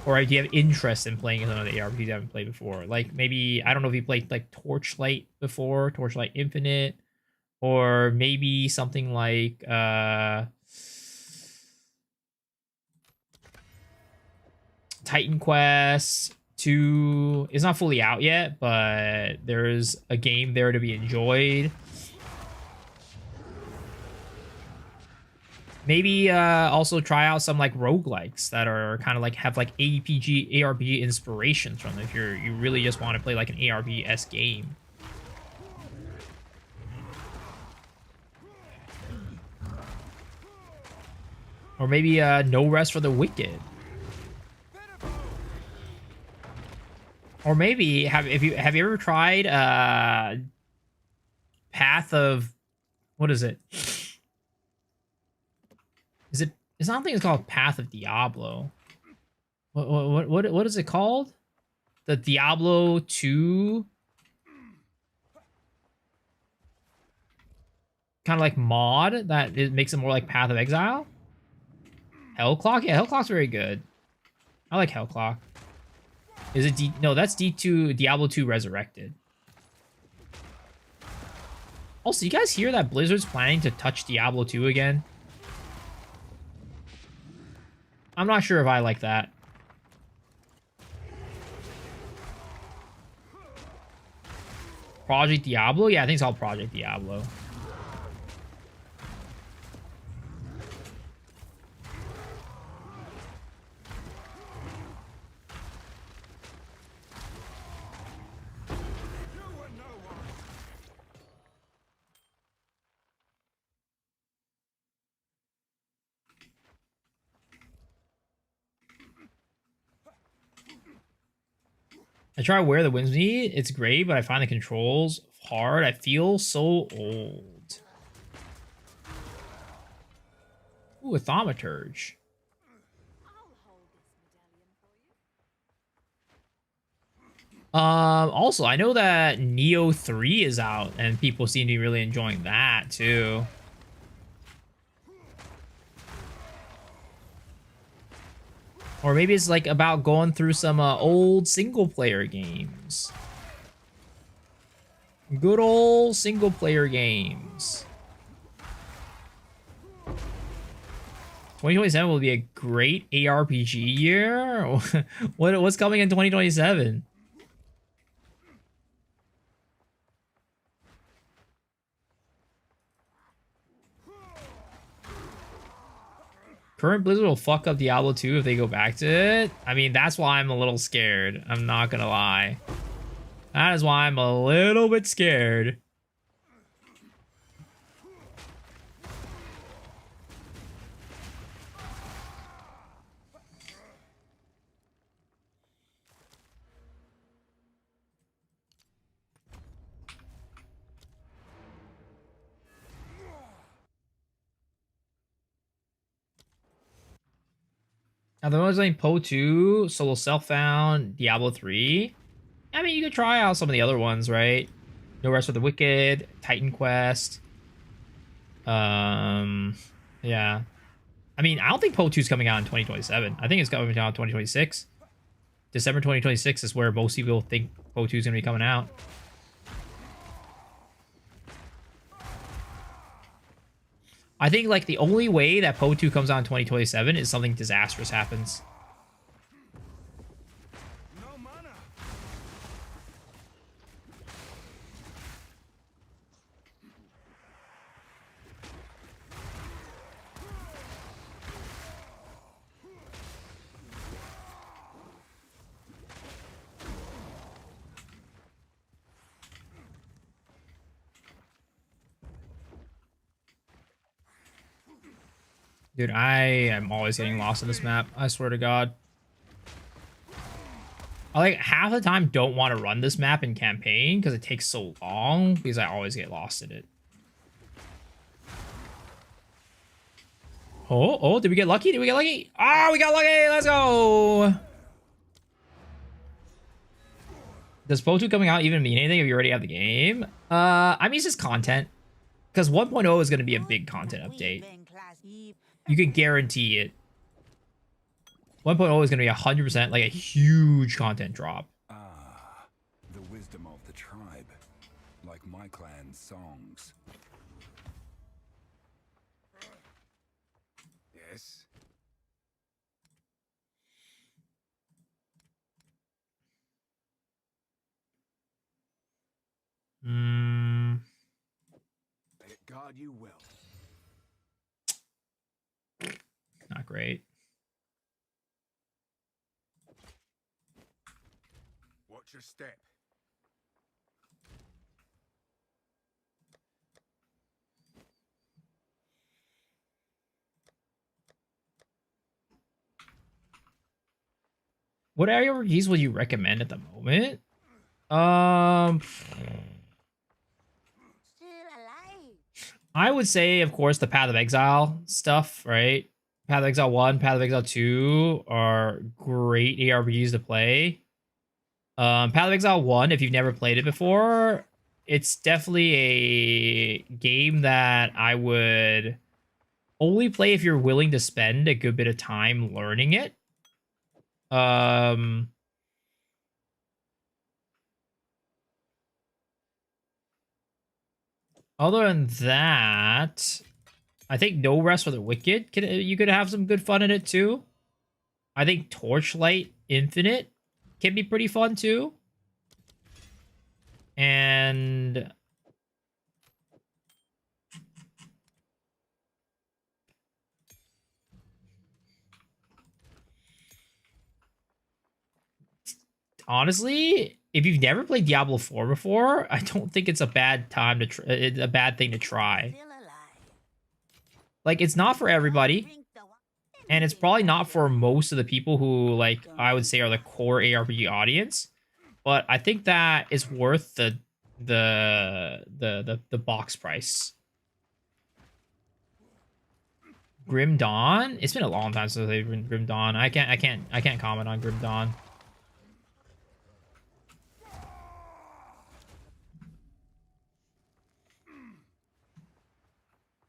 S1: Or do you have interest in playing some of the ARPGs you haven't played before? Like maybe, I don't know if you played like Torchlight before, Torchlight Infinite, or maybe something like Titan Quest 2 is not fully out yet, but there's a game there to be enjoyed. Maybe also try out some like roguelikes that are kind of like have like ARPG inspirations from them if you really just want to play like an ARPG-esque game. Or maybe No Rest for the Wicked. Or maybe have you ever tried Path of, what is it? It's not, I think it's called Path of Diablo. What is it called? The Diablo 2 kind of like mod that it makes it more like Path of Exile? Hellclock? Yeah, Hellclock's very good. I like Hellclock. Is it no, that's D2, Diablo 2 Resurrected. Also, you guys hear that Blizzard's planning to touch Diablo 2 again? I'm not sure if I like that. Project Diablo? Yeah, I think it's called Project Diablo. I try Where the Winds Meet. It's great, but I find the controls hard. I feel so old. Ooh, a thaumaturge. Also, I know that Neo 3 is out, and people seem to be really enjoying that, too. Or maybe it's, like, about going through some old single-player games. Good old single-player games. 2027 will be a great ARPG year? What's coming in 2027? Current Blizzard will fuck up Diablo 2 if they go back to it. I mean, that's why I'm a little scared. I'm not gonna lie. That is why I'm a little bit scared. Now, the ones like Poe 2, Solo Self-Found, Diablo 3. I mean, you could try out some of the other ones, right? No Rest for the Wicked, Titan Quest. Yeah. I mean, I don't think Poe 2 is coming out in 2027. I think it's coming out in 2026. December 2026 is where most people think Poe 2 is going to be coming out. I think, like, the only way that Poe 2 comes out in 2027 is something disastrous happens. Dude, I am always getting lost in this map. I swear to God. I, like, half the time don't want to run this map in campaign because it takes so long because I always get lost in it. Oh, did we get lucky? Did we get lucky? Ah, we got lucky! Let's go! Does Poe 2 coming out even mean anything if you already have the game? I mean, it's just content. Because 1.0 is going to be a big content update. You can guarantee it. 1.0 is going to be 100% like a huge content drop.
S4: Ah, the wisdom of the tribe. Like my clan's songs.
S7: Yes.
S9: God, you will.
S1: Not great.
S7: Watch your step.
S1: What ARPGs would you recommend at the moment? I would say, of course, the Path of Exile stuff, right? Path of Exile 1, Path of Exile 2 are great ARPGs to play. Path of Exile 1, if you've never played it before, it's definitely a game that I would only play if you're willing to spend a good bit of time learning it. Other than that, I think No Rest for the Wicked, you could have some good fun in it too. I think Torchlight Infinite can be pretty fun too. And honestly, if you've never played Diablo 4 before, I don't think it's a bad time to it's a bad thing to try. Like, it's not for everybody, and it's probably not for most of the people who, like, I would say are the core ARPG audience. But I think that is worth the box price. Grim Dawn. It's been a long time since they've been Grim Dawn. I can't comment on Grim Dawn.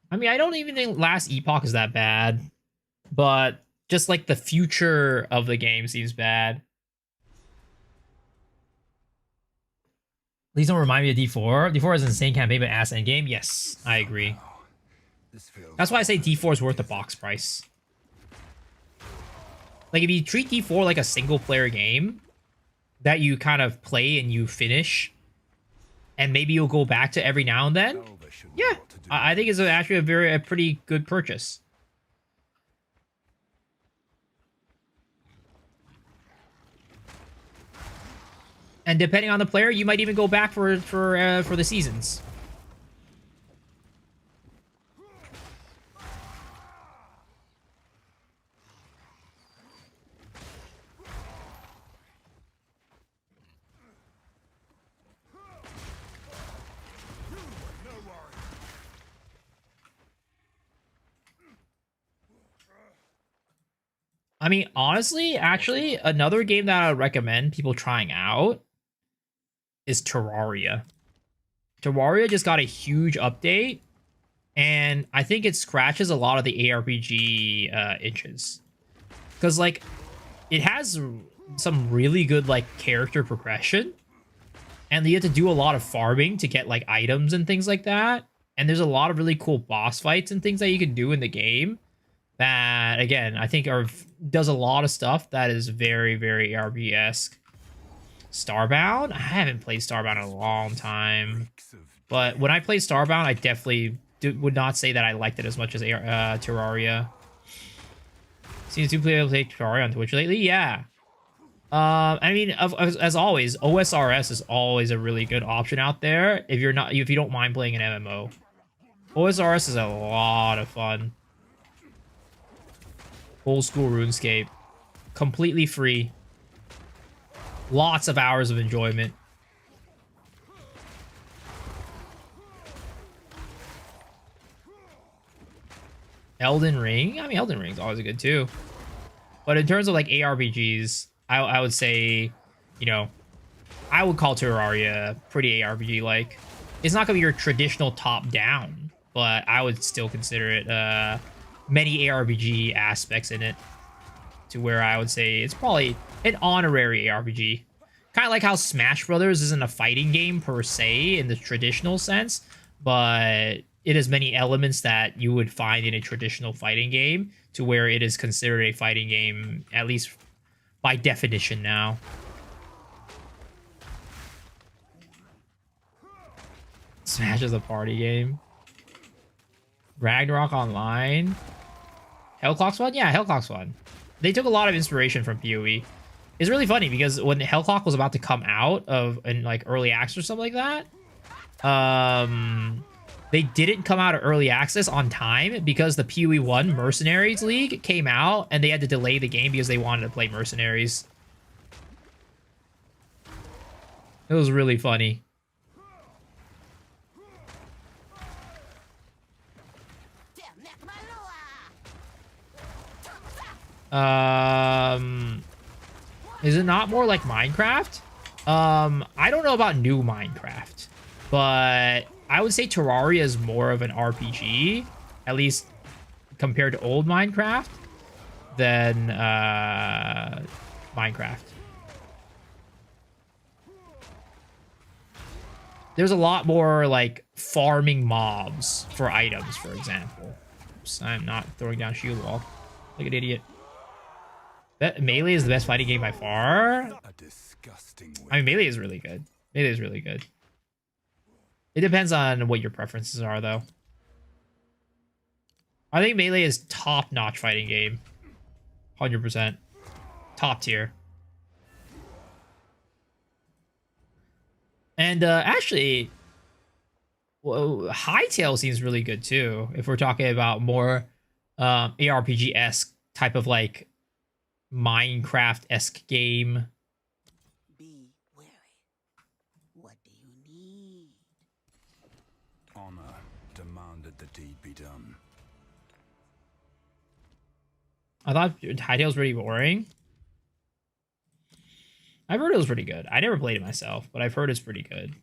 S1: I mean, I don't even think Last Epoch is that bad, but just like the future of the game seems bad. Please don't remind me of D4. D4 is an insane campaign, but ass endgame. Yes, I agree. That's why I say D4 is worth the box price. Like, if you treat D4 like a single-player game that you kind of play and you finish, and maybe you'll go back to every now and then, yeah, I think it's actually a pretty good purchase. And depending on the player, you might even go back for the seasons. I mean, honestly, actually, another game that I would recommend people trying out is Terraria. Terraria just got a huge update, and I think it scratches a lot of the ARPG itches. Because, like, it has some really good, like, character progression, and you have to do a lot of farming to get, like, items and things like that. And there's a lot of really cool boss fights and things that you can do in the game that, again, I think does a lot of stuff that is very, very ARPG-esque. Starbound? I haven't played Starbound in a long time. But when I played Starbound, I definitely would not say that I liked it as much as Terraria. Seen two people play Terraria on Twitch lately? Yeah. I mean, as always, OSRS is always a really good option out there if you don't mind playing an MMO. OSRS is a lot of fun. Old school RuneScape. Completely free. Lots of hours of enjoyment. Elden Ring? I mean, Elden Ring's always good too. But in terms of like ARPGs, I would say, you know, I would call Terraria pretty ARPG-like. It's not going to be your traditional top-down, but I would still consider it many ARPG aspects in it, to where I would say it's probably an honorary ARPG. Kind of like how Smash Brothers isn't a fighting game per se in the traditional sense, but it has many elements that you would find in a traditional fighting game, to where it is considered a fighting game, at least by definition now. Smash is a party game. Ragnarok Online. Hellclock's fun? Yeah, Hellclock's fun. They took a lot of inspiration from PoE. It's really funny because when Hellclock was about to come out in like early access or something like that, they didn't come out of early access on time because the PoE 1 Mercenaries League came out and they had to delay the game because they wanted to play Mercenaries. It was really funny. Is it not more like Minecraft? I don't know about new Minecraft, but I would say Terraria is more of an RPG, at least compared to old Minecraft, than Minecraft. There's a lot more like farming mobs for items, for example. Oops, I'm not throwing down shield wall. Like an idiot. That Melee is the best fighting game by far. I mean, Melee is really good. Melee is really good. It depends on what your preferences are, though. I think Melee is top-notch fighting game. 100%. Top tier. And actually, well, Hytale seems really good too. If we're talking about more ARPG-esque type of like Minecraft-esque game.
S8: Be wary. What do you need?
S4: Honor demanded the deed be done.
S1: I thought Hytale was pretty boring. I've heard it was pretty good. I never played it myself, but I've heard it's pretty good.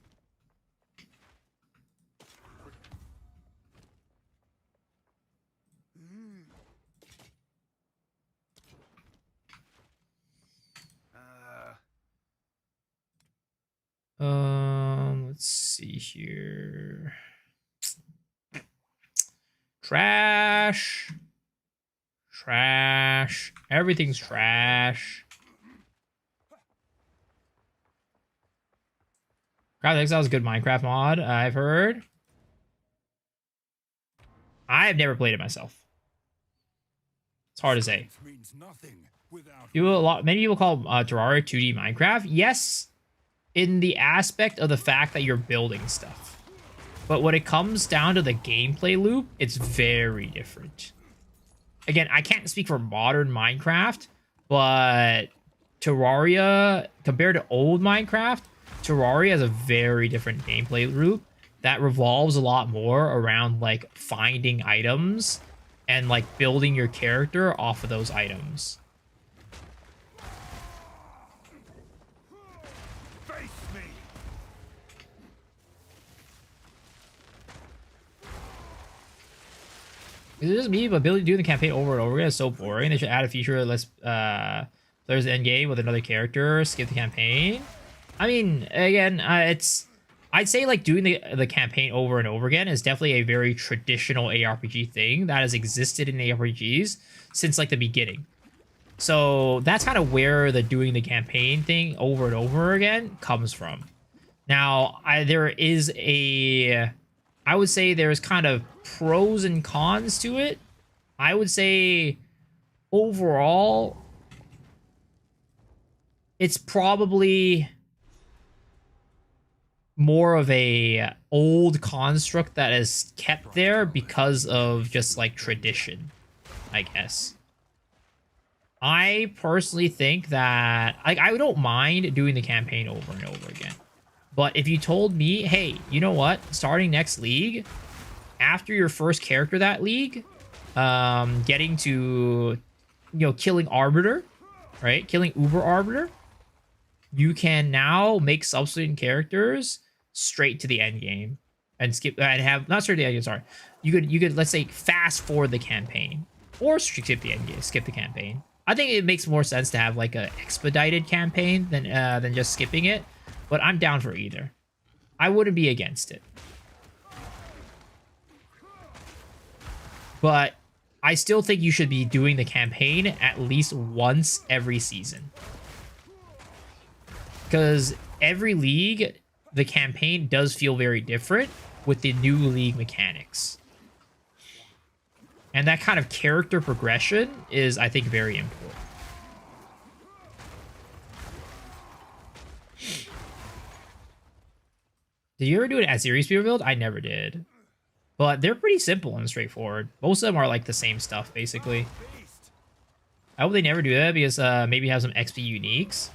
S1: Let's see here. Trash. Trash. Everything's trash. Craft Exile is a good Minecraft mod, I've heard. I've never played it myself. It's hard to say. Many people call Terraria 2D Minecraft. Yes, in the aspect of the fact that you're building stuff. But when it comes down to the gameplay loop, it's very different. Again, I can't speak for modern Minecraft, but Terraria, compared to old Minecraft, Terraria has a very different gameplay loop that revolves a lot more around like finding items and like building your character off of those items. It's just me, but ability to do the campaign over and over again is so boring. They should add a feature that lets players end game with another character skip the campaign. I mean, again, I'd say like doing the campaign over and over again is definitely a very traditional ARPG thing that has existed in ARPGs since like the beginning. So that's kind of where the doing the campaign thing over and over again comes from. Now, I would say there's kind of pros and cons to it. I would say overall, it's probably more of a old construct that is kept there because of just like tradition, I guess. I personally think that I don't mind doing the campaign over and over again. But if you told me, hey, you know what? Starting next league, after your first character that league, getting to, killing Arbiter, right? Killing Uber Arbiter, you can now make subsequent characters straight to the end game and skip and have not straight to the end game. Sorry, you could let's say fast forward the campaign or skip the end game, skip the campaign. I think it makes more sense to have like an expedited campaign than just skipping it. But I'm down for either. I wouldn't be against it. But I still think you should be doing the campaign at least once every season. Because every league, the campaign does feel very different with the new league mechanics. And that kind of character progression is, I think, very important. Did you ever do an Aziri spear build? I never did. But they're pretty simple and straightforward. Most of them are like the same stuff, basically. I hope they never do that because maybe have some XP uniques.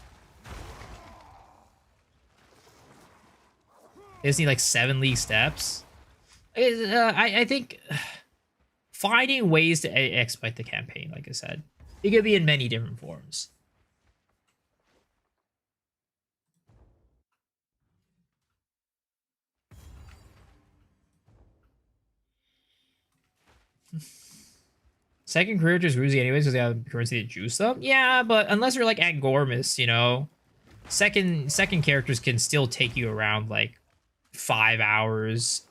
S1: They just need like 7 league steps. I think finding ways to exploit the campaign, like I said. It could be in many different forms. Second career just Ruzy anyways because they have currency to juice them. Yeah, but unless you're like at Gormus, second characters can still take you around like 5 hours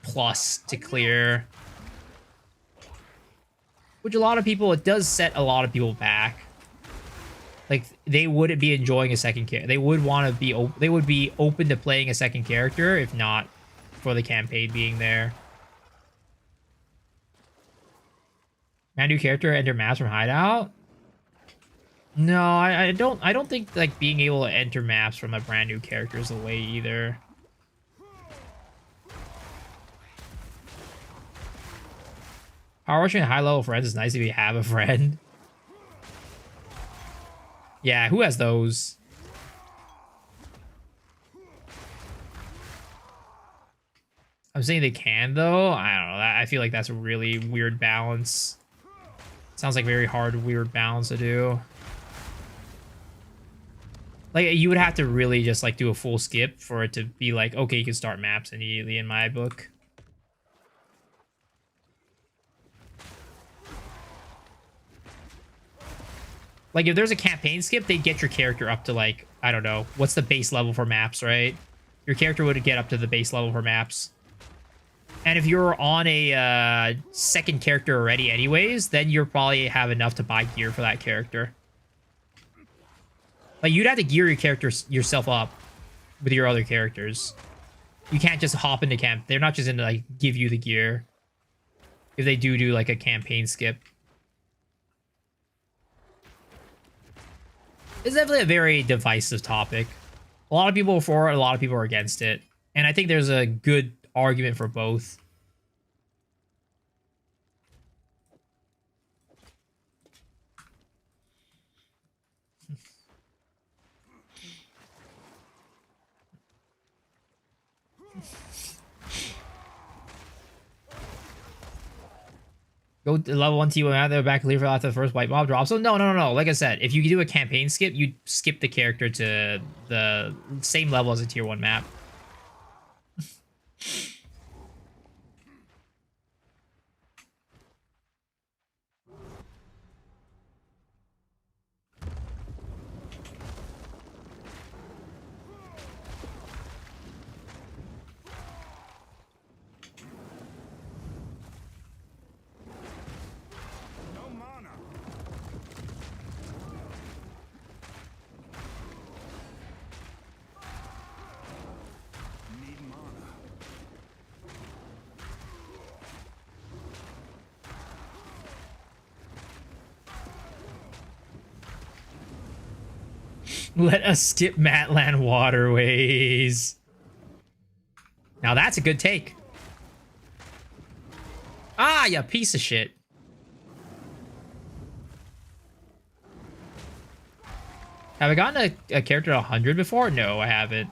S1: plus to clear. Which a lot of people, it does set a lot of people back. Like they wouldn't be enjoying a second character. They would want to be they would be open to playing a second character if not for the campaign being there. Brand new character enter maps from hideout? No, I don't think like being able to enter maps from a brand new character is the way either. Power rushing high level friends is nice if you have a friend. Yeah, who has those? I'm saying they can though. I don't know. I feel like that's a really weird balance. Sounds like very hard, weird balance to do. Like, you would have to really just, like, do a full skip for it to be like, okay, you can start maps immediately in my book. Like, if there's a campaign skip, they'd get your character up to, like, I don't know, what's the base level for maps, right? Your character would get up to the base level for maps. And if you're on a second character already anyways, then you'll probably have enough to buy gear for that character. Like, you'd have to gear your character yourself up with your other characters. You can't just hop into camp. They're not just into, like, give you the gear. If they do like, a campaign skip. It's definitely a very divisive topic. A lot of people are for it, a lot of people are against it. And I think there's a good argument for both. Go to level 1 T1 out there, back leave after the first white mob drop. So no. Like I said, if you do a campaign skip, you skip the character to the same level as a tier 1 map. Let us skip Matland waterways. Now that's a good take. Ah, you piece of shit. Have I gotten a character at 100 before? No, I haven't.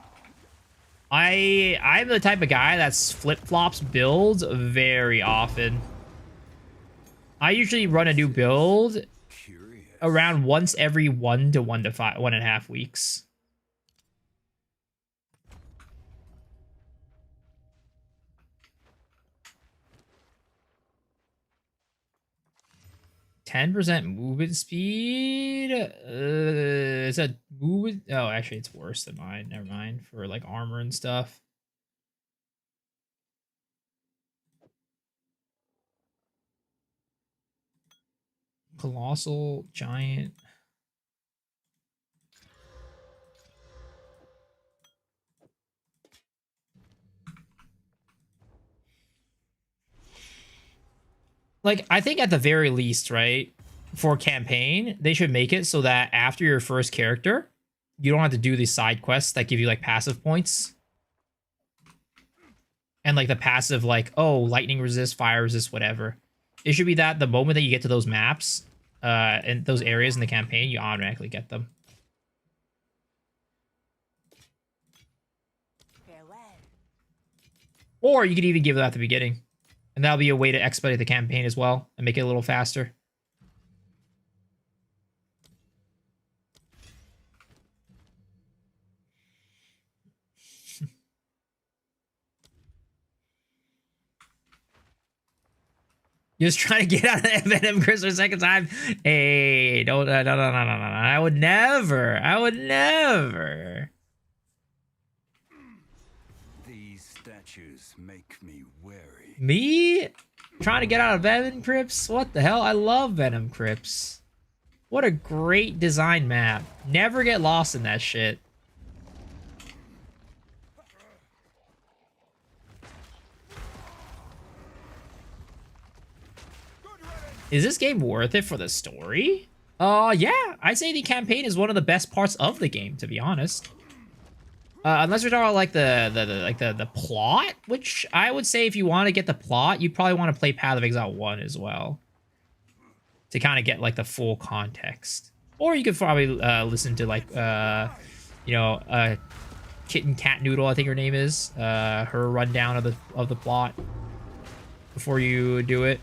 S1: I'm the type of guy that's flip-flops builds very often. I usually run a new build around once every 1 to 1.5 weeks. %10 movement speed. Is that movement? Oh, actually, it's worse than mine. Never mind. For like armor and stuff. Colossal giant. Like, I think at the very least, right, for campaign, they should make it so that after your first character, you don't have to do these side quests that give you, like, passive points. And, like, the passive, like, oh, lightning resist, fire resist, whatever. It should be that the moment that you get to those maps, and those areas in the campaign, you automatically get them. Or you could even give it at the beginning. And that'll be a way to expedite the campaign as well and make it a little faster. You're just trying to get out of Venom Chris for a second time. Hey, don't, no. I would never.
S4: These statues make me wary.
S1: Me? Trying to get out of Venom Crypts? What the hell? I love Venom Crypts. What a great design map. Never get lost in that shit. Is this game worth it for the story? Yeah. I'd say the campaign is one of the best parts of the game, to be honest. Unless we're talking about like the plot, which I would say if you want to get the plot, you probably want to play Path of Exile 1 as well. To kind of get like the full context. Or you could probably listen to like Kitten Cat Noodle, I think her name is. Her rundown of the plot before you do it.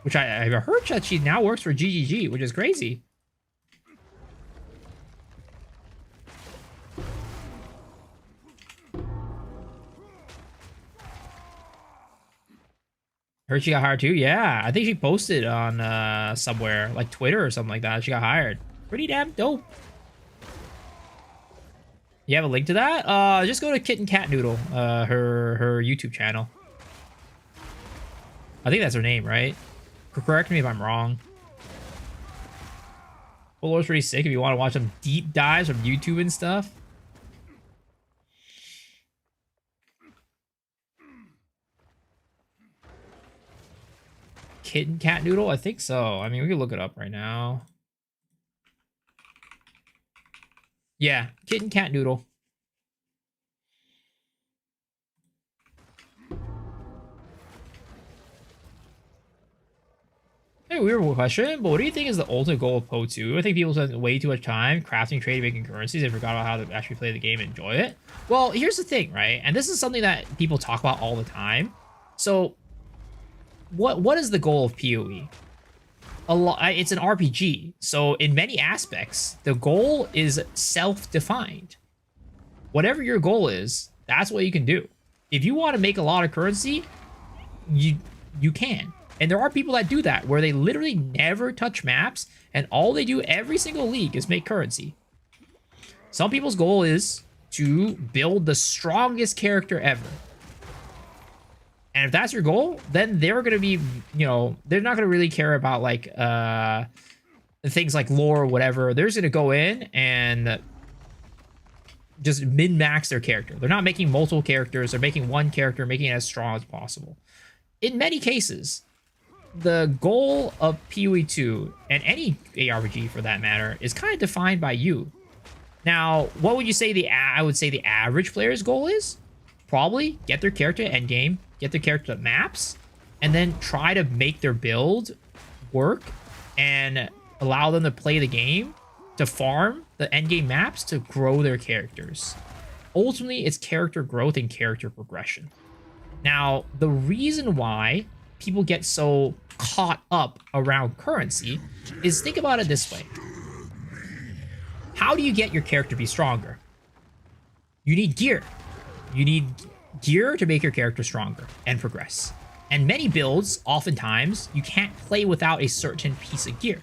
S1: which I've heard that she now works for GGG, which is crazy. Heard she got hired too? Yeah, I think she posted on somewhere, like Twitter or something like that. She got hired. Pretty damn dope. You have a link to that? Just go to Kitten Cat Noodle, her YouTube channel. I think that's her name, right? Correct me if I'm wrong. Full Lore's pretty sick if you want to watch some deep dives from YouTube and stuff. Kitten Cat Noodle? I think so. I mean, we can look it up right now. Yeah, Kitten Cat Noodle. Hey, weird question, but what do you think is the ultimate goal of Poe 2? I think people spend way too much time crafting, trading, making currencies and forgot about how to actually play the game and enjoy it. Well, here's the thing, right? And this is something that people talk about all the time. So, what is the goal of PoE? It's an RPG, so in many aspects, the goal is self-defined. Whatever your goal is, that's what you can do. If you want to make a lot of currency, you can. And there are people that do that, where they literally never touch maps, and all they do every single league is make currency. Some people's goal is to build the strongest character ever. And if that's your goal, then they're going to be, you know, they're not going to really care about, like, things like lore or whatever. They're just going to go in and just min-max their character. They're not making multiple characters. They're making one character, making it as strong as possible. In many cases, the goal of PoE 2, and any ARPG for that matter, is kind of defined by you. Now, what would you say I would say the average player's goal is? Probably get their character to endgame, get their character to maps, and then try to make their build work and allow them to play the game, to farm the endgame maps, to grow their characters. Ultimately, it's character growth and character progression. Now, the reason why people get so caught up around currency is, think about it this way. How do you get your character to be stronger? You need gear. You need gear to make your character stronger and progress. And many builds, oftentimes, you can't play without a certain piece of gear.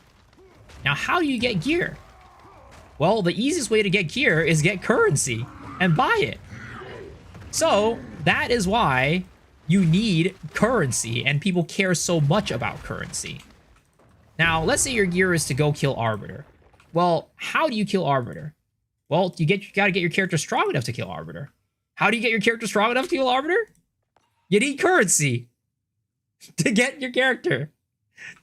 S1: Now, how do you get gear? Well, the easiest way to get gear is get currency and buy it. So, that is why you need currency, and people care so much about currency. Now, let's say your gear is to go kill Arbiter. Well, how do you kill Arbiter? Well, you gotta get your character strong enough to kill Arbiter. How do you get your character strong enough to kill Arbiter? You need currency to get your character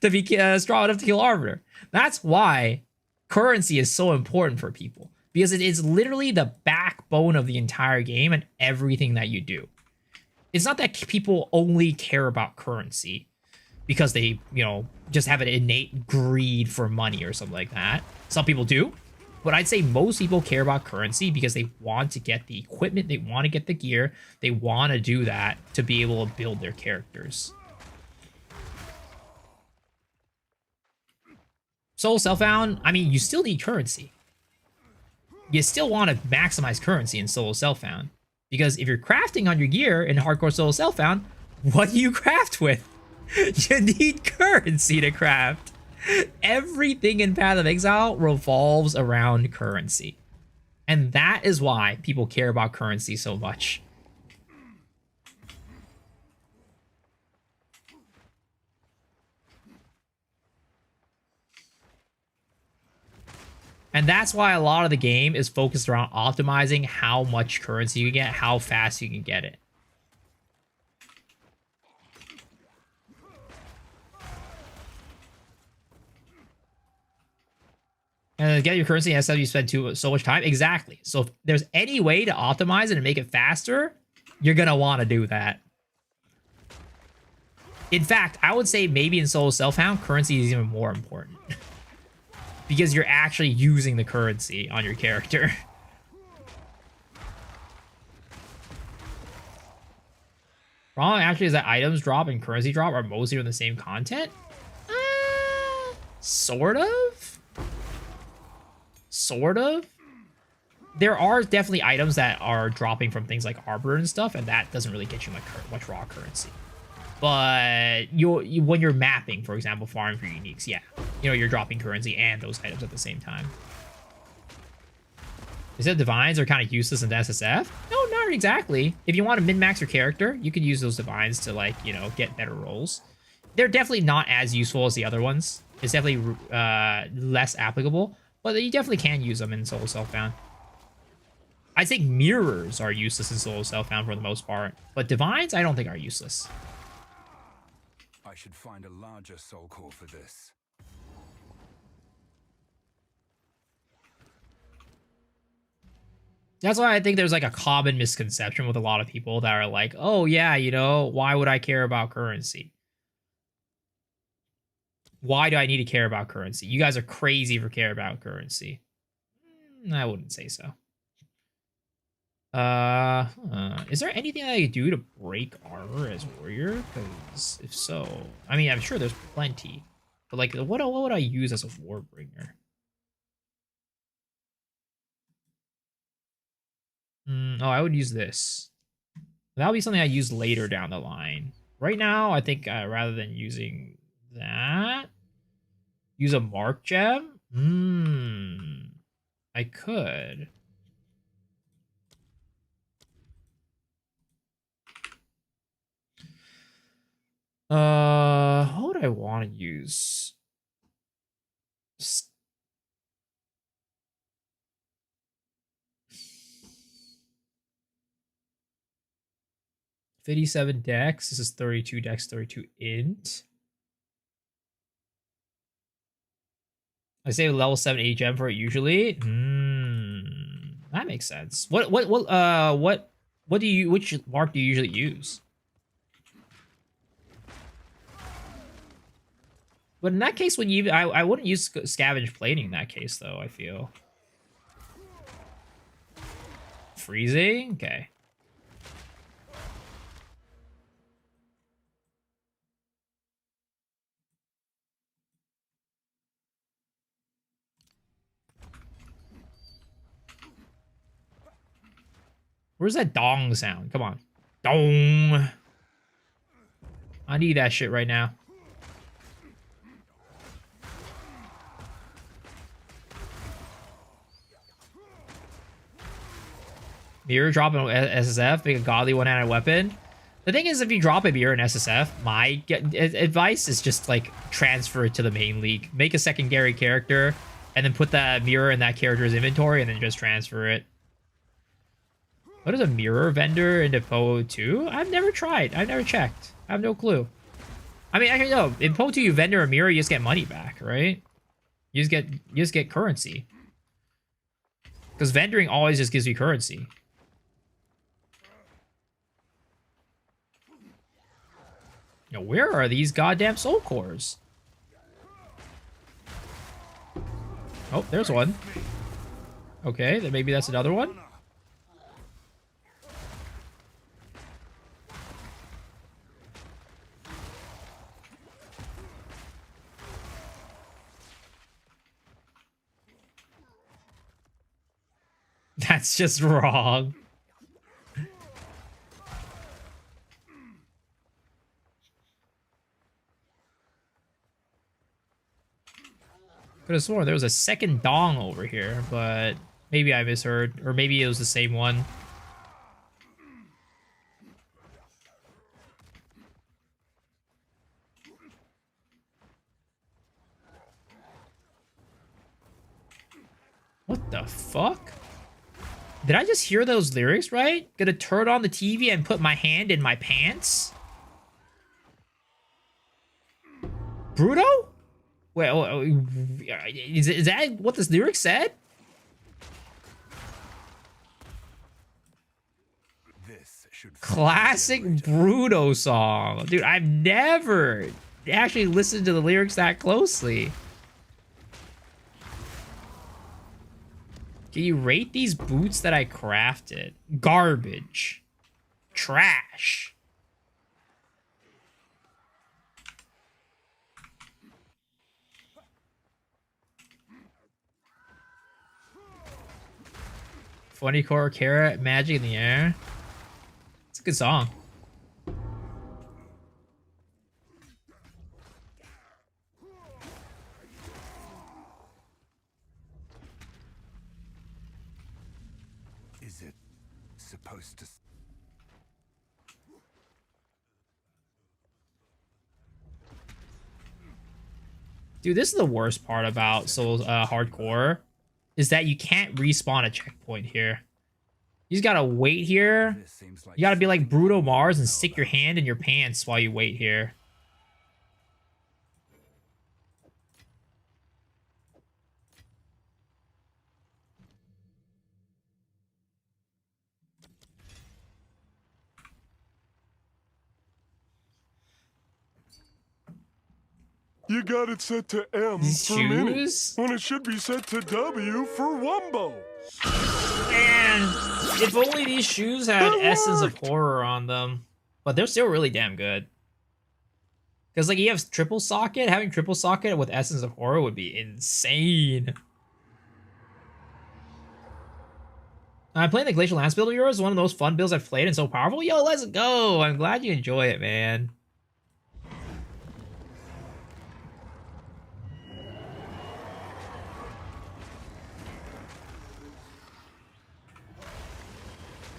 S1: to be strong enough to kill Arbiter. That's why currency is so important for people, because it is literally the backbone of the entire game and everything that you do. It's not that people only care about currency because they, you know, just have an innate greed for money or something like that. Some people do. But I'd say most people care about currency because they want to get the equipment, they want to get the gear, they want to do that to be able to build their characters. Solo Self-Found, I mean, you still need currency. You still want to maximize currency in Solo Self-Found. Because if you're crafting on your gear in Hardcore Solo Self-Found, what do you craft with? You need currency to craft. Everything in Path of Exile revolves around currency. And that is why people care about currency so much. And that's why a lot of the game is focused around optimizing how much currency you get, how fast you can get it. And to get your currency, that's how you spend so much time. Exactly. So if there's any way to optimize it and make it faster, you're going to want to do that. In fact, I would say maybe in Solo Self-Found, currency is even more important. Because you're actually using the currency on your character. Problem actually is that items drop and currency drop are mostly on the same content. Sort of? Sort of? There are definitely items that are dropping from things like Arbor and stuff, and that doesn't really get you much raw currency. But when you're mapping, for example, farming for uniques, yeah. You know, you're dropping currency and those items at the same time. Is that divines are kind of useless in the SSF? No, not exactly. If you want to min-max your character, you could use those divines to, like, you know, get better rolls. They're definitely not as useful as the other ones. It's definitely less applicable, but you definitely can use them in Solo Self-Found. I think mirrors are useless in Solo Self-Found for the most part, but divines I don't think are useless.
S4: I should find a larger soul core for this.
S1: That's why I think there's like a common misconception with a lot of people that are like, oh yeah, you know, why would I care about currency? Why do I need to care about currency? You guys are crazy for care about currency. I wouldn't say so. Is there anything that I could do to break armor as warrior? Because if so, I mean, I'm sure there's plenty. But like, what would I use as a warbringer? Oh, I would use this. That would be something I use later down the line. Right now, I think rather than using that, use a mark gem. I could. What would I want to use? 57 dex. This is 32 dex, 32 int. I say level 7 8 gem for it usually. That makes sense. Which mark do you usually use? But in that case, I wouldn't use scavenge plating in that case though, I feel. Freezing? Okay. Where's that dong sound? Come on. Dong. I need that shit right now. Mirror drop in SSF, make a godly one-handed weapon. The thing is, if you drop a mirror in SSF, my advice is just like transfer it to the main league. Make a secondary character, and then put that mirror in that character's inventory, and then just transfer it. What is a mirror vendor into PoE 2? I've never tried. I've never checked. I have no clue. I mean, actually, no. In PoE 2, you vendor a mirror, you just get money back, right? You just get currency. Because vendoring always just gives you currency. Now, where are these goddamn soul cores? Oh, there's one. Okay, then maybe that's another one. That's just wrong. Could have sworn there was a second dong over here, but maybe I misheard, or maybe it was the same one. What the fuck? Did I just hear those lyrics right? Gonna turn on the TV and put my hand in my pants? Bruto? Well, is that what this lyric said?
S4: This should
S1: Classic Bruto song. Dude, I've never actually listened to the lyrics that closely. Can you rate these boots that I crafted? Garbage. Trash. Funny core carrot magic in the air. It's a good song.
S4: Is it supposed to?
S1: Dude, this is the worst part about Souls hardcore, is that you can't respawn a checkpoint here. You just gotta wait here. You gotta be like Bruto Mars and stick your hand in your pants while you wait here.
S2: You got it set to M
S1: These
S2: for mini,
S1: shoes?
S2: when it should be set to W for Wumbo.
S1: Man, if only these shoes had Essence of Horror on them. But they're still really damn good. Because, like, you have triple socket. Having triple socket with Essence of Horror would be insane. Playing the Glacial Lance build of yours is one of those fun builds I've played and so powerful. Yo, let's go. I'm glad you enjoy it, man.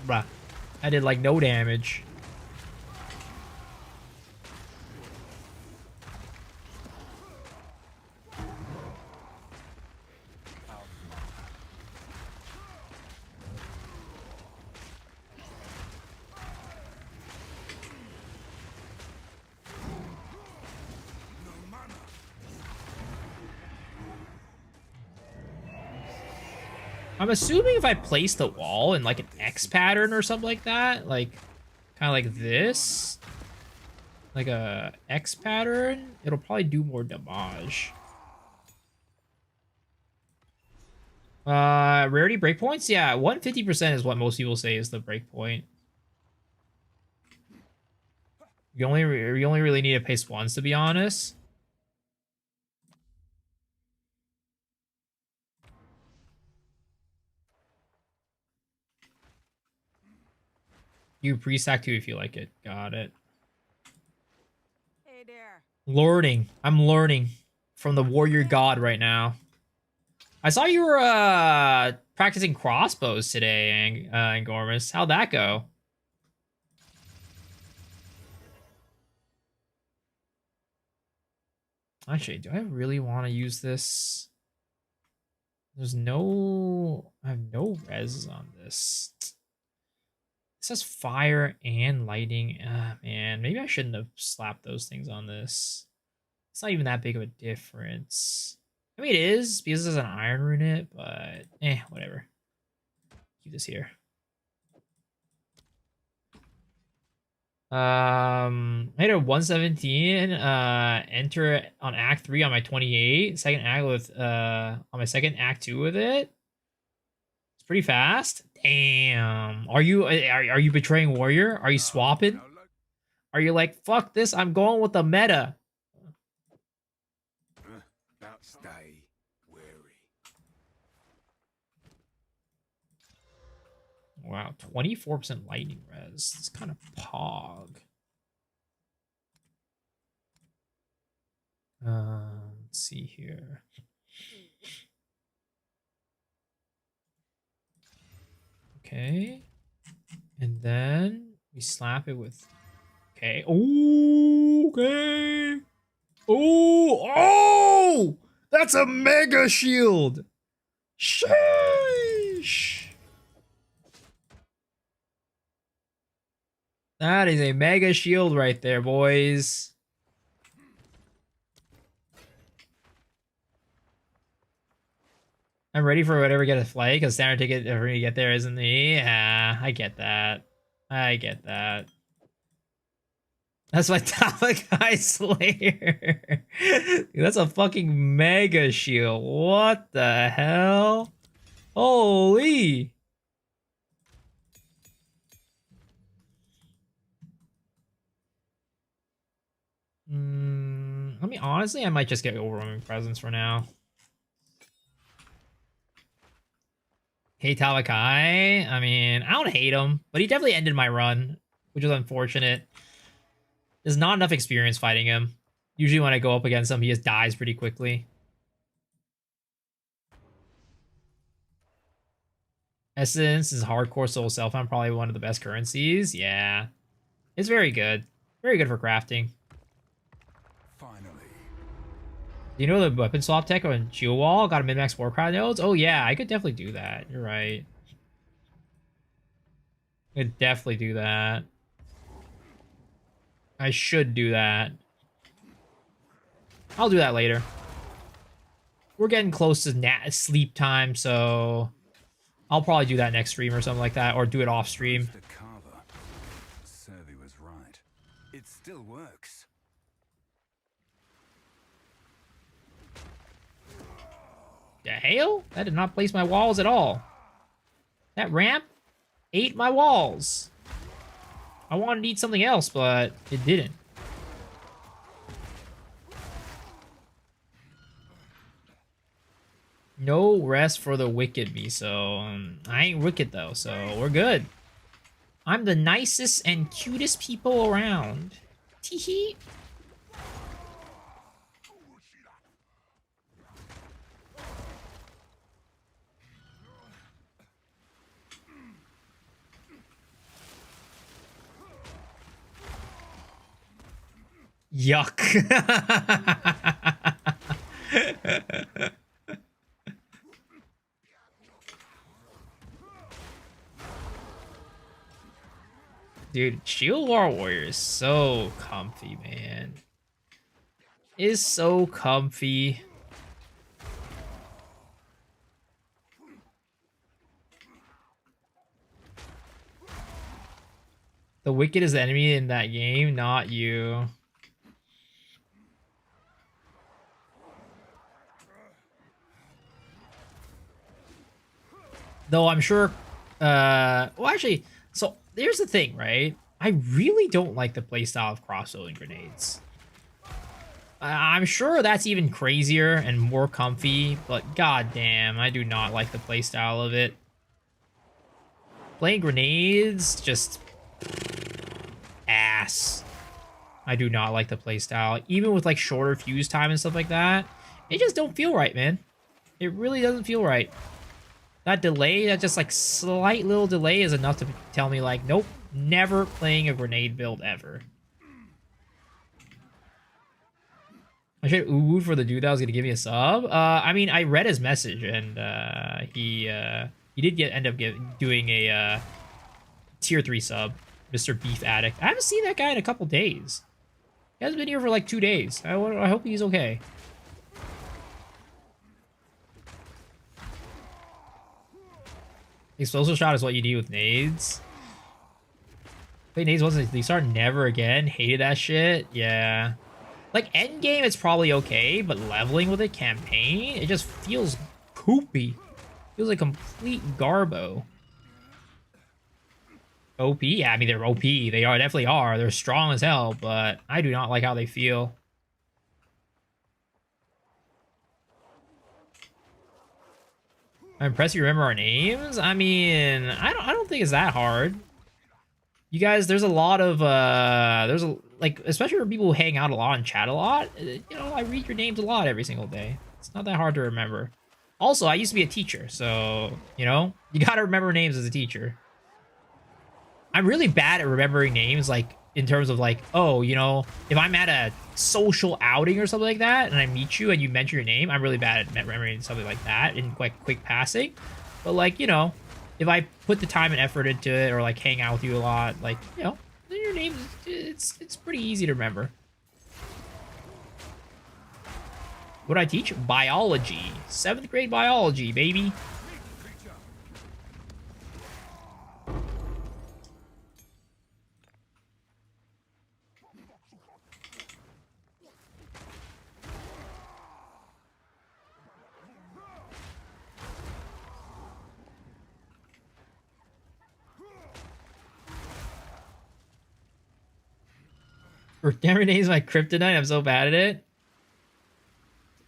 S1: Bruh. I did, like, no damage. I'm assuming if I place the wall in like an X pattern or something like that, like kind of like this, like a X pattern, it'll probably do more damage. Rarity breakpoints? Yeah, 150% is what most people say is the breakpoint. You only really need to paste once, to be honest. You pre-stack too if you like it. Got it.
S10: Hey there.
S1: Learning. I'm learning from the warrior god right now. I saw you were practicing crossbows today, Angormus. How'd that go? Actually, do I really want to use this? There's no... I have no res on this. It says fire and lighting. Man, maybe I shouldn't have slapped those things on this. It's not even that big of a difference. I mean, it is, because there's an iron rune in it, but whatever. Keep this here. I had a 117 enter on act 3 on my 28. Second act with on my second act 2 with it. It's pretty fast. Damn. Are you betraying warrior? Are you swapping? Are you like, fuck this, I'm going with the meta?
S4: Now stay wary.
S1: Wow, 24% lightning res. It's kind of pog. Let's see here. Okay. And then we slap it with... Okay. Ooh, okay. Ooh, oh! That's a mega shield! Sheesh! That is a mega shield right there, boys. I'm ready for whatever gets a flight, because standard ticket for me to get there isn't me. Yeah, I get that. I get that. That's my Talakai Slayer. Dude, that's a fucking mega shield. What the hell? Holy! I mean, honestly, I might just get overwhelming presence for now. Hey Talakai. I mean, I don't hate him, but he definitely ended my run, which is unfortunate. There's not enough experience fighting him. Usually when I go up against him, he just dies pretty quickly. Essence is hardcore soul self-found, probably one of the best currencies. Yeah. It's very good. Very good for crafting.
S4: Finally.
S1: Do you know the weapon swap tech on Shield Wall? Got a min-max Warcry nodes? Oh yeah, I could definitely do that. You're right. I could definitely do that. I should do that. I'll do that later. We're getting close to sleep time, so I'll probably do that next stream or something like that, or do it off stream.
S4: Survey was right. It still works.
S1: The hell? That did not place my walls at all. That ramp ate my walls. I wanted to eat something else, but it didn't. No rest for the wicked, Miso. I ain't wicked, though, so we're good. I'm the nicest and cutest people around. Teehee. Yuck. Dude, Shield Wall Warrior is so comfy, man. Is so comfy. The Wicked is the enemy in that game, not you. Though I'm sure, well actually, so here's the thing, right? I really don't like the playstyle of crossbowing grenades. I'm sure that's even crazier and more comfy, but goddamn, I do not like the playstyle of it. Playing grenades, just ass. I do not like the playstyle. Even with like shorter fuse time and stuff like that, it just don't feel right, man. It really doesn't feel right. That delay, that just like slight little delay is enough to tell me like, nope, never playing a grenade build ever. I should ooh for the dude that was gonna give me a sub. I mean, I read his message and he did end up doing a tier 3 sub, Mr. Beef Addict. I haven't seen that guy in a couple days. He hasn't been here for like 2 days. I hope he's okay. Explosive shot is what you do with nades. Play nades once they start never again. Hated that shit. Yeah. Like endgame, it's probably okay, but leveling with a campaign, it just feels poopy. Feels like complete garbo. OP? Yeah, I mean they're OP. They definitely are. They're strong as hell, but I do not like how they feel. I'm impressed you remember our names. I mean, I don't think it's that hard. You guys, there's a lot of like, especially for people who hang out a lot and chat a lot, you know, I read your names a lot every single day. It's not that hard to remember. Also, I used to be a teacher, so, you know, you gotta remember names as a teacher. I'm really bad at remembering names, like, in terms of, like, oh, you know, if I'm at a social outing or something like that, and I meet you and you mention your name, I'm really bad at remembering something like that in, like, quick passing. But, like, you know, if I put the time and effort into it, or, like, hang out with you a lot, like, you know, your name, it's pretty easy to remember. What do I teach? Biology. 7th grade biology, baby. Every day is my kryptonite. I'm so bad at it.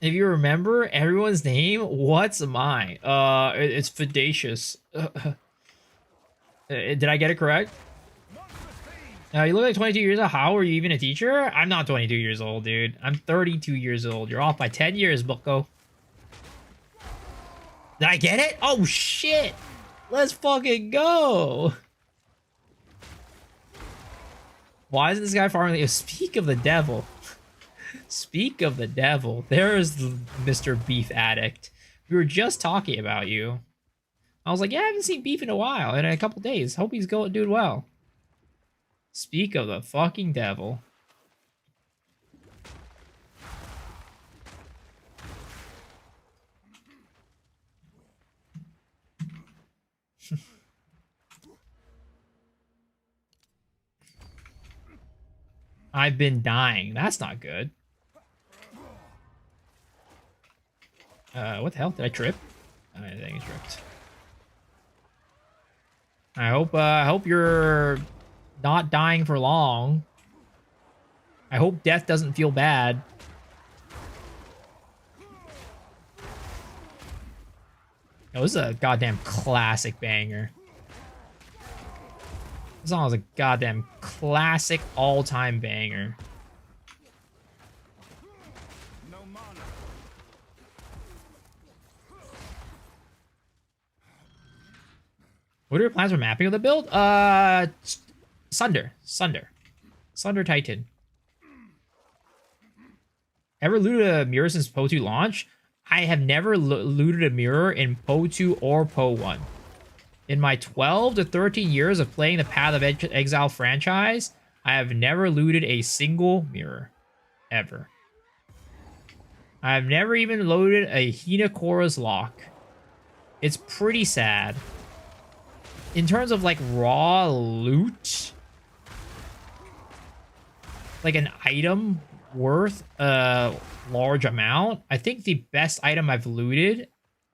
S1: If you remember everyone's name, what's mine? It's Fidacious. Did I get it correct? You look like 22 years old. How are you even a teacher? I'm not 22 years old, dude. I'm 32 years old. You're off by 10 years, bucko. Did I get it? Oh, shit. Let's fucking go. Why isn't this guy farming? Speak of the devil. Speak of the devil. There's Mr. Beef Addict. We were just talking about you. I was like, yeah, I haven't seen Beef in a while, in a couple days. Hope he's doing well. Speak of the fucking devil. I've been dying. That's not good. What the hell? Did I trip? I think I tripped. I hope you're not dying for long. I hope death doesn't feel bad. Oh, this is a goddamn classic banger. This song is a goddamn classic all-time banger. What are your plans for mapping of the build? Sunder Titan. Ever looted a mirror since Poe 2 launch? I have never looted a mirror in Poe 2 or Poe 1. In my 12 to 13 years of playing the Path of Exile franchise, I have never looted a single mirror. Ever. I have never even loaded a Hinakora's Lock. It's pretty sad. In terms of, like, raw loot, like an item worth a large amount, I think the best item I've looted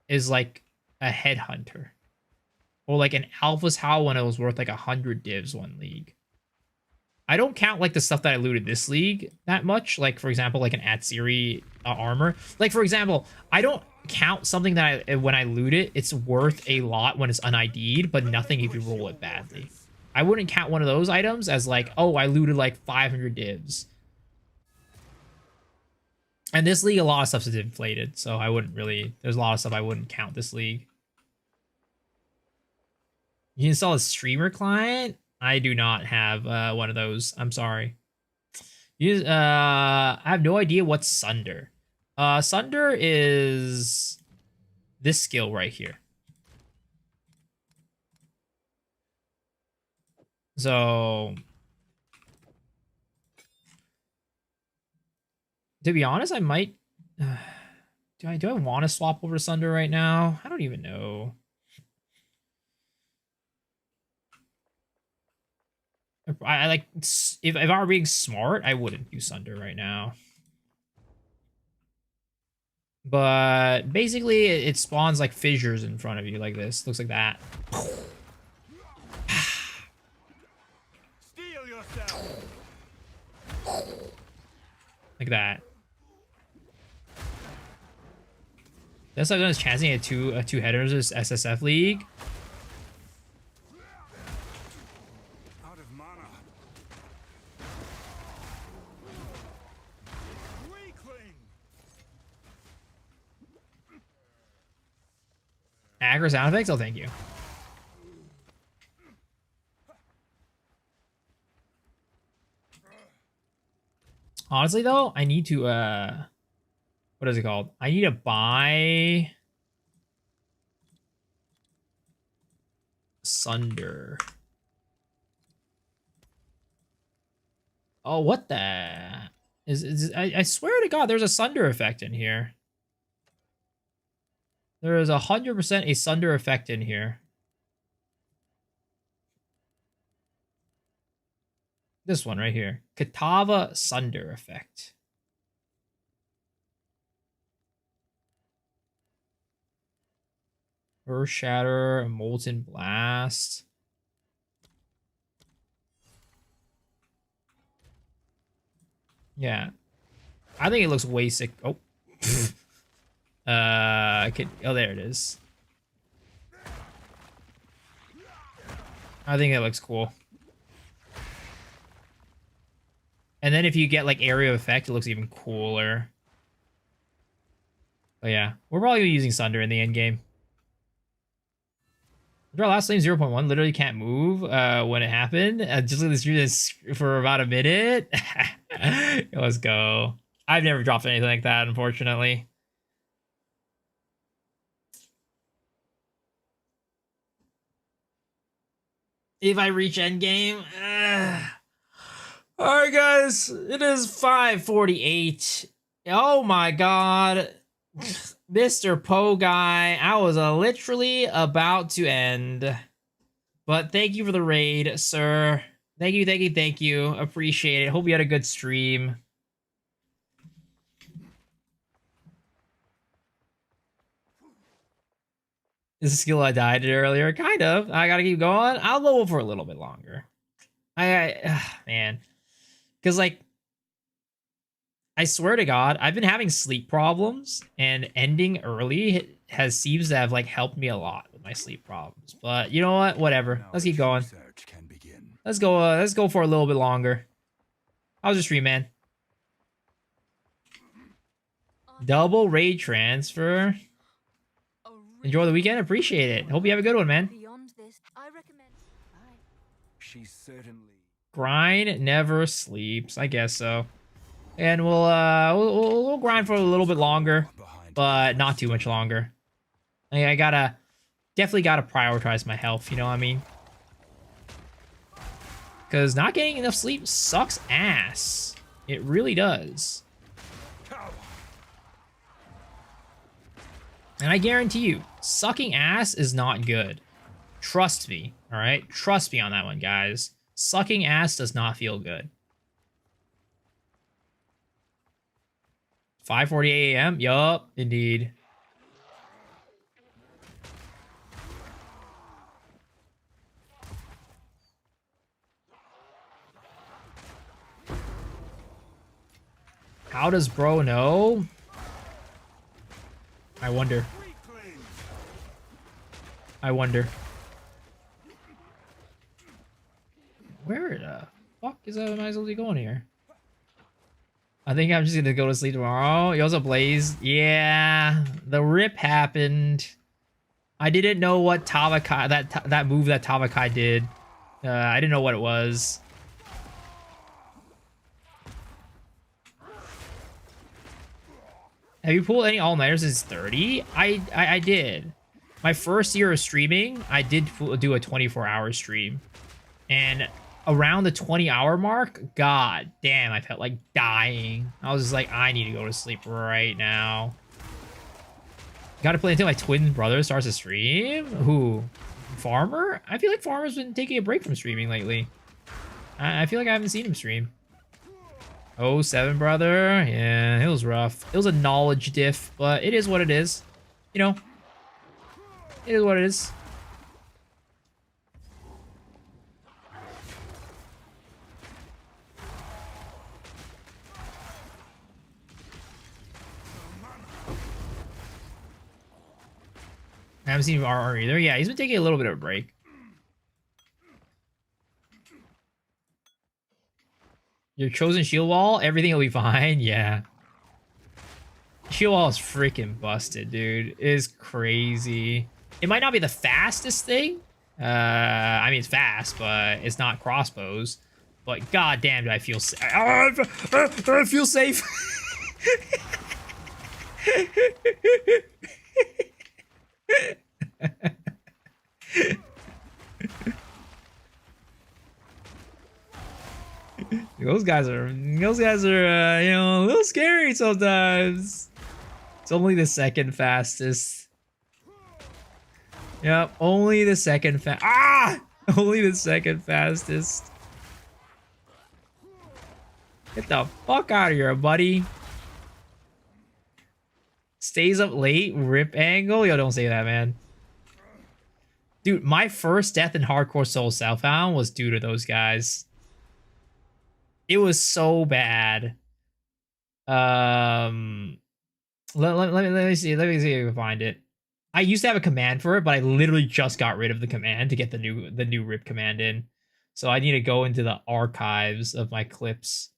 S1: is, like, a Headhunter. Or, like, an Alpha's Howl when it was worth, like, 100 divs one league. I don't count, like, the stuff that I looted this league that much. Like, for example, like an Atsiri armor. Like, for example, I don't count something that when I loot it, it's worth a lot when it's un-ID'd, but nothing if you roll it badly. I wouldn't count one of those items as like, oh, I looted like 500 divs. And this league, a lot of stuff is inflated, so I wouldn't really... There's a lot of stuff I wouldn't count this league. You install a streamer client? I do not have one of those. I'm sorry. I have no idea what's Sunder. Sunder is this skill right here. So, to be honest, I might... do I want to swap over to Sunder right now? I don't even know. I like... If I were being smart, I wouldn't do Sunder right now. But basically, it spawns like fissures in front of you like this. Looks like that.
S6: Steel yourself.
S1: Like that. That's what I've done is chancing at two headers this SSF league.
S6: Out of mana. Weakling.
S1: Aggro sound effects? Oh, thank you. Honestly, though, I need to, what is it called? I need to buy Sunder. Oh, what the... I swear to God, there's a Sunder effect in here. There is 100% a Sunder effect in here. This one right here. Katava Sunder effect. Earth Shatter, Molten Blast. Yeah. I think it looks way sick. Oh. Oh, there it is. I think that looks cool. And then if you get like area of effect, it looks even cooler. But yeah, we're probably using Sunder in the end game. Our last lane 0.1 literally can't move when it happened. Just let this for about a minute. Let's go. I've never dropped anything like that, unfortunately. If I reach endgame. Alright, guys. It is 5:48. Oh my god. Mr. Poe guy, I was literally about to end. But thank you for the raid, sir. Thank you, thank you, thank you. Appreciate it. Hope you had a good stream. This is a skill I died at earlier. Kind of. I gotta keep going. I'll go for a little bit longer. Man. Because, like, I swear to God, I've been having sleep problems, and ending early seems to have, like, helped me a lot with my sleep problems. But you know what? Whatever. Let's keep going. Let's go for a little bit longer. How's the stream, man? Double raid transfer. Enjoy the weekend. Appreciate it. Hope you have a good one, man.
S4: She's certainly...
S1: Grind never sleeps. I guess so. And we'll grind for a little bit longer, but not too much longer. I definitely gotta prioritize my health. You know what I mean? Because not getting enough sleep sucks ass. It really does. And I guarantee you, sucking ass is not good. Trust me, all right? Trust me on that one, guys. Sucking ass does not feel good. 5:48 a.m.? Yup, indeed. How does bro know? I wonder. I wonder. Where the fuck is that? Am I supposed to be going here? I think I'm just gonna go to sleep tomorrow. Yo, what's up, Blaze? Yeah, the rip happened. I didn't know what Tavakai, that move that Tavakai did. I didn't know what it was. Have you pulled any all-nighters since 30? I did. My first year of streaming, I did do a 24-hour stream. And around the 20-hour mark, god damn, I felt like dying. I was just like, I need to go to sleep right now. Gotta play until my twin brother starts to stream? Who? Farmer? I feel like Farmer's been taking a break from streaming lately. I feel like I haven't seen him stream. Oh, 7 brother. Yeah, it was rough. It was a knowledge diff, but it is what it is. You know, it is what it is. I haven't seen RR either. Yeah, he's been taking a little bit of a break. Your chosen shield wall, everything will be fine. Yeah. Shield wall is freaking busted, dude. It is crazy. It might not be the fastest thing. I mean, it's fast, but it's not crossbows. But goddamn, do I feel safe? I feel safe. Those guys are, you know, a little scary sometimes. It's only the second fastest. Yep, only the second only the second fastest. Get the fuck out of here, buddy. Stays up late, rip angle. Yo, don't say that, man. Dude, my first death in Hardcore Soul Southbound was due to those guys. It was so bad. Let me see. Let me see if I can find it. I used to have a command for it, but I literally just got rid of the command to get the new rip command in. So I need to go into the archives of my clips.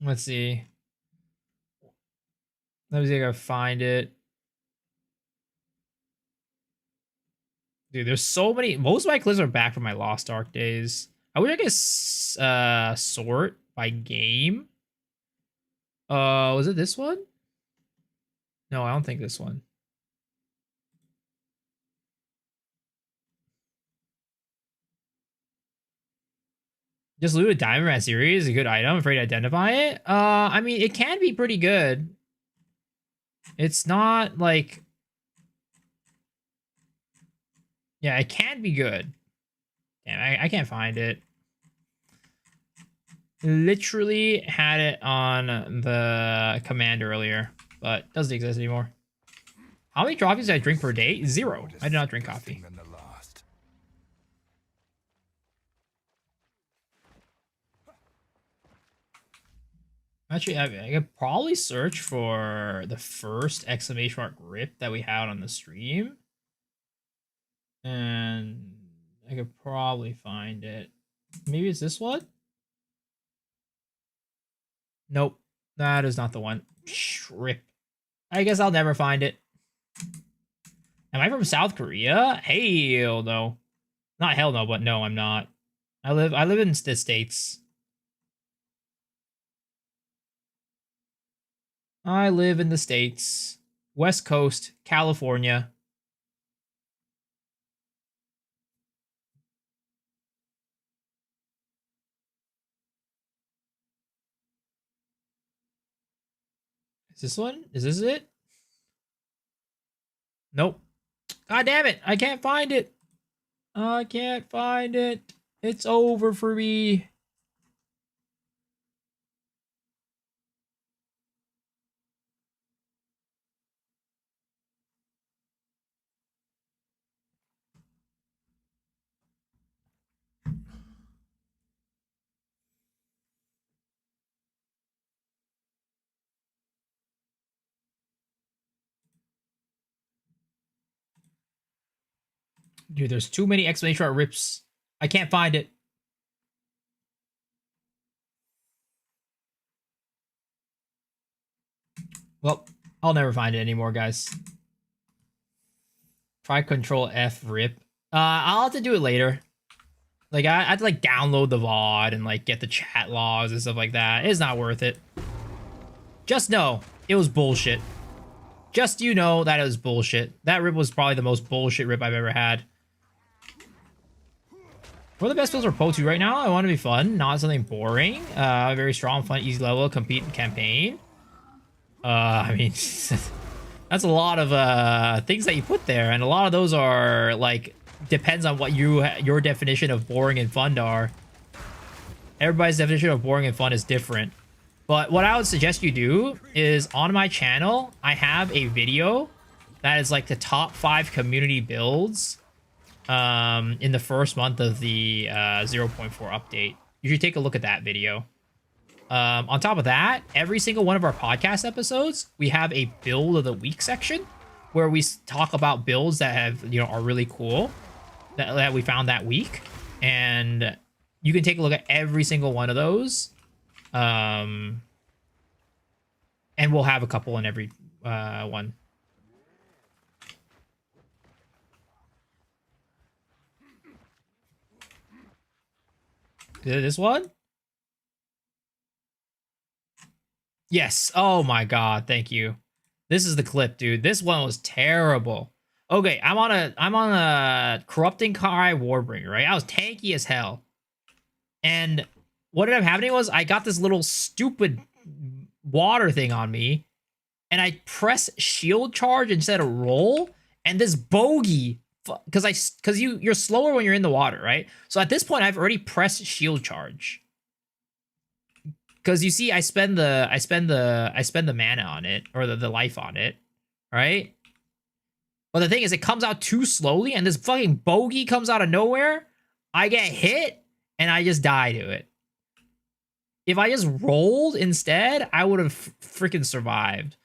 S1: Let's see. Let me see if I can find it. Dude, there's so many. Most of my clips are back from my Lost Ark days. I wish I could sort by game. Was it this one? No, I don't think this one. Just loot a diamond rat series, a good item. I'm afraid to identify it. I mean, it can be pretty good. It's not like, yeah, it can be good. Damn, I can't find it. Literally had it on the command earlier, but doesn't exist anymore. How many trophies did I drink per day? 0. I do not drink coffee. Actually, I could probably search for the first exclamation mark rip that we had on the stream. And I could probably find it. Maybe it's this one? Nope. That is not the one. Rip. I guess I'll never find it. Am I from South Korea? Hell no. Not hell no, but no, I'm not. I live in the States. I live in the States. West Coast, California. Is this one? Is this it? Nope. God damn it. I can't find it. I can't find it. It's over for me. Dude, there's too many exclamation mark rips. I can't find it. Well, I'll never find it anymore, guys. Try Control F rip. I'll have to do it later. Like, I have to, like, download the VOD and, like, get the chat logs and stuff like that. It's not worth it. Just know, it was bullshit. Just you know that it was bullshit. That rip was probably the most bullshit rip I've ever had. What are the best builds for Po2 right now? I want to be fun, not something boring. Very strong, fun, easy level, compete in campaign. I mean, that's a lot of things that you put there, and a lot of those are like depends on what your definition of boring and fun are. Everybody's definition of boring and fun is different. But what I would suggest you do is on my channel, I have a video that is like the top 5 community builds in the first month of the 0.4 update. You should take a look at that video. On top of that, every single one of our podcast episodes, we have a build of the week section where we talk about builds that have, are really cool that we found that week. And you can take a look at every single one of those. And we'll have a couple in every one. Is it this one? Yes. Oh my god, thank you. This is the clip, dude. This one was terrible. Okay, I'm on a corrupting Kai Warbringer, right? I was tanky as hell. And what ended up happening was I got this little stupid water thing on me, and I press shield charge instead of roll, and this bogey, because you're slower when you're in the water, right? So at this point, I've already pressed shield charge. Because you see, I spend the mana on it, or the life on it, right? But the thing is, it comes out too slowly, and this fucking bogey comes out of nowhere. I get hit and I just die to it. If I just rolled instead, I would have freaking survived.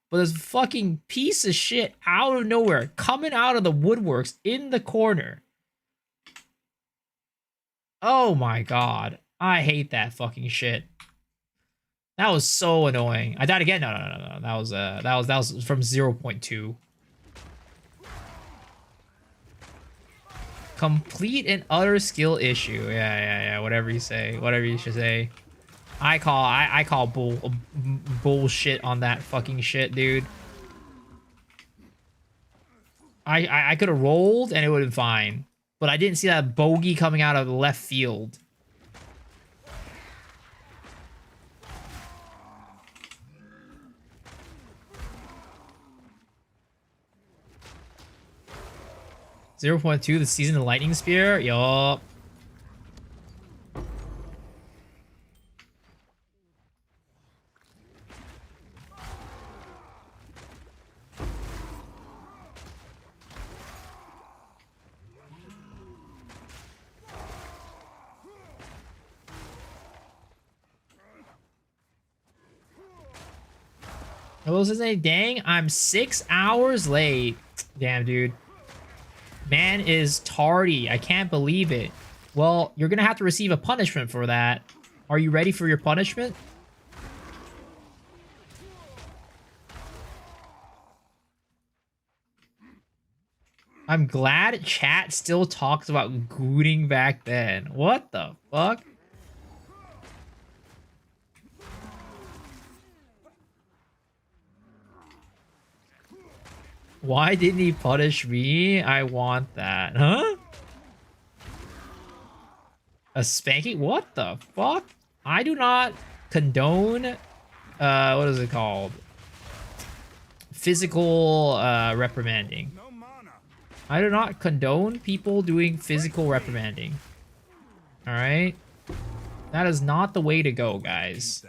S1: But this fucking piece of shit out of nowhere, coming out of the woodworks in the corner. Oh my god. I hate that fucking shit. That was so annoying. I died again. No. That was from 0.2. Complete and utter skill issue. Yeah. Whatever you say. Whatever you should say. I call bullshit on that fucking shit, dude. I could have rolled and it would have been fine. But I didn't see that bogey coming out of the left field. .2, the season of lightning spear. Yup. Hello, Sensei. Dang, I'm 6 hours late. Damn, dude. Man is tardy. I can't believe it. Well, you're gonna have to receive a punishment for that. Are you ready for your punishment? I'm glad chat still talks about gooting back then. What the fuck? Why didn't he punish me? I want that. Huh? A spanking? What the fuck? I do not condone, what is it called? Physical, reprimanding. I do not condone people doing physical reprimanding. Alright? That is not the way to go, guys.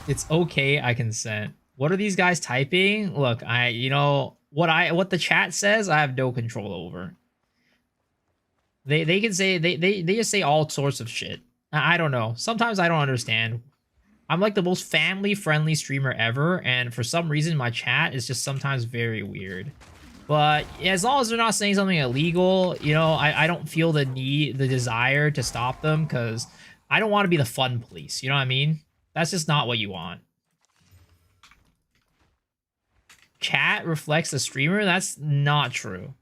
S1: It's okay, I consent. What are these guys typing? Look, you know, what the chat says, I have no control over. They can say, they just say all sorts of shit. I don't know. Sometimes I don't understand. I'm like the most family-friendly streamer ever, and for some reason my chat is just sometimes very weird. But as long as they're not saying something illegal, you know, I don't feel the desire to stop them, because I don't want to be the fun police, you know what I mean? That's just not what you want. Chat reflects the streamer? That's not true.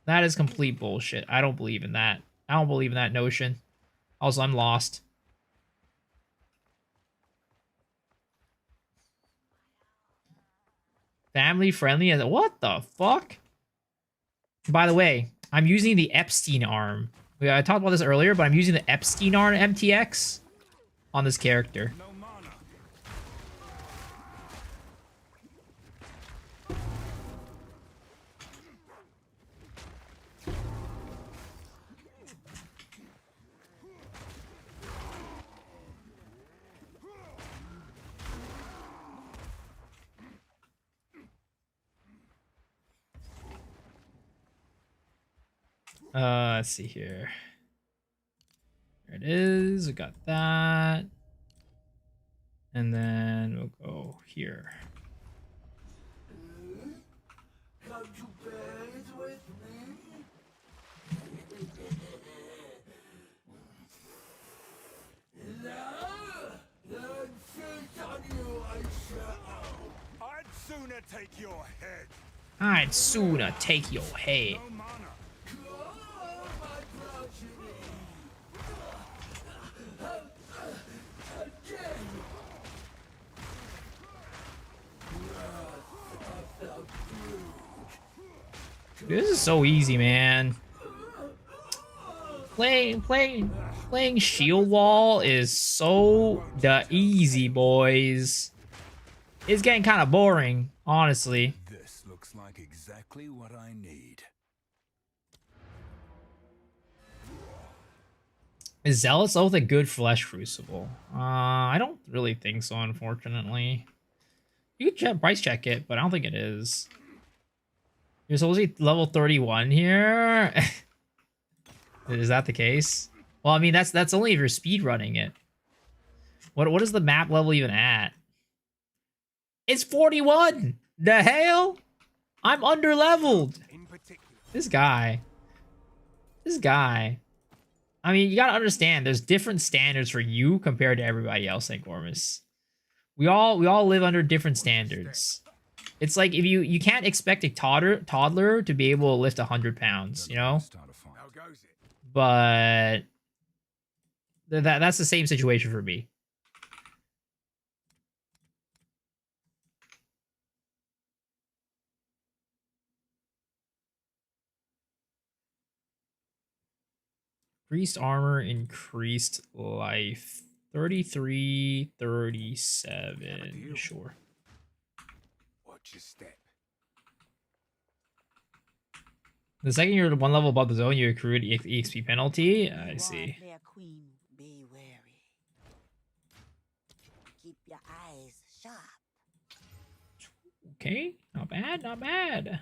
S1: That is complete bullshit. I don't believe in that. I don't believe in that notion. Also, I'm lost. Family friendly? What the fuck? By the way, I'm using the Epstein arm. I talked about this earlier, but I'm using the Epstein arm MTX on this character. Let's see here. There it is. I got that. And then we'll go here.
S8: Come to bed with me? Then feast on you, I shall.
S4: I'd sooner take your head.
S1: I'd sooner take your head. This is so easy, man. Playing Shield Wall is so easy, boys. It's getting kind of boring, honestly.
S4: This looks like exactly what I need.
S1: Is Zealous Oath a good flesh crucible? I don't really think so, unfortunately. You can price check it, but I don't think it is. You're supposed to be level 31 here. Is that the case? Well, I mean that's only if you're speed running it. What is the map level even at? It's 41. The hell? I'm under leveled. This guy. This guy. I mean, you gotta understand. There's different standards for you compared to everybody else, St. Gormus. We all live under different standards. It's like if you can't expect a toddler to be able to lift 100 pounds, you know. But that's the same situation for me. Increased armor, increased life. 33, 37. Sure.
S7: Watch your step.
S1: The second you're one level above the zone, you accrue an EXP penalty. I see.
S12: Their queen, be wary. Keep your eyes sharp.
S1: Okay, not bad, not bad.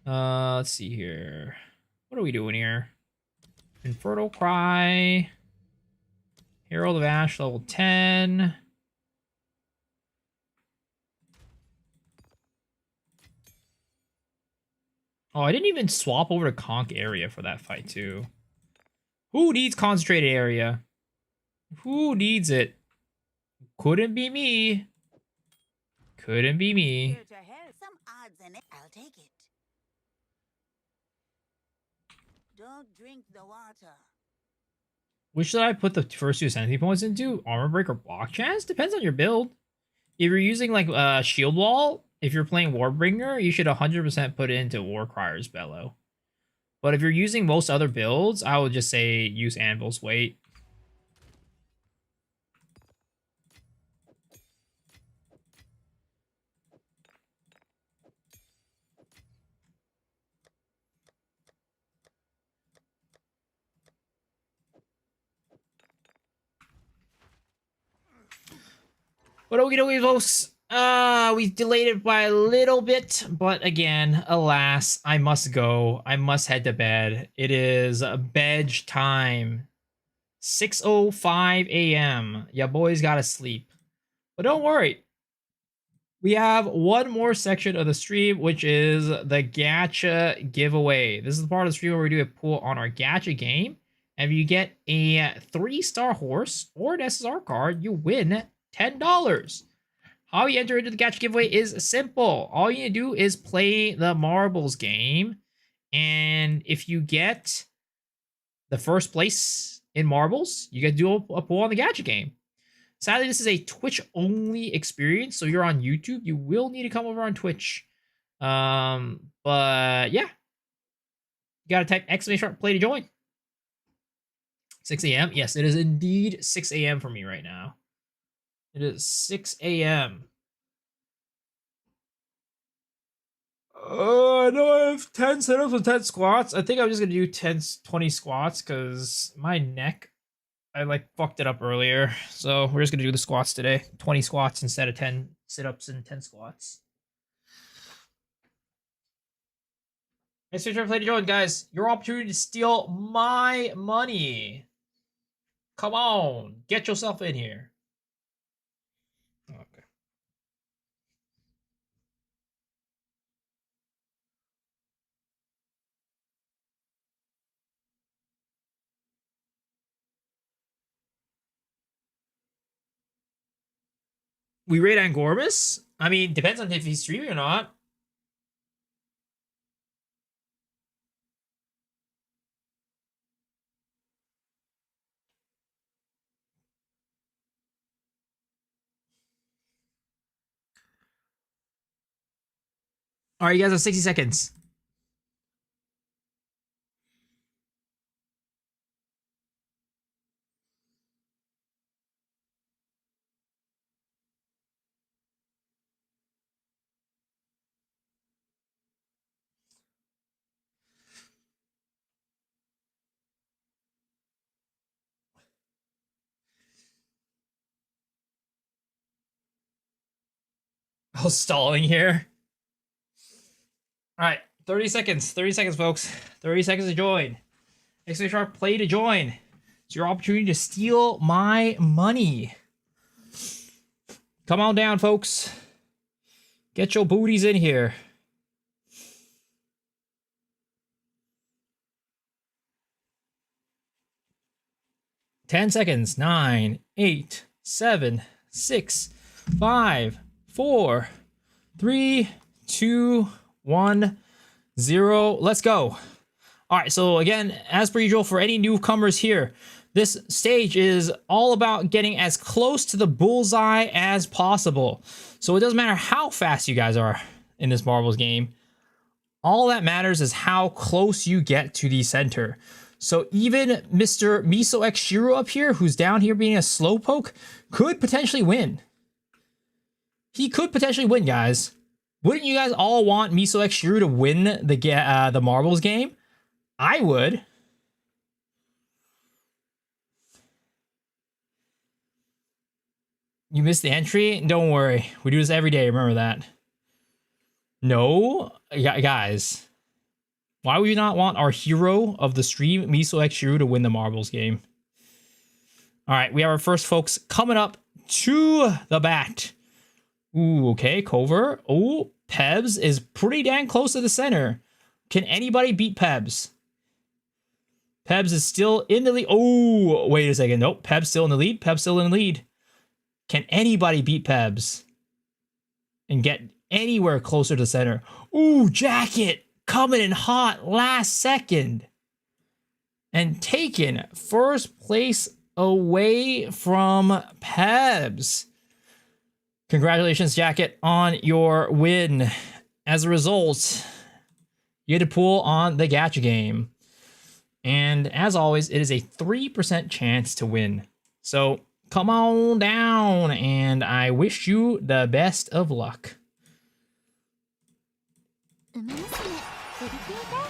S1: Let's see here. What are we doing here? Infernal Cry. Herald of Ash, level 10. Oh, I didn't even swap over to Conk area for that fight, too. Who needs concentrated area? Who needs it? Couldn't be me. Couldn't be me.
S12: Some odds in it. I'll take it. Don't drink the water.
S1: Which should I put the first 2 ascendancy points into? Armor break or block chance? Depends on your build. If you're using like shield wall, if you're playing Warbringer, you should 100% put it into Warcryer's Bellow. But if you're using most other builds, I would just say use Anvil's Weight. But okie dokie, folks. We delayed it by a little bit, but again, alas, I must go. I must head to bed. It is bedge time. 6:05 a.m. Ya boys gotta sleep. But don't worry. We have one more section of the stream, which is the gacha giveaway. This is the part of the stream where we do a pool on our gacha game. And if you get a 3-star horse or an SSR card, you win $10. How you enter into the gacha giveaway is simple. All you need to do is play the marbles game. And if you get the first place in marbles, you get to do a pool on the gacha game. Sadly, this is a Twitch-only experience, so you're on YouTube. You will need to come over on Twitch. But yeah. You gotta type !play to join. 6 a.m. Yes, it is indeed 6 a.m. for me right now. It is 6 a.m. I know I have 10 sit-ups and 10 squats. I think I'm just gonna do 20 squats because my neck, I like fucked it up earlier. So we're just gonna do the squats today. 20 squats instead of 10 sit-ups and 10 squats. Thanks for play to join, guys. Your opportunity to steal my money. Come on, get yourself in here. Okay. We raid Angormus? I mean, depends on if he's streaming or not. All right, you guys have 60 seconds. I was stalling here. All right, 30 seconds. 30 seconds, folks. 30 seconds to join. Exclamation mark play to join. It's your opportunity to steal my money. Come on down, folks. Get your booties in here. Ten seconds. 9, 8, 7, 6, 5, 4, 3, 2, 1, 0. Let's go. All right, so again, as per usual, for any newcomers here, this stage is all about getting as close to the bullseye as possible. So it doesn't matter how fast you guys are in this marbles game. All that matters is how close you get to the center. So even Mr. Miso X Shiro up here, who's down here being a slowpoke, could potentially win. He could potentially win, guys. Wouldn't you guys all want Miso X Shiro to win the marbles game? I would. You missed the entry? Don't worry. We do this every day. Remember that. No, guys. Why would you not want our hero of the stream, Miso X Shiro, to win the marbles game? All right, we have our first folks coming up to the bat. Ooh, okay, Cover. Oh, Pebs is pretty dang close to the center. Can anybody beat Pebs? Pebs is still in the lead. Oh, wait a second. Nope, Pebs still in the lead. Pebs still in the lead. Can anybody beat Pebs and get anywhere closer to the center? Ooh, Jacket coming in hot last second and taking first place away from Pebs. Congratulations, Jacket, on your win. As a result, you had to pull on the gacha game. And as always, it is a 3% chance to win. So come on down, and I wish you the best of luck.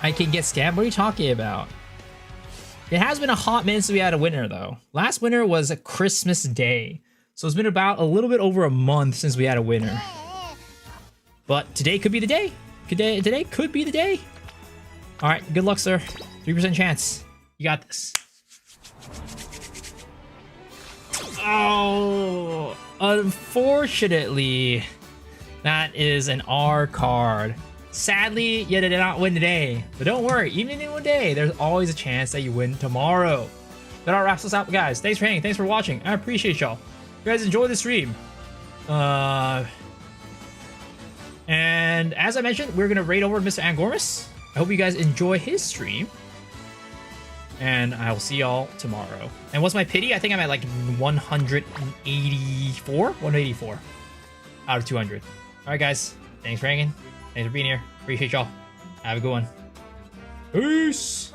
S1: I can get scammed? What are you talking about? It has been a hot minute since we had a winner, though. Last winner was Christmas Day. So it's been about a little bit over a month since we had a winner. But today could be the day. Today could be the day. All right, good luck, sir. 3% chance. You got this. Oh, unfortunately, that is an R card. Sadly, you did not win today. But don't worry, even in one day, there's always a chance that you win tomorrow. That all wraps us up, guys. Thanks for hanging. Thanks for watching. I appreciate y'all. You guys enjoy the stream. And as I mentioned, we're going to raid over Mr. Angormus. I hope you guys enjoy his stream. And I will see y'all tomorrow. And what's my pity? I think I'm at like 184? 184 out of 200. All right, guys. Thanks for hanging. Thanks for being here. Appreciate y'all. Have a good one. Peace.